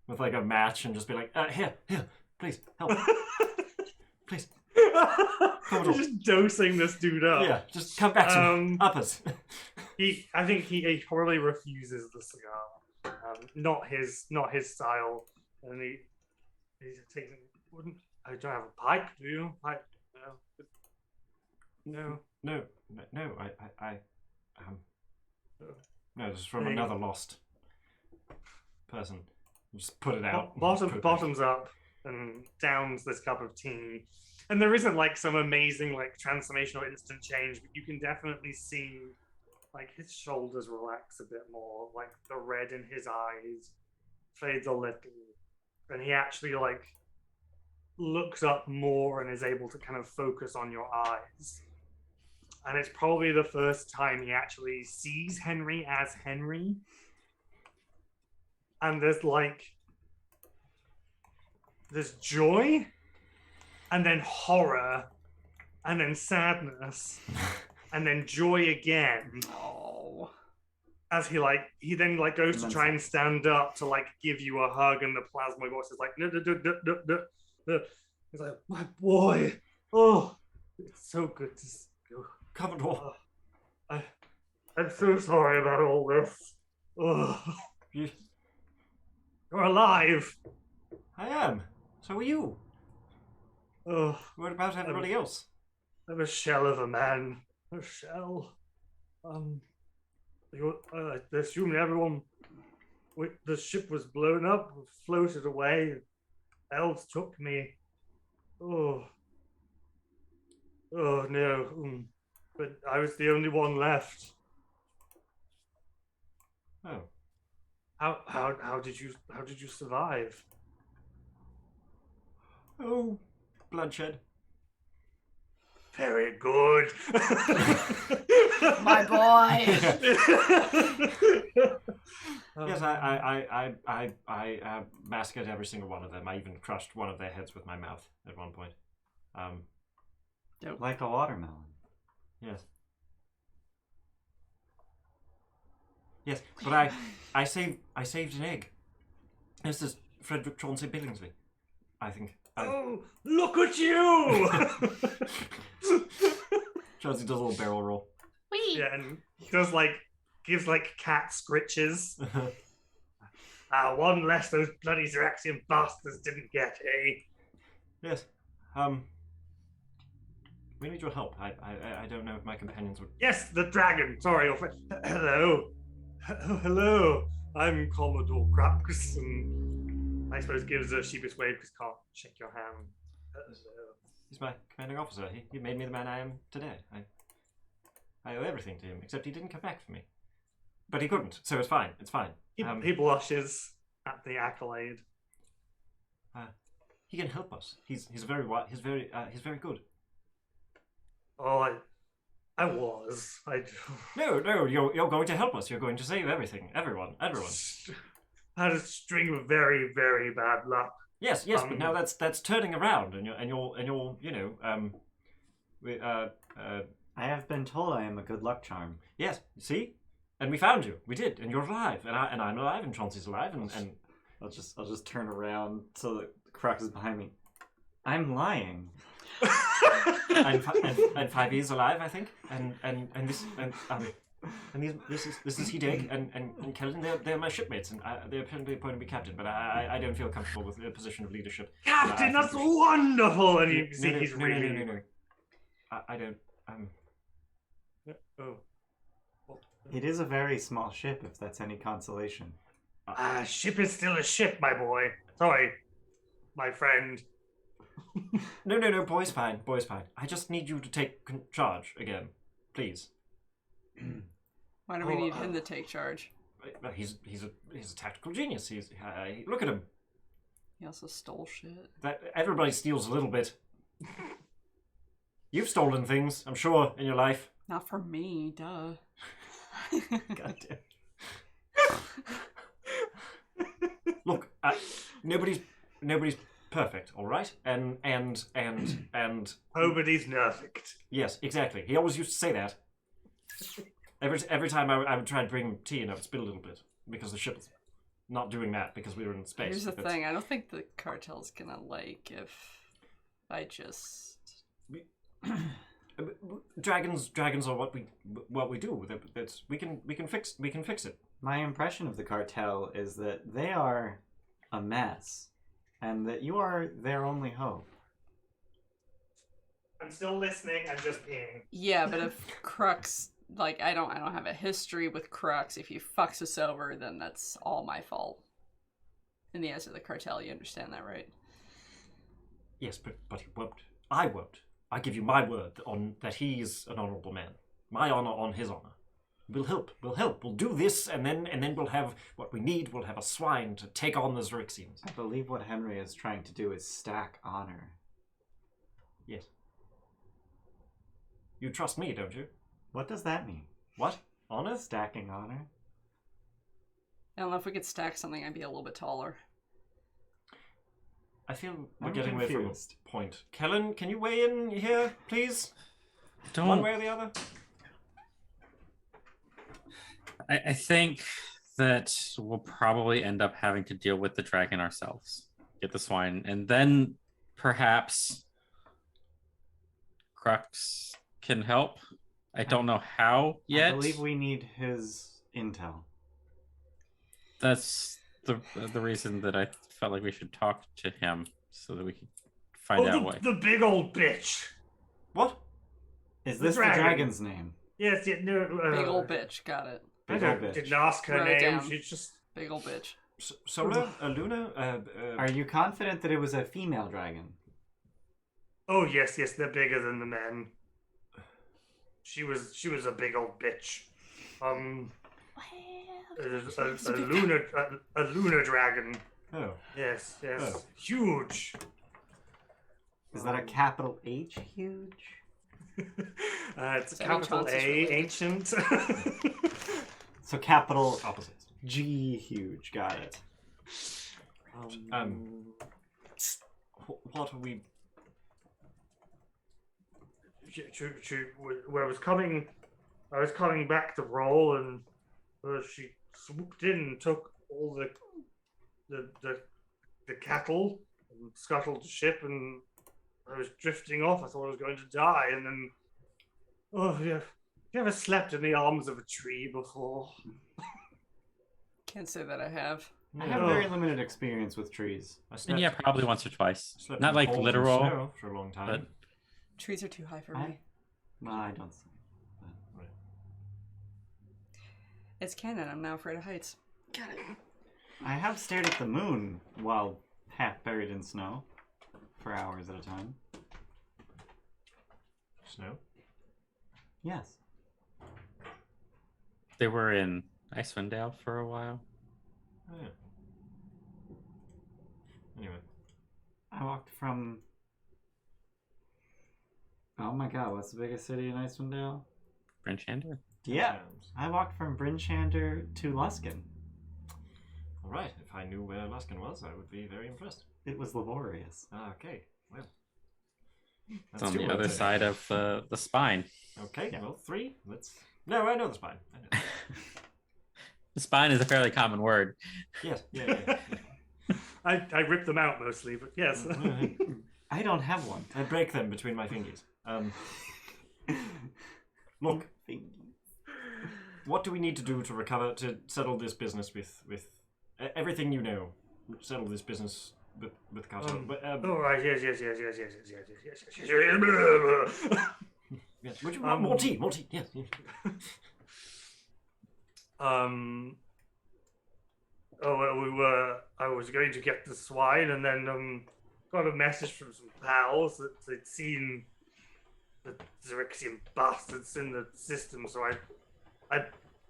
Speaker 7: with like a match and just be like, here, please help, please.
Speaker 4: Just dosing this dude up.
Speaker 7: Yeah, just come back to me. Uppers.
Speaker 4: I think he probably refuses the cigar. Not his style, and he takes it. I don't have a pipe, do you? Pipe? No.
Speaker 7: No. No, this is from another lost person. Just put it out.
Speaker 4: Bottoms up and downs this cup of tea. And there isn't like some amazing like transformational instant change, but you can definitely see like his shoulders relax a bit more, like the red in his eyes fades a little, and he actually like looks up more and is able to kind of focus on your eyes. And it's probably the first time he actually sees Henry as Henry. And there's joy, and then horror, and then sadness, and then joy again.
Speaker 2: Oh.
Speaker 4: As he then goes to try and stand up to like give you a hug, and the plasma voice is like, no. He's like, my boy. Oh, it's so good to see you.
Speaker 7: Commodore.
Speaker 4: I'm so sorry about all this. Oh. You're alive.
Speaker 7: I am. So are you.
Speaker 4: Oh,
Speaker 7: What about everybody else?
Speaker 4: I'm a shell of a man. A shell. I assumed everyone. The ship was blown up, floated away. Elves took me. Oh no. But I was the only one left.
Speaker 7: Oh.
Speaker 4: How did you survive?
Speaker 7: Oh, bloodshed.
Speaker 4: Very good.
Speaker 2: My boy.
Speaker 7: Yes, I massacred every single one of them. I even crushed one of their heads with my mouth at one point.
Speaker 1: Like a watermelon.
Speaker 7: Yes. Yes, but I saved an egg. This is Frederick Chauncey Billingsley, I think.
Speaker 4: Oh, look at you!
Speaker 7: Chauncey does a little barrel roll.
Speaker 2: Wee.
Speaker 4: Yeah, and he gives cat scritches. One less those bloody Xeraxian bastards didn't get, eh?
Speaker 7: Yes. We need your help. I don't know if my companions would.
Speaker 4: Yes, the dragon. Sorry, your friend. Hello. Hello. I'm Commodore Crux, and I suppose gives a sheepish wave because can't shake your hand. Hello.
Speaker 7: He's my commanding officer. He made me the man I am today. I owe everything to him, except he didn't come back for me. But he couldn't, so it's fine. It's fine.
Speaker 4: He blushes at the accolade.
Speaker 7: He can help us. He's very good.
Speaker 4: Oh, I was.
Speaker 7: No, you're going to help us. You're going to save everything, everyone.
Speaker 4: Had a string of very, very bad luck.
Speaker 7: Yes, but now that's turning around, and you're
Speaker 1: I have been told I am a good luck charm.
Speaker 7: Yes, see, and we found you. We did, and you're alive, and I'm alive, and Chauncey's alive, and
Speaker 1: I'll just turn around so that Crux is behind me. I'm lying.
Speaker 7: and 5E's alive, I think, and this is Hideg and Quelin. They're my shipmates, and they're apparently appointed me captain. But I don't feel comfortable with the position of leadership.
Speaker 4: Captain, that's wonderful. And you see he's really.
Speaker 7: No. I don't.
Speaker 4: Oh.
Speaker 1: It is a very small ship, if that's any consolation.
Speaker 4: Ship is still a ship, my boy. Sorry, my friend.
Speaker 7: No, boy's fine. I just need you to take charge again, please.
Speaker 2: Why do we need him to take charge?
Speaker 7: He's a tactical genius. Look at him.
Speaker 2: He also stole shit.
Speaker 7: That everybody steals a little bit. You've stolen things, I'm sure, in your life.
Speaker 2: Not from me, duh.
Speaker 7: Goddamn. Look, nobody's perfect, all right? And
Speaker 4: nobody's perfect.
Speaker 7: Yes, exactly. He always used to say that. Every time I would try and bring tea and I would spill a little bit because the ship was not doing that because we were in space.
Speaker 2: Here's the thing: I don't think the cartel's gonna like if I just.
Speaker 7: Dragons are what we do. We can fix it.
Speaker 1: My impression of the cartel is that they are a mess, and that you are their only hope.
Speaker 4: I'm still listening. I'm just being.
Speaker 2: Yeah, but if Crux, like, I don't have a history with Crux. If he fucks us over, then that's all my fault. in the eyes of the cartel. You understand that, right?
Speaker 7: Yes, but he won't. I won't. I give you my word that he is an honorable man. My honor on his honor. We'll help. We'll do this, and then we'll have what we need. We'll have a swine to take on the Xerixians.
Speaker 1: I believe what Henry is trying to do is stack honor.
Speaker 7: Yes. You trust me, don't you?
Speaker 1: What does that mean?
Speaker 7: What? Honor?
Speaker 1: Stacking honor?
Speaker 2: I don't know if we could stack something. I'd be a little bit taller.
Speaker 7: I feel we're
Speaker 1: I'm
Speaker 7: getting away from
Speaker 1: confused.
Speaker 7: a point. Kellen, can you weigh in here, please?
Speaker 6: Don't.
Speaker 7: One way or the other?
Speaker 6: I think that we'll probably end up having to deal with the dragon ourselves. Get the swine, and then perhaps Crux can help. I don't know how yet.
Speaker 1: I believe we need his intel.
Speaker 6: That's the reason that I felt like we should talk to him so that we can find out what.
Speaker 4: The big old bitch.
Speaker 7: What?
Speaker 1: Is
Speaker 4: The
Speaker 1: this
Speaker 4: dragon.
Speaker 1: the dragon's name?
Speaker 4: Yes, yeah, no.
Speaker 2: Big old bitch. Got it.
Speaker 4: I
Speaker 1: Big old bitch.
Speaker 4: didn't ask her
Speaker 2: Wrote it
Speaker 4: name.
Speaker 2: down.
Speaker 4: She's just.
Speaker 2: Big old bitch.
Speaker 7: Sola? Luna?
Speaker 1: Are you confident that it was a female dragon?
Speaker 4: Oh yes, they're bigger than the men. She was a big old bitch. A lunar dragon.
Speaker 7: Oh.
Speaker 4: Yes,
Speaker 7: Oh.
Speaker 4: huge.
Speaker 1: Is that a capital H huge?
Speaker 4: It's a
Speaker 2: Sammy
Speaker 4: capital
Speaker 2: Johnson's
Speaker 4: A,
Speaker 2: related.
Speaker 4: ancient.
Speaker 1: So capital
Speaker 7: Opposites.
Speaker 1: G huge. Got it.
Speaker 7: What are we...
Speaker 4: When I was coming back to roll, and she swooped in and took all the cattle and scuttled the ship, and I was drifting off. I thought I was going to die, and then, oh yeah, you ever slept in the arms of a tree before?
Speaker 2: Can't say that I have.
Speaker 1: I have very limited experience with trees.
Speaker 6: And yeah, probably once or twice.
Speaker 7: slept
Speaker 6: Not
Speaker 7: in
Speaker 6: like
Speaker 7: holes in
Speaker 6: literal.
Speaker 7: snow for a long time.
Speaker 6: but-
Speaker 2: Trees are too high for
Speaker 1: I-
Speaker 2: me.
Speaker 1: Well, I don't see.
Speaker 2: It's canon. I'm now afraid of heights. Got it.
Speaker 1: I have stared at the moon while half buried in snow for hours at a time.
Speaker 7: Snow?
Speaker 1: Yes.
Speaker 6: They were in Icewind Dale for a while.
Speaker 7: Oh, yeah. Anyway.
Speaker 1: I walked from... Oh my god, what's the biggest city in Icewind Dale?
Speaker 6: Brinchander?
Speaker 1: Yeah. I walked from Brinchander to Luskan.
Speaker 7: All right. If I knew where Luskan was, I would be very impressed.
Speaker 1: It was laborious.
Speaker 7: Okay. Well.
Speaker 6: It's on the other side of the spine.
Speaker 7: Okay. Well, 3. Let's... No, I know the spine. I know.
Speaker 6: The spine is a fairly common word.
Speaker 7: Yes. Yeah.
Speaker 4: I rip them out mostly, but yes.
Speaker 1: I don't have one.
Speaker 7: I break them between my fingers. Look, what do we need to do to settle this business with everything you know? Settle this business with cartel.
Speaker 4: Oh right, yes.
Speaker 7: Yes. Would you want more tea? More tea. Yes.
Speaker 4: Oh, well, I was going to get the swine, and then got a message from some pals that they'd seen the Xerixian bastards in the system, so I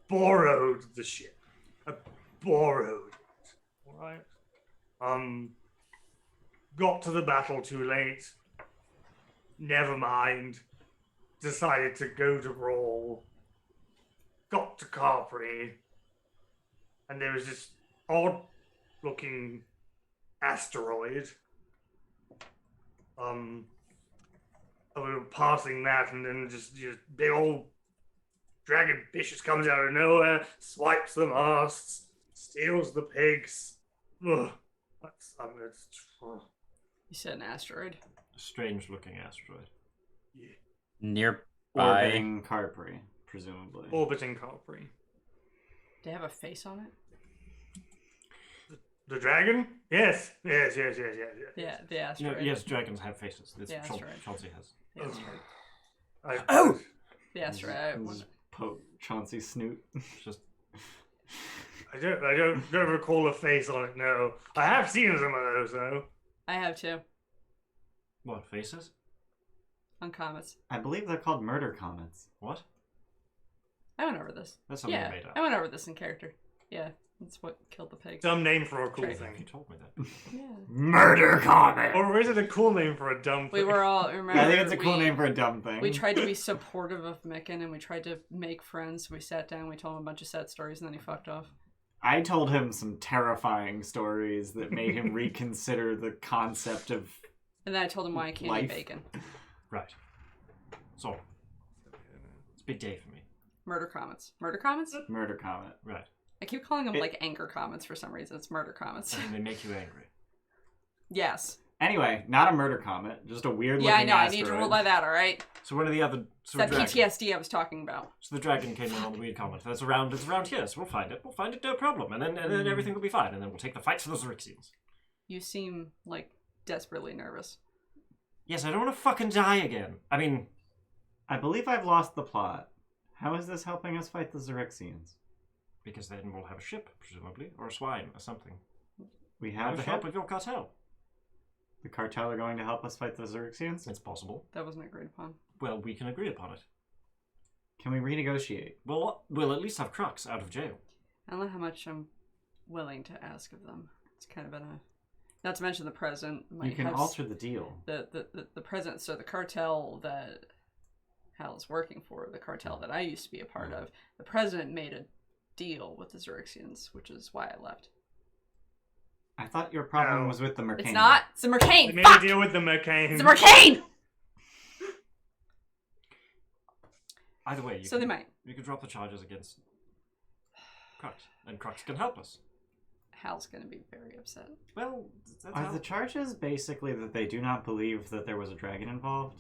Speaker 4: borrowed the ship. I borrowed it. All right. Got to the battle too late. Never mind. Decided to go to Brawl. Got to Capri. And there was this odd-looking asteroid. We were passing that, and then just big old dragon bitch just comes out of nowhere, swipes the masts, steals the pigs. Ugh.
Speaker 2: You said an asteroid.
Speaker 7: Strange looking asteroid.
Speaker 4: Yeah.
Speaker 6: Nearby.
Speaker 1: Orbiting Carpri, presumably.
Speaker 4: Orbiting Capri.
Speaker 2: They have a face on it?
Speaker 4: The dragon? Yes.
Speaker 2: Yeah, the
Speaker 7: No,
Speaker 2: asteroid.
Speaker 7: yes, dragons have faces. This
Speaker 2: The asteroid.
Speaker 7: Chauncey has.
Speaker 2: The asteroid.
Speaker 7: Oh!
Speaker 2: The asteroid.
Speaker 1: Just poke Chauncey's snoot.
Speaker 7: Just
Speaker 4: I don't recall a face on it. No, I have seen some of those though.
Speaker 2: I have too.
Speaker 7: What, faces?
Speaker 2: On comets.
Speaker 1: I believe they're called murder comets.
Speaker 7: What?
Speaker 2: I went over this.
Speaker 7: That's something
Speaker 2: Yeah,
Speaker 7: you made up.
Speaker 2: I went over this in character. Yeah, that's what killed the pig.
Speaker 4: Dumb name for a cool
Speaker 2: Right.
Speaker 7: You
Speaker 4: thing.
Speaker 7: told me that.
Speaker 2: Yeah.
Speaker 1: Murder comet!
Speaker 4: Or is it a cool name for a dumb
Speaker 2: We
Speaker 4: thing?
Speaker 2: were all, remember,
Speaker 1: I think it's a cool
Speaker 2: we-
Speaker 1: name for a dumb thing.
Speaker 2: We tried to be supportive of Micken and we tried to make friends. We sat down, we told him a bunch of sad stories, and then he fucked off.
Speaker 1: I told him some terrifying stories that made him reconsider the concept of...
Speaker 2: And then I told him why I can't
Speaker 1: Life.
Speaker 2: eat bacon.
Speaker 7: Right. So, it's a big day for me.
Speaker 2: Murder comments. Murder comments?
Speaker 1: Murder comet.
Speaker 7: Right.
Speaker 2: I keep calling them
Speaker 1: It-
Speaker 2: like anger comments for some reason. It's murder comments.
Speaker 7: And they make you angry.
Speaker 2: Yes.
Speaker 1: Anyway, not a murder comet, just a weird
Speaker 2: Yeah, I
Speaker 1: looking
Speaker 2: know. I
Speaker 1: asteroid.
Speaker 2: need to rule by that, alright?
Speaker 7: So what are the other... So
Speaker 2: That
Speaker 7: the dragon.
Speaker 2: PTSD I was talking about.
Speaker 7: So the dragon came in on the weird comet. It's around here, so we'll find it. We'll find it, no problem. And then everything will be fine. And then we'll take the fight to the Xerixians.
Speaker 2: You seem like desperately nervous.
Speaker 7: Yes, I don't want to fucking die again. I mean,
Speaker 1: I believe I've lost the plot. How is this helping us fight the Xerixians?
Speaker 7: because then we'll have a ship, presumably, or a swine, or something.
Speaker 1: We
Speaker 7: With
Speaker 1: have
Speaker 7: the
Speaker 1: a
Speaker 7: help
Speaker 1: ship?
Speaker 7: of your cartel.
Speaker 1: The cartel are going to help us fight the Xerixians?
Speaker 7: It's possible.
Speaker 2: That wasn't agreed upon.
Speaker 7: Well, we can agree upon it.
Speaker 1: Can we renegotiate?
Speaker 7: Well, we'll at least have Crux out of jail.
Speaker 2: I don't know how much I'm willing to ask of them. It's kind of been a... Not to mention the president might
Speaker 1: You can
Speaker 2: have
Speaker 1: alter the deal.
Speaker 2: the president, so the cartel that Hal's working for, the cartel that I used to be a part of, the president made a deal with the Xerixians, which is why I left.
Speaker 1: I thought your problem
Speaker 4: No.
Speaker 1: was with the Mercane.
Speaker 2: It's not! It's a
Speaker 4: They
Speaker 2: Mercane!
Speaker 4: made
Speaker 2: Fuck!
Speaker 4: a deal with the Mercane.
Speaker 2: It's a Mercane!
Speaker 7: Either way,
Speaker 2: So they might.
Speaker 7: You could drop the charges against Crux, and Crux can help us.
Speaker 2: Hal's gonna be very upset.
Speaker 7: Well, that's
Speaker 1: Are
Speaker 7: how...
Speaker 1: the charges basically that they do not believe that there was a dragon involved?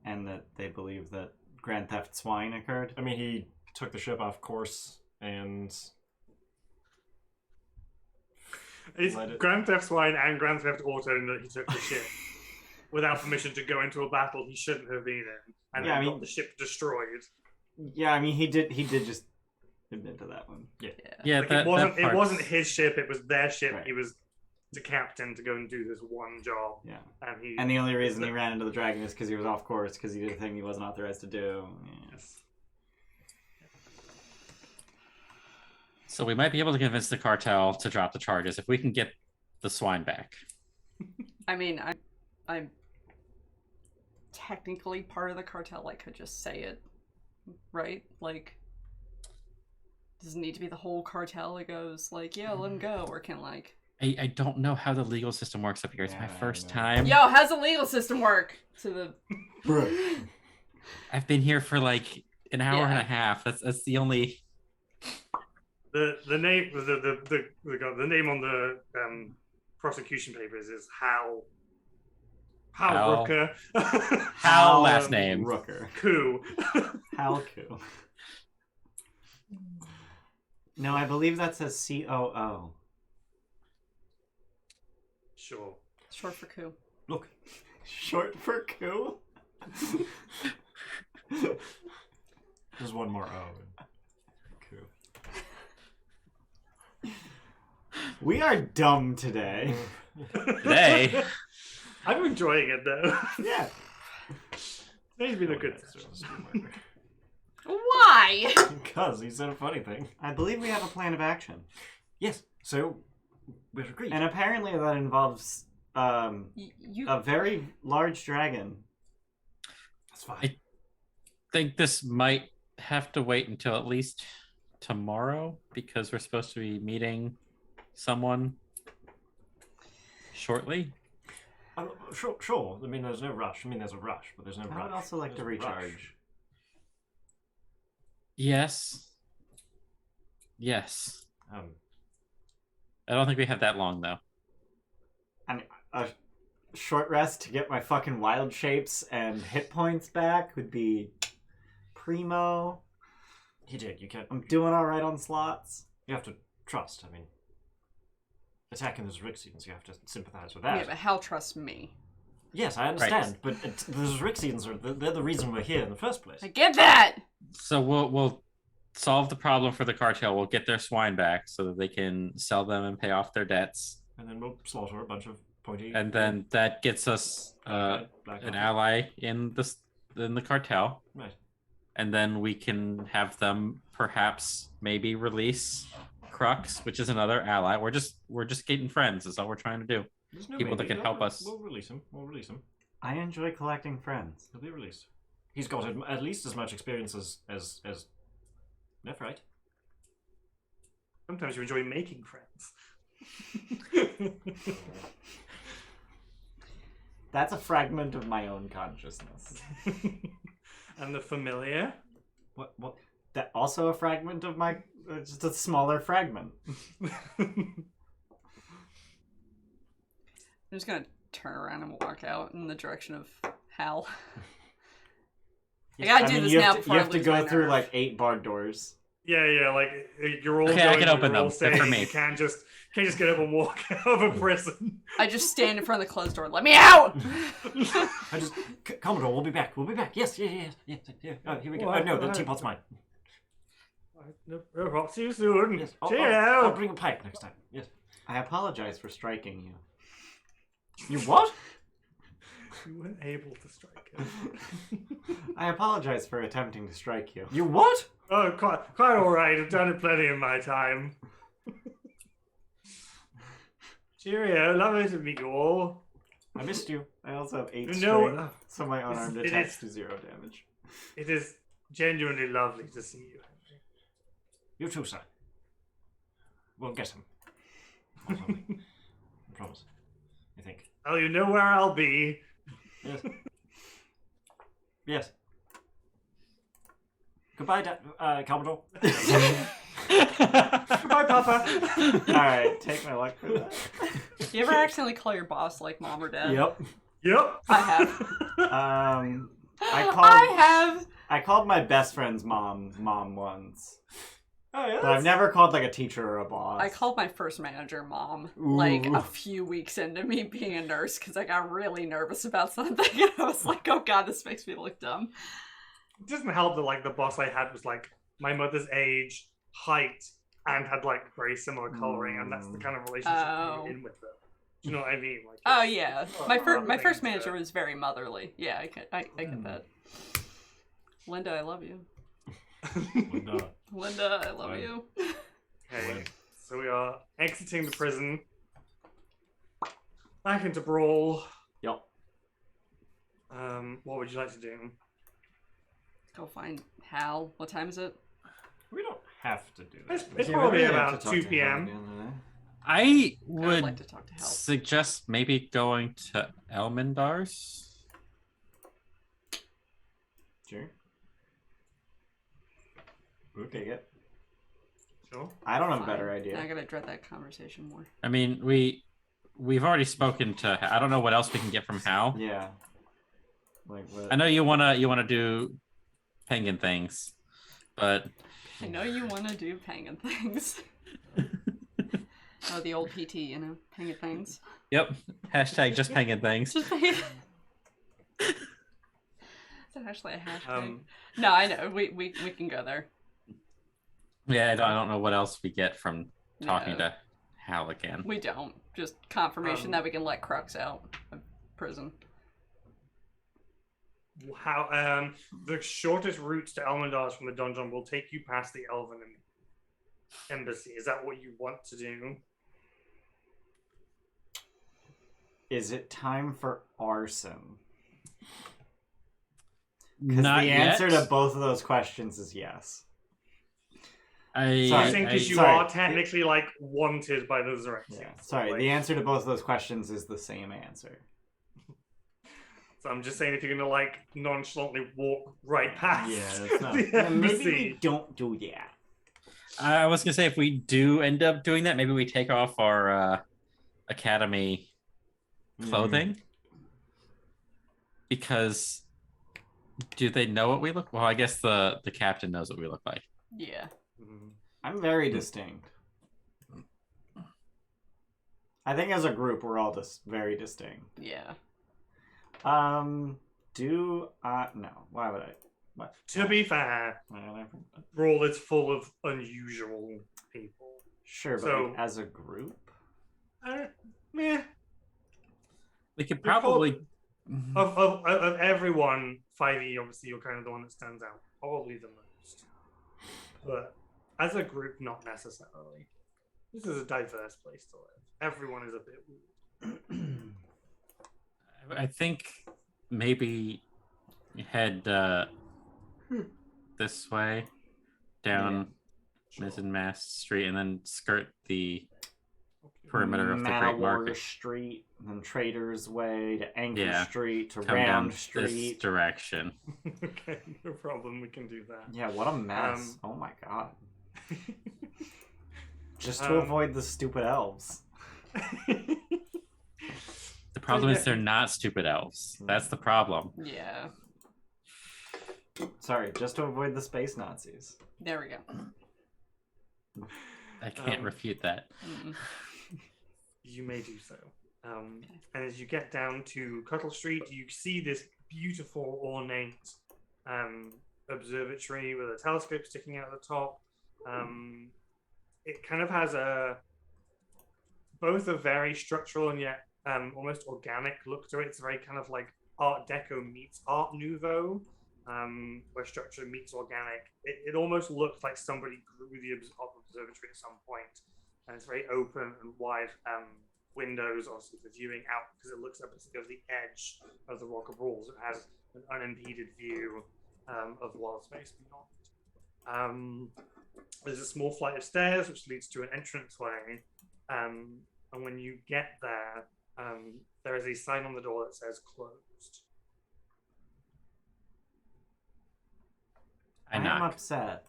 Speaker 1: And that they believe that Grand Theft Swine occurred?
Speaker 7: I mean, he took the ship off course, and...
Speaker 4: It's
Speaker 7: Let it-
Speaker 4: Grand Theft Swine and Grand Theft Auto that he took the ship without permission to go into a battle he shouldn't have been in, and
Speaker 1: Yeah,
Speaker 4: then
Speaker 1: I mean-
Speaker 4: got the ship destroyed.
Speaker 1: Yeah, I mean, he did just admit to that one.
Speaker 2: Yeah.
Speaker 6: Yeah,
Speaker 4: Like,
Speaker 6: that,
Speaker 4: it
Speaker 6: that
Speaker 4: wasn't
Speaker 6: part's-
Speaker 4: his ship; it was their ship.
Speaker 1: Right.
Speaker 4: He was the captain to go and do this one job,
Speaker 1: Yeah.
Speaker 4: and he.
Speaker 1: And the only reason he ran into the dragon is because he was off course, because he did a thing he wasn't authorized to do. Yeah.
Speaker 6: So we might be able to convince the cartel to drop the charges if we can get the swine back.
Speaker 2: I mean, I'm technically part of the cartel. I could just say it, right? Like, does it need to be the whole cartel that goes like, yeah, let him go, or can like,
Speaker 6: I don't know how the legal system works up here. It's
Speaker 1: Yeah,
Speaker 6: my
Speaker 1: I
Speaker 6: first
Speaker 1: know.
Speaker 6: time.
Speaker 2: yo, how's the legal system work? To the
Speaker 6: I've been here for like an hour and
Speaker 2: Yeah.
Speaker 6: a half. That's the only.
Speaker 4: The name the name on the prosecution papers is Hal
Speaker 6: Hal.
Speaker 4: Rooker.
Speaker 6: Hal last name.
Speaker 1: Rooker.
Speaker 4: Coup.
Speaker 1: Hal Coup. No, I believe that says COO.
Speaker 4: Sure.
Speaker 2: short for coup.
Speaker 7: Look,
Speaker 1: Short for coup?
Speaker 7: there's one more O. Coup.
Speaker 1: We are dumb today.
Speaker 6: Today.
Speaker 4: I'm enjoying it though.
Speaker 1: Yeah.
Speaker 4: Today's been a good
Speaker 7: session.
Speaker 2: Why?
Speaker 7: Because he said a funny thing.
Speaker 1: I believe we have a plan of action.
Speaker 7: Yes, so we've agreed.
Speaker 1: And apparently that involves
Speaker 2: You
Speaker 1: a very large dragon.
Speaker 7: That's fine.
Speaker 6: I think this might have to wait until at least tomorrow because we're supposed to be meeting someone shortly.
Speaker 7: Sure. I mean, there's no rush. I mean, there's a rush, but there's no rush.
Speaker 1: I would also like to
Speaker 7: There's a rush.
Speaker 1: recharge.
Speaker 6: Yes. I don't think we have that long though.
Speaker 1: I mean, a short rest to get my fucking wild shapes and hit points back would be primo.
Speaker 7: Hideg, you can't.
Speaker 1: I'm doing all right on slots.
Speaker 7: You have to trust. I mean, attacking the Xerixians, you have to sympathize with that.
Speaker 2: yeah, but Hal trusts me.
Speaker 7: Yes, I understand, but the Xerixians they're the reason we're here in the first place.
Speaker 2: I get that.
Speaker 6: So we'll solve the problem for the cartel. We'll get their swine back so that they can sell them and pay off their debts.
Speaker 7: And then we'll slaughter a bunch of pointy.
Speaker 6: And then that gets us
Speaker 7: Black
Speaker 6: an
Speaker 7: Hunter.
Speaker 6: ally in the cartel.
Speaker 7: Right.
Speaker 6: And then we can have them perhaps maybe release Crux, which is another ally. We're just getting friends. That's all we're trying to do.
Speaker 7: There's no
Speaker 6: People that
Speaker 7: maybe.
Speaker 6: can help us.
Speaker 7: We'll release him. We'll release him.
Speaker 1: I enjoy collecting friends.
Speaker 7: He'll be released. He's got at least as much experience as Nephrite.
Speaker 4: Sometimes you enjoy making friends.
Speaker 1: That's a fragment of my own consciousness.
Speaker 4: And the familiar?
Speaker 1: What? That also a fragment of my... just a smaller fragment.
Speaker 2: I'm just gonna turn around and walk out in the direction of Hal. I gotta do this
Speaker 1: you
Speaker 2: now
Speaker 1: have to,
Speaker 2: before
Speaker 1: you
Speaker 2: I
Speaker 1: have to
Speaker 2: lose
Speaker 1: go
Speaker 2: my
Speaker 1: through
Speaker 2: nerve.
Speaker 1: like 8 barred doors.
Speaker 4: Yeah, like you're all
Speaker 6: Okay, I
Speaker 4: going,
Speaker 6: can open
Speaker 4: you're all
Speaker 6: them. They're for
Speaker 4: saying
Speaker 6: me.
Speaker 4: You can't just get up and walk out of a prison.
Speaker 2: I just stand in front of the closed door. Let me out!
Speaker 7: I just Commodore, we'll be back. We'll be back. Yes. Oh, here we go.
Speaker 4: What?
Speaker 7: No, the teapot's mine.
Speaker 4: I'll see you soon.
Speaker 7: Yes.
Speaker 4: Cheerio.
Speaker 7: I'll bring a pipe next time. Yes.
Speaker 1: I apologize for striking you.
Speaker 7: You what?
Speaker 4: You weren't able to strike him.
Speaker 1: I apologize for attempting to strike you.
Speaker 7: You what?
Speaker 4: Oh, quite all right. I've done it plenty in my time. Cheerio, lovely to meet you all.
Speaker 7: I missed you.
Speaker 1: I also have 8
Speaker 4: You
Speaker 1: strength,
Speaker 4: know,
Speaker 1: so my unarmed
Speaker 4: it
Speaker 1: attacks
Speaker 4: is-
Speaker 1: do 0 damage.
Speaker 4: It is genuinely lovely to see you, Henry.
Speaker 7: You too, sir. We'll get him. Ultimately. I promise. I think.
Speaker 4: Oh, you know where I'll be.
Speaker 7: Yes. Yes. Goodbye, Commodore.
Speaker 4: Goodbye, Papa.
Speaker 1: Alright, take my luck for that.
Speaker 2: You ever accidentally call your boss like mom or dad?
Speaker 7: Yep.
Speaker 4: Yep.
Speaker 2: I have.
Speaker 1: I called my best friend's mom once.
Speaker 7: Oh, yeah.
Speaker 1: But I've never called like a teacher or a boss.
Speaker 2: I called my first manager mom
Speaker 1: Ooh.
Speaker 2: like a few weeks into me being a nurse because I got really nervous about something and I was like, oh god, this makes me look dumb.
Speaker 4: It doesn't help that like the boss I had was like my mother's age, height, and had like very similar coloring, and that's the kind of relationship
Speaker 2: Oh.
Speaker 4: you're in with them. Do you know what I mean? Like,
Speaker 2: Oh yeah, my
Speaker 4: other
Speaker 2: first
Speaker 4: things,
Speaker 2: manager was very motherly. Yeah, I get that. Linda, I love you. Linda, I love
Speaker 7: Fine.
Speaker 2: you.
Speaker 4: Okay, so we are exiting the prison, back into Brawl.
Speaker 7: Yep.
Speaker 4: What would you like to do?
Speaker 2: Go find Hal. What time is it?
Speaker 7: We don't have to do
Speaker 4: It's,
Speaker 7: that.
Speaker 4: it's
Speaker 1: Yeah, we
Speaker 4: probably
Speaker 1: really have
Speaker 4: about
Speaker 1: to talk
Speaker 4: 2
Speaker 1: to Hal
Speaker 4: p.m.
Speaker 1: again today.
Speaker 6: I
Speaker 2: I would
Speaker 6: would
Speaker 2: like to talk to Hal.
Speaker 6: suggest maybe going to Elmendar's.
Speaker 1: Sure. Take it.
Speaker 4: Sure.
Speaker 1: I don't have a
Speaker 2: Fine.
Speaker 1: better
Speaker 2: Now I
Speaker 1: idea.
Speaker 2: gotta dread that conversation more.
Speaker 6: I mean, we've already spoken to. I don't know what else we can get from Hal.
Speaker 1: Yeah. Like what?
Speaker 6: I know you wanna do penguin things, but
Speaker 2: I know you want to do penguin things. Oh, the old PT, you know, penguin things.
Speaker 6: yep. Hashtag just penguin things.
Speaker 2: Just penguin. Is that actually a hashtag?
Speaker 4: Um,
Speaker 2: No, I know. We can go there.
Speaker 6: Yeah, I don't know what else we get from talking
Speaker 2: No.
Speaker 6: to Hal again.
Speaker 2: We don't. Just confirmation
Speaker 4: Um,
Speaker 2: that we can let Crux out of prison.
Speaker 4: how the shortest routes to Elmendar's from the dungeon will take you past the Elven embassy. Is that what you want to do?
Speaker 1: Is it time for arson? Because
Speaker 6: Not
Speaker 1: the answer
Speaker 6: yet.
Speaker 1: to both of those questions is yes.
Speaker 6: I
Speaker 1: Sorry.
Speaker 4: I think because you
Speaker 1: sorry.
Speaker 4: are technically like wanted by the Resurrection.
Speaker 1: Yeah. Sorry, the answer to both of those questions is the same answer.
Speaker 4: So I'm just saying, if you're gonna like nonchalantly walk right past,
Speaker 1: Yeah, that's not.
Speaker 4: the
Speaker 1: Maybe we
Speaker 4: embassy.
Speaker 1: don't do that.
Speaker 6: I was gonna say if we do end up doing that, maybe we take off our academy clothing because do they know what we look? Well, I guess the captain knows what we look like.
Speaker 2: Yeah.
Speaker 1: I'm very distinct. I think as a group we're all just very distinct.
Speaker 2: Yeah.
Speaker 1: No. Why would I? What?
Speaker 4: To be fair, Brawl is full of unusual people.
Speaker 1: Sure, but
Speaker 4: So-
Speaker 1: like, as a group?
Speaker 4: Meh.
Speaker 6: We could
Speaker 4: You're
Speaker 6: probably.
Speaker 4: Of everyone, 5e, obviously, you're kind of the one that stands out. Probably the most. But as a group, not necessarily. This is a diverse place to live. Everyone is a bit weird.
Speaker 6: I think maybe head this way down Mizzen Mast Street and then skirt the perimeter of the Great
Speaker 1: Manowar
Speaker 6: Market.
Speaker 1: Street, then Traders Way to Anchor
Speaker 6: Yeah.
Speaker 1: Street to
Speaker 6: Come down
Speaker 1: Round
Speaker 6: this
Speaker 1: Street.
Speaker 6: direction.
Speaker 4: Okay, no problem. We can do that.
Speaker 1: Yeah, what a mess. Oh my god. Just to
Speaker 4: Um,
Speaker 1: avoid the stupid elves.
Speaker 6: The problem is they're not stupid elves. That's the problem.
Speaker 2: Yeah.
Speaker 1: Sorry, just to avoid the space Nazis.
Speaker 2: There we go.
Speaker 6: I can't refute that.
Speaker 2: Mm-mm.
Speaker 4: You may do so. And as you get down to Cuttle Street, you see this beautiful, ornate observatory with a telescope sticking out the top. It kind of has both a very structural and yet almost organic look to it. It's very kind of like Art Deco meets Art Nouveau, where structure meets organic. It almost looks like somebody grew the observatory at some point, and it's very open and wide windows, obviously for viewing out, because it looks up at the edge of the Rock of Bral. It has an unimpeded view of wild space beyond. There's a small flight of stairs which leads to an entranceway, and when you get there, there is a sign on the door that says closed.
Speaker 6: I
Speaker 1: am
Speaker 6: knock.
Speaker 1: upset.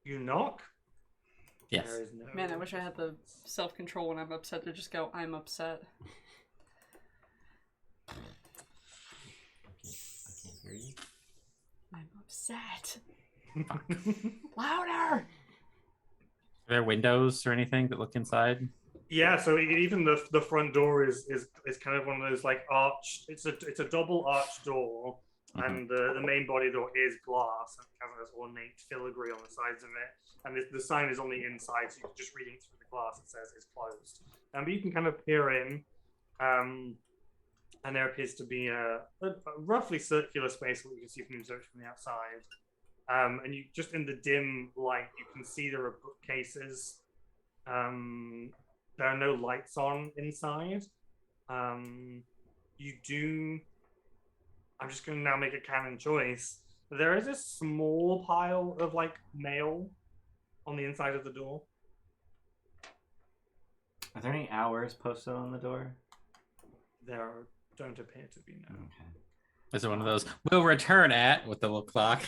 Speaker 4: You knock?
Speaker 6: Yes.
Speaker 4: There is no
Speaker 2: Man, I wish I had the self-control when I'm upset to just go, I'm upset.
Speaker 7: I can't hear you.
Speaker 2: I'm upset. Louder!
Speaker 6: Are there windows or anything that look inside?
Speaker 4: Yeah, so even the front door is kind of one of those like arched. It's a double arched door, and the main body door is glass and kind of has ornate filigree on the sides of it. And the sign is on the inside, so you're just reading through the glass. It says it's closed. But you can kind of peer in, and there appears to be a roughly circular space that you can see from the outside. And you just in the dim light, you can see there are bookcases. There are no lights on inside. You do. I'm just going to now make a canon choice. There is a small pile of like mail on the inside of the door.
Speaker 1: Are there any hours posted on the door?
Speaker 4: There don't appear to be, no.
Speaker 1: Okay.
Speaker 6: Is it one of those, we'll return at, with the little clock?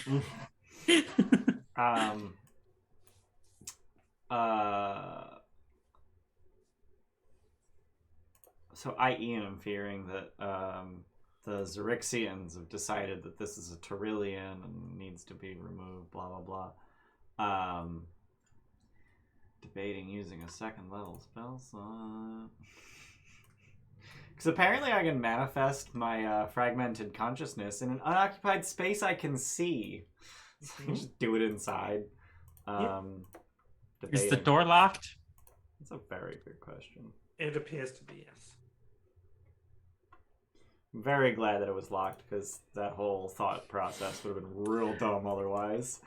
Speaker 1: So am fearing that the Xerixians have decided that this is a Torillian and needs to be removed, blah blah blah. Debating using a second level spell slot. Because apparently I can manifest my fragmented consciousness in an unoccupied space I can see. So I can just do it inside.
Speaker 6: Is the
Speaker 1: Debating.
Speaker 6: door locked?
Speaker 1: That's a very good question.
Speaker 4: It appears to be, yes.
Speaker 1: I'm very glad that it was locked, because that whole thought process would have been real dumb otherwise.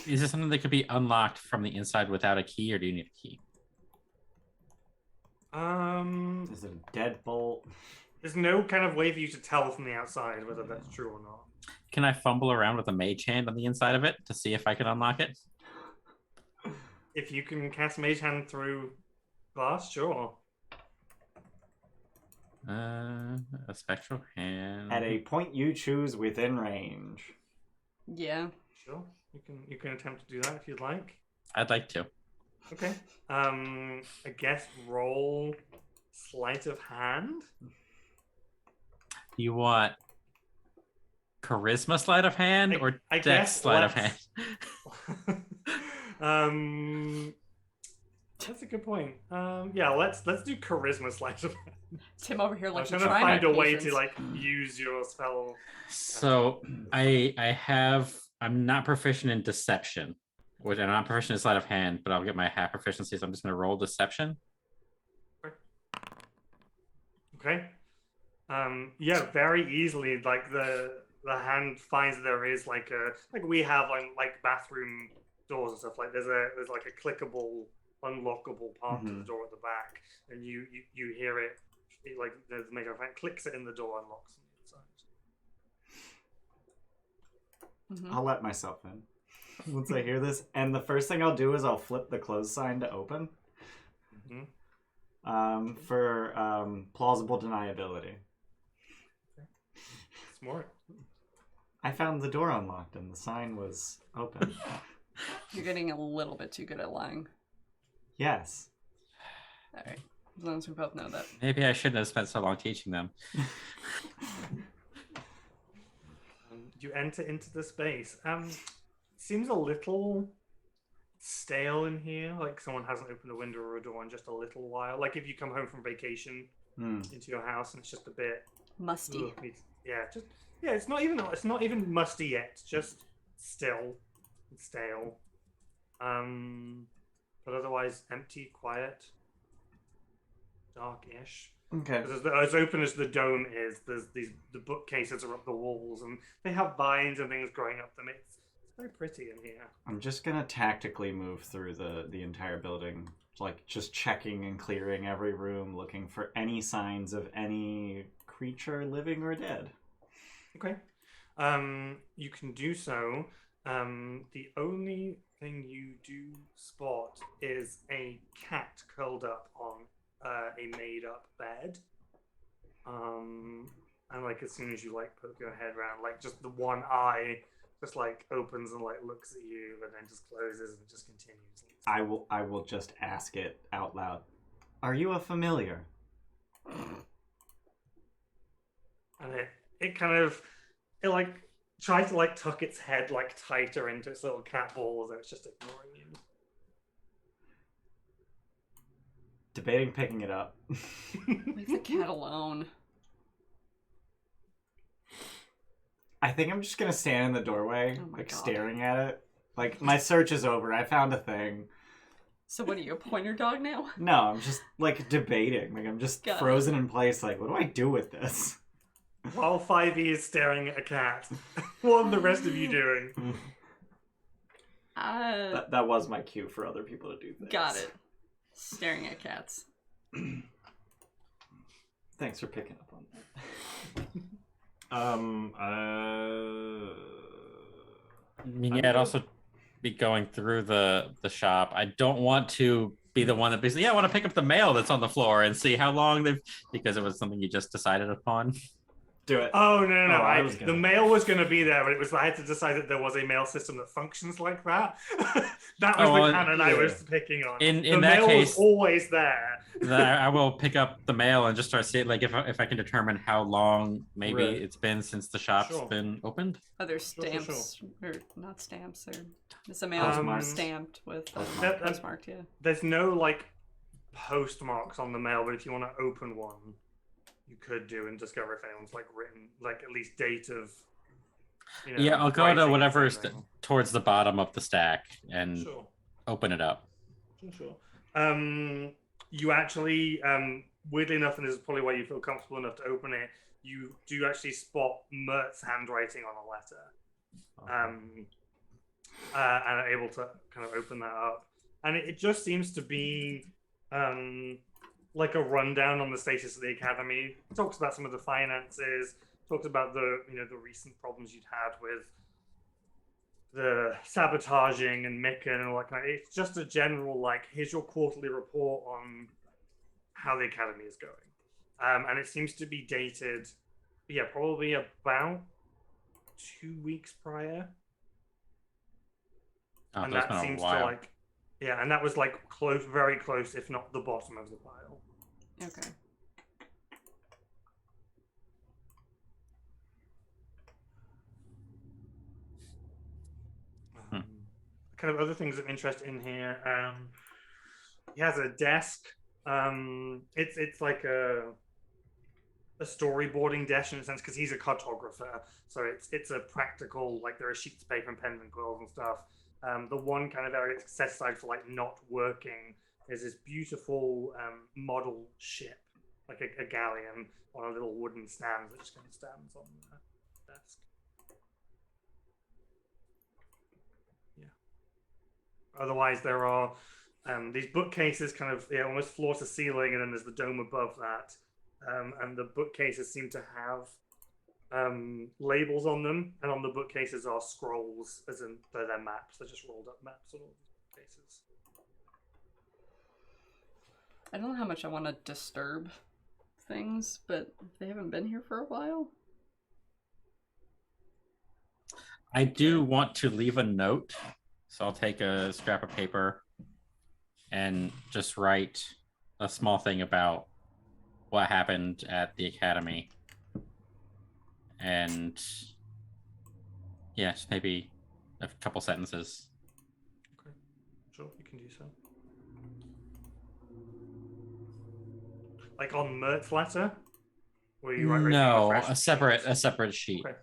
Speaker 6: Is this something that could be unlocked from the inside without a key, or do you need a key?
Speaker 1: Is it a deadbolt?
Speaker 4: There's no kind of way for you to tell from the outside whether that's true or not.
Speaker 6: Can I fumble around with a mage hand on the inside of it to see if I can unlock it?
Speaker 4: If you can cast Mage Hand through glass, sure.
Speaker 6: A spectral hand.
Speaker 1: At a point you choose within range.
Speaker 2: Yeah.
Speaker 4: Sure. You can attempt to do that if you'd like.
Speaker 6: I'd like to.
Speaker 4: Okay. I guess roll sleight of hand.
Speaker 6: You want charisma sleight of hand or
Speaker 4: I
Speaker 6: dex
Speaker 4: guess
Speaker 6: sleight of
Speaker 4: let's-
Speaker 6: hand?
Speaker 4: That's a good point. Yeah, let's do charisma sleight of hand.
Speaker 2: Tim over here
Speaker 4: I'm
Speaker 2: like
Speaker 4: trying
Speaker 2: to
Speaker 4: to
Speaker 2: try
Speaker 4: find
Speaker 2: my
Speaker 4: a way
Speaker 2: patience.
Speaker 4: to like use your spell.
Speaker 6: So I'm not proficient in deception, which I'm not proficient in sleight of hand, but I'll get my half proficiency, so I'm just gonna roll deception.
Speaker 4: Okay. Yeah, very easily. Like the hand finds that there is like we have like bathroom doors and stuff. Like there's like a clickable, unlockable part to the door at the back, and you hear it like the maker fan clicks it in the door, unlocks on the inside.
Speaker 1: I'll let myself in once I hear this, and the first thing I'll do is I'll flip the close sign to open. For plausible deniability.
Speaker 4: Smart.
Speaker 1: I found the door unlocked and the sign was open.
Speaker 2: You're getting a little bit too good at lying.
Speaker 1: Yes.
Speaker 2: All right. As long as we both know that.
Speaker 6: Maybe I shouldn't have spent so long teaching them.
Speaker 4: You enter into the space. Seems a little stale in here. Like someone hasn't opened a window or a door in just a little while. Like if you come home from vacation into your house and it's just a bit
Speaker 2: musty.
Speaker 4: It's not even musty yet. It's just still and stale. But otherwise empty, quiet, dark-ish.
Speaker 1: Okay.
Speaker 4: As open as the dome is, there's the bookcases are up the walls, and they have vines and things growing up them. It's very pretty in here.
Speaker 1: I'm just gonna tactically move through the entire building, like just checking and clearing every room, looking for any signs of any creature, living or dead.
Speaker 4: Okay. You can do so. The only thing you do spot is a cat curled up on a made-up bed. And like as soon as you like poke your head around, like just the one eye just like opens and like looks at you, and then just closes and just continues.
Speaker 1: I will just ask it out loud. Are you a familiar?
Speaker 4: And it kind of like tries to like tuck its head like tighter into its little cat balls, and it's just ignoring you.
Speaker 1: Debating picking it up.
Speaker 2: Leave the cat alone.
Speaker 1: I think I'm just gonna stand in the doorway,
Speaker 2: God.
Speaker 1: staring at it. Like, my search is over. I found a thing.
Speaker 2: So what are you, a pointer dog now?
Speaker 1: No, I'm just, like, debating. Like, I'm just frozen in place. Like, what do I do with this?
Speaker 4: While 5e is staring at a cat, what are the rest of you doing?
Speaker 1: That was my cue for other people to do things.
Speaker 2: Got it. Staring at cats.
Speaker 1: Thanks for picking up on that.
Speaker 6: I mean, yeah, I'd also be going through the shop. I don't want to be the one that basically, I want to pick up the mail that's on the floor and see how long because it was something you just decided upon.
Speaker 1: Do it.
Speaker 4: Oh no!
Speaker 1: The
Speaker 4: mail was going to be there, but I had to decide that there was a mail system that functions like that. That was the canon I was picking on.
Speaker 6: In
Speaker 4: the
Speaker 6: that
Speaker 4: mail
Speaker 6: case,
Speaker 4: was always there.
Speaker 6: I will pick up the mail and just start seeing, like, if I can determine how long maybe it's been since the shop's been opened.
Speaker 2: Are there stamps or not stamps? Or is the mail stamped with postmarked? Yeah.
Speaker 4: There's no like postmarks on the mail, but if you want to open one, you could do and discover if anyone's like written like at least date of.
Speaker 6: I'll go to whatever is towards the bottom of the stack and open it up.
Speaker 4: Sure. You actually, weirdly enough, and this is probably why you feel comfortable enough to open it, you do actually spot Mert's handwriting on a letter. And are able to kind of open that up. And it just seems to be like a rundown on the status of the academy. It talks about some of the finances, talks about the recent problems you'd had with the sabotaging and Mika and all that kind of. It's just a general like, here's your quarterly report on how the academy is going, and it seems to be dated, probably about 2 weeks prior.
Speaker 6: Oh,
Speaker 4: And that seems to like, and that was like close, very close, if not the bottom of the pile.
Speaker 2: Okay.
Speaker 4: Kind of other things of interest in here. he has a desk. It's like a storyboarding desk in a sense because he's a cartographer. So it's a practical, like there are sheets of paper and pens and quills and stuff. The one kind of area that's set aside for like not working is this beautiful model ship, like a galleon on a little wooden stand that just kind of stands on the desk. Yeah. Otherwise, there are these bookcases kind of almost floor to ceiling, and then there's the dome above that. And the bookcases seem to have labels on them, and on the bookcases are scrolls, as in they're maps. They're just rolled up maps on all the bookcases.
Speaker 2: I don't know how much I want to disturb things, but they haven't been here for a while.
Speaker 6: I do want to leave a note, so I'll take a scrap of paper and just write a small thing about what happened at the academy. And yeah, just maybe a couple sentences.
Speaker 4: Okay, sure, you can do so. Like on Mert's letter? Or you write
Speaker 6: No,
Speaker 4: fresh
Speaker 6: a separate sheet.
Speaker 4: Okay,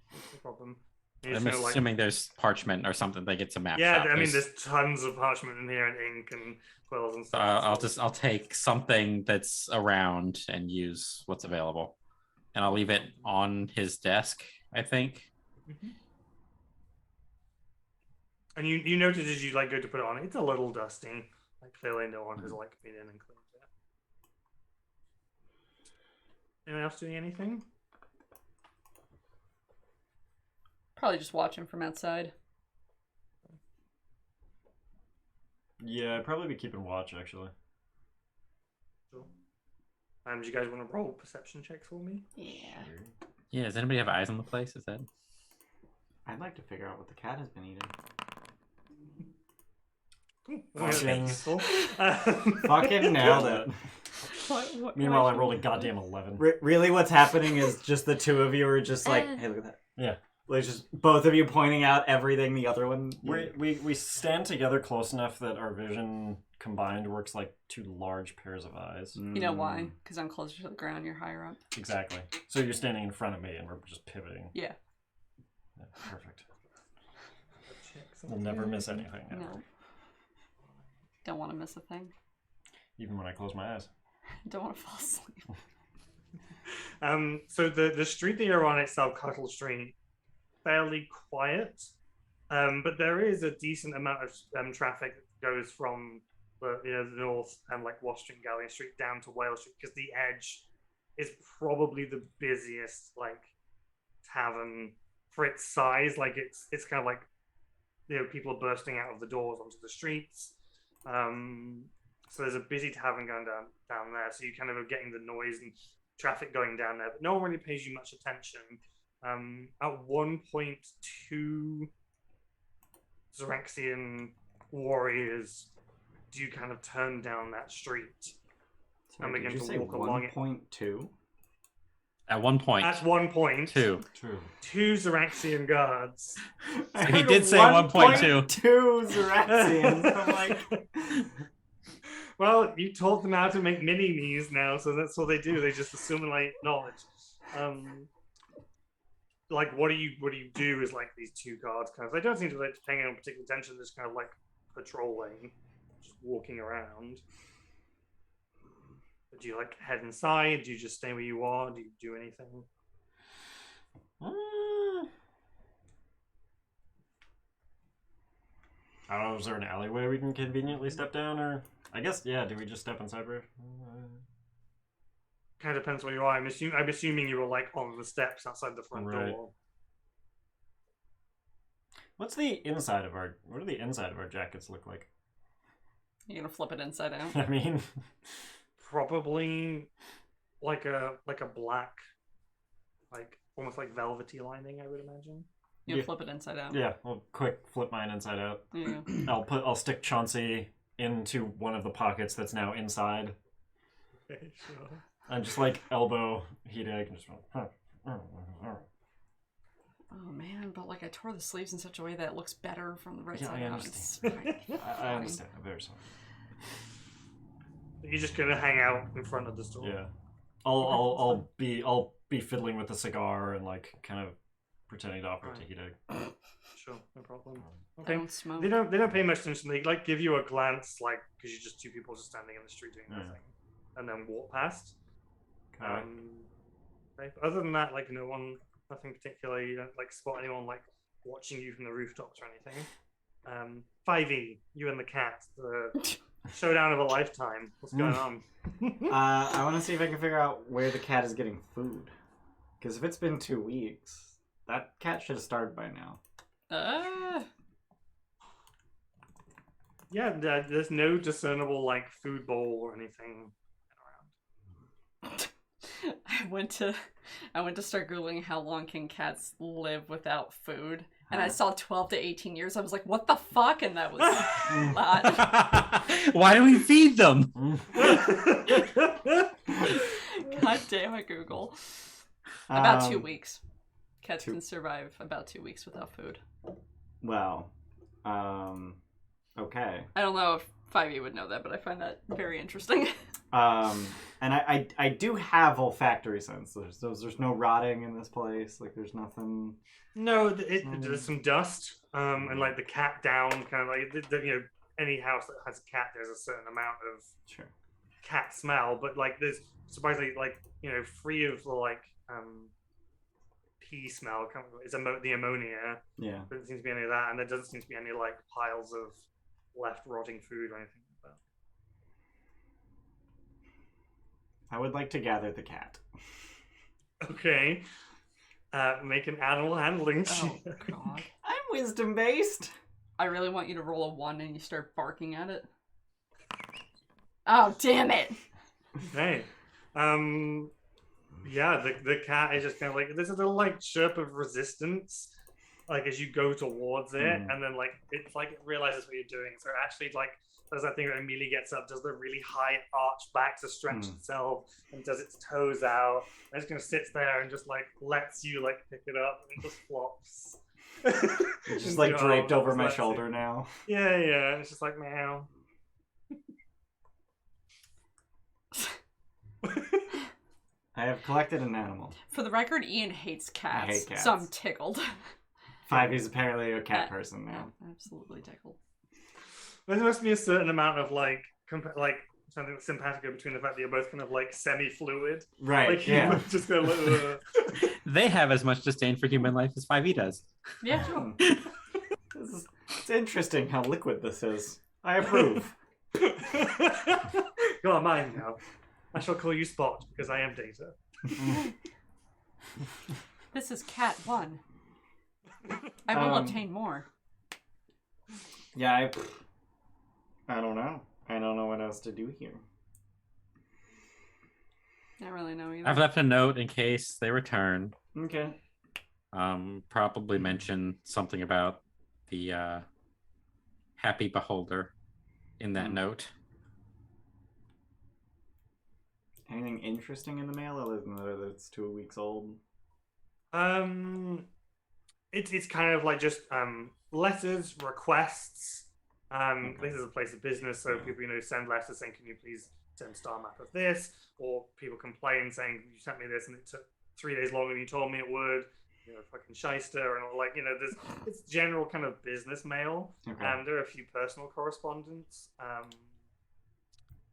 Speaker 4: no problem.
Speaker 6: I'm assuming there's parchment or something that gets a map.
Speaker 4: Yeah,
Speaker 6: shop.
Speaker 4: I mean, there's tons of parchment in here and ink and quills and
Speaker 6: So
Speaker 4: stuff.
Speaker 6: I'll take something that's around and use what's available, and I'll leave it on his desk, I think.
Speaker 4: Mm-hmm. And you notice as you like go to put it on, it's a little dusty. Like clearly no one has like been in and cleaned it. Anyone else doing anything?
Speaker 2: Probably just watching from outside.
Speaker 7: Yeah, I'd probably be keeping watch, actually.
Speaker 4: Sure. Do you guys want to roll perception checks for me?
Speaker 2: Yeah.
Speaker 6: Yeah, does anybody have eyes on the place? Is that?
Speaker 1: I'd like to figure out what the cat has been eating. Fucking nailed it.
Speaker 7: Meanwhile, I rolled a goddamn 11.
Speaker 1: Really, what's happening is just the two of you are just like, hey, look at that.
Speaker 7: Yeah.
Speaker 1: Like just both of you pointing out everything the other one.
Speaker 7: We stand together close enough that our vision combined works like two large pairs of eyes.
Speaker 2: You know why? Because I'm closer to the ground, you're higher up.
Speaker 7: Exactly. So you're standing in front of me and we're just pivoting.
Speaker 2: Yeah.
Speaker 7: Yeah, perfect. We'll never miss anything. Ever.
Speaker 2: No. Don't want to miss a thing.
Speaker 7: Even when I close my eyes.
Speaker 2: Don't want to fall asleep.
Speaker 4: So the street that you're on itself, Cuttle Street, fairly quiet, but there is a decent amount of traffic that goes from the north and like Wall Street, Galleon Street down to Wales Street because the Edge is probably the busiest like tavern for its size. Like it's kind of like people are bursting out of the doors onto the streets. So there's a busy tavern going down there. So you kind of are getting the noise and traffic going down there, but no one really pays you much attention. At one point, two Xeraxian warriors do kind of turn down that street and begin to walk along it.
Speaker 1: 1.2?
Speaker 6: At one point.
Speaker 4: At one point,
Speaker 6: two
Speaker 4: Xeraxian guards.
Speaker 6: He did say 1.2.
Speaker 1: 2 Xeraxians. I'm like,
Speaker 4: well, you taught them how to make mini-me's now, so that's what they do. They just assimilate knowledge. Like, what do you do is like these two guards kind of. They don't seem to be paying any particular attention. Just kind of like patrolling, just walking around. But do you like head inside? Do you just stay where you are? Do you do anything?
Speaker 7: I don't know, is there an alleyway we can conveniently step down, or... I guess, yeah, do we just step inside?
Speaker 4: Kind of depends where you are. I'm assuming you were like on the steps outside the front door.
Speaker 7: What do the inside of our jackets look like?
Speaker 2: You're gonna flip it inside out.
Speaker 7: I mean,
Speaker 4: probably like a black, like almost like velvety lining, I would imagine.
Speaker 2: You flip it inside out.
Speaker 7: Yeah, I'll quick flip mine inside out.
Speaker 2: Yeah.
Speaker 7: I'll stick Chauncey into one of the pockets that's now inside.
Speaker 4: Okay, sure.
Speaker 7: And just like elbow Hideg and just
Speaker 2: Oh man, but like I tore the sleeves in such a way that it looks better from the right side
Speaker 7: I
Speaker 2: out.
Speaker 7: understand. I understand. I'm very sorry.
Speaker 4: You're just gonna hang out in front of the store.
Speaker 7: Yeah. I'll be fiddling with the cigar and like kind of pretending to offer it to Hideg.
Speaker 4: Sure, no problem.
Speaker 2: I
Speaker 4: Okay.
Speaker 2: don't smoke.
Speaker 4: They don't pay much attention. They like give you a glance, like because you're just two people just standing in the street doing nothing, and then walk past.
Speaker 7: Okay.
Speaker 4: Okay. Other than that, like nothing particular. You don't like spot anyone like watching you from the rooftops or anything. 5e, you and the cat, the showdown of a lifetime. What's going on?
Speaker 1: I want to see if I can figure out where the cat is getting food. Because if it's been 2 weeks, that cat should have starved by now.
Speaker 4: Yeah, there's no discernible like food bowl or anything around.
Speaker 2: I went to start googling how long can cats live without food, and I saw 12 to 18 years. I was like, what the fuck? And that was not.
Speaker 6: Why do we feed them?
Speaker 2: God damn it, Google. About 2 weeks. Cats can survive about 2 weeks without food.
Speaker 1: Well, okay.
Speaker 2: I don't know if 5e would know that, but I find that very interesting.
Speaker 1: And I do have olfactory sense. There's no rotting in this place. Like there's nothing.
Speaker 4: No, there's some dust, and like the cat down, kind of like any house that has a cat, there's a certain amount of cat smell, but like there's surprisingly like free of the like pee smell. It's the ammonia.
Speaker 1: Yeah.
Speaker 4: There doesn't seem to be any of that, and there doesn't seem to be any like piles of left rotting food or anything like that.
Speaker 1: I would like to gather the cat.
Speaker 4: Okay. Make an animal handling check.
Speaker 2: Oh, God.
Speaker 1: I'm wisdom based.
Speaker 2: I really want you to roll a 1 and you start barking at it. Oh, damn it!
Speaker 4: Okay. Yeah, the cat is just kind of like, there's a little like chirp of resistance, like as you go towards it, and then like it's like it realizes what you're doing. So it actually like does that thing that immediately gets up, does the really high arch back to stretch itself, and does its toes out, and it's gonna sits there and just like lets you like pick it up and just flops.
Speaker 1: It's just like draped over my shoulder now.
Speaker 4: Yeah, yeah. It's just like meow.
Speaker 1: I have collected an animal.
Speaker 2: For the record, Ian hates cats.
Speaker 1: I hate cats.
Speaker 2: So I'm tickled.
Speaker 1: 5e's apparently a cat person now.
Speaker 2: Absolutely tickled.
Speaker 4: There must be a certain amount of like something simpatico between the fact that you're both kind of like semi-fluid.
Speaker 1: Right.
Speaker 4: Like
Speaker 1: yeah.
Speaker 4: just go like,
Speaker 6: They have as much disdain for human life as 5e does.
Speaker 2: Yeah.
Speaker 1: It's interesting how liquid this is. I approve.
Speaker 4: You're mine now. I shall call you Spot because I am Data.
Speaker 2: This is Cat 1. I will obtain more.
Speaker 1: Yeah, I don't know. I don't know what else to do here.
Speaker 2: I don't really know either.
Speaker 6: I've left a note in case they return.
Speaker 1: Okay.
Speaker 6: Probably mention something about the happy beholder in that note.
Speaker 1: Anything interesting in the mail other than that it's 2 weeks old?
Speaker 4: It's kind of like just letters, requests. This is a place of business, so people send letters saying, "Can you please send star map of this?" Or people complain saying, "You sent me this and it took 3 days longer than you told me it would." Fucking shyster, and like it's general kind of business mail.
Speaker 1: Okay.
Speaker 4: There are a few personal correspondence.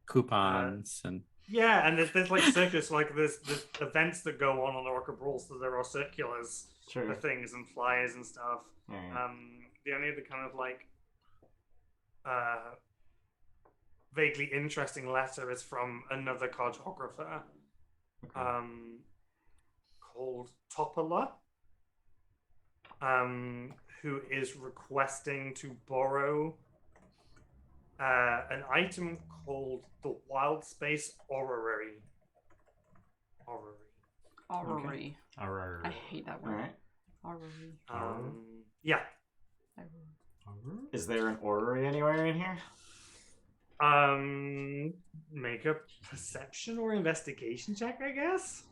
Speaker 6: Coupons and
Speaker 4: Yeah, and there's like circus, like there's events that go on the Rock of Bral, so there are circulars for things and flyers and stuff.
Speaker 1: Right.
Speaker 4: The only other kind of like vaguely interesting letter is from another cartographer called Topola, who is requesting to borrow an item called the Wild Space Orrery.
Speaker 2: Orrery.
Speaker 7: Orrery.
Speaker 2: I hate that word.
Speaker 1: Alright.
Speaker 2: Orrery.
Speaker 4: Yeah.
Speaker 1: Is there an orrery anywhere in here?
Speaker 4: Make a perception or investigation check, I guess.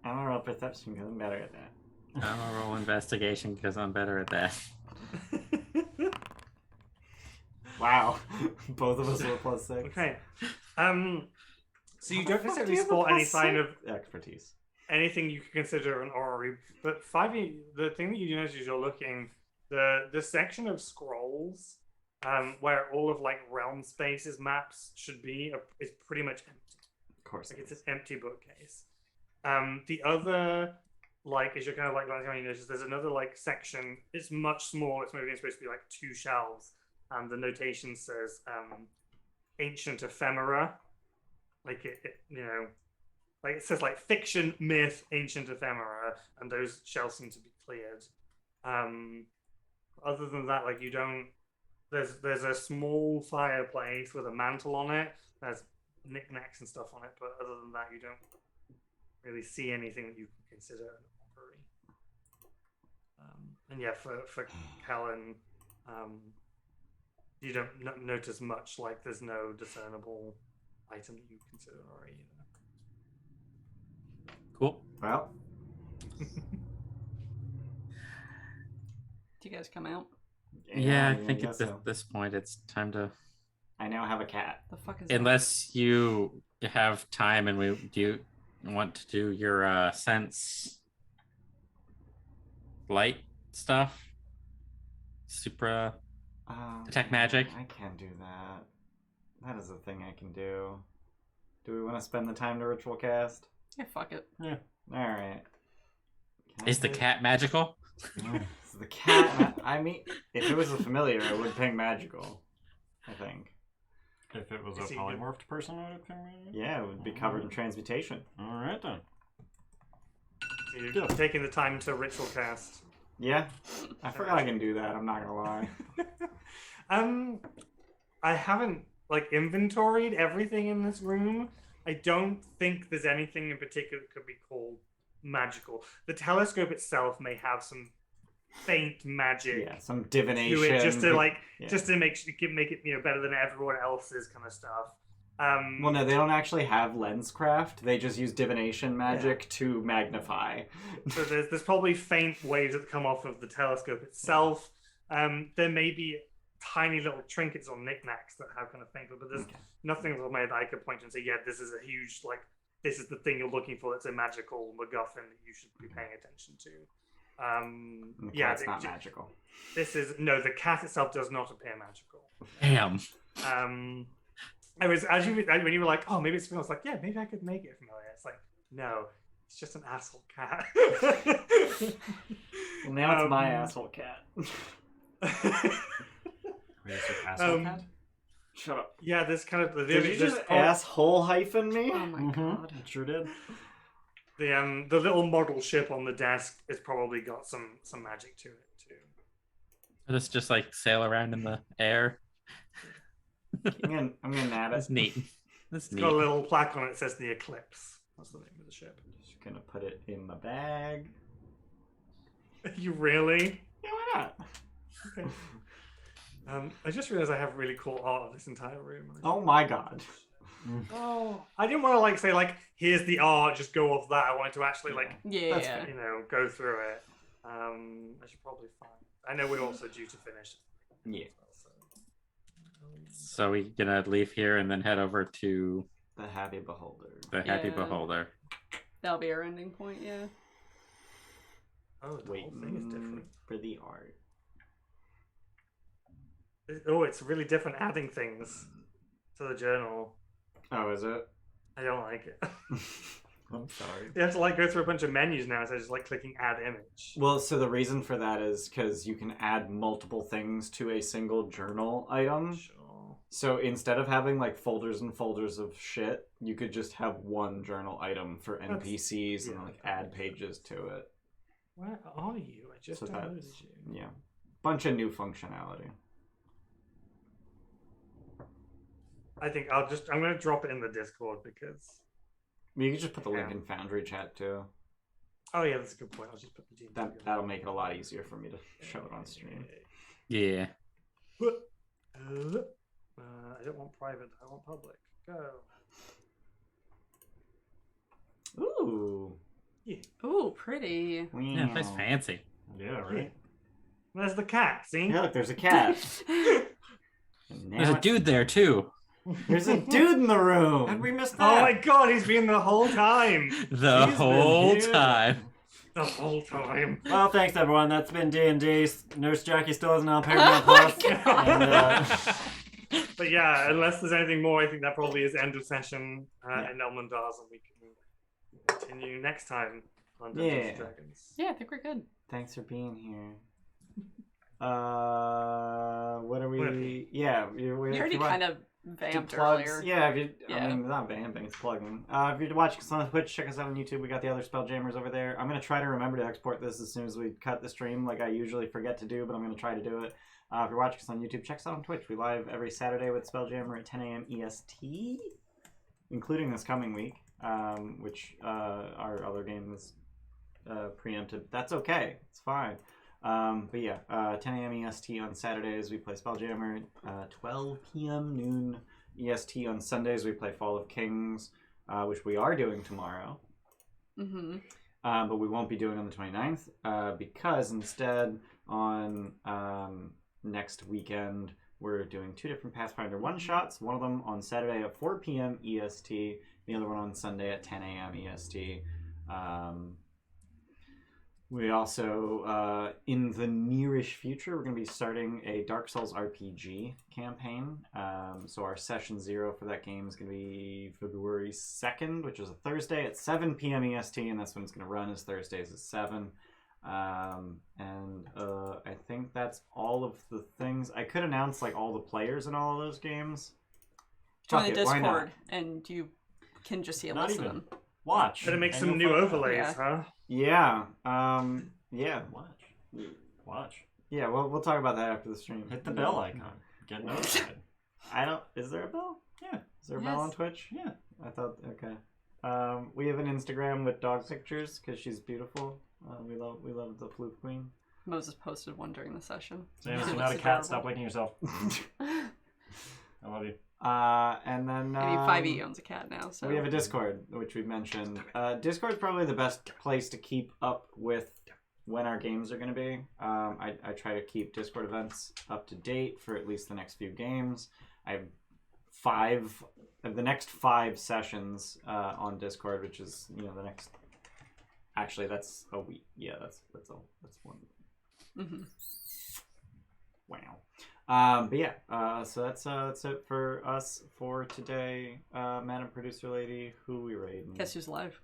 Speaker 1: I don't roll perception because I'm better at that.
Speaker 6: I'm gonna roll investigation because I'm better at that.
Speaker 1: Wow. Both of us were +6.
Speaker 4: Okay. So you
Speaker 1: How
Speaker 4: don't
Speaker 1: the fuck do
Speaker 4: necessarily
Speaker 1: you have a
Speaker 4: spot any
Speaker 1: plus
Speaker 4: sign
Speaker 1: six?
Speaker 4: of
Speaker 1: Expertise.
Speaker 4: anything you could consider an orrery. But 5e, the thing that you notice as you're looking, the section of scrolls, where all of like realm spaces maps should be, is pretty much empty.
Speaker 1: Of course.
Speaker 4: Like it's an empty bookcase. The other, like, as you're kind of like glancing around, you notice there's another like section. It's much smaller. It's maybe supposed to be like 2 shelves, and the notation says ancient ephemera. Like it you know, like it says like fiction, myth, ancient ephemera, and those shelves seem to be cleared. Other than that, like you don't. There's a small fireplace with a mantle on it. There's knickknacks and stuff on it, but other than that, you don't really see anything that you can consider an orrery. And yeah, for Helen, you don't notice much. Like there's no discernible item that you consider an orrery either.
Speaker 6: Cool.
Speaker 1: Well,
Speaker 2: Do you guys come out?
Speaker 6: Yeah, I think
Speaker 1: guess
Speaker 6: at
Speaker 1: so.
Speaker 6: this point it's time to.
Speaker 1: I now have a cat.
Speaker 2: The fuck is that?
Speaker 6: Unless you have time and do you want to do your sense light stuff? Supra detect magic?
Speaker 1: I can't do that. That is a thing I can do. Do we want to spend the time to ritual cast?
Speaker 2: Yeah, fuck it.
Speaker 1: Alright.
Speaker 6: Is the cat magical?
Speaker 1: The cat. I mean, if it was a familiar, it would ping magical. I think.
Speaker 7: If it was a
Speaker 4: Is he-
Speaker 7: polymorphed person, would it ping me?
Speaker 1: Yeah, it would be covered in transmutation.
Speaker 7: All right then.
Speaker 4: So you're taking the time to ritual cast.
Speaker 1: Yeah, I forgot I can do that. I'm not gonna lie.
Speaker 4: I haven't like inventoried everything in this room. I don't think there's anything in particular that could be called magical. The telescope itself may have some faint magic
Speaker 1: Yeah, some divination.
Speaker 4: to it, just to like,
Speaker 1: Yeah.
Speaker 4: just to make it better than everyone else's kind of stuff.
Speaker 1: Well, no, they don't actually have lenscraft. They just use divination magic to magnify.
Speaker 4: So there's probably faint waves that come off of the telescope itself. There may be tiny little trinkets or knickknacks that have kind of faint, but there's nothing that I could point to and say, yeah, this is a huge, like, this is the thing you're looking for. It's a magical MacGuffin that you should be paying attention to.
Speaker 1: The
Speaker 4: Yeah,
Speaker 1: cat's not magical.
Speaker 4: The cat itself does not appear magical.
Speaker 6: Damn.
Speaker 4: I was actually when you were like, oh, maybe it's familiar. I was like, yeah, maybe I could make it familiar. It's like, no, it's just an asshole cat.
Speaker 1: Well, now it's my asshole cat.
Speaker 7: Wait, is it asshole cat?
Speaker 1: Shut up.
Speaker 4: Yeah, this kind of
Speaker 1: Did you just asshole hyphen me?
Speaker 2: Oh my god.
Speaker 7: It sure did.
Speaker 4: the little model ship on the desk has probably got some magic to it too.
Speaker 6: Let's just like sail around in the air.
Speaker 1: I'm gonna nab it.
Speaker 6: That's neat. That's
Speaker 4: It's
Speaker 6: neat.
Speaker 4: got a little plaque on it that says the Eclipse. That's the name of the ship.
Speaker 1: Just gonna put it in the bag.
Speaker 4: You really?
Speaker 1: Yeah, why not?
Speaker 4: Okay. I just realized I have really cool art of this entire room.
Speaker 1: Oh my god.
Speaker 4: Oh, I didn't want to like say like here's the art, just go off that. I wanted to actually like
Speaker 2: Yeah.
Speaker 4: go through it. I should probably find. I know we're also due to finish.
Speaker 1: Yeah.
Speaker 6: So we gonna leave here and then head over to
Speaker 1: The Happy Beholder.
Speaker 6: the Happy
Speaker 2: Yeah.
Speaker 6: Beholder.
Speaker 2: That'll be our ending point, yeah.
Speaker 4: Oh, the
Speaker 1: Wait,
Speaker 4: whole thing is different.
Speaker 1: for the art.
Speaker 4: Oh, it's really different adding things to the journal.
Speaker 1: Oh, is it?
Speaker 4: I don't like it.
Speaker 1: I'm sorry.
Speaker 4: You have to like go through a bunch of menus now instead of just like clicking add image.
Speaker 1: Well, so the reason for that is because you can add multiple things to a single journal item.
Speaker 4: Sure.
Speaker 1: So instead of having like folders and folders of shit, you could just have one journal item for NPCs and
Speaker 4: yeah,
Speaker 1: like
Speaker 4: that
Speaker 1: add
Speaker 4: makes
Speaker 1: pages to it.
Speaker 4: Where are you? I just
Speaker 1: So
Speaker 4: downloaded
Speaker 1: that's,
Speaker 4: you.
Speaker 1: yeah. Bunch of new functionality.
Speaker 4: I think I'm going to drop it in the Discord because.
Speaker 1: You could just put the link
Speaker 4: Yeah.
Speaker 1: in Foundry chat too.
Speaker 4: Oh yeah, that's a good point. I'll just put the D&D
Speaker 1: That'll make it a lot easier for me to show it on stream.
Speaker 6: Yeah.
Speaker 4: I don't want private. I want public. Go.
Speaker 1: Ooh.
Speaker 2: Ooh, pretty.
Speaker 6: Yeah, that's fancy.
Speaker 7: Yeah, right.
Speaker 4: There's the cat. See?
Speaker 1: Yeah, look, there's a cat. And
Speaker 6: There's
Speaker 1: now
Speaker 6: a dude there too.
Speaker 1: There's a dude in the
Speaker 7: How'd
Speaker 1: room.
Speaker 7: we miss
Speaker 4: Oh
Speaker 7: that?
Speaker 4: my god, he's been the whole time.
Speaker 6: The
Speaker 7: He's been
Speaker 6: whole
Speaker 7: here.
Speaker 6: time.
Speaker 4: The whole time.
Speaker 7: Well, thanks everyone. That's been D&D. Nurse Jackie still isn't on Paramount Plus. And,
Speaker 4: But yeah, unless there's anything more, I think that probably is end of session in Elmondars, and we can continue next time on Dungeons
Speaker 1: Yeah.
Speaker 4: and Dragons.
Speaker 2: Yeah, I think we're good.
Speaker 1: Thanks for being here. What are we? Yeah, we
Speaker 2: You already kind of vamped
Speaker 1: plugs.
Speaker 2: earlier.
Speaker 1: Yeah, I
Speaker 2: Yeah.
Speaker 1: mean, not vamping, it's plugging. If you're watching us on Twitch, check us out on YouTube. We got the other Spelljammers over there. I'm going to try to remember to export this as soon as we cut the stream, like I usually forget to do, but I'm going to try to do it. If you're watching us on YouTube, check us out on Twitch. We live every Saturday with Spelljammer at 10 a.m. EST, including this coming week, which our other game is preempted. That's okay. It's fine. But yeah, 10 a.m. EST on Saturdays, we play Spelljammer. 12 p.m. noon EST on Sundays, we play Fall of Kings, which we are doing tomorrow.
Speaker 2: Mm-hmm.
Speaker 1: But we won't be doing on the 29th because instead on next weekend, we're doing 2 different Pathfinder one-shots. One of them on Saturday at 4 p.m. EST, the other one on Sunday at 10 a.m. EST. We also, in the nearish future, we're going to be starting a Dark Souls RPG campaign. So our session 0 for that game is going to be February 2nd, which is a Thursday at 7 p.m. EST, and that's when it's going to run, is Thursdays at 7. I think that's all of the things. I could announce like all the players in all of those games.
Speaker 2: Join
Speaker 1: Fuck
Speaker 2: the
Speaker 1: it, why not?
Speaker 2: Discord, and you can just see a
Speaker 7: Not
Speaker 2: list of
Speaker 7: even.
Speaker 2: them.
Speaker 7: Watch.
Speaker 4: Better make
Speaker 7: and
Speaker 4: some
Speaker 7: you'll
Speaker 4: new
Speaker 7: find out.
Speaker 4: overlays,
Speaker 2: Yeah.
Speaker 4: huh?
Speaker 1: Yeah. Yeah.
Speaker 7: Watch.
Speaker 1: Yeah. Well, we'll talk about that after the stream.
Speaker 7: Hit the bell icon. Get notified.
Speaker 1: I don't. Is there a bell?
Speaker 7: Yeah.
Speaker 1: Is there a bell
Speaker 2: Yes.
Speaker 1: on Twitch?
Speaker 7: Yeah.
Speaker 1: I thought. Okay. We have an Instagram with dog pictures because she's beautiful. We love the Flute Queen.
Speaker 2: Moses posted one during the session.
Speaker 7: Sam, if
Speaker 2: It
Speaker 7: you're not a
Speaker 2: looks
Speaker 7: cat,
Speaker 2: adorable.
Speaker 7: stop licking yourself. I love you.
Speaker 1: And then
Speaker 2: Maybe 5e owns a cat now, so
Speaker 1: we have a Discord, which we've mentioned. Discord's probably the best place to keep up with when our games are going to be. I try to keep Discord events up to date for at least the next few games. I have the next 5 sessions on Discord, which is the next. Actually, that's a week. Yeah, that's one.
Speaker 2: Mm-hmm.
Speaker 1: Wow. But yeah, so that's it for us for today. Madam Producer Lady, who we raiding?
Speaker 2: Guess who's live?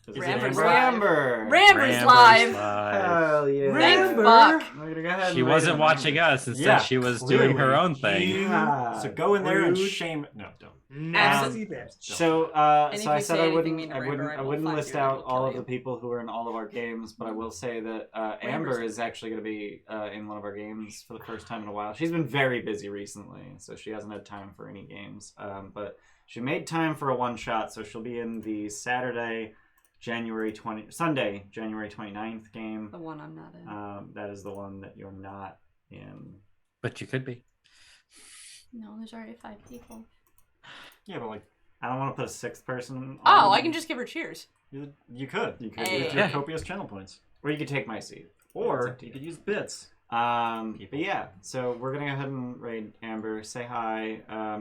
Speaker 1: Is
Speaker 2: Ramber's
Speaker 1: it
Speaker 2: live.
Speaker 1: Ramber?
Speaker 2: Ramber's live!
Speaker 1: Hell yeah.
Speaker 2: Thank
Speaker 1: Ramber.
Speaker 2: fuck.
Speaker 1: I'm gonna go ahead and
Speaker 6: She
Speaker 1: raid
Speaker 6: wasn't
Speaker 1: him.
Speaker 6: watching us. Instead,
Speaker 7: Yeah,
Speaker 6: she was doing her
Speaker 7: clearly.
Speaker 6: own thing.
Speaker 1: Yeah.
Speaker 7: So go in there and
Speaker 1: Rude.
Speaker 7: shame. No, don't.
Speaker 4: Nasty bitch.
Speaker 1: So,
Speaker 2: And if
Speaker 1: so I
Speaker 2: you
Speaker 1: said
Speaker 2: say
Speaker 1: I
Speaker 2: anything
Speaker 1: wouldn't,
Speaker 2: mean to
Speaker 1: I
Speaker 2: Ramber,
Speaker 1: wouldn't,
Speaker 2: I
Speaker 1: I
Speaker 2: will
Speaker 1: wouldn't
Speaker 2: find
Speaker 1: list
Speaker 2: you and I
Speaker 1: out
Speaker 2: will
Speaker 1: all
Speaker 2: kill
Speaker 1: of the
Speaker 2: you.
Speaker 1: people who are in all of our games, but I will say that Amber is actually going to be in one of our games for the first time in a while. She's been very busy recently, so she hasn't had time for any games. But she made time for a one shot, so she'll be in the Sunday, January 29th game.
Speaker 2: The one I'm not in.
Speaker 1: That is the one that you're not in.
Speaker 6: But you could be.
Speaker 2: No, there's already 5 people.
Speaker 7: Yeah, but like,
Speaker 1: I don't want to put a 6th person.
Speaker 2: Oh,
Speaker 1: on.
Speaker 2: I can just give her cheers.
Speaker 7: you could.
Speaker 1: You could,
Speaker 2: Hey.
Speaker 7: With your
Speaker 6: Yeah.
Speaker 7: copious channel points.
Speaker 1: or you could take my seat.
Speaker 7: Or you could use bits.
Speaker 1: But yeah, so we're gonna go ahead and raid Amber. Say hi.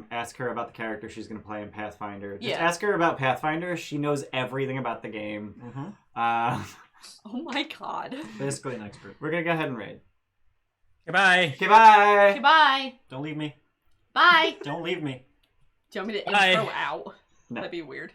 Speaker 1: Ask her about the character she's gonna play in Pathfinder. Just
Speaker 2: Yeah.
Speaker 1: ask her about Pathfinder. She knows everything about the game.
Speaker 7: Mm-hmm.
Speaker 2: Oh my god.
Speaker 7: Basically an expert.
Speaker 1: We're gonna go ahead and raid.
Speaker 6: Goodbye.
Speaker 1: Okay, bye.
Speaker 2: Goodbye.
Speaker 7: Don't leave me.
Speaker 2: Bye.
Speaker 7: Don't leave me.
Speaker 2: Do you want me to
Speaker 6: Bye.
Speaker 2: intro out?
Speaker 1: No.
Speaker 2: That'd be weird.